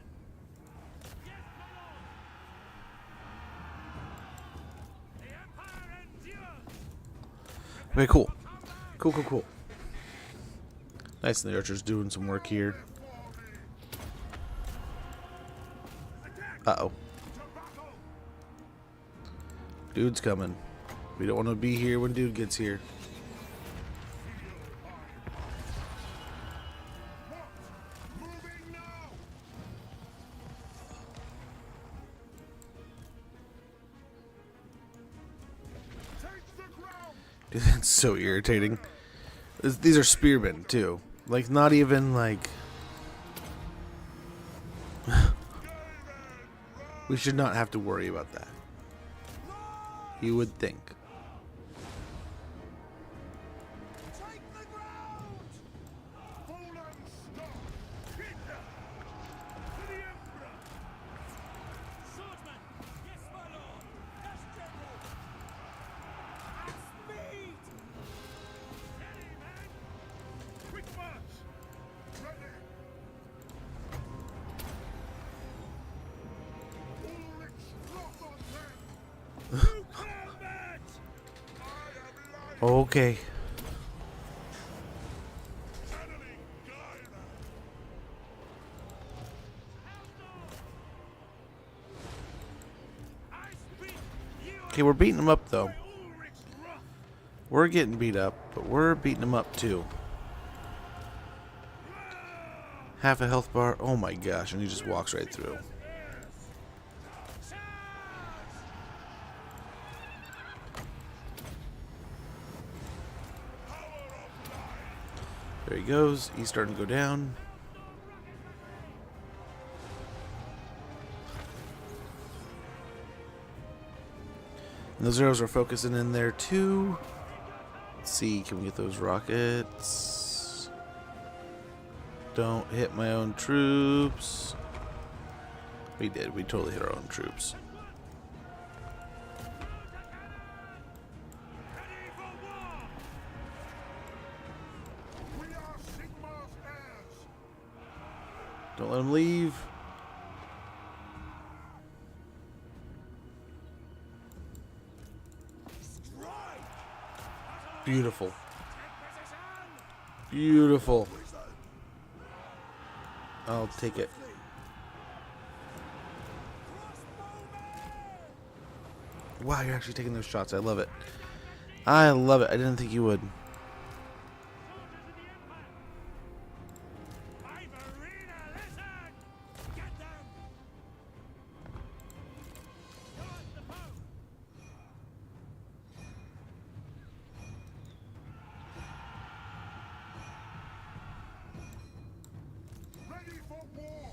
Yes, my lord! The Empire endures! Okay, cool. Cool. Nice, and the archer's doing some work here. Uh-oh. Dude's coming. We don't want to be here when dude gets here. Dude, that's so irritating. These are spearmen, too. Like, not even, like... We should not have to worry about that. You would think. Okay. Okay, we're beating them up, though. We're getting beat up, but we're beating them up, too. Half a health bar. Oh, my gosh. And he just walks right through. There he goes. He's starting to go down. And those arrows are focusing in there too. Let's see, can we get those rockets? Don't hit my own troops. We did. We totally hit our own troops. We are Sigmar's heirs. Don't let him leave. Beautiful. Beautiful. I'll take it. Wow, you're actually taking those shots. I love it. I love it. I didn't think you would. Ready for war.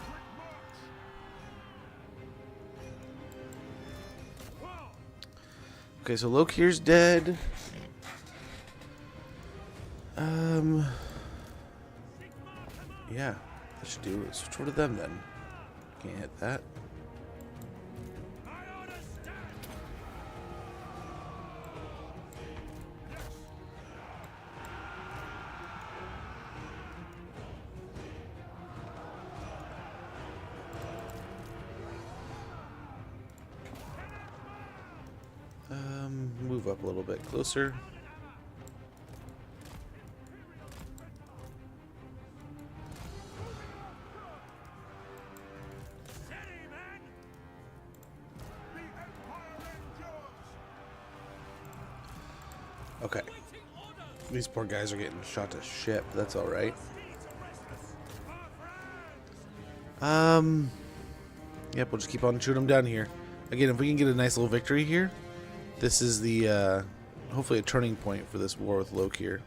Quick march. Okay, so Lokir's dead. Yeah, that should do it. Switch over to them then. Can't hit that. Move up a little bit closer. Okay. These poor guys are getting shot to shit, but that's alright. Yep, we'll just keep on shooting them down here. Again, if we can get a nice little victory here, this is the, hopefully a turning point for this war with Lokir.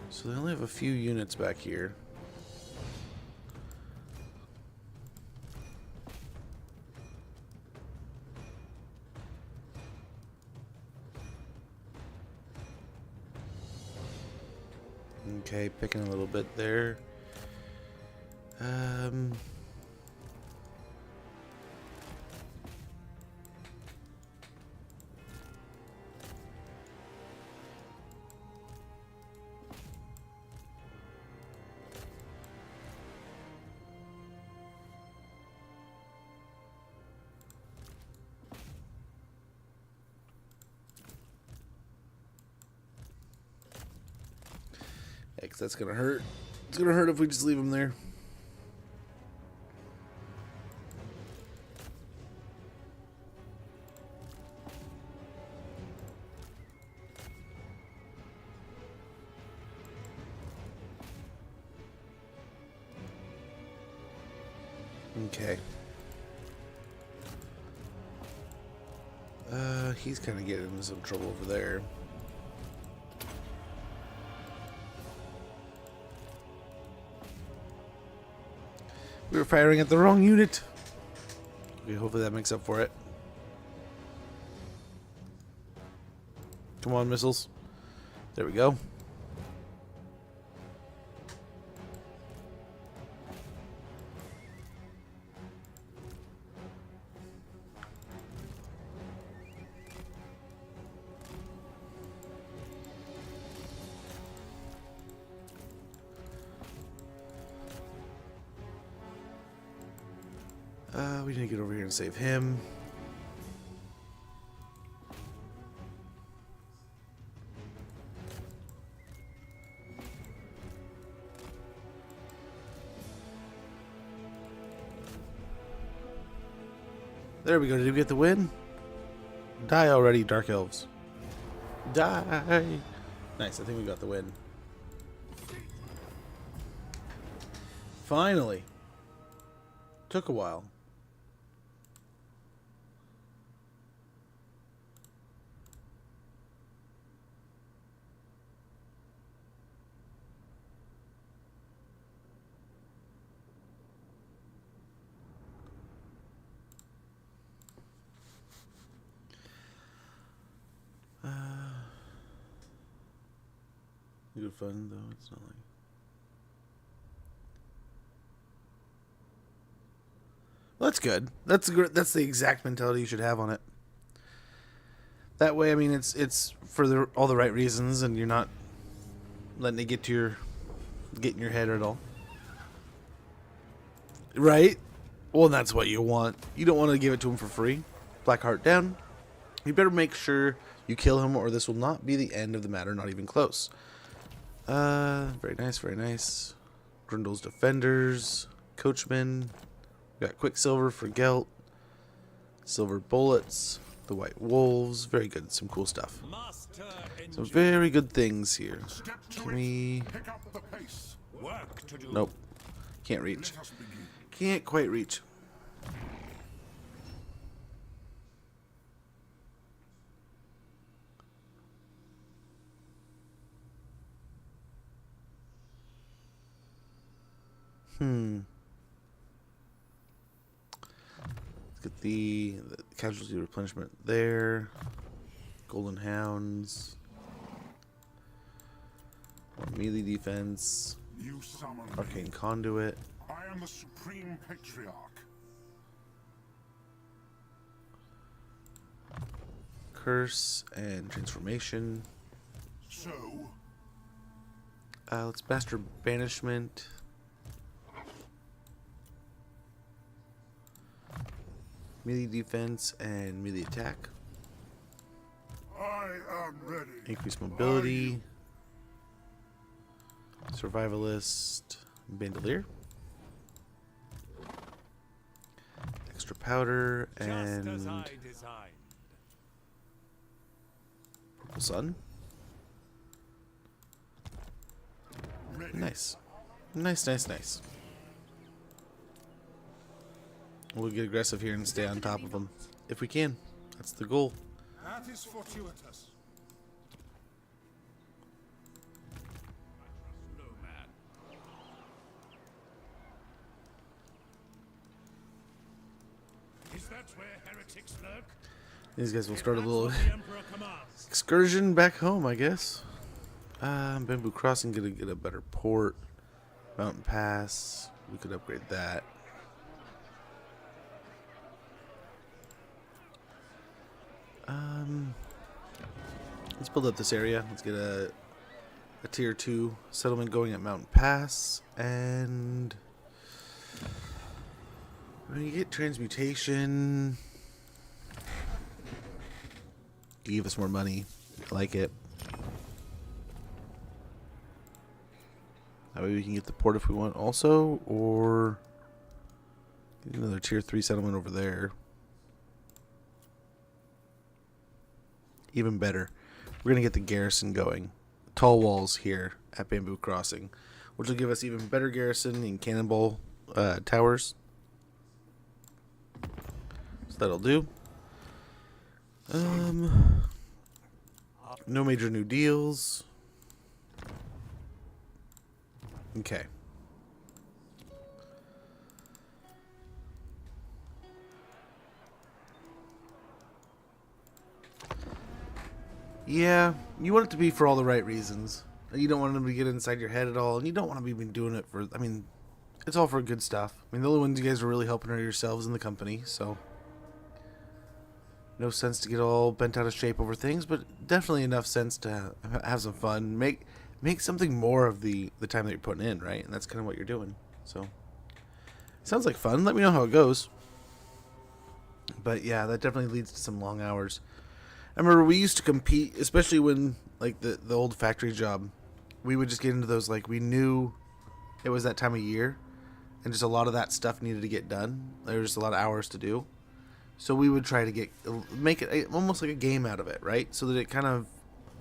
So they only have a few units back here. Okay, picking a little bit there. Yeah, 'cause that's gonna hurt. It's gonna hurt if we just leave him there. Okay. He's kind of getting into some trouble over there. We were firing at the wrong unit. Okay, hopefully that makes up for it. Come on, missiles. There we go. We need to get over here and save him. There we go. Did we get the win? Die already, Dark Elves. Die. Nice, I think we got the win. Finally. Took a while. Good fun though. It's not like. Well, that's good. That's the exact mentality you should have on it. That way, I mean, it's for all the right reasons, and you're not letting it get in your head at all. Right? Well, that's what you want. You don't want to give it to him for free. Blackheart down. You better make sure you kill him, or this will not be the end of the matter. Not even close. Very nice, very nice. Grundle's Defenders, Coachman. We got Quicksilver for Gelt. Silver Bullets, the White Wolves. Very good, some cool stuff. Some very good things here. Can we... Nope. Can't reach. Can't quite reach. Let's get the casualty replenishment there. Golden Hounds. More melee defense. Arcane Conduit. I am the Supreme Patriarch. Curse and Transformation. So? Let's master Banishment. Melee defense and melee attack. I am ready. Increase mobility. Survivalist. Bandolier. Extra powder and Purple Sun. Nice. Nice. We'll get aggressive here and stay on top of them if we can. That's the goal. That is fortuitous. Is that where heretics lurk? These guys will start a little excursion back home, I guess. Bamboo Crossing gonna get a better port. Mountain Pass, we could upgrade that. Let's build up this area. Let's get a tier 2 settlement going at Mountain Pass, and when you get transmutation, you give us more money. I like it. That way we can get the port if we want also, or get another tier 3 settlement over there. Even better, we're gonna get the garrison going. Tall walls here at Bamboo Crossing, which will give us even better garrison and cannonball towers. So that'll do. No major new deals. Okay. Yeah, you want it to be for all the right reasons. You don't want them to get inside your head at all, and you don't want to be doing it for, I mean, it's all for good stuff. I mean, the only ones you guys are really helping are yourselves and the company, so no sense to get all bent out of shape over things, but definitely enough sense to have some fun. Make something more of the time that you're putting in, right? And that's kind of what you're doing. So, sounds like fun. Let me know how it goes. But yeah, that definitely leads to some long hours. I remember we used to compete, especially when, like, the old factory job, we would just get into those, like, we knew it was that time of year, and just a lot of that stuff needed to get done. There was just a lot of hours to do. So we would try to make it almost like a game out of it, right? So that it kind of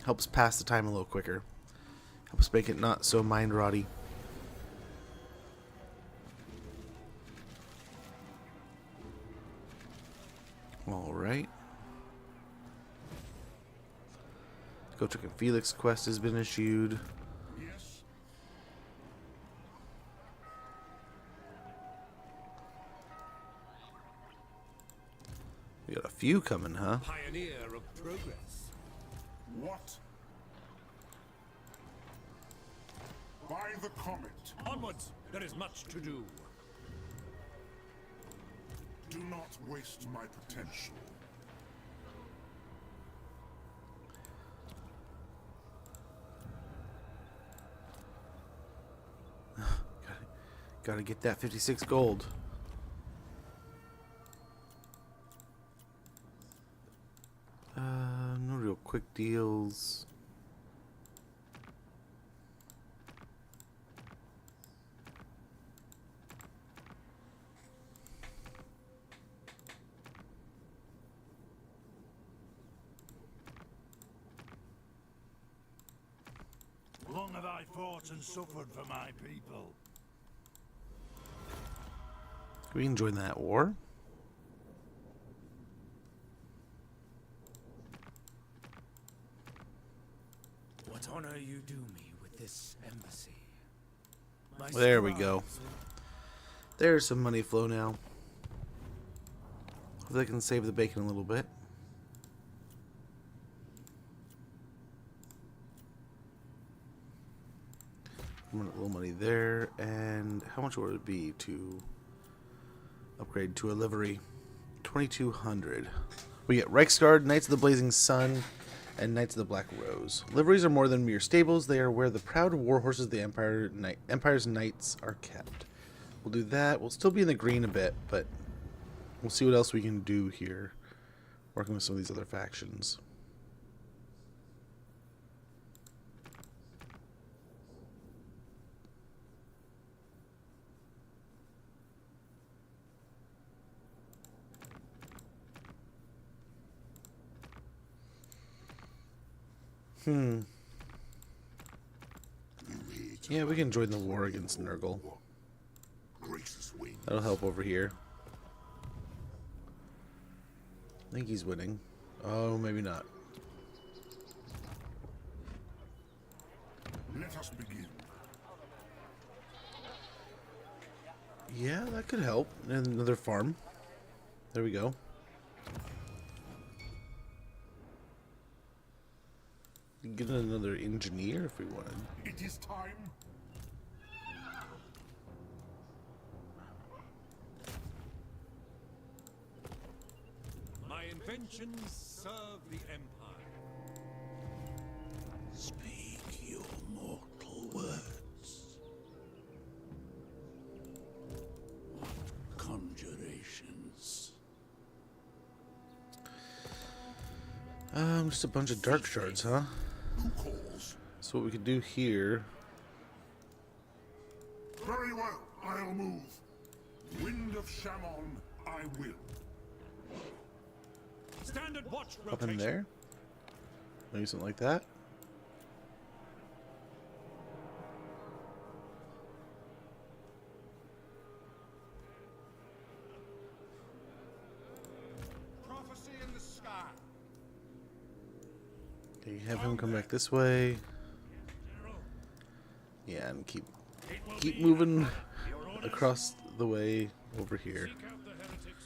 Helps pass the time a little quicker. Helps make it not so mind-rotty. Alright. Gotrek and Felix quest has been issued. Yes. We got a few coming, huh? Pioneer of progress. What? By the comet. Onwards! There is much to do. Do not waste my potential. Gotta get that 56 gold. No real quick deals. Long have I fought and suffered for my people. We can join that war. What honor you do me with this embassy. My There we go. scribes There's some money flow now. Hopefully I can save the bacon a little bit. A little money there. And how much would it be to upgrade to a livery? 2,200. We get Reiksguard, Knights of the Blazing Sun, and Knights of the Black Rose. Liveries are more than mere stables. They are where the proud war horses of the Empire's Knights are kept. We'll do that. We'll still be in the green a bit, but we'll see what else we can do here. Working with some of these other factions. Yeah, we can join the war against Nurgle. That'll help over here. I think he's winning. Oh, maybe not. Let us begin. Yeah, that could help. And another farm. There we go. Get another engineer if we wanted. It is time. My inventions serve the Empire. Speak your mortal words. What conjurations? Just a bunch of dark shards, huh? Who calls? So what we could do here. Very well, I'll move. Wind of Shammon, I will. Standard watch Up in rotation. there. Maybe something like that. Prophecy in the sky. Okay, have him come back this way. Yeah, and keep moving across the way over here. Seek out the heretics.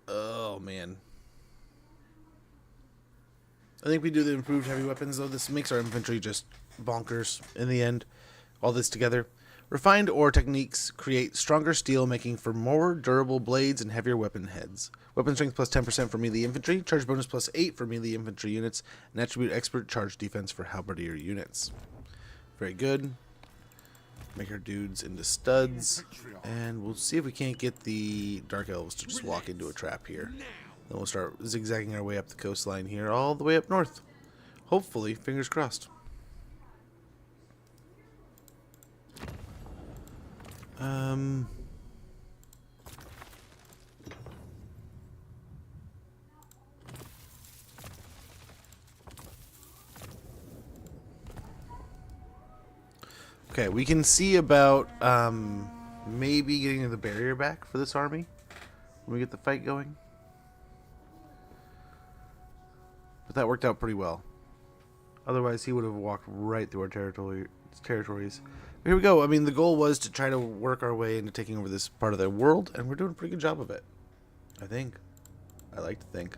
Oh man. I think we do the improved heavy weapons though. This makes our infantry just bonkers in the end. All this together. Refined ore techniques create stronger steel, making for more durable blades and heavier weapon heads. Weapon strength plus 10% for melee infantry. Charge bonus plus 8 for melee infantry units. And attribute expert charge defense for halberdier units. Very good. Make our dudes into studs. And we'll see if we can't get the Dark Elves to just walk into a trap here. Then we'll start zigzagging our way up the coastline here, all the way up north. Hopefully, fingers crossed. Okay, we can see about maybe getting the barrier back for this army when we get the fight going. But that worked out pretty well. Otherwise, he would have walked right through our territories. But here we go. I mean, the goal was to try to work our way into taking over this part of the world, and we're doing a pretty good job of it. I think. I like to think.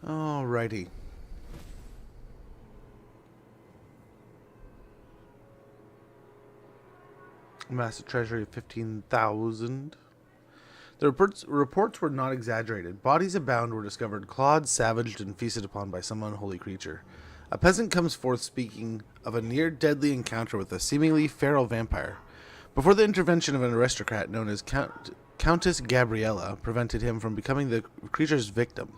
Alrighty. Amassed a treasury of 15,000. The reports were not exaggerated. Bodies abound were discovered, clawed, savaged, and feasted upon by some unholy creature. A peasant comes forth speaking of a near-deadly encounter with a seemingly feral vampire. Before the intervention of an aristocrat known as Countess Gabriella prevented him from becoming the creature's victim.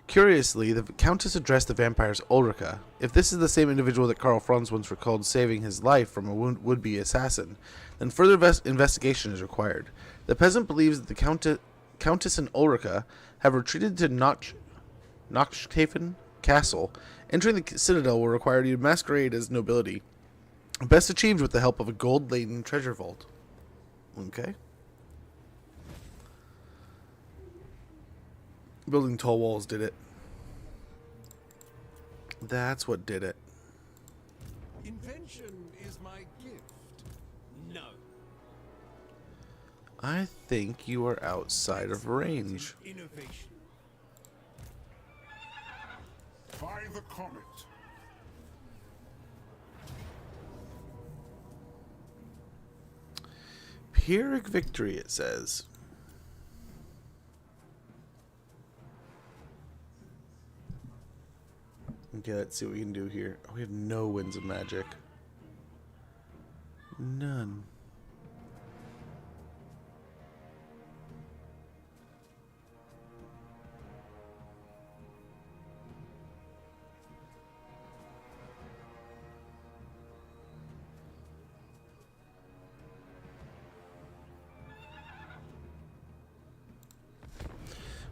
Curiously, the Countess addressed the vampire as Ulrika. If this is the same individual that Karl Franz once recalled saving his life from a would-be assassin, then further investigation is required. The peasant believes that the Countess and Ulrika have retreated to Nochthafen Castle. Entering the citadel will require you to masquerade as nobility, best achieved with the help of a gold-laden treasure vault. Okay. Building tall walls did it. That's what did it. Invention is my gift. No. I think you are outside of range. Innovation. By the comet. Pyrrhic victory, it says. Okay, let's see what we can do here. Oh, we have no winds of magic. None.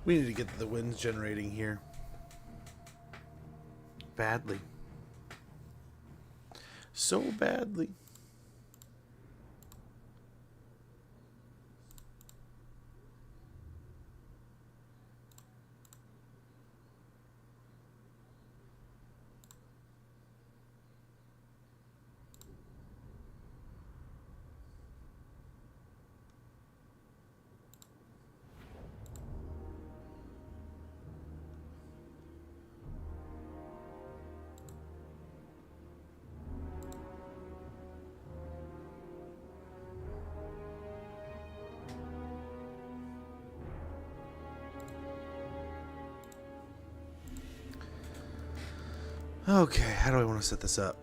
We need to get the winds generating here. Badly. So badly. Okay, how do I want to set this up?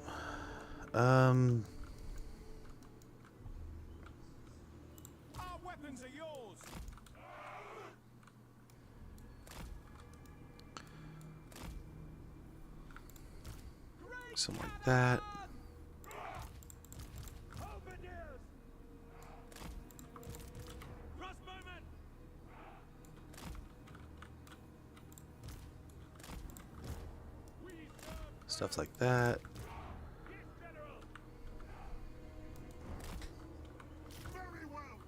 Our weapons are yours. Something like that. Stuff like that. Very well.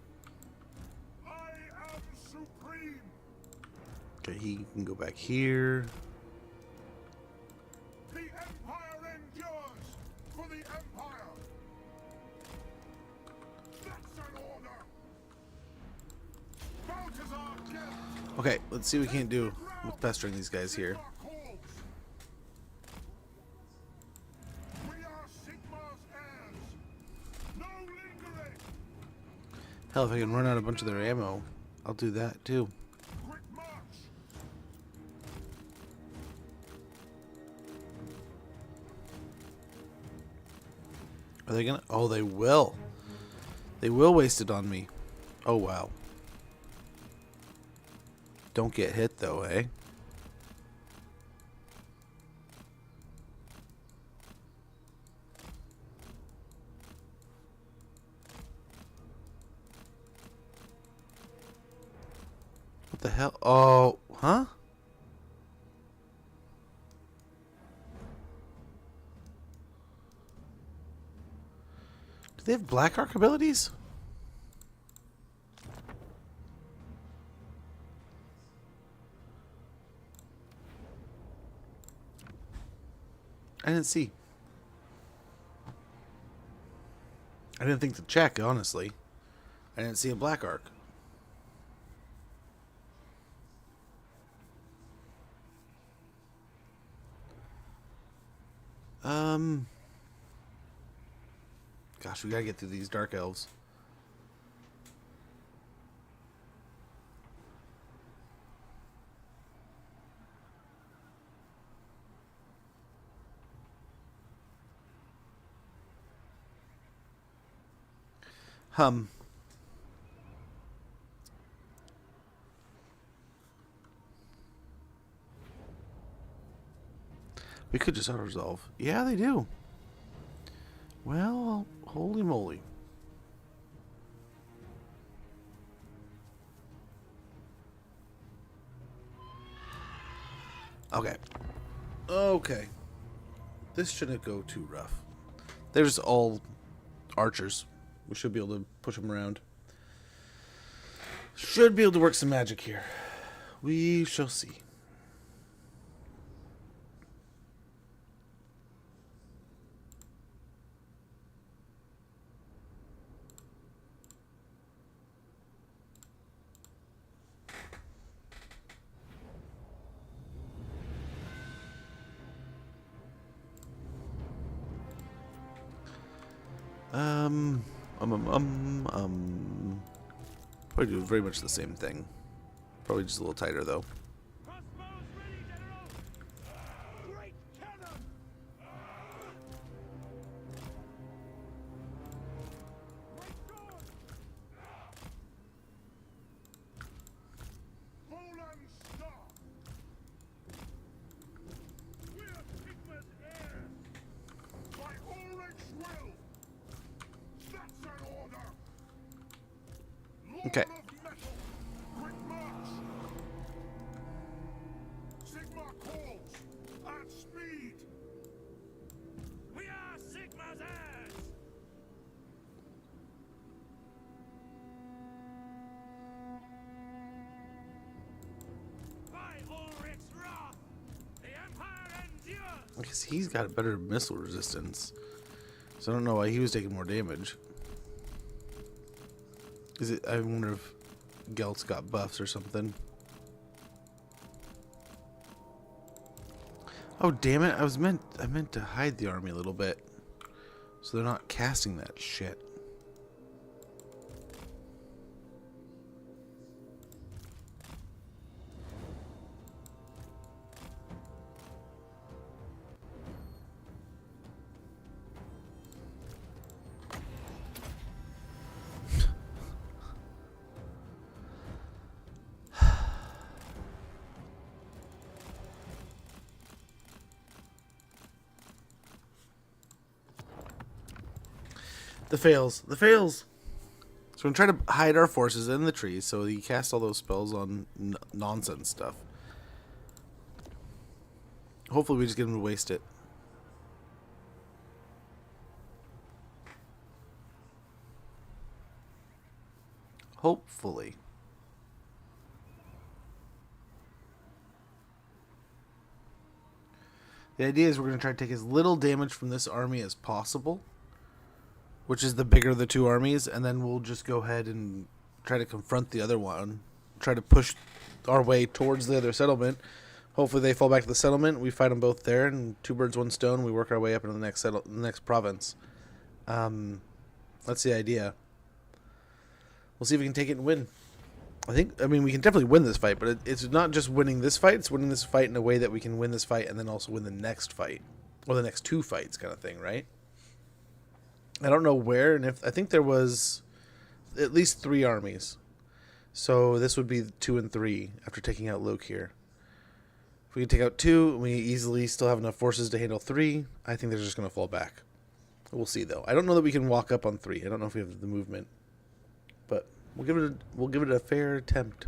I am supreme. Okay, he can go back here. The Empire endures for the Empire. Okay, let's see what we can't do with pestering these guys here. Hell, if I can run out a bunch of their ammo, I'll do that too. Are they gonna? Oh, they will. They will waste it on me. Oh, wow. Don't get hit, though, eh? What the hell? Oh, huh? Do they have Black Arc abilities? I didn't see. I didn't think to check, honestly. I didn't see a Black Arc. Gosh, we gotta get through these Dark Elves. We could just auto-resolve. Yeah, they do. Well, holy moly. Okay. Okay. This shouldn't go too rough. They're just all archers. We should be able to push them around. Should be able to work some magic here. We shall see. Probably do very much the same thing. Probably just a little tighter, though. Crossbows ready, General! Great cannon! Great sword! Poland star! We're Sigma's heirs! By Ulrich's will! That's an order! Okay. Lord of metal! Quick march! Sigma calls! At speed! We are Sigma's heirs! By Ulrich's wrath, the Empire endures! I guess he's got better missile resistance. So I don't know why he was taking more damage. Is it? I wonder if Gelt's got buffs or something. Oh damn it! I meant to hide the army a little bit, so they're not casting that shit. The fails. The fails. So we're trying to hide our forces in the trees, so he casts all those spells on nonsense stuff. Hopefully we just get him to waste it. Hopefully. The idea is we're going to try to take as little damage from this army as possible, which is the bigger of the two armies, and then we'll just go ahead and try to confront the other one try to push our way towards the other settlement. Hopefully they fall back to the settlement. We fight them both there, and two birds, one stone. We work our way up into the next province. That's the idea. We'll see if we can take it and win. I mean, we can definitely win this fight, but it's not just winning this fight. It's winning this fight in a way that we can win this fight and then also win the next fight. Or the next two fights kind of thing, right? I don't know where, and I think there was at least 3 armies. So this would be 2 and 3 after taking out Luke here. If we can take out 2, we easily still have enough forces to handle 3. I think they're just going to fall back. We'll see, though. I don't know that we can walk up on 3. I don't know if we have the movement. But we'll give it a fair attempt.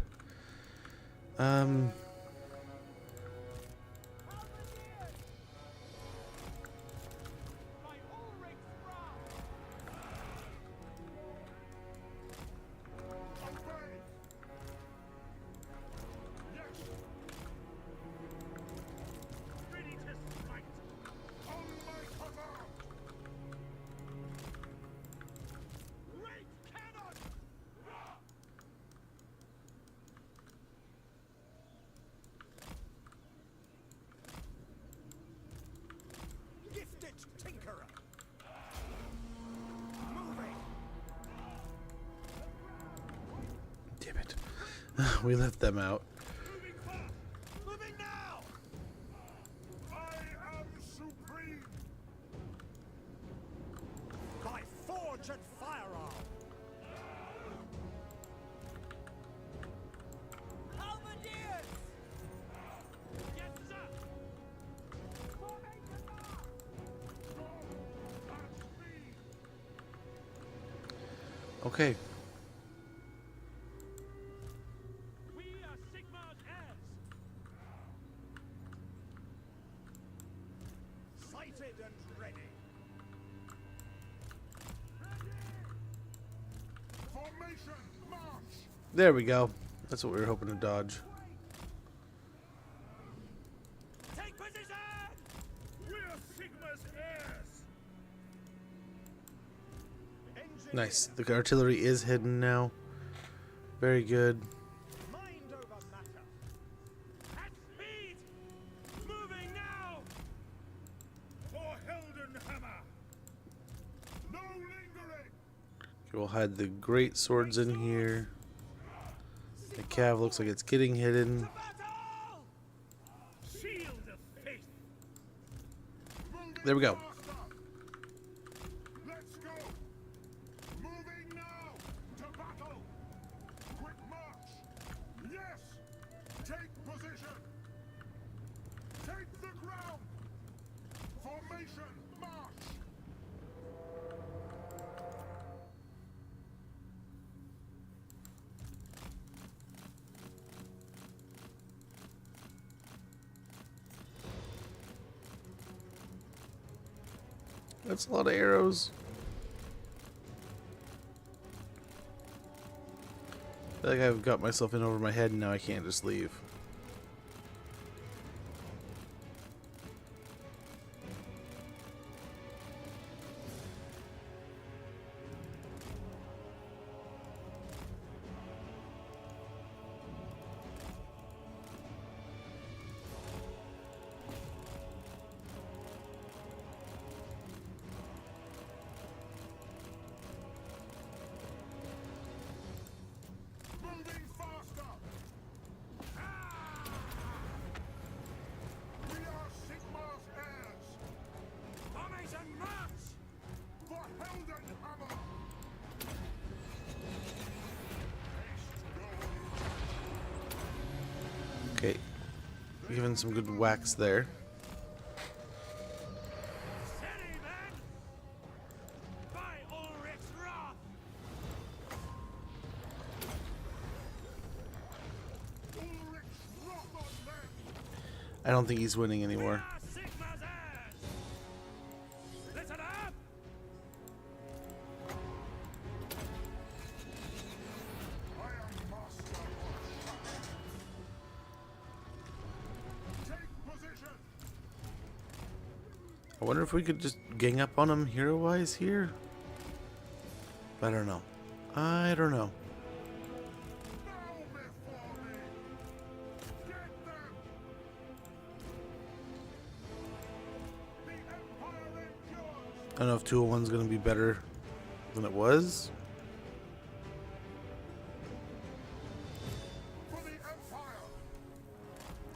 Damn it. We left them out. Moving now! I am supreme! By forge and firearm! Halberdiers! Yes, sir! Okay. We are Sigmar's heirs! Sighted and ready! Formation, march! There we go. That's what we were hoping to dodge. Take position! We are Sigmar's heirs! Nice. The artillery is hidden now. Very good. Mind over matter! At speed! Moving now! For Heldenhammer! No lingering! Okay, we'll hide the great swords in here. The cav looks like it's getting hidden. Battle! Shield of faith! There we go. Let's go! Moving now! To battle! Quick march! Yes! Take position! Take the ground! Formation, march! That's a lot of arrows. I feel like I've got myself in over my head and now I can't just leave. Moving faster! We are Sigmar's heirs! Formation march! For Heldenhammer! Okay. Giving some good whacks there. Steady, man! By Ulrich's wrath! Ulrich's wrath on them! I don't think he's winning We anymore. are Sigmar's heirs! Listen up! I am master of Take position! I wonder if we could just gang up on him hero-wise here. I don't know. I don't know. Bow before I don't know if 201 is going to be better than it was.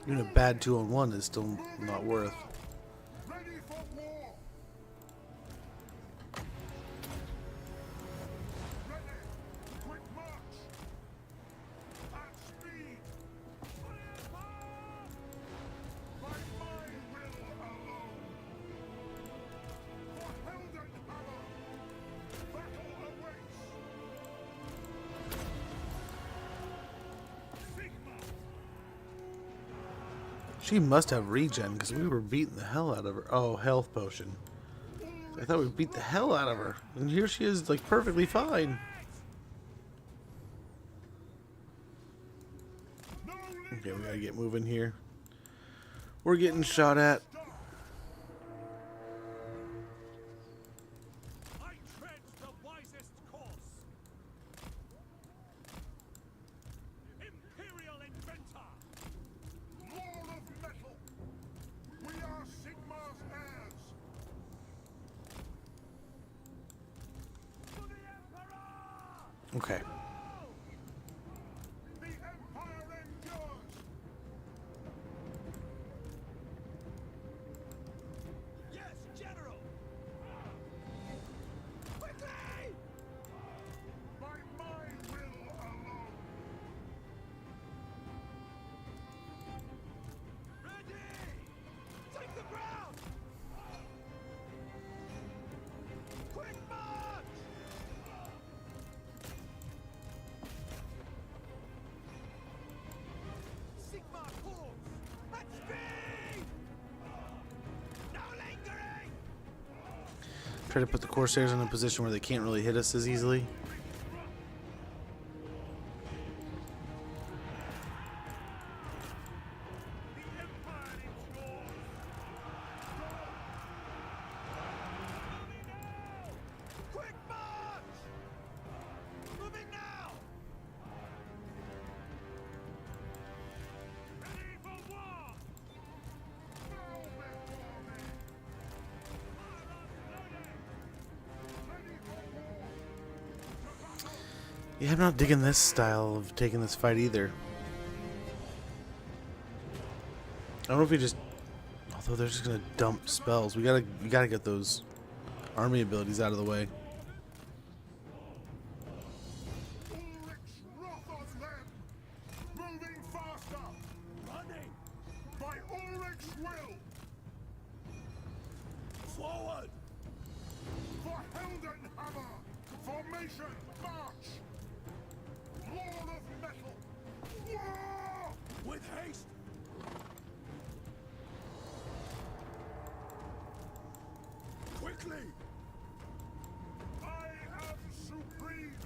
Even a bad 201 is still not worth. Ready for war. Ready. Quick march. At speed. By my will alone. For Heldenhammer. Battle awaits. Sigma. She must have regen because we were beating the hell out of her. Oh, health potion. I thought we beat the hell out of her. And here she is, like, perfectly fine. Okay, we gotta get moving here. We're getting shot at. I tread the wisest course. Imperial inventor. Lord of metal. We are Sigma's heirs. To the Emperor! Okay. The Empire endures. Yes, General! Quickly! By my will alone. Ready! Take the ground! Quick march! Sigma course! At speed! No lingering! Try to put the Corsairs in a position where they can't really hit us as easily. The Empire is yours! Moving now! Quick march! Moving now! Ready for war! Bow before me. Firearms loaded! Ready for war. To battle. Yeah, I'm not digging this style of taking this fight either. I don't know if we just... Although they're just gonna dump spells. We gotta get those army abilities out of the way. Ulrich's wrath on them. Moving faster. Running! By Ulrich's will. Forward! For Heldenhammer. Formation. March. Lord of metal. War. With haste! Quickly. I am supreme.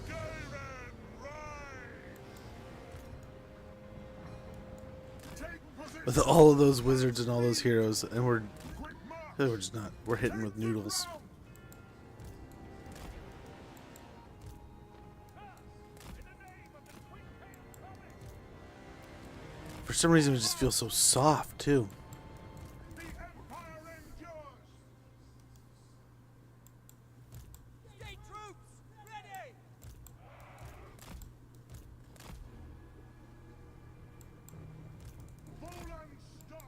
Garen, rise. Take position. With all of those wizards and all those heroes, and we're Quick march. just not. We're hitting with noodles. In the name of the Twin Tail Promise! For some reason, it just feels so soft too. The Empire endures. State troops, ready! Volan staff.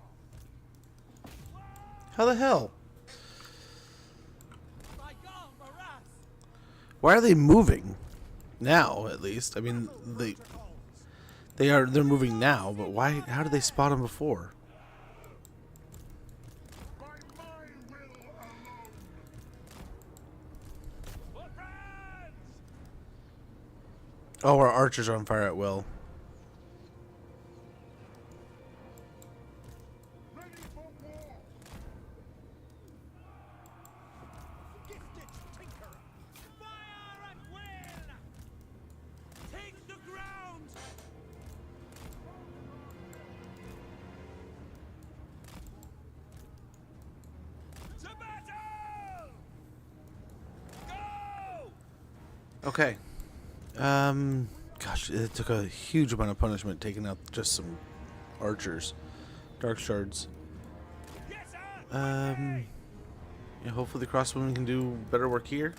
How the hell? By God, Maras! Why are they moving? Now, at least. I mean, they're moving now, but why? How did they spot them before? By my will alone. For France! Oh, our archers are on fire at will. Ready for war. Gifted tinkerer! Fire at will! Take the ground! To battle! Go! Okay. Gosh, it took a huge amount of punishment taking out just some archers, dark shards. Yeah, hopefully the crossbowmen can do better work here.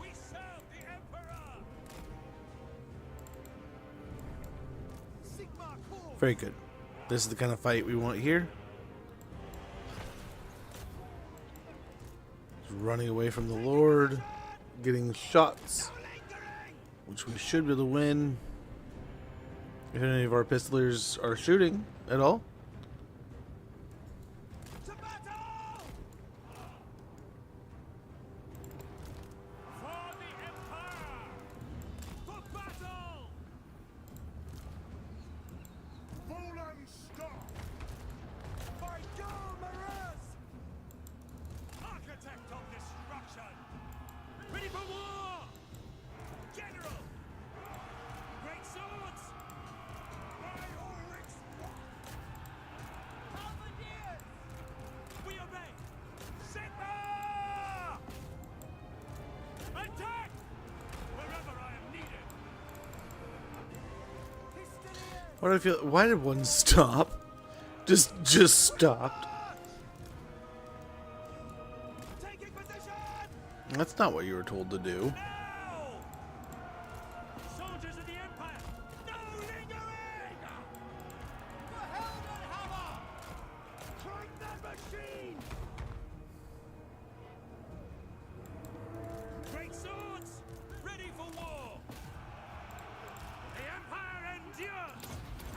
We serve the Emperor! Sigma Corps! Very good. This is the kind of fight we want here. Just running away from the Lord, getting shots, which we should be able to win. If any of our pistolers are shooting at all. To battle! For the Empire! For battle! Volan stop! By Gal Maraz! Architect of destruction! Ready for war! General! Great swords! By Ulrich's Halberdiers! We obey! Sigma! Attack! Wherever I am needed! Why do I feel? Why did one stop? Just stopped. Taking position! That's not what you were told to do. Now! Soldiers of the Empire! No lingering! For Heldenhammer! Crank that machine! Great swords! Ready for war! The Empire endures!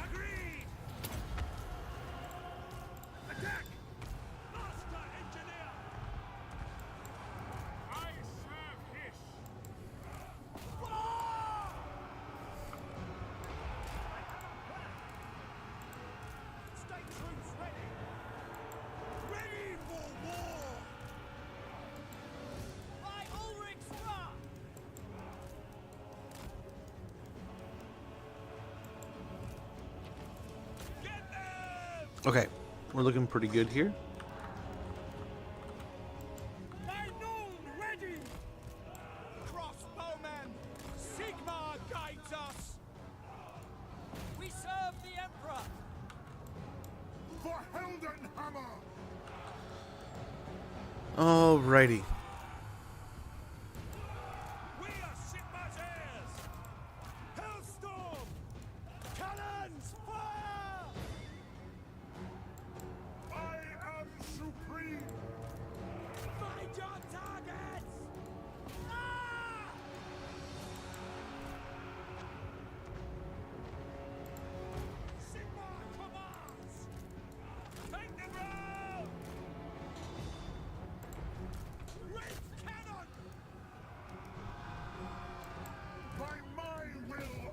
Agreed! Attack! Master Engineer! I serve Hiss! State troops ready! Ready for war! By Ulrich's Wrath! Get them! Okay, we're looking pretty good here. By noon ready! Crossbowmen! Sigma guides us! We serve the Emperor! For Heldenhammer! Alrighty. We are Sigma's heirs! Hellstorm! Cannons fire! I am supreme! Find your targets! Ah! Sigma commands! Take the ground! Great cannon! By my will!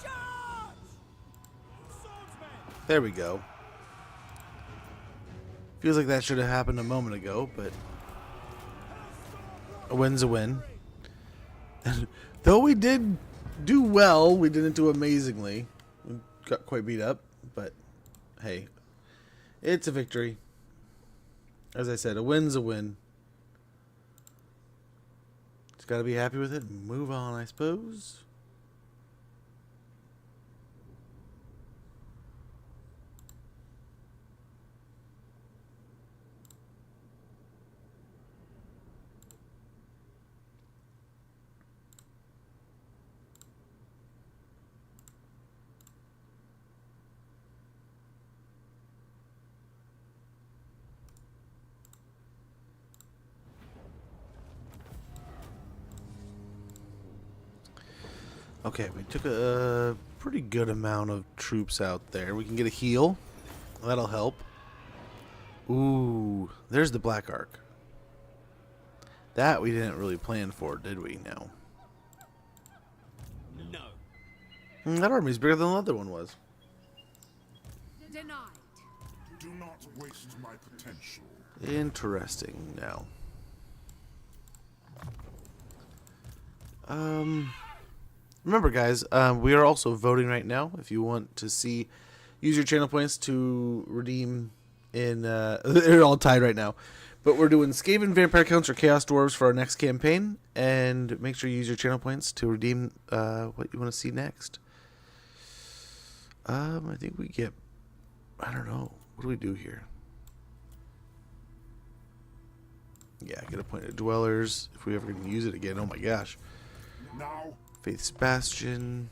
Charge! Swordsmen! There we go. Feels like that should have happened a moment ago, but a win's a win. And though we did do well, we didn't do amazingly. We got quite beat up, but hey, it's a victory. As I said, a win's a win. Just gotta be happy with it and move on, I suppose. Okay, we took a pretty good amount of troops out there. We can get a heal. That'll help. Ooh, there's the Black Ark. That we didn't really plan for, did we? No. No. That army's bigger than the other one was. Denied. Do not waste my potential. Interesting now. Remember, guys, we are also voting right now. If you want to see, use your channel points to redeem in. They're all tied right now, but we're doing Skaven Vampire Counts or Chaos Dwarves for our next campaign, and make sure you use your channel points to redeem what you want to see next. I think we get. I don't know. What do we do here? Yeah, get appointed dwellers if we ever can use it again. Oh my gosh. Now. Faith's Bastion.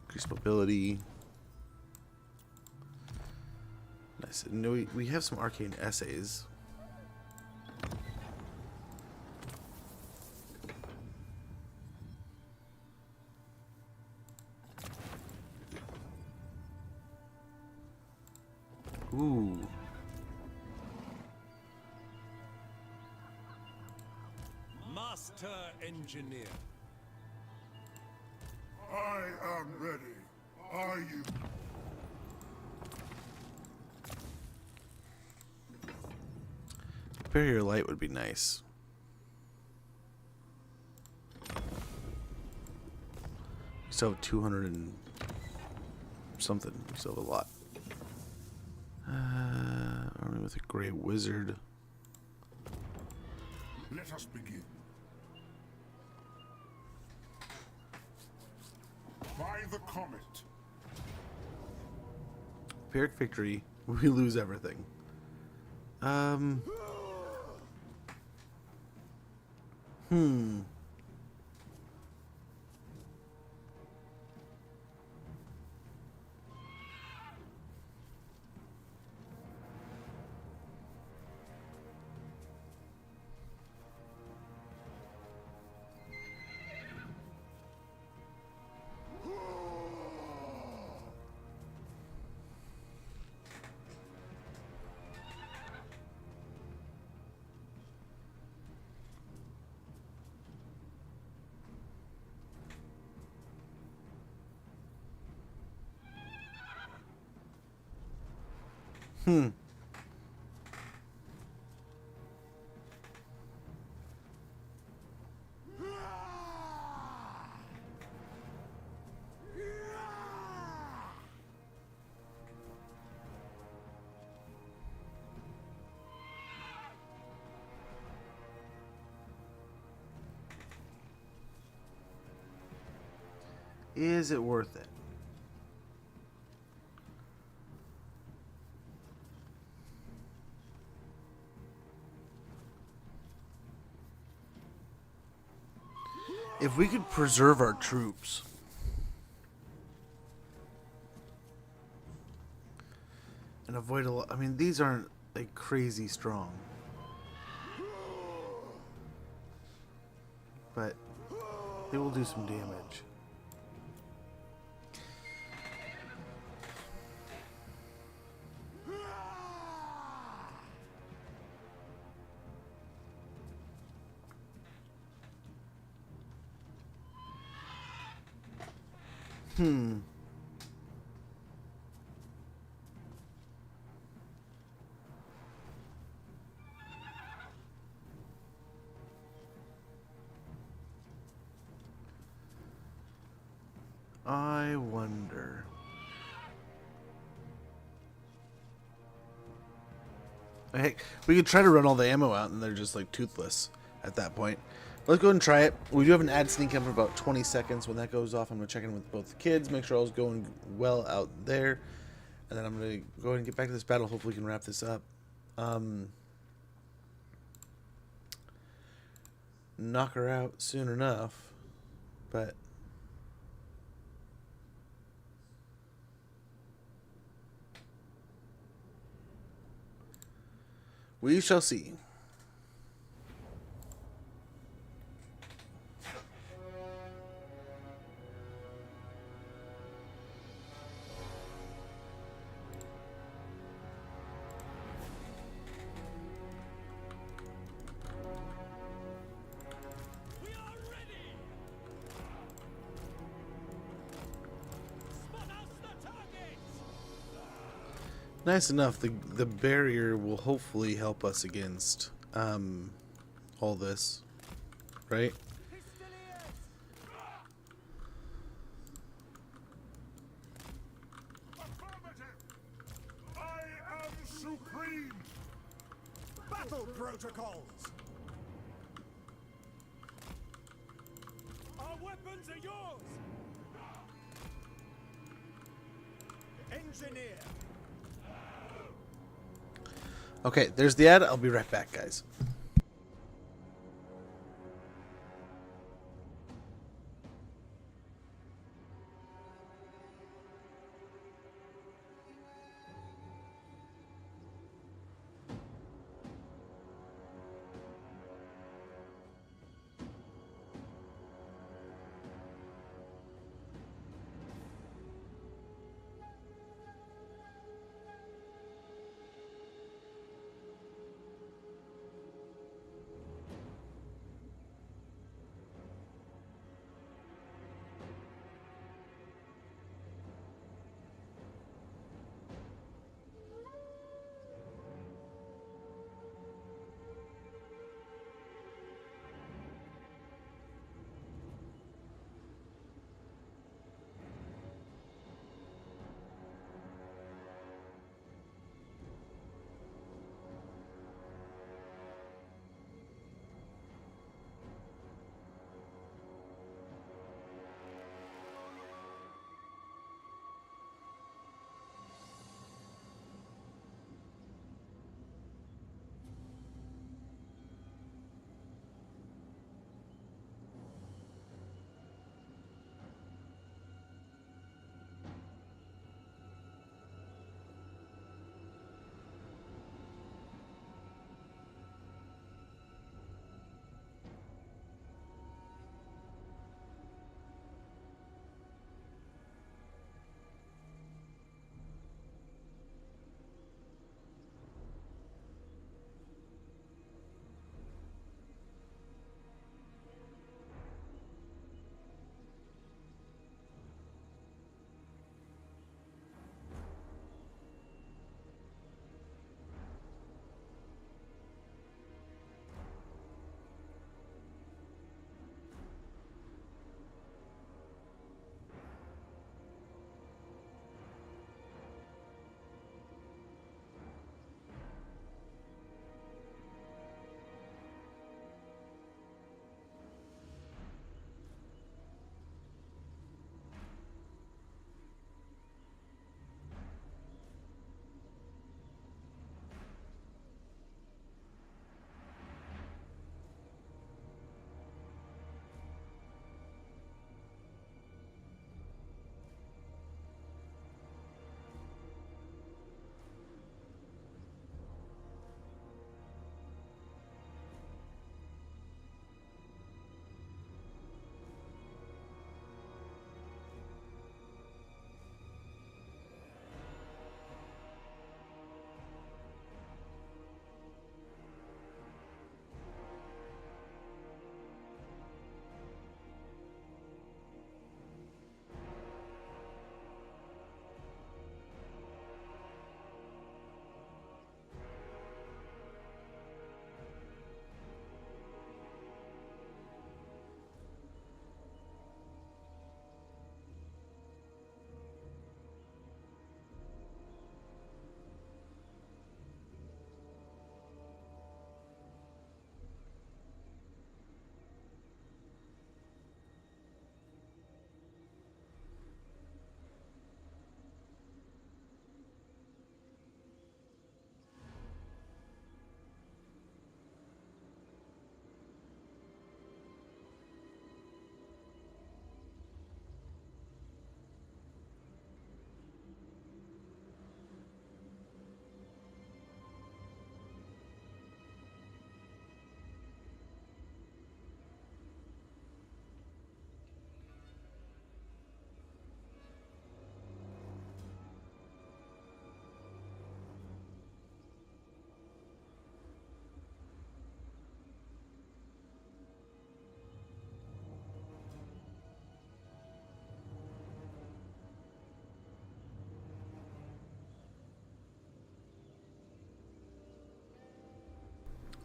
Increased mobility. Nice. No, we have some arcane essays. Ooh. Master Engineer. I am ready. Are you? Barrier light would be nice. We still have 200 and something. We still have a lot. Army with a gray wizard. Let us begin. By the comet. Pyrrhic victory. We lose everything. Is it worth it? If we could preserve our troops. And avoid a lot. I mean, these aren't like crazy strong. But they will do some damage. I wonder. Heck, we could try to run all the ammo out and they're just like toothless at that point. Let's go ahead and try it. We do have an ad sneak up for about 20 seconds. When that goes off, I'm going to check in with both the kids, make sure all's going well out there. And then I'm going to go ahead and get back to this battle. Hopefully we can wrap this up. Knock her out soon enough. But we shall see. Nice enough. The barrier will hopefully help us against all this. right? Affirmative! I am supreme! Battle protocols! Our weapons are yours! Engineer! Okay, there's the ad. I'll be right back, guys.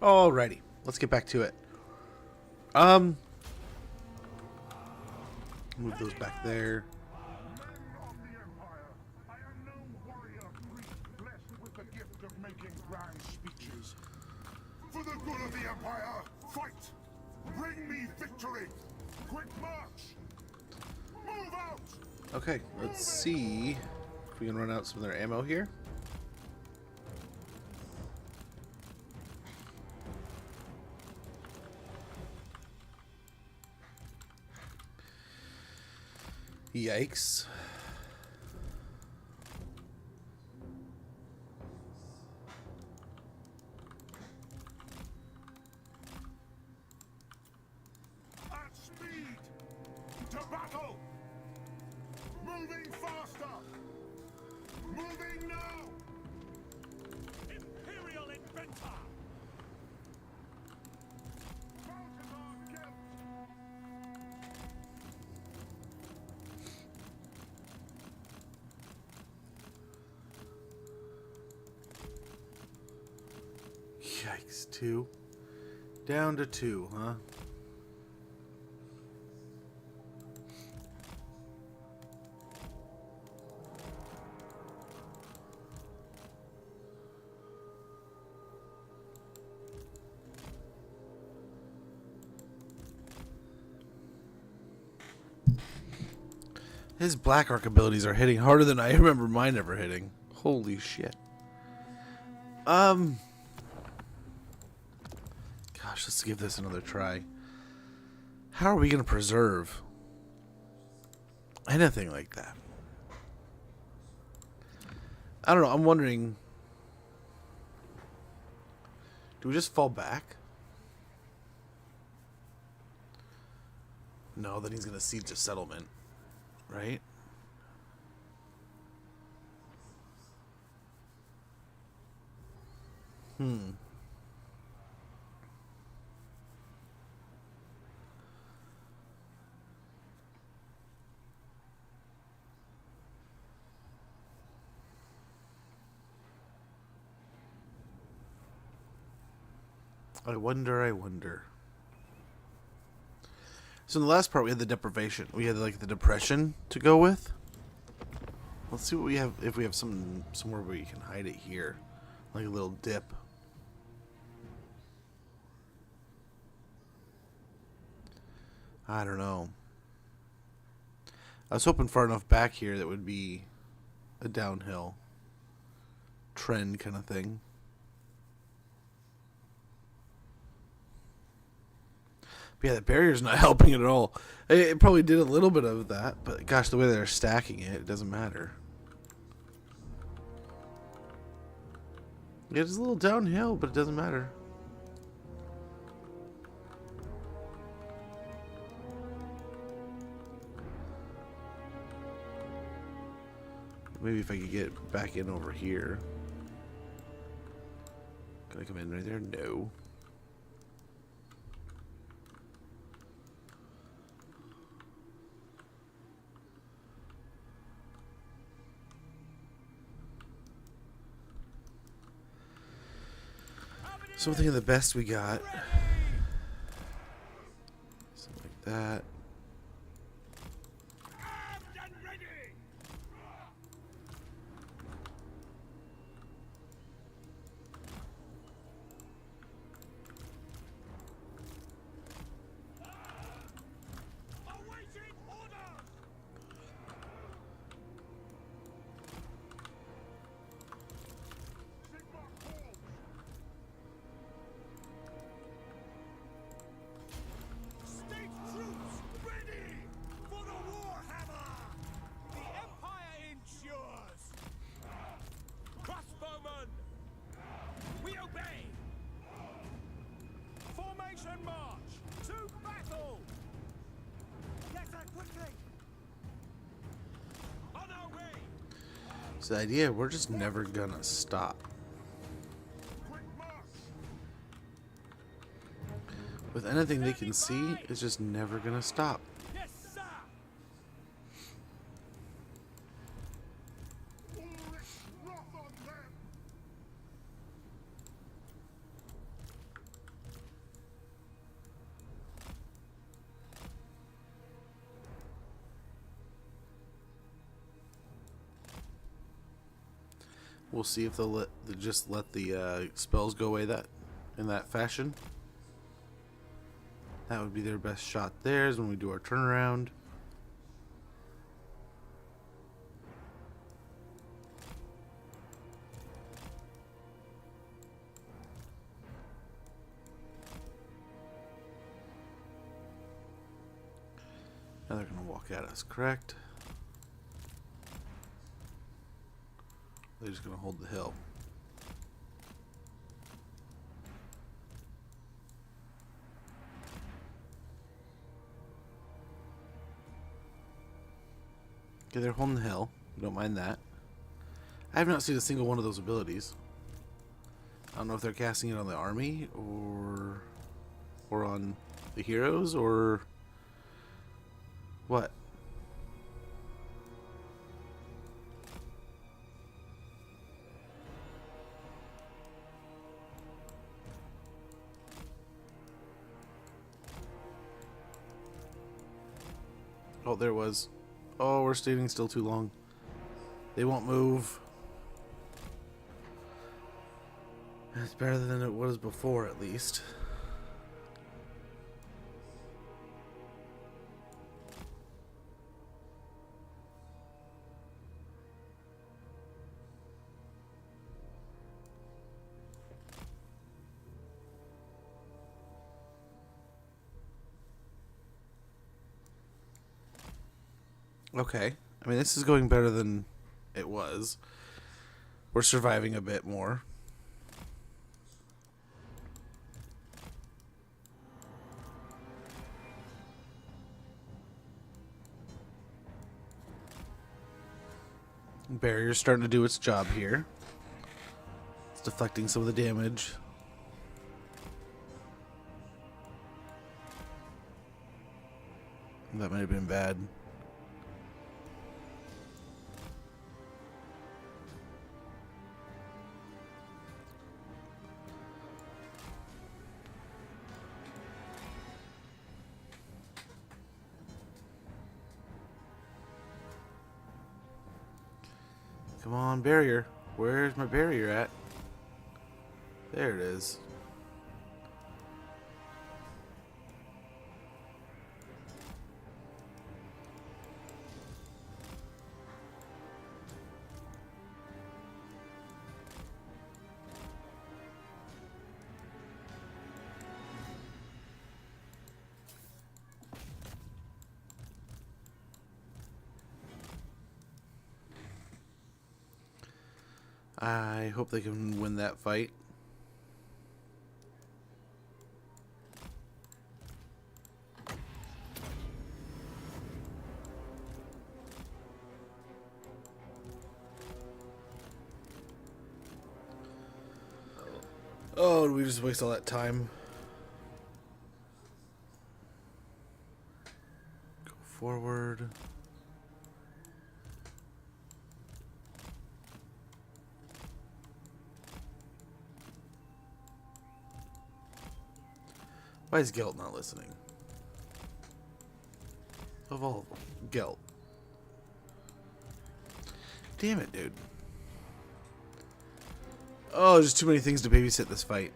Alrighty, let's get back to it. Move those back there. Men of the Empire, I am no warrior priest blessed with the gift of making grand speeches. For the good of the Empire, fight! Bring me victory! Quick march! Move out! Okay, let's see if we can run out some of their ammo here. Yikes. At speed! To battle! Moving faster! Moving now! Imperial Inventor! Balthazar Gelt! Yikes, 2. Down to 2, huh? His Black Arc abilities are hitting harder than I remember mine ever hitting. Holy shit. Gosh, let's give this another try. How are we going to preserve anything like that? I don't know. I'm wondering, do we just fall back? No, then he's going to siege a settlement, right? I wonder. So in the last part we had the deprivation. We had like the depression to go with. Let's see what we have, if we have somewhere where you can hide it here. Like a little dip. I don't know. I was hoping far enough back here that would be a downhill trend kind of thing. But yeah, the barrier's not helping at all. It probably did a little bit of that, but gosh, the way they're stacking it, it doesn't matter. Yeah, it's a little downhill, but it doesn't matter. Maybe if I could get back in over here. Can I come in right there? No. Something of the best we got. Something like that. Armed and ready! Awaiting orders! Sigma calls! State troops ready for the Warhammer! The Empire endures! Crossbowmen! We obey! Formation march! To battle! Yes, sir, quickly! On our way! So the idea, we're just never gonna stop. Quick march! With anything they can see, it's just never gonna stop. Yes, sir! Ulrich wrath on them! We'll see if they'll just let the spells go away that in that fashion. That would be their best shot there is when we do our turnaround. Now they're going to walk at us, correct? They're just going to hold the hill. Okay, they're holding the hill. We don't mind that. I have not seen a single one of those abilities. I don't know if they're casting it on the army or on the heroes or what. Oh, there was. Oh, we're standing still too long. They won't move. It's better than it was before, at least. Okay. I mean, this is going better than it was. We're surviving a bit more. Barrier's starting to do its job here. It's deflecting some of the damage. That might have been bad. Come on, barrier. Where's my barrier at? There it is. I hope they can win that fight. Oh, did we just waste all that time? Go forward. Why is Gelt not listening? Of all of them, Gelt. Damn it, dude. Oh, there's too many things to babysit this fight.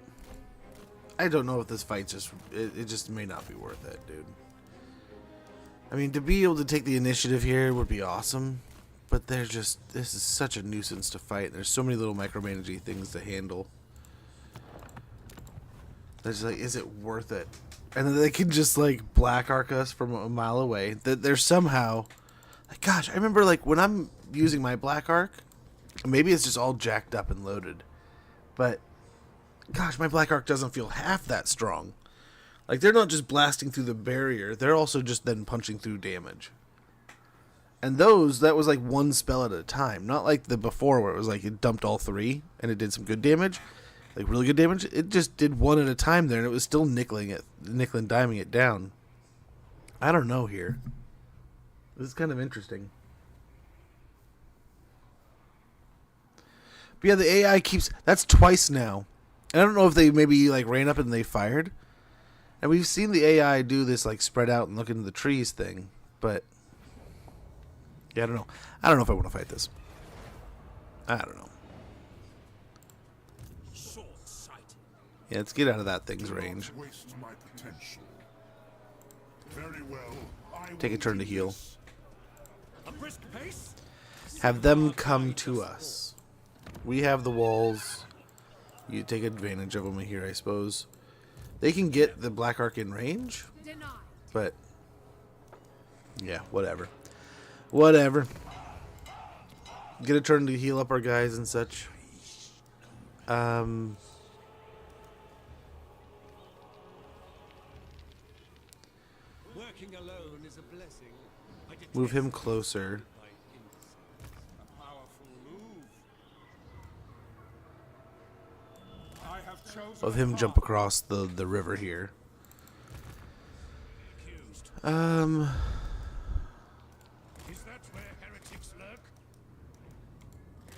I don't know if this fight's just... It just may not be worth it, dude. I mean, to be able to take the initiative here would be awesome. But they're just... This is such a nuisance to fight. There's so many little micromanaging things to handle. There's like, is it worth it? And then they can just like black arc us from a mile away. That they're somehow, like, gosh, I remember like when I'm using my black arc, maybe it's just all jacked up and loaded, but gosh, my black arc doesn't feel half that strong. Like they're not just blasting through the barrier; they're also just then punching through damage. And that was like one spell at a time, not like the before where it was like it dumped all three and it did some good damage. Like really good damage. It just did one at a time there, and it was still nickel and diming it down. I don't know here. This is kind of interesting. But yeah, the AI keeps... That's twice now. And I don't know if they maybe like ran up and they fired. And we've seen the AI do this like spread out and look into the trees thing. But yeah, I don't know. I don't know if I want to fight this. I don't know. Yeah, let's get out of that thing's Do not range. waste my potential. Very well. I Take a will turn to do heal. this. A brisk pace? Have them come to us. We have the walls. You take advantage of them here, I suppose. They can get the Black Ark in range, Denied. but yeah, whatever. Whatever. Get a turn to heal up our guys and such. Working alone is a blessing. I Move him detest closer. by instinct. A powerful move. I have chosen Of him a jump path. across the river here. Accused. Is that where heretics lurk?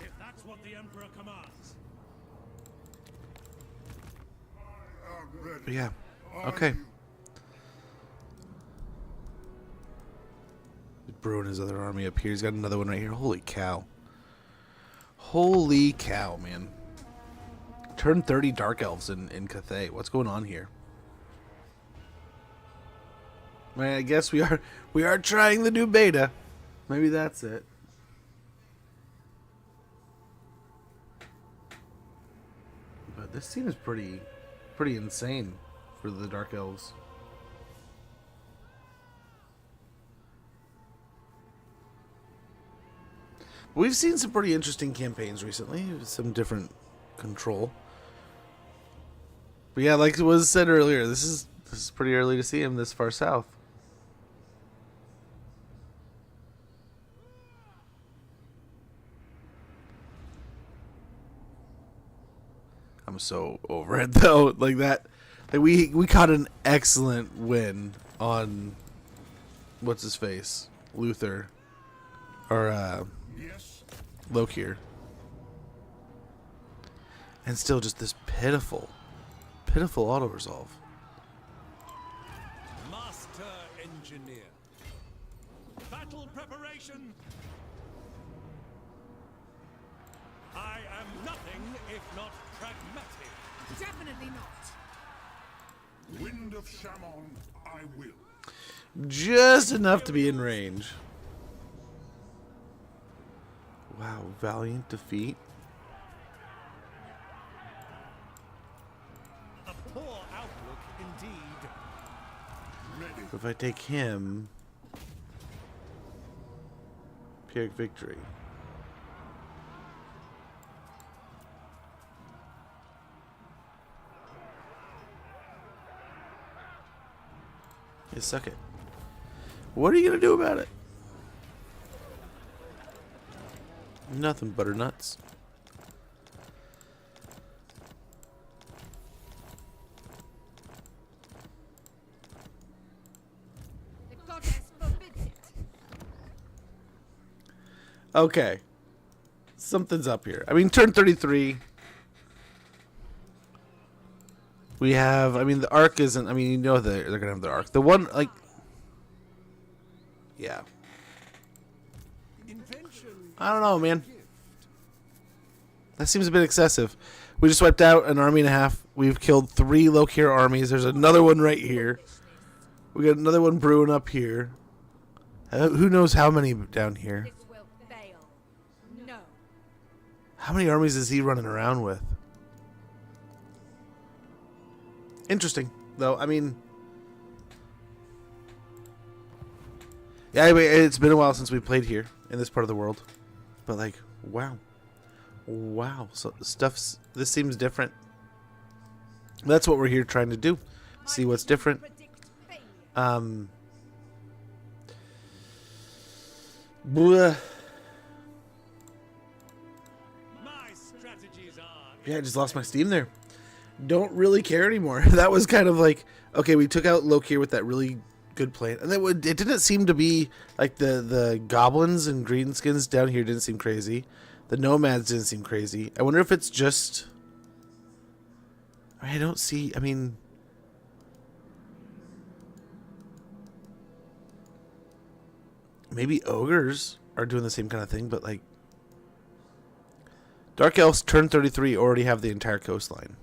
If that's what the Emperor commands. I'm ready. Yeah. Are Okay. you? Brewing his other army up here. He's got another one right here. Holy cow. Holy cow, man. Turn 30 Dark Elves in Cathay. What's going on here? Man, I guess we are trying the new beta. Maybe that's it. But this seems pretty insane for the Dark Elves. We've seen some pretty interesting campaigns recently, with some different control. But yeah, like it was said earlier, this is pretty early to see him this far south. I'm so over it though. Like that, like we caught an excellent win on what's his face, Luther, or Yes. Lokir. And still just this pitiful auto resolve. Master engineer. Battle preparation. I am nothing if not pragmatic. Definitely not. Wind of Shammon, I will. Just enough to be in range. Wow, valiant defeat. A poor outlook indeed. Ready. If I take him, Pyrrhic victory. You suck it. What are you gonna do about it? Nothing, butternuts. The goddess forbids it. Okay. Something's up here. I mean, turn 33. We have, I mean, the arc isn't, I mean, you know they're going to have the arc. The one, like, yeah. Invention. I don't know, man. That seems a bit excessive. We just wiped out an army and a half. We've killed 3 Lokir armies. There's another one right here. We got another one brewing up here. Who knows how many down here? This will fail. No. How many armies is he running around with? Interesting, though. I mean, yeah, anyway, it's been a while since we played here in this part of the world. But, like, wow. Wow. So, this seems different. That's what we're here trying to do. See what's different. Bleh. My strategies are. Yeah, I just lost my steam there. Don't really care anymore. That was kind of like, okay, we took out Lokir with that really good plan. And then it didn't seem to be, like, the goblins and greenskins down here didn't seem crazy. The nomads didn't seem crazy. I wonder if it's just... I don't see... I mean... Maybe ogres are doing the same kind of thing, but, like... Dark Elves turn 33 already have the entire coastline.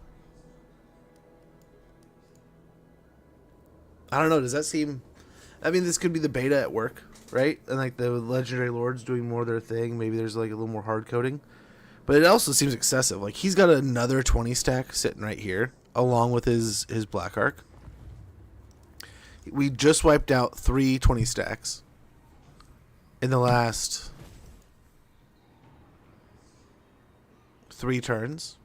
I don't know. Does that seem? I mean, this could be the beta at work, right? And like the legendary lords doing more of their thing. Maybe there's like a little more hard coding, but it also seems excessive. Like he's got another 20 stack sitting right here, along with his Black Arc. We just wiped out 3 20 stacks in the last 3 turns,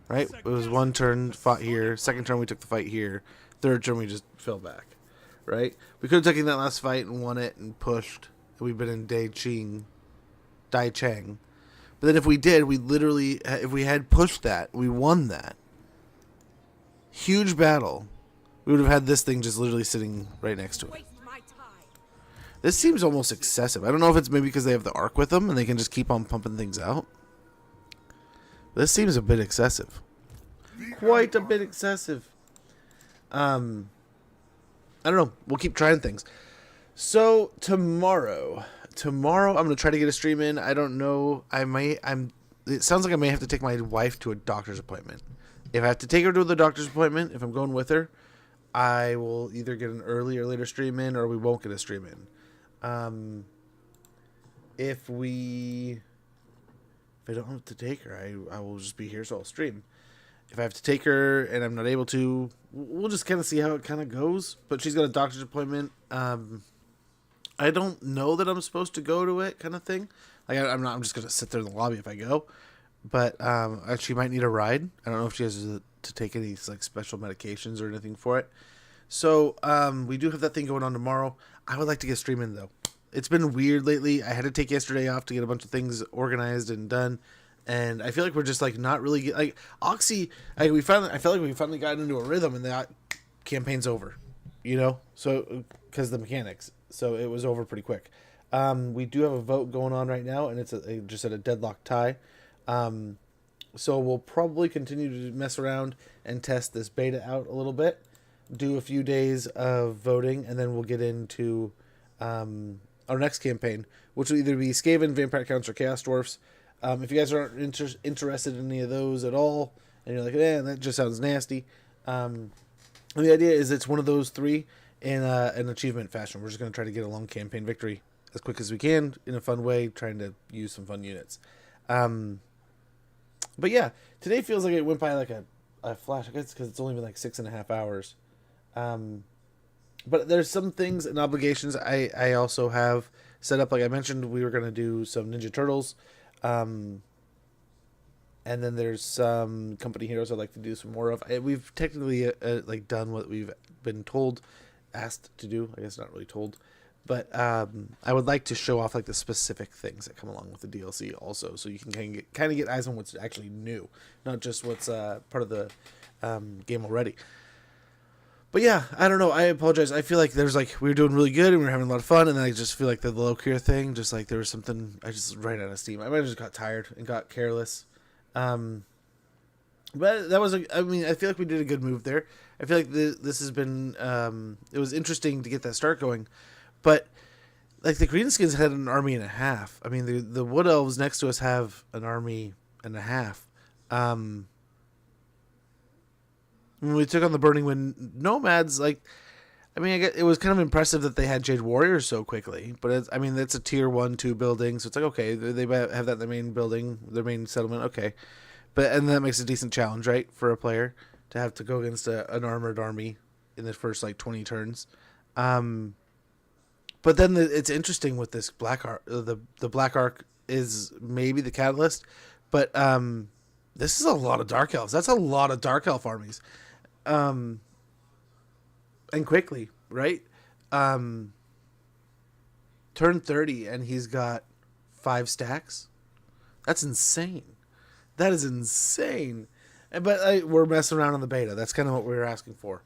right? It was 1 turn fought here, 2nd turn we took the fight here, 3rd turn we just fell back, right? We could have taken that last fight and won it and pushed. We've been in Dai Chang. But then if we did, we literally, if we had pushed that, we won that. Huge battle. We would have had this thing just literally sitting right next to it. This seems almost excessive. I don't know if it's maybe because they have the arc with them and they can just keep on pumping things out. This seems a bit excessive. Quite a bit excessive. I don't know. We'll keep trying things. So tomorrow I'm going to try to get a stream in. I don't know. It sounds like I may have to take my wife to a doctor's appointment. If I have to take her to the doctor's appointment, if I'm going with her, I will either get an early or later stream in, or we won't get a stream in. If I don't have to take her, I will just be here, so I'll stream. If I have to take her and I'm not able to, we'll just kind of see how it kind of goes. But she's got a doctor's appointment. I don't know that I'm supposed to go to it, kind of thing. Like I'm just gonna sit there in the lobby if I go. But she might need a ride. I don't know if she has to take any like special medications or anything for it. So we do have that thing going on tomorrow. I would like to get streaming though. It's been weird lately. I had to take yesterday off to get a bunch of things organized and done, and I feel like we're just like not really like Oxy. I feel like we finally got into a rhythm, and that campaign's over. You know, so because the mechanics, so it was over pretty quick. We do have a vote going on right now, and it's just at a deadlock tie. So we'll probably continue to mess around and test this beta out a little bit, do a few days of voting, and then we'll get into our next campaign, which will either be Skaven, Vampire Counts, or Chaos Dwarfs. If you guys aren't interested in any of those at all, and you're like, that just sounds nasty, the idea is it's one of those 3 in an achievement fashion. We're just going to try to get a long campaign victory as quick as we can in a fun way, trying to use some fun units. But yeah, today feels like it went by like a flash. I guess because it's only been like 6.5 hours. But there's some things and obligations I also have set up. Like I mentioned, we were going to do some Ninja Turtles. And then there's some company heroes I'd like to do some more of. We've technically like done what we've been asked to do. I guess not really told. But I would like to show off like the specific things that come along with the DLC also, so you can kind of get eyes on what's actually new, not just what's part of the game already. But yeah, I don't know. I apologize. I feel like there's like we were doing really good and we were having a lot of fun, and then I just feel like the Lokir thing, just like there was something I just ran out of steam. I might have just got tired and got careless. But that was I feel like we did a good move there. I feel like this has been it was interesting to get that start going. But like the Greenskins had an army and a half. I mean, the Wood Elves next to us have an army and a half. When we took on the Burning Wind Nomads, like, I mean, I guess it was kind of impressive that they had Jade Warriors so quickly. But it's a tier 1, 2 building, so it's like okay, they have that in their main building, their main settlement, okay. And that makes a decent challenge, right, for a player to have to go against an armored army in the first like 20 turns. But then it's interesting with this Black Arc. The Black Arc is maybe the catalyst, but this is a lot of Dark Elves. That's a lot of Dark Elf armies, and quickly, right? Turn 30, and he's got 5 stacks. That's insane. That is insane. But we're messing around on the beta. That's kind of what we were asking for.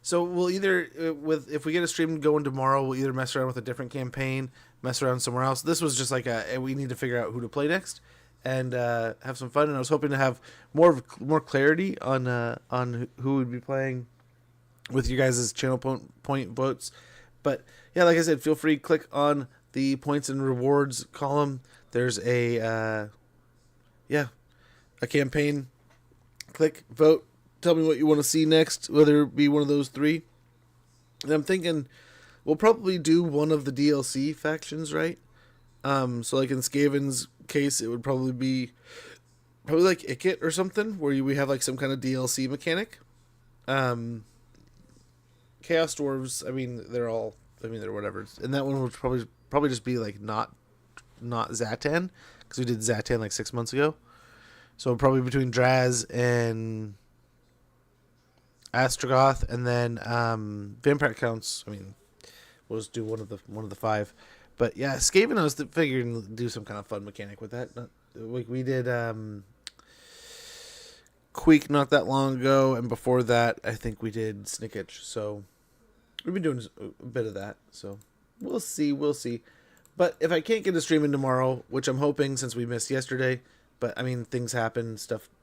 So we'll either, if we get a stream going tomorrow, we'll either mess around with a different campaign, mess around somewhere else. This was just like we need to figure out who to play next and have some fun. And I was hoping to have more clarity on who would be playing with you guys' channel point votes. But yeah, like I said, feel free to click on the points and rewards column. There's a campaign. Click vote. Tell me what you want to see next, whether it be one of those 3. And I'm thinking we'll probably do one of the DLC factions, right? So like in Skaven's case, it would probably be like Ikit or something, where we have like some kind of DLC mechanic. Chaos Dwarves, I mean, they're whatever. And that one would probably just be like not Zatan, because we did Zatan like 6 months ago. So probably between Draz and Astrogoth, and then Vampire Counts. I mean, we'll just do one of the 5. But yeah, Skaven, I was figuring to do some kind of fun mechanic with that. We did Queek not that long ago, and before that, I think we did Snicketch. So we've been doing a bit of that. So we'll see. But if I can't get a stream in tomorrow, which I'm hoping since we missed yesterday, but I mean, things happen,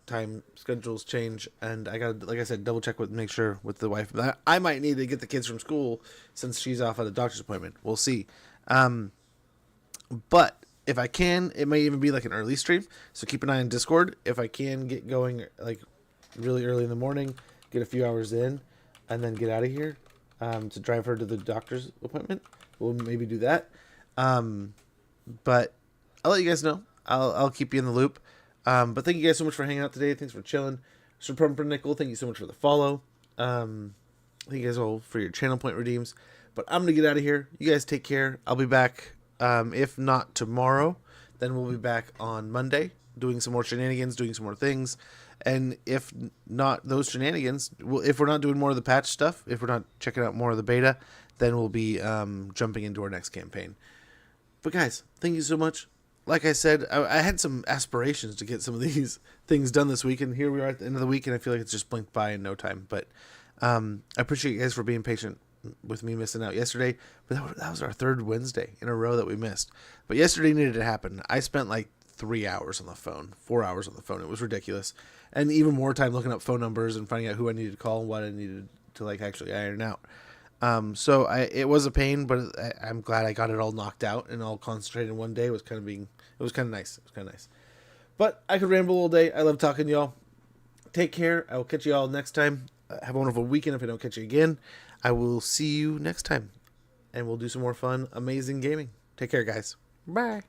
time schedules change, and I gotta, like I said, double check make sure with the wife. I might need to get the kids from school since she's off at a doctor's appointment. We'll see. But if I can, it may even be like an early stream. So keep an eye on Discord. If I can get going like really early in the morning, get a few hours in, and then get out of here to drive her to the doctor's appointment, we'll maybe do that. But I'll let you guys know. I'll keep you in the loop. But thank you guys so much for hanging out today. Thanks for chilling. Mr. Pumpernickel, thank you so much for the follow. Thank you guys all for your channel point redeems. But I'm going to get out of here. You guys take care. I'll be back, if not tomorrow, then we'll be back on Monday doing some more shenanigans, doing some more things. And if not those shenanigans, if we're not doing more of the patch stuff, if we're not checking out more of the beta, then we'll be jumping into our next campaign. But guys, thank you so much. Like I said, I had some aspirations to get some of these things done this week, and here we are at the end of the week, and I feel like it's just blinked by in no time. But I appreciate you guys for being patient with me missing out yesterday. But that was our 3rd Wednesday in a row that we missed. But yesterday needed to happen. I spent like 3 hours on the phone, 4 hours on the phone. It was ridiculous. And even more time looking up phone numbers and finding out who I needed to call and what I needed to like actually iron out. So it was a pain, but I'm glad I got it all knocked out and all concentrated in one day. It was kind of nice. It was kind of nice. But I could ramble all day. I love talking to y'all. Take care. I will catch you all next time. Have a wonderful weekend if I don't catch you again. I will see you next time. And we'll do some more fun, amazing gaming. Take care, guys. Bye.